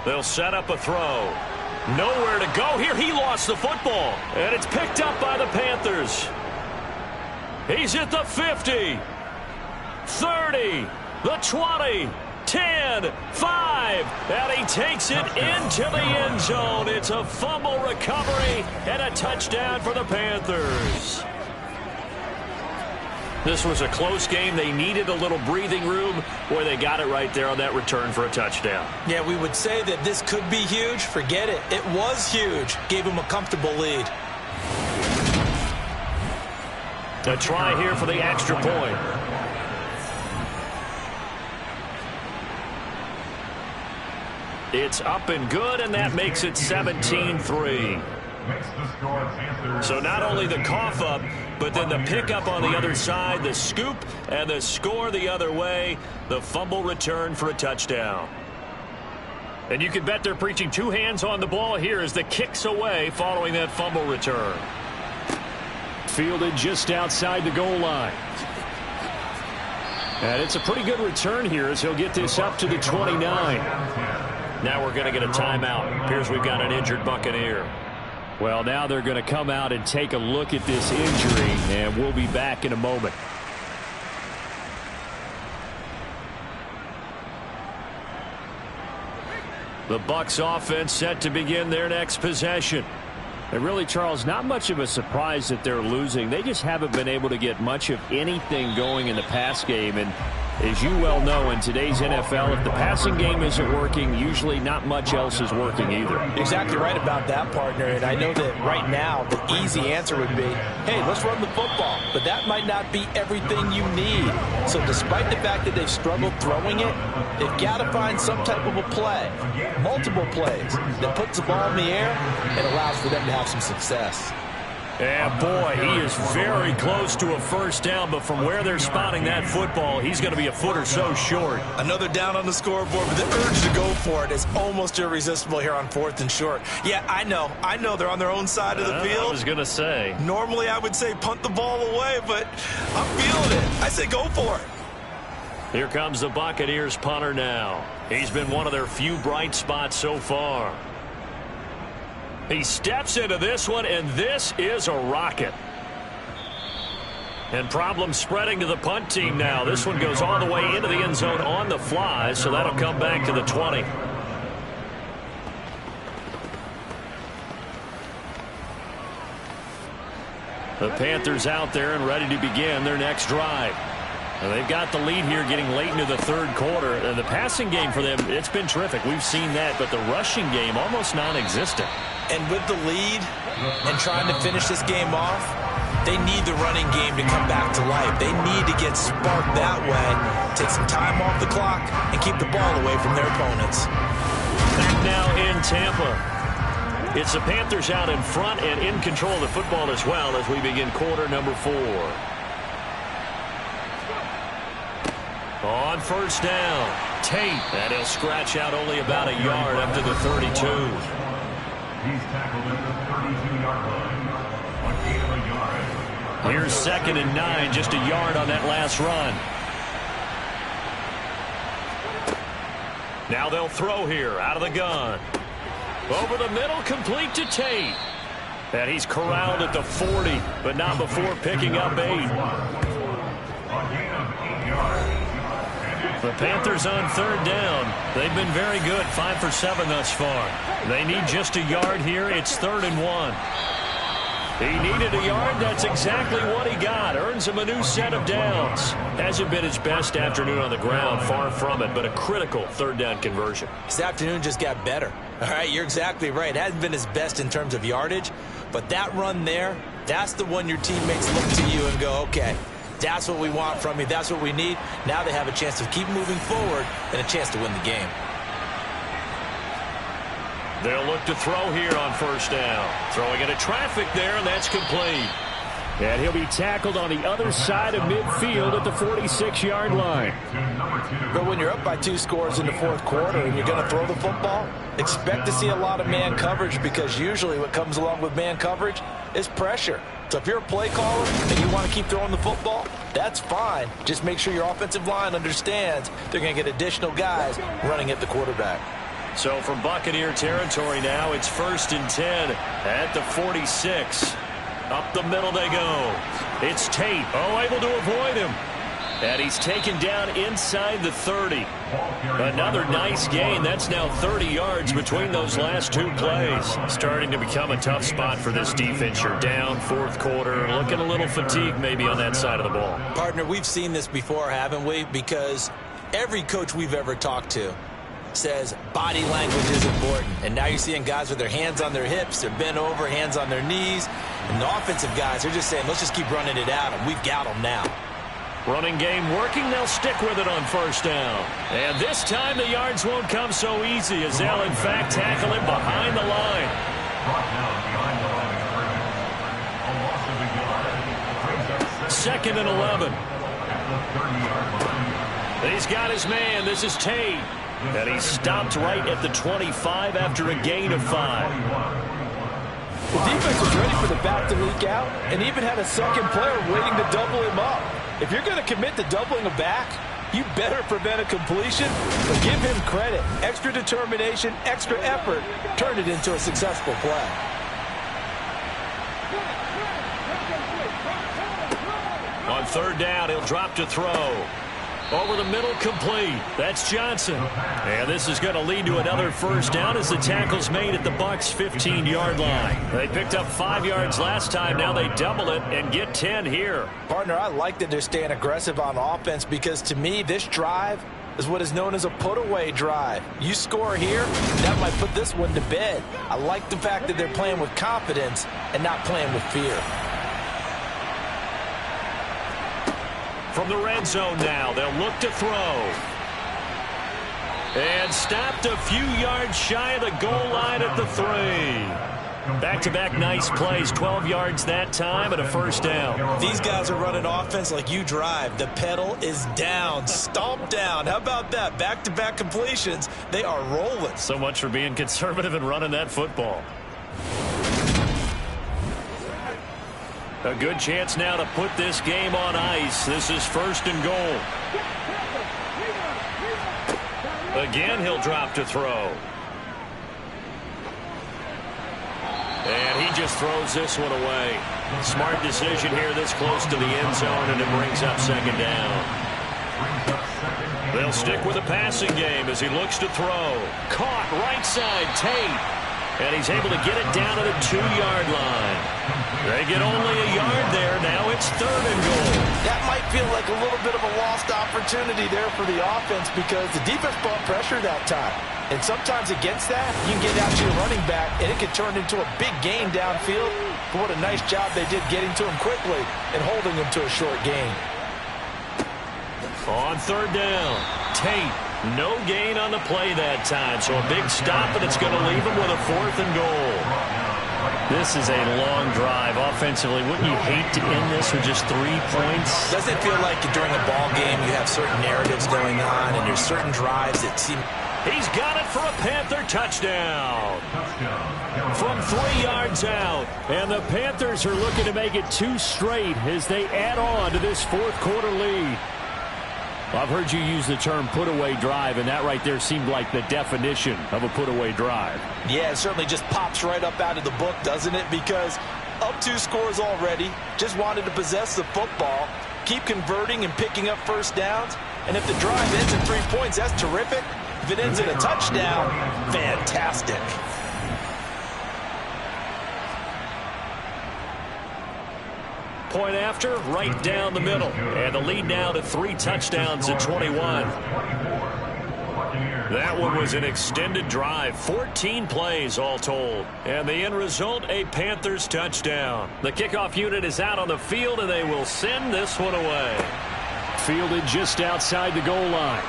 They'll set up a throw. Nowhere to go here. He lost the football. And it's picked up by the Panthers. He's at the 50. 30. The 20. 10. 5. And he takes it into the end zone. It's a fumble recovery and a touchdown for the Panthers. This was a close game. They needed a little breathing room. Boy, they got it right there on that return for a touchdown. Yeah, we would say that this could be huge. Forget it. It was huge. Gave him a comfortable lead. A try here for the extra point. It's up and good, and that makes it 17-3. So not only the cough up, but then the pickup on the other side, the scoop, and the score the other way, the fumble return for a touchdown. And you can bet they're preaching 2 hands on the ball here as the kick's away following that fumble return. Fielded just outside the goal line. And it's a pretty good return here as he'll get this up to the 29. Now we're going to get a timeout. Appears we've got an injured Buccaneer. Well, now they're going to come out and take a look at this injury, and we'll be back in a moment. The Bucs offense set to begin their next possession. And really, Charles, not much of a surprise that they're losing. They just haven't been able to get much of anything going in the pass game. And as you well know, in today's NFL, if the passing game isn't working, usually not much else is working either. Exactly right about that, partner. And I know that right now the easy answer would be, hey, let's run the football. But that might not be everything you need. So despite the fact that they've struggled throwing it, they've got to find some type of a play, multiple plays, that puts the ball in the air and allows for them to have some success. And boy, he is very close to a 1st down, but from where they're spotting that football, he's going to be a foot or so short. Another down on the scoreboard, but the urge to go for it is almost irresistible here on 4th and short. Yeah, I know they're on their own side of the field. I was going to say. Normally I would say punt the ball away, but I'm feeling it. I say go for it. Here comes the Buccaneers punter now. He's been one of their few bright spots so far. He steps into this one, and this is a rocket. And problems spreading to the punt team now. This one goes all the way into the end zone on the fly, so that'll come back to the 20. The Panthers out there and ready to begin their next drive. Well, they've got the lead here getting late into the third quarter. And the passing game for them, it's been terrific. We've seen that, but the rushing game almost non-existent. And with the lead and trying to finish this game off, they need the running game to come back to life. They need to get sparked that way, take some time off the clock, and keep the ball away from their opponents. Back now in Tampa. It's the Panthers out in front and in control of the football as well as we begin quarter number 4. On first down, Tate. And he'll scratch out only about a yard up to the 32. He's tackled at the 32-yard line. A gain of a yard. Here's 2nd and 9, just a yard on that last run. Now they'll throw here out of the gun. Over the middle, complete to Tate. And he's corralled at the 40, but not before picking up 8. A gain of 8 yards. The Panthers on third down. They've been very good, 5 for 7 thus far. They need just a yard here. It's 3rd and 1. He needed a yard. That's exactly what he got. Earns him a new set of downs. Hasn't been his best afternoon on the ground, far from it, but a critical third down conversion. This afternoon just got better. All right, you're exactly right. It hasn't been his best in terms of yardage, but that run there, that's the one your teammates look to you and go, okay, that's what we want from you. That's what we need. Now they have a chance to keep moving forward and a chance to win the game. They'll look to throw here on first down. Throwing into traffic there, and that's complete. And he'll be tackled on the other side of midfield at the 46-yard line. But when you're up by 2 scores in the fourth quarter and you're going to throw the football, expect to see a lot of man coverage, because usually what comes along with man coverage is pressure. So if you're a play caller and you want to keep throwing the football, that's fine. Just make sure your offensive line understands they're going to get additional guys running at the quarterback. So from Buccaneer territory now, it's 1st and 10 at the 46. Up the middle they go. It's Tate. Oh, able to avoid him. And he's taken down inside the 30. Another nice gain. That's now 30 yards between those last 2 plays. Starting to become a tough spot for this defense. You're down, fourth quarter. Looking a little fatigued maybe on that side of the ball. Partner, we've seen this before, haven't we? Because every coach we've ever talked to says body language is important. And now you're seeing guys with their hands on their hips, they're bent over, hands on their knees. And the offensive guys are just saying, let's just keep running it out, and we've got them now. Running game working. They'll stick with it on first down. And this time the yards won't come so easy, as they'll in fact tackle him behind the line. Brought down behind the line of scrimmage. A loss of a yard. Brings up 2nd and 11. at the 30-yard line. He's got his man. This is Tate. And he stopped right at the 25 after a gain of 5. The defense was ready for the back to leak out and even had a second player waiting to double him up. If you're going to commit to doubling a back, you better prevent a completion, but give him credit. Extra determination, extra effort, turn it into a successful play. On third down, he'll drop to throw. Over the middle, complete. That's Johnson. And this is going to lead to another first down as the tackle's made at the Bucs' 15-yard line. They picked up 5 yards last time. Now they double it and get 10 here. Partner, I like that they're staying aggressive on offense, because to me, this drive is what is known as a put-away drive. You score here, that might put this one to bed. I like the fact that they're playing with confidence and not playing with fear. From the red zone now, they'll look to throw. And stopped a few yards shy of the goal line at the 3. Back-to-back nice plays, 12 yards that time and a first down. These guys are running offense like you drive. The pedal is down, stomp down. How about that? Back-to-back completions. They are rolling. So much for being conservative and running that football. A good chance now to put this game on ice. This is 1st and goal. Again, he'll drop to throw. And he just throws this one away. Smart decision here this close to the end zone, and it brings up 2nd down. They'll stick with the passing game as he looks to throw. Caught right side, Tate. And he's able to get it down to the 2-yard line. They get only a yard there. Now it's 3rd and goal. That might feel like a little bit of a lost opportunity there for the offense because the defense brought pressure that time. And sometimes against that, you can get out to your running back, and it can turn into a big gain downfield. But what a nice job they did getting to him quickly and holding him to a short gain. On 3rd down, Tate. No gain on the play that time, so a big stop, and it's going to leave him with a 4th and goal. This is a long drive offensively. Wouldn't you hate to end this with just 3 points? Doesn't it feel like during a ball game you have certain narratives going on and there's certain drives that seem... He's got it for a Panther touchdown. From 3 yards out. And the Panthers are looking to make it 2 straight as they add on to this 4th quarter lead. I've heard you use the term put-away drive, and that right there seemed like the definition of a put-away drive. Yeah, it certainly just pops right up out of the book, doesn't it? Because up 2 scores already, just wanted to possess the football, keep converting and picking up first downs. And if the drive ends in 3 points, that's terrific. If it ends in a touchdown, fantastic. Point after, right down the middle. And the lead now to 3 touchdowns at 21. That one was an extended drive. 14 plays all told. And the end result, a Panthers touchdown. The kickoff unit is out on the field, and they will send this one away. Fielded just outside the goal line.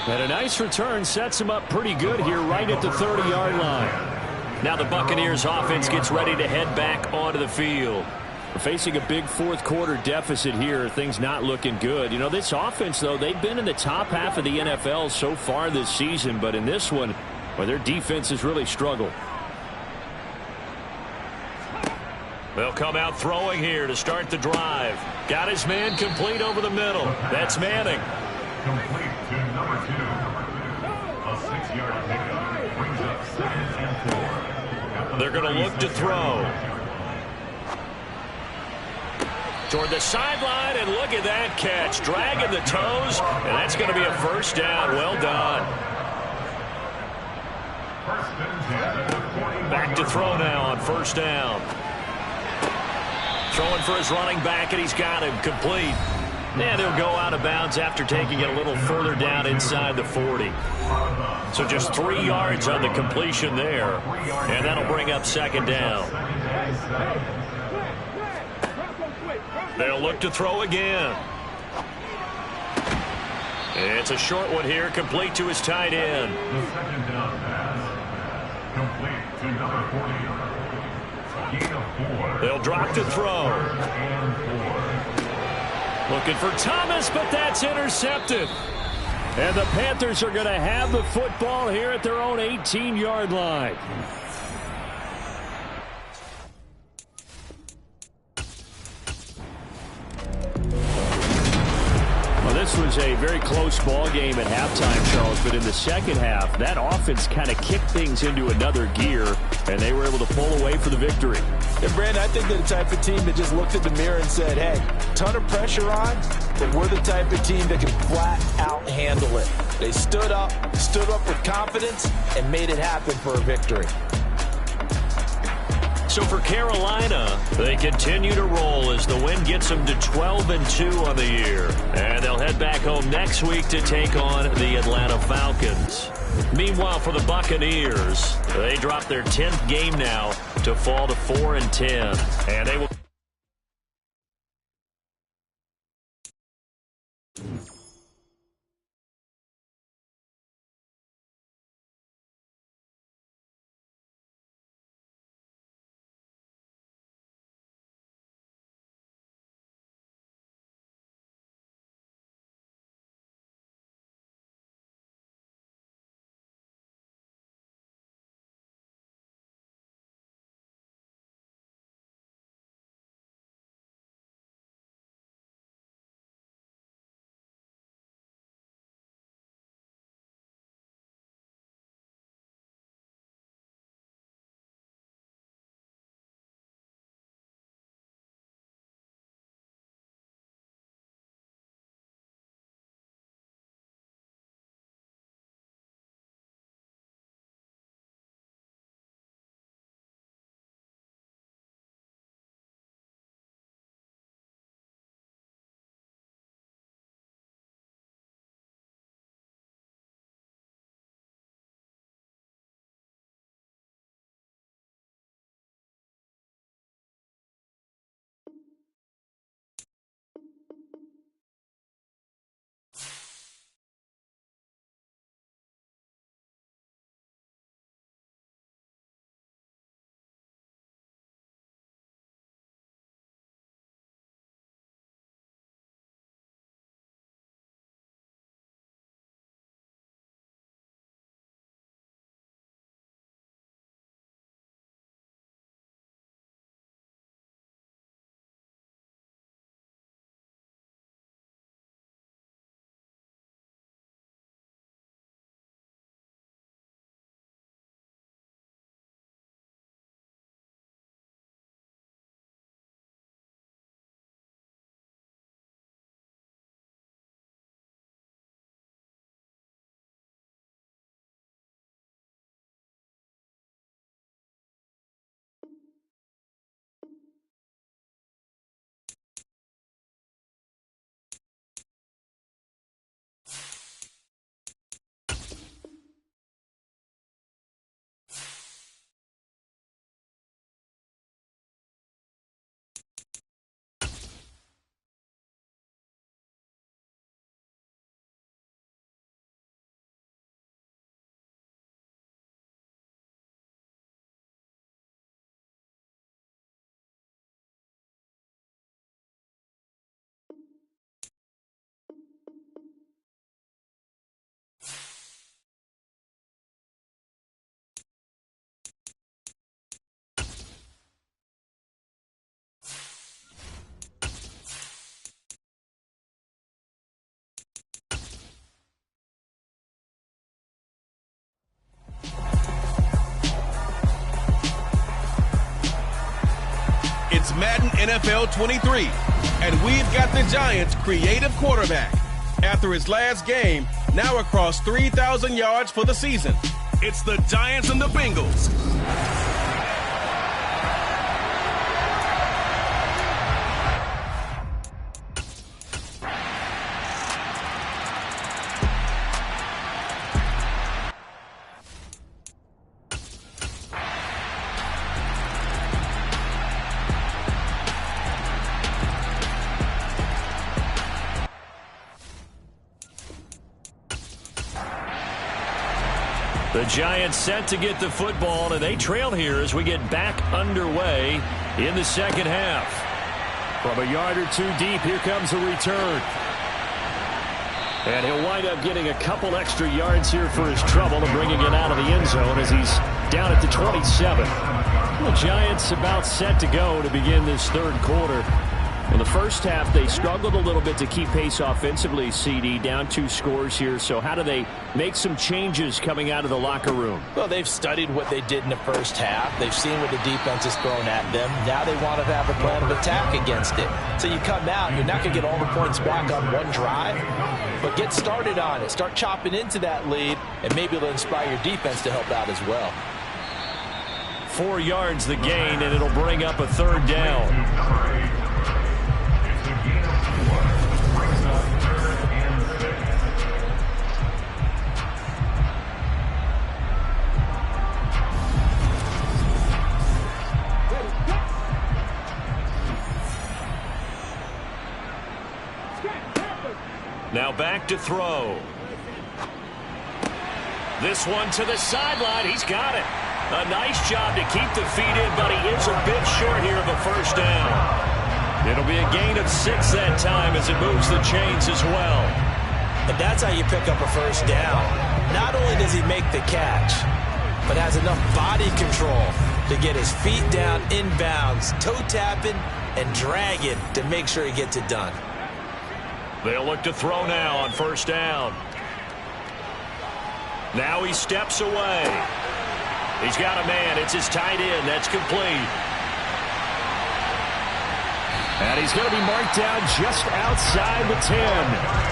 And a nice return sets him up pretty good here right at the 30-yard line. Now the Buccaneers offense gets ready to head back onto the field. We're facing a big 4th quarter deficit here. Things not looking good. You know, this offense, though, they've been in the top half of the NFL so far this season. But in this one, well, their defense has really struggled. They'll come out throwing here to start the drive. Got his man complete over the middle. That's Manning. Complete to number 2. A 6-yard pickup brings up 2nd and 4. They're going to look to throw. Toward the sideline, and look at that catch. Dragging the toes, and that's going to be a first down. Well done. Back to throw now on first down. Throwing for his running back, and he's got him complete. And he'll go out of bounds after taking it a little further down inside the 40. So just 3 yards on the completion there. And that'll bring up 2nd down. They'll look to throw again. It's a short one here, complete to his tight end. The 2nd down pass. Complete to number 40. Gain of 4. They'll drop to throw. Looking for Thomas, but that's intercepted. And the Panthers are going to have the football here at their own 18-yard line. Well, this was a very close ball game at halftime, Charles, but in the second half, that offense kind of kicked things into another gear, and they were able to pull away for the victory. And Brandon, I think they're the type of team that just looked at the mirror and said, hey, ton of pressure on, but we're the type of team that can flat out handle it. They stood up with confidence, and made it happen for a victory. So for Carolina, they continue to roll as the win gets them to 12-2 on the year. And they'll head back home next week to take on the Atlanta Falcons. Meanwhile, for the Buccaneers, they drop their 10th game now to fall to 4-10. And they will... Madden NFL 23, and we've got the Giants' creative quarterback. After his last game, now across 3,000 yards for the season. It's the Giants and the Bengals. The Giants set to get the football, and they trail here as we get back underway in the second half. From a yard or two deep, here comes a return. And he'll wind up getting a couple extra yards here for his trouble and bringing it out of the end zone as he's down at the 27. The Giants about set to go to begin this third quarter. In the first half, they struggled a little bit to keep pace offensively, CD, down 2 scores here. So how do they make some changes coming out of the locker room? Well, they've studied what they did in the first half. They've seen what the defense has thrown at them. Now they want to have a plan of attack against it. So you come out, you're not going to get all the points back on one drive, but get started on it. Start chopping into that lead, and maybe it'll inspire your defense to help out as well. 4 yards the gain, and it'll bring up a third down. Now back to throw. This one to the sideline. He's got it. A nice job to keep the feet in, but he is a bit short here of a first down. It'll be a gain of 6 that time as it moves the chains as well. And that's how you pick up a first down. Not only does he make the catch, but has enough body control to get his feet down inbounds, toe tapping and dragging to make sure he gets it done. They'll look to throw now on first down. Now he steps away. He's got a man. It's his tight end. That's complete. And he's going to be marked down just outside the 10.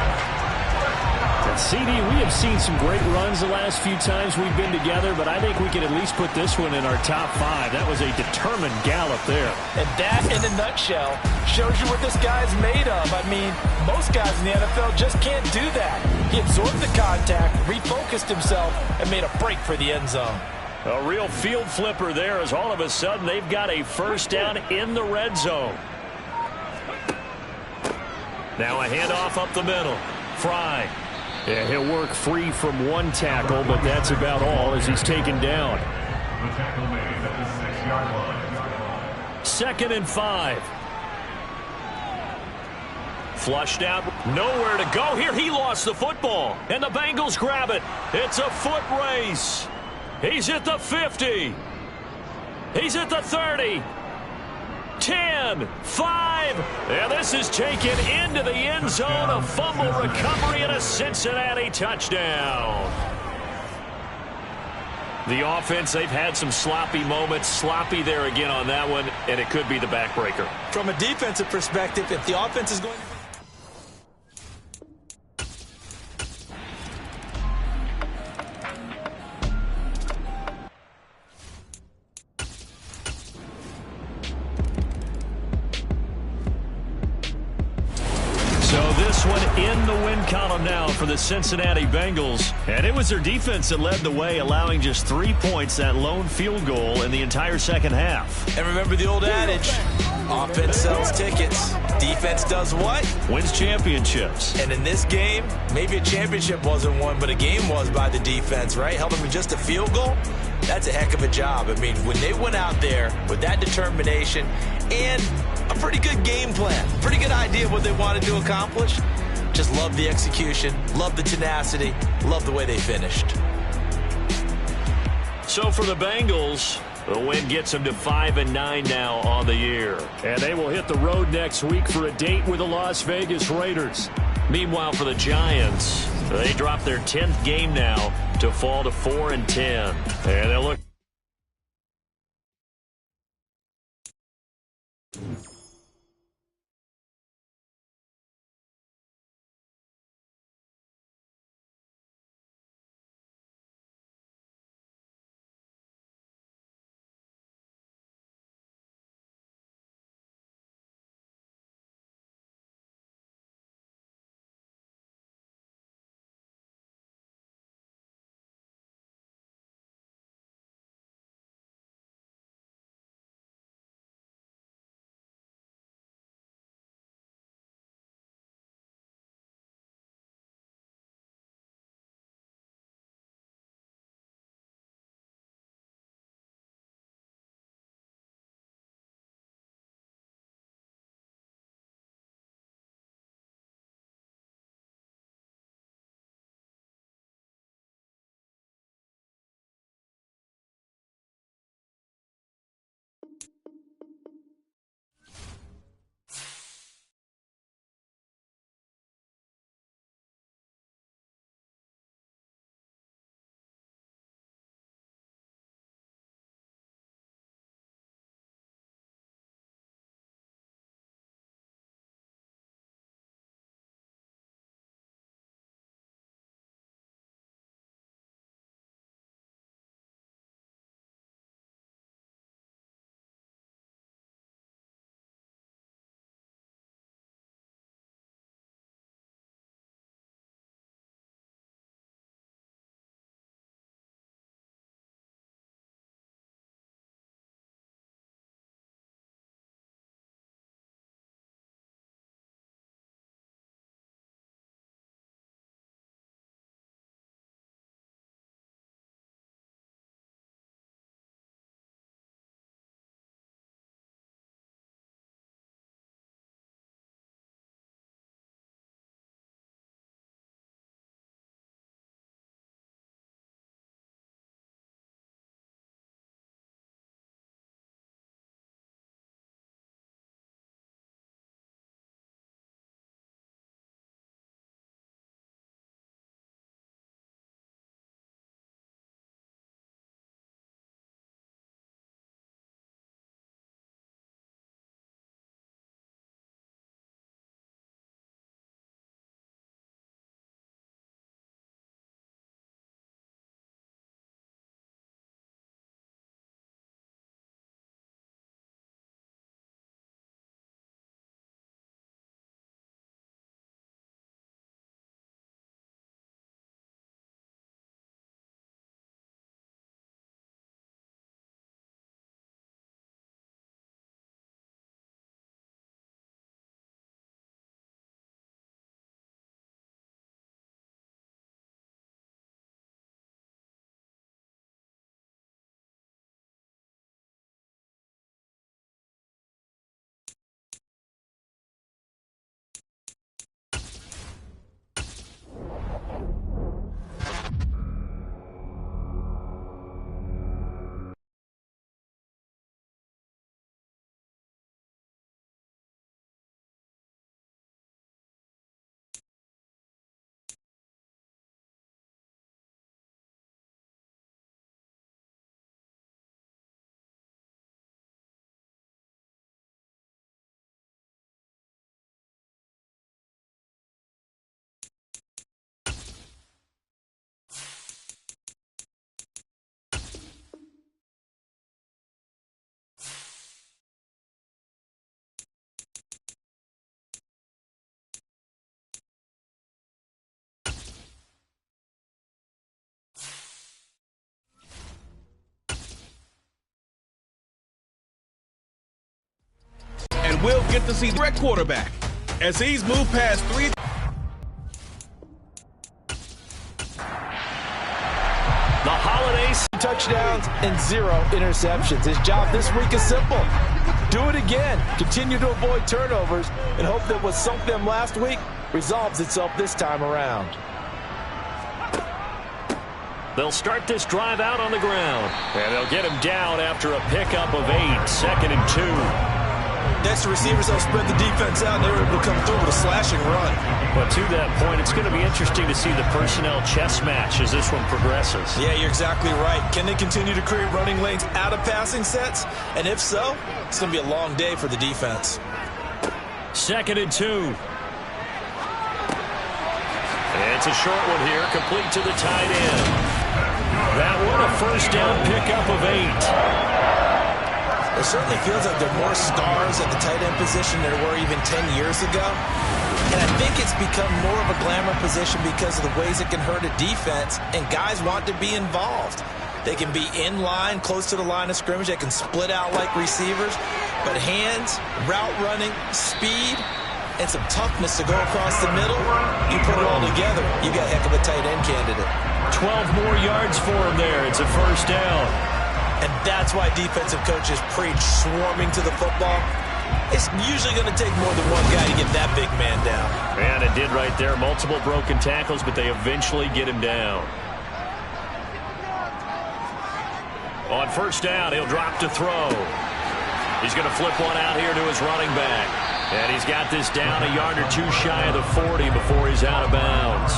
And CD, we have seen some great runs the last few times we've been together, but I think we can at least put this one in our top 5. That was a determined gallop there. And that, in a nutshell, shows you what this guy's made of. I mean, most guys in the NFL just can't do that. He absorbed the contact, refocused himself, and made a break for the end zone. A real field flipper there as all of a sudden they've got a first down in the red zone. Now a handoff up the middle. Fry. Yeah, he'll work free from one tackle, but that's about all as he's taken down. The tackle made at the 6-yard line. 2nd and 5. Flushed out. Nowhere to go here. He lost the football, and the Bengals grab it. It's a foot race. He's at the 50. He's at the 30. 10, 5, and this is taken into the end zone. A fumble recovery and a Cincinnati touchdown. The offense, they've had some sloppy moments. Sloppy there again on that one, and it could be the backbreaker. From a defensive perspective, if the offense is going to... This one in the win column now for the Cincinnati Bengals. And it was their defense that led the way, allowing just 3 points, that lone field goal in the entire second half. And remember the old adage, offense sells tickets. Defense does what? Wins championships. And in this game, maybe a championship wasn't won, but a game was by the defense, right? Held them to just a field goal. That's a heck of a job. I mean, when they went out there with that determination and a pretty good game plan, pretty good idea of what they wanted to accomplish, just love the execution, love the tenacity, love the way they finished. So for the Bengals, the win gets them to 5-9 now on the year. And they will hit the road next week for a date with the Las Vegas Raiders. Meanwhile, for the Giants, they drop their 10th game now to fall to 4-10. And they'll look will get to see the direct quarterback as he's moved past 3. The Holidays, touchdowns and 0 interceptions. His job this week is simple. Do it again. Continue to avoid turnovers and hope that what sunk them last week resolves itself this time around. They'll start this drive out on the ground. And they'll get him down after a pickup of 8, 2nd and 2. Next, the receivers will spread the defense out, and they're able to come through with a slashing run. But to that point, it's going to be interesting to see the personnel chess match as this one progresses. Yeah, you're exactly right. Can they continue to create running lanes out of passing sets? And if so, it's going to be a long day for the defense. 2nd and 2. It's a short one here, complete to the tight end. That one a first down pickup of 8. It certainly feels like there are more stars at the tight end position than there were even 10 years ago. And I think it's become more of a glamour position because of the ways it can hurt a defense, and guys want to be involved. They can be in line, close to the line of scrimmage. They can split out like receivers. But hands, route running, speed, and some toughness to go across the middle, you put it all together, you got a heck of a tight end candidate. 12 more yards for him there. It's a first down. And that's why defensive coaches preach swarming to the football. It's usually going to take more than one guy to get that big man down. And it did right there. Multiple broken tackles, but they eventually get him down. On first down, he'll drop to throw. He's going to flip one out here to his running back. And he's got this down a yard or 2 shy of the 40 before he's out of bounds.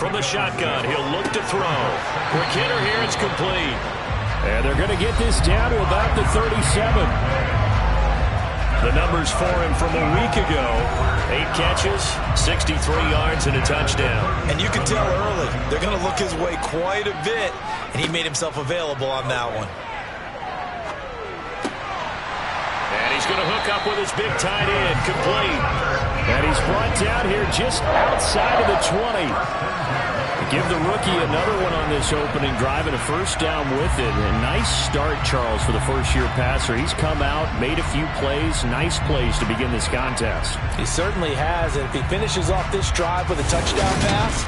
From the shotgun, he'll look to throw. Quick hitter here, it's complete. And they're going to get this down to about the 37. The numbers for him from a week ago. 8 catches, 63 yards, and a touchdown. And you can tell early, they're going to look his way quite a bit, and he made himself available on that one. And he's going to hook up with his big tight end, complete. And he's brought down here just outside of the 20. Give the rookie another one on this opening drive and a first down with it. A nice start, Charles, for the first-year passer. He's come out, made a few plays, nice plays to begin this contest. He certainly has, and if he finishes off this drive with a touchdown pass,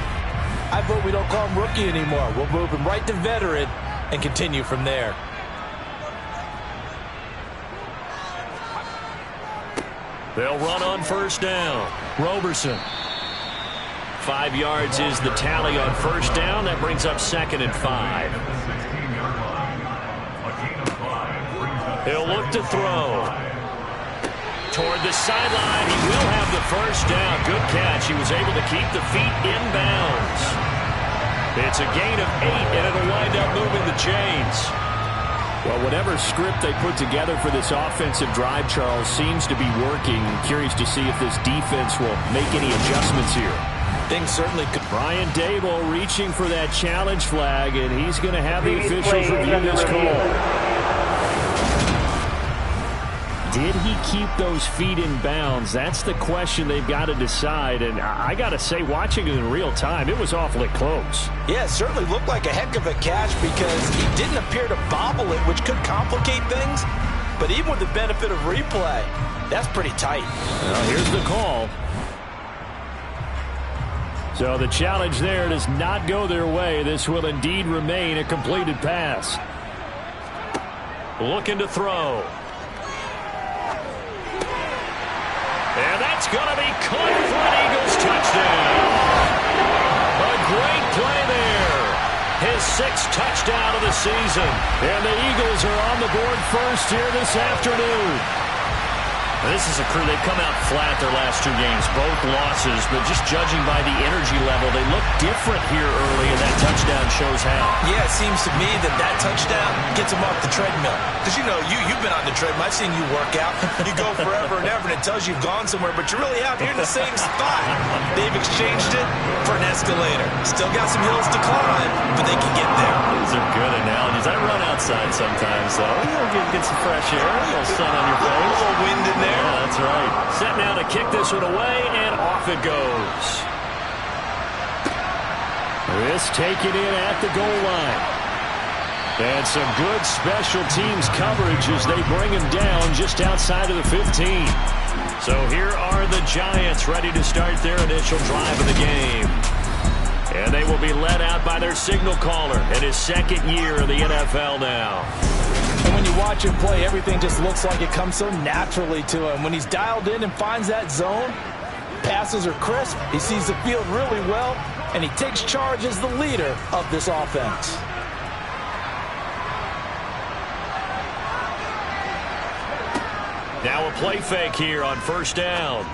I vote we don't call him rookie anymore. We'll move him right to veteran and continue from there. They'll run on first down. Roberson. 5 yards is the tally on first down. That brings up 2nd and 5. He'll look to throw. Toward the sideline, he will have the first down. Good catch. He was able to keep the feet in bounds. It's a gain of 8, and it'll wind up moving the chains. Well, whatever script they put together for this offensive drive, Charles, seems to be working. Curious to see if this defense will make any adjustmts here. Things certainly could. Brian Daboll reaching for that challenge flag, and he's going to have the officials review this call. Did he keep those feet in bounds? That's the question they've got to decide. And I got to say, watching it in real time, it was awfully close. Yeah, it certainly looked like a heck of a catch because he didn't appear to bobble it, which could complicate things. But even with the benefit of replay, that's pretty tight. Well, here's the call. So the challenge there does not go their way. This will indeed remain a completed pass. Looking to throw. And that's going to be caught for an Eagles touchdown. A great play there. His 6th touchdown of the season. And the Eagles are on the board first here this afternoon. This is a crew. They've come out flat their last 2 games, both losses, but just judging by the energy level, they look different here early, and that touchdown shows how. Yeah, it seems to me that touchdown gets them off the treadmill. Because, you know, you've been on the treadmill. I've seen you work out. You go forever and ever, and it tells you you've gone somewhere, but you're really out here in the same spot. They've exchanged it for an escalator. Still got some hills to climb, but they can get there. These are good analogies. I run outside sometimes, though. You'll get some fresh air, a little sun on your face. A little wind in there. Yeah, that's right. Set now to kick this one away, and off it goes. This taken in at the goal line. And some good special teams coverage as they bring him down just outside of the 15. So here are the Giants ready to start their initial drive of the game. And they will be led out by their signal caller in his second year in the NFL now. And when you watch him play, everything just looks like it comes so naturally to him. When he's dialed in and finds that zone, passes are crisp, he sees the field really well, and he takes charge as the leader of this offense. Now a play fake here on first down.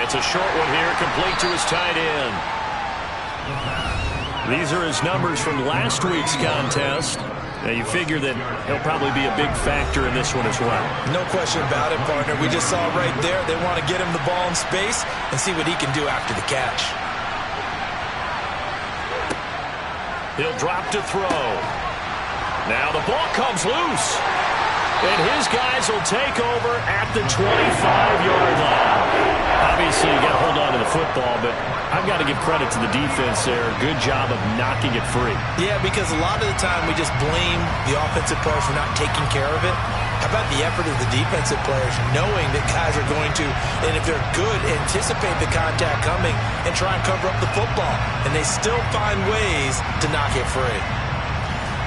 It's a short one here, complete to his tight end. These are his numbers from last week's contest. Now you figure that he'll probably be a big factor in this one as well. No question about it, partner. We just saw right there. They want to get him the ball in space and see what he can do after the catch. He'll drop to throw. Now the ball comes loose. And his guys will take over at the 25-yard line. Obviously, you got to hold on to the football, but I've got to give credit to the defense there. Good job of knocking it free. Yeah, because a lot of the time we just blame the offensive players for not taking care of it. How about the effort of the defensive players knowing that guys are going to, and if they're good, anticipate the contact coming and try and cover up the football. And they still find ways to knock it free.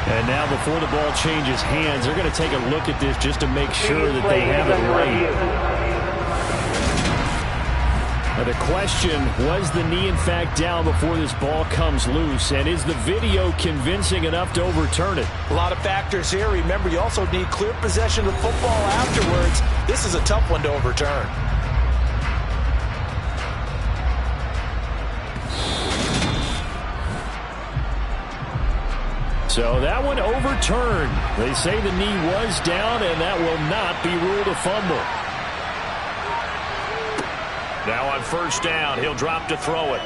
And now before the ball changes hands, they're going to take a look at this just to make sure that they have it right. Now the question, was the knee in fact down before this ball comes loose? And is the video convincing enough to overturn it? A lot of factors here. Remember, you also need clear possession of the football afterwards. This is a tough one to overturn. So that one overturned. They say the knee was down, and that will not be ruled a fumble. Now on first down, he'll drop to throw it.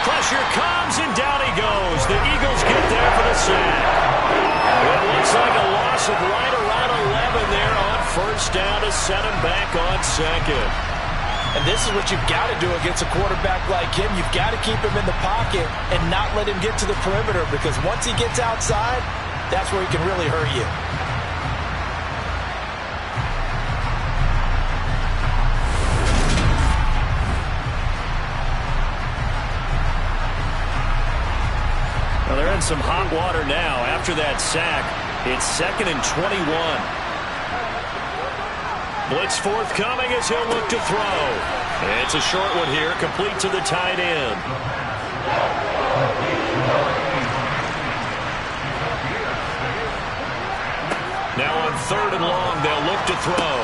Pressure comes, and down he goes. The Eagles get there for the sack. It looks like a loss of right around 11 there on first down to set him back on second. And this is what you've got to do against a quarterback like him. You've got to keep him in the pocket and not let him get to the perimeter, because once he gets outside, that's where he can really hurt you. Well, they're in some hot water now. After that sack, it's 2nd and 21. Blitz forthcoming as he'll look to throw. It's a short one here, complete to the tight end. Now on 3rd and long, they'll look to throw.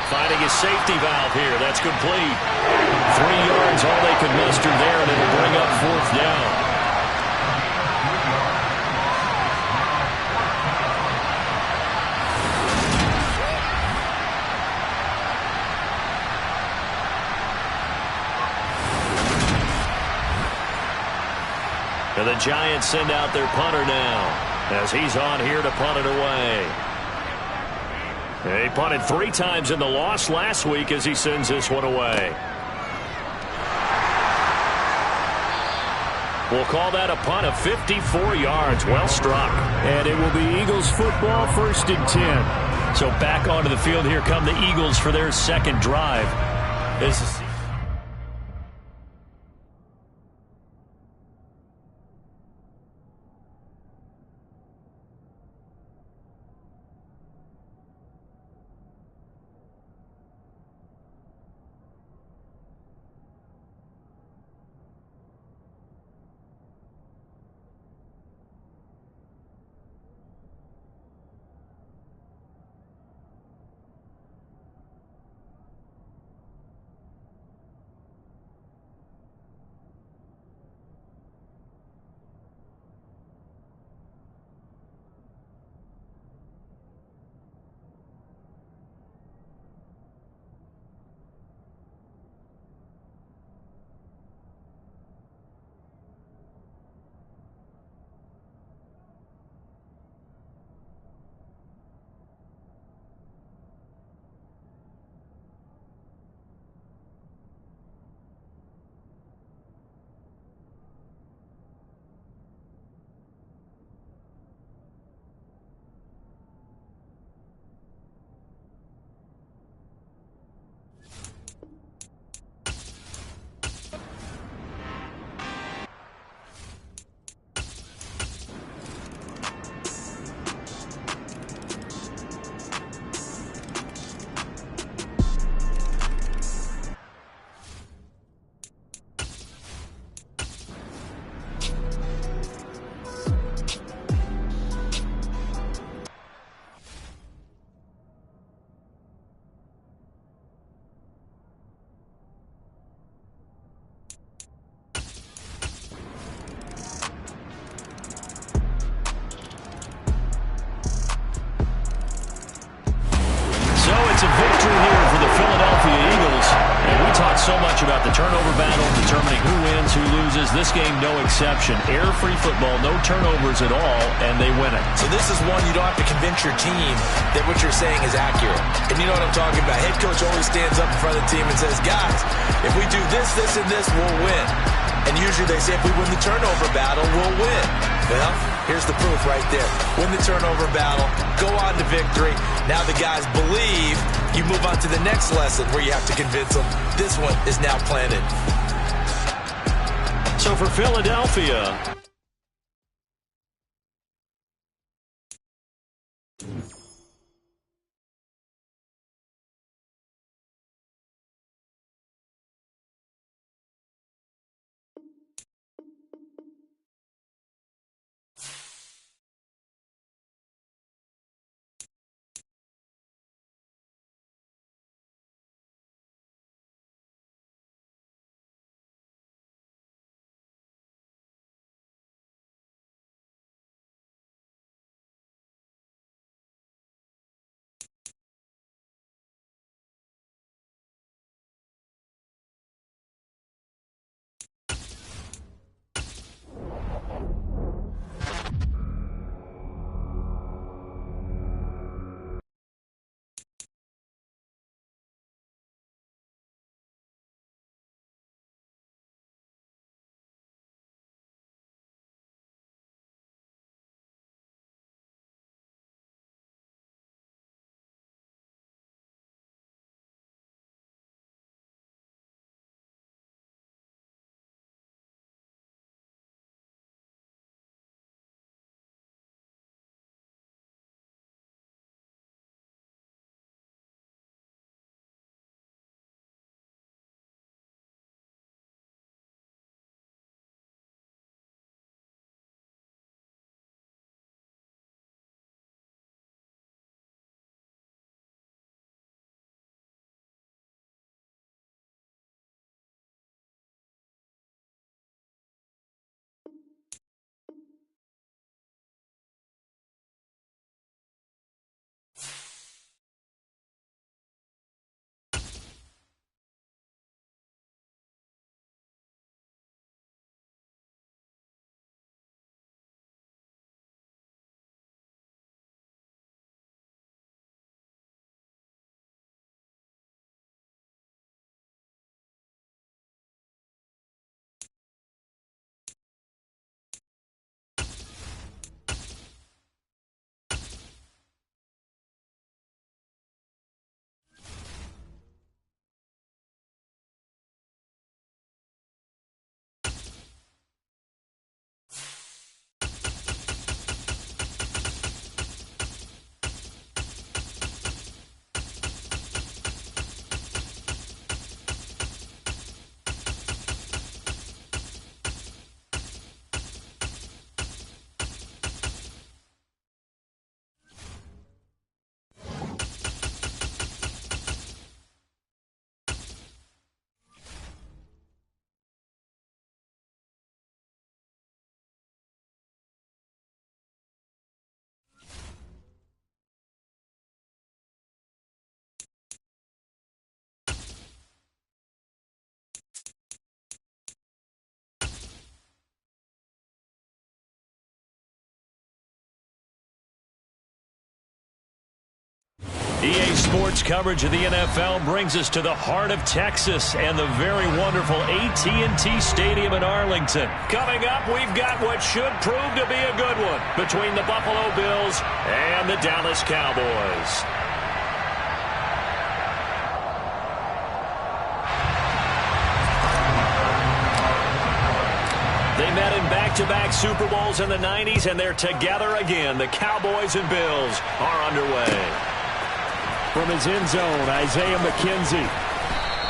Finding a safety valve here. That's complete. 3 yards, all they could muster there, and it'll bring up 4th down. And the Giants send out their punter now as he's on here to punt it away. He punted 3 times in the loss last week as he sends this one away. We'll call that a punt of 54 yards. Well struck. And it will be Eagles football, 1st and 10. So back onto the field, here come the Eagles for their second drive. This is victory here for the Philadelphia Eagles. And we talked so much about the turnover battle, determining who wins, who loses. This game, no exception. Error-free football, no turnovers at all, and they win it. So this is one you don't have to convince your team that what you're saying is accurate. And you know what I'm talking about. Head coach always stands up in front of the team and says, guys, if we do this, this, and this, we'll win. And usually they say if we win the turnover battle, we'll win. Well, here's the proof right there. Win the turnover battle, go on to victory. Now the guys believe. You move on to the next lesson where you have to convince them. This one is now planted. So for Philadelphia, EA Sports coverage of the NFL brings us to the heart of Texas and the very wonderful AT&T Stadium in Arlington. Coming up, we've got what should prove to be a good one between the Buffalo Bills and the Dallas Cowboys. They met in back-to-back Super Bowls in the 90s, and they're together again. The Cowboys and Bills are underway. From his end zone, Isaiah McKenzie.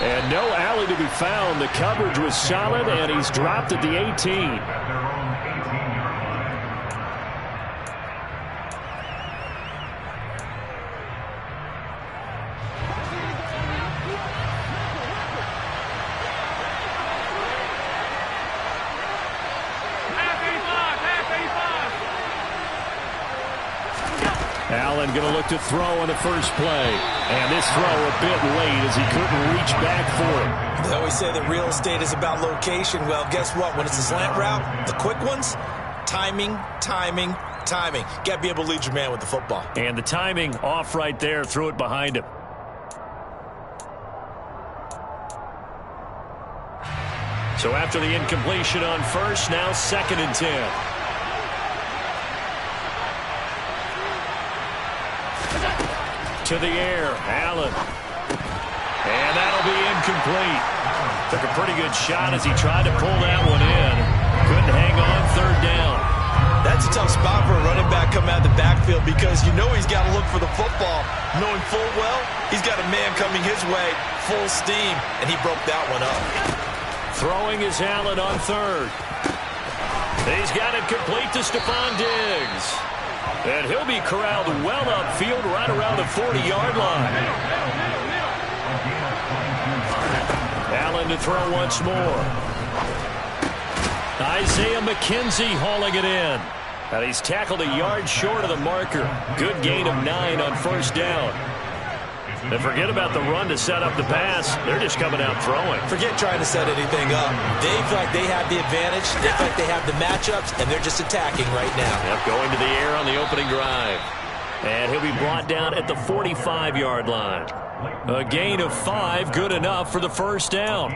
And no alley to be found. The coverage was solid, and he's dropped at the 18. Allen going to look to throw on the first play. And this throw a bit late as he couldn't reach back for it. They always say that real estate is about location. Well, guess what? When it's a slant route, the quick ones, timing. Got to be able to lead your man with the football. And the timing off right there. Threw it behind him. So after the incompletion on first, now 2nd and 10. To the air, Allen. And that'll be incomplete. Took a pretty good shot as he tried to pull that one in. Couldn't hang on 3rd down. That's a tough spot for a running back coming out of the backfield because you know he's got to look for the football, knowing full well he's got a man coming his way, full steam, and he broke that one up. Throwing is Allen on 3rd. He's got it complete to Stephon Diggs. And he'll be corralled well upfield right around the 40-yard line. Allen to throw once more. Isaiah McKenzie hauling it in. And he's tackled a yard short of the marker. Good gain of 9 on 1st down. And forget about the run to set up the pass. They're just coming out throwing. Forget trying to set anything up. They feel like they have the advantage. They feel like they have the matchups, and they're just attacking right now. Yep, going to the air on the opening drive. And he'll be brought down at the 45-yard line. A gain of 5, good enough for the 1st down.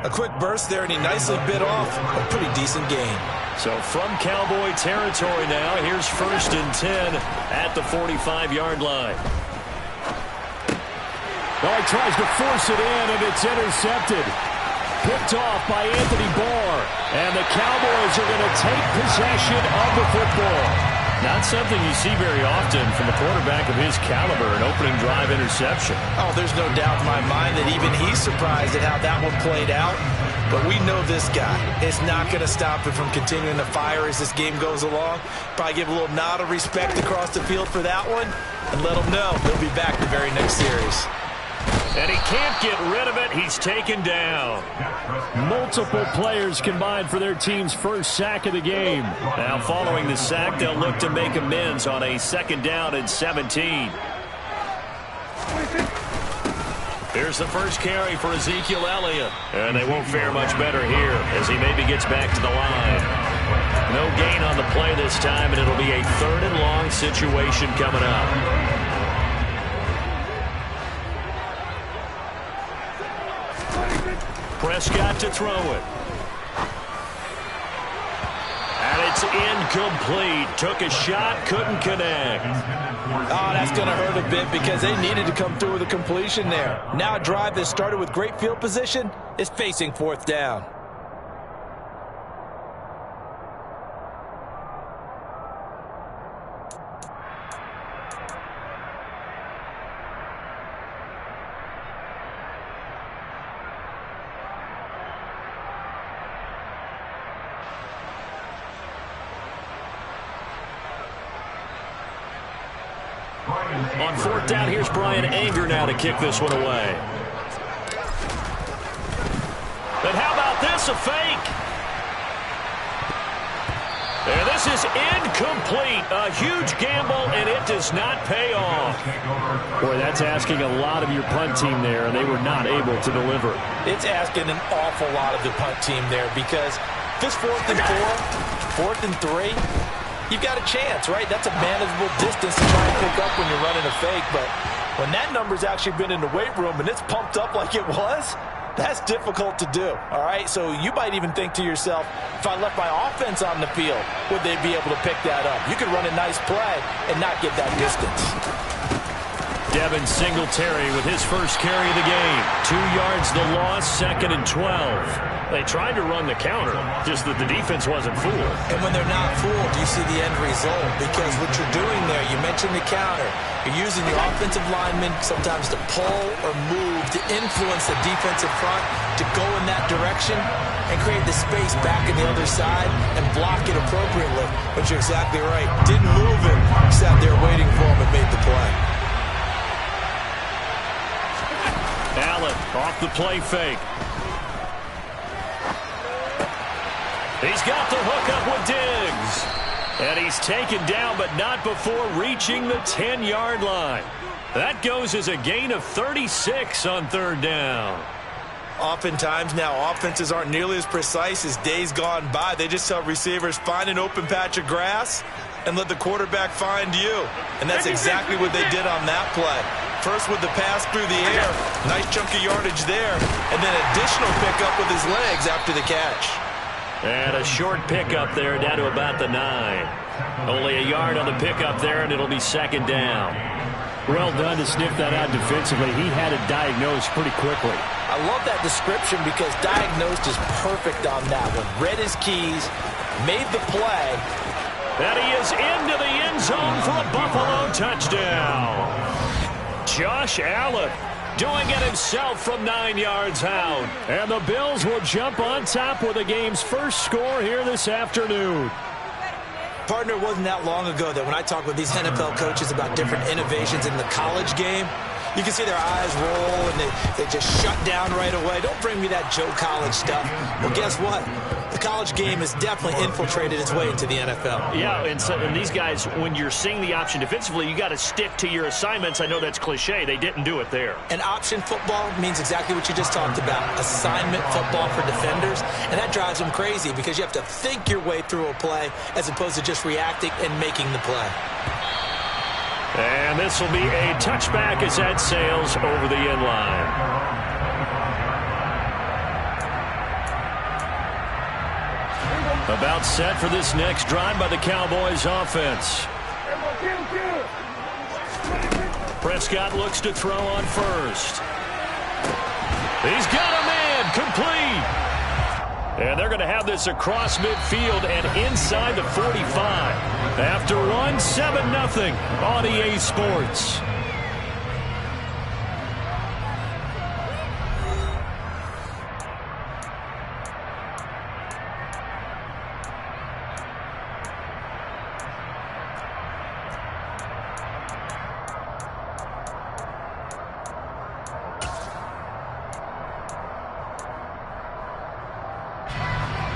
A quick burst there, and he nicely bit off a pretty decent gain. So from Cowboy territory now, here's 1st and 10 at the 45-yard line. Oh, he tries to force it in, and it's intercepted. Picked off by Anthony Barr. And the Cowboys are going to take possession of the football. Not something you see very often from a quarterback of his caliber, an opening drive interception. Oh, there's no doubt in my mind that even he's surprised at how that one played out. But we know this guy. It's not going to stop him from continuing to fire as this game goes along. Probably give a little nod of respect across the field for that one and let him know he'll be back the very next series. And he can't get rid of it. He's taken down. Multiple players combined for their team's first sack of the game. Now following the sack, they'll look to make amends on a 2nd down and 17. Here's the first carry for Ezekiel Elliott. And they won't fare much better here as he maybe gets back to the line. No gain on the play this time, and it'll be a 3rd and long situation coming up. Prescott to throw it. And it's incomplete. Took a shot, couldn't connect. Oh, that's going to hurt a bit because they needed to come through with a completion there. Now a drive that started with great field position is facing 4th down. On 4th down, here's Brian Anger now to kick this one away. And how about this, a fake? And this is incomplete. A huge gamble, and it does not pay off. Boy, that's asking a lot of your punt team there, and they were not able to deliver. It's asking an awful lot of the punt team there because this 4th and 4, 4th and 3, you've got a chance, right? That's a manageable distance to try and pick up when you're running a fake. But when that number's actually been in the weight room and it's pumped up like it was, that's difficult to do, all right? So you might even think to yourself, if I left my offense on the field, would they be able to pick that up? You could run a nice play and not get that distance. Devin Singletary with his first carry of the game. 2 yards the loss, 2nd and 12. They tried to run the counter, just that the defense wasn't fooled. And when they're not fooled, you see the end result. Because what you're doing there, you mentioned the counter. You're using your offensive linemen sometimes to pull or move to influence the defensive front to go in that direction and create the space back in the other side and block it appropriately. But you're exactly right. Didn't move him. Sat there waiting for him and made the play. Allen off the play fake. He's got the hook up with Diggs. And he's taken down, but not before reaching the 10-yard line. That goes as a gain of 36 on third down. Oftentimes now, offenses aren't nearly as precise as days gone by. They just tell receivers, find an open patch of grass and let the quarterback find you. And that's exactly what they did on that play. First with the pass through the air, nice chunk of yardage there, and then additional pickup with his legs after the catch. And a short pickup there down to about the 9. Only a yard on the pickup there, and it'll be second down. Well done to sniff that out defensively. He had it diagnosed pretty quickly. I love that description because diagnosed is perfect on that one. Read his keys, made the play. And he is into the end zone for a Buffalo touchdown. Josh Allen doing it himself from 9 yards out. And the Bills will jump on top with the game's first score here this afternoon. Partner, it wasn't that long ago that when I talk with these NFL coaches about different innovations in the college game, you can see their eyes roll and they just shut down right away. Don't bring me that Joe College stuff. Well, guess what? The college game has definitely infiltrated its way into the NFL. Yeah, and these guys, when you're seeing the option defensively, you got to stick to your assignments. I know that's cliche. They didn't do it there. And option football means exactly what you just talked about, assignment football for defenders. And that drives them crazy because you have to think your way through a play as opposed to just reacting and making the play. And this will be a touchback as that sails over the end line. About set for this next drive by the Cowboys offense. Prescott looks to throw on first. He's got a man, complete. And they're going to have this across midfield and inside the 45. After one, 7-0 on EA Sports.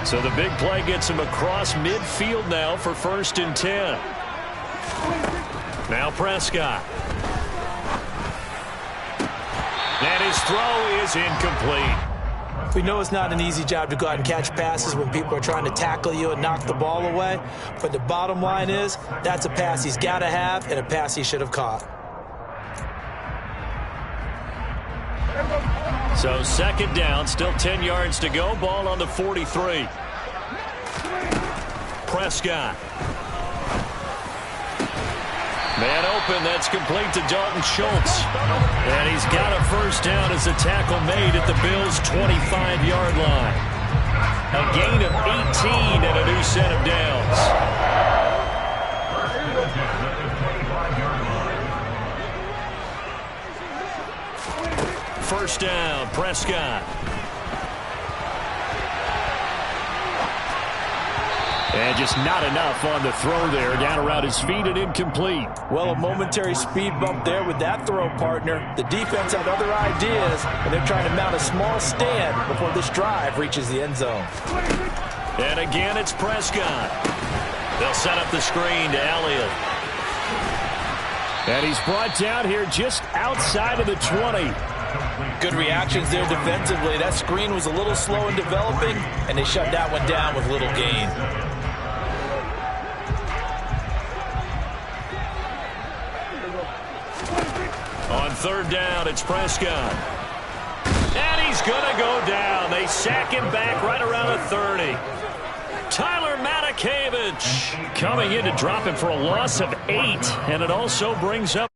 So the big play gets him across midfield now for 1st and 10. Now Prescott. And his throw is incomplete. We know it's not an easy job to go out and catch passes when people are trying to tackle you and knock the ball away. But the bottom line is that's a pass he's got to have and a pass he should have caught. So 2nd down, still 10 yards to go. Ball on the 43. Prescott. Man open, that's complete to Dalton Schultz. And he's got a 1st down as the tackle made at the Bills' 25-yard line. A gain of 18 and a new set of downs. 1st down, Prescott. And just not enough on the throw there. Down around his feet and incomplete. Well, a momentary speed bump there with that throw, partner. The defense had other ideas, and they're trying to mount a small stand before this drive reaches the end zone. And again, it's Prescott. They'll set up the screen to Elliott. And he's brought down here just outside of the 20. Good reactions there defensively. That screen was a little slow in developing, and they shut that one down with little gain. On 3rd down, it's Prescott. And he's going to go down. They sack him back right around the 30. Tyler Matakevich coming in to drop him for a loss of 8, and it also brings up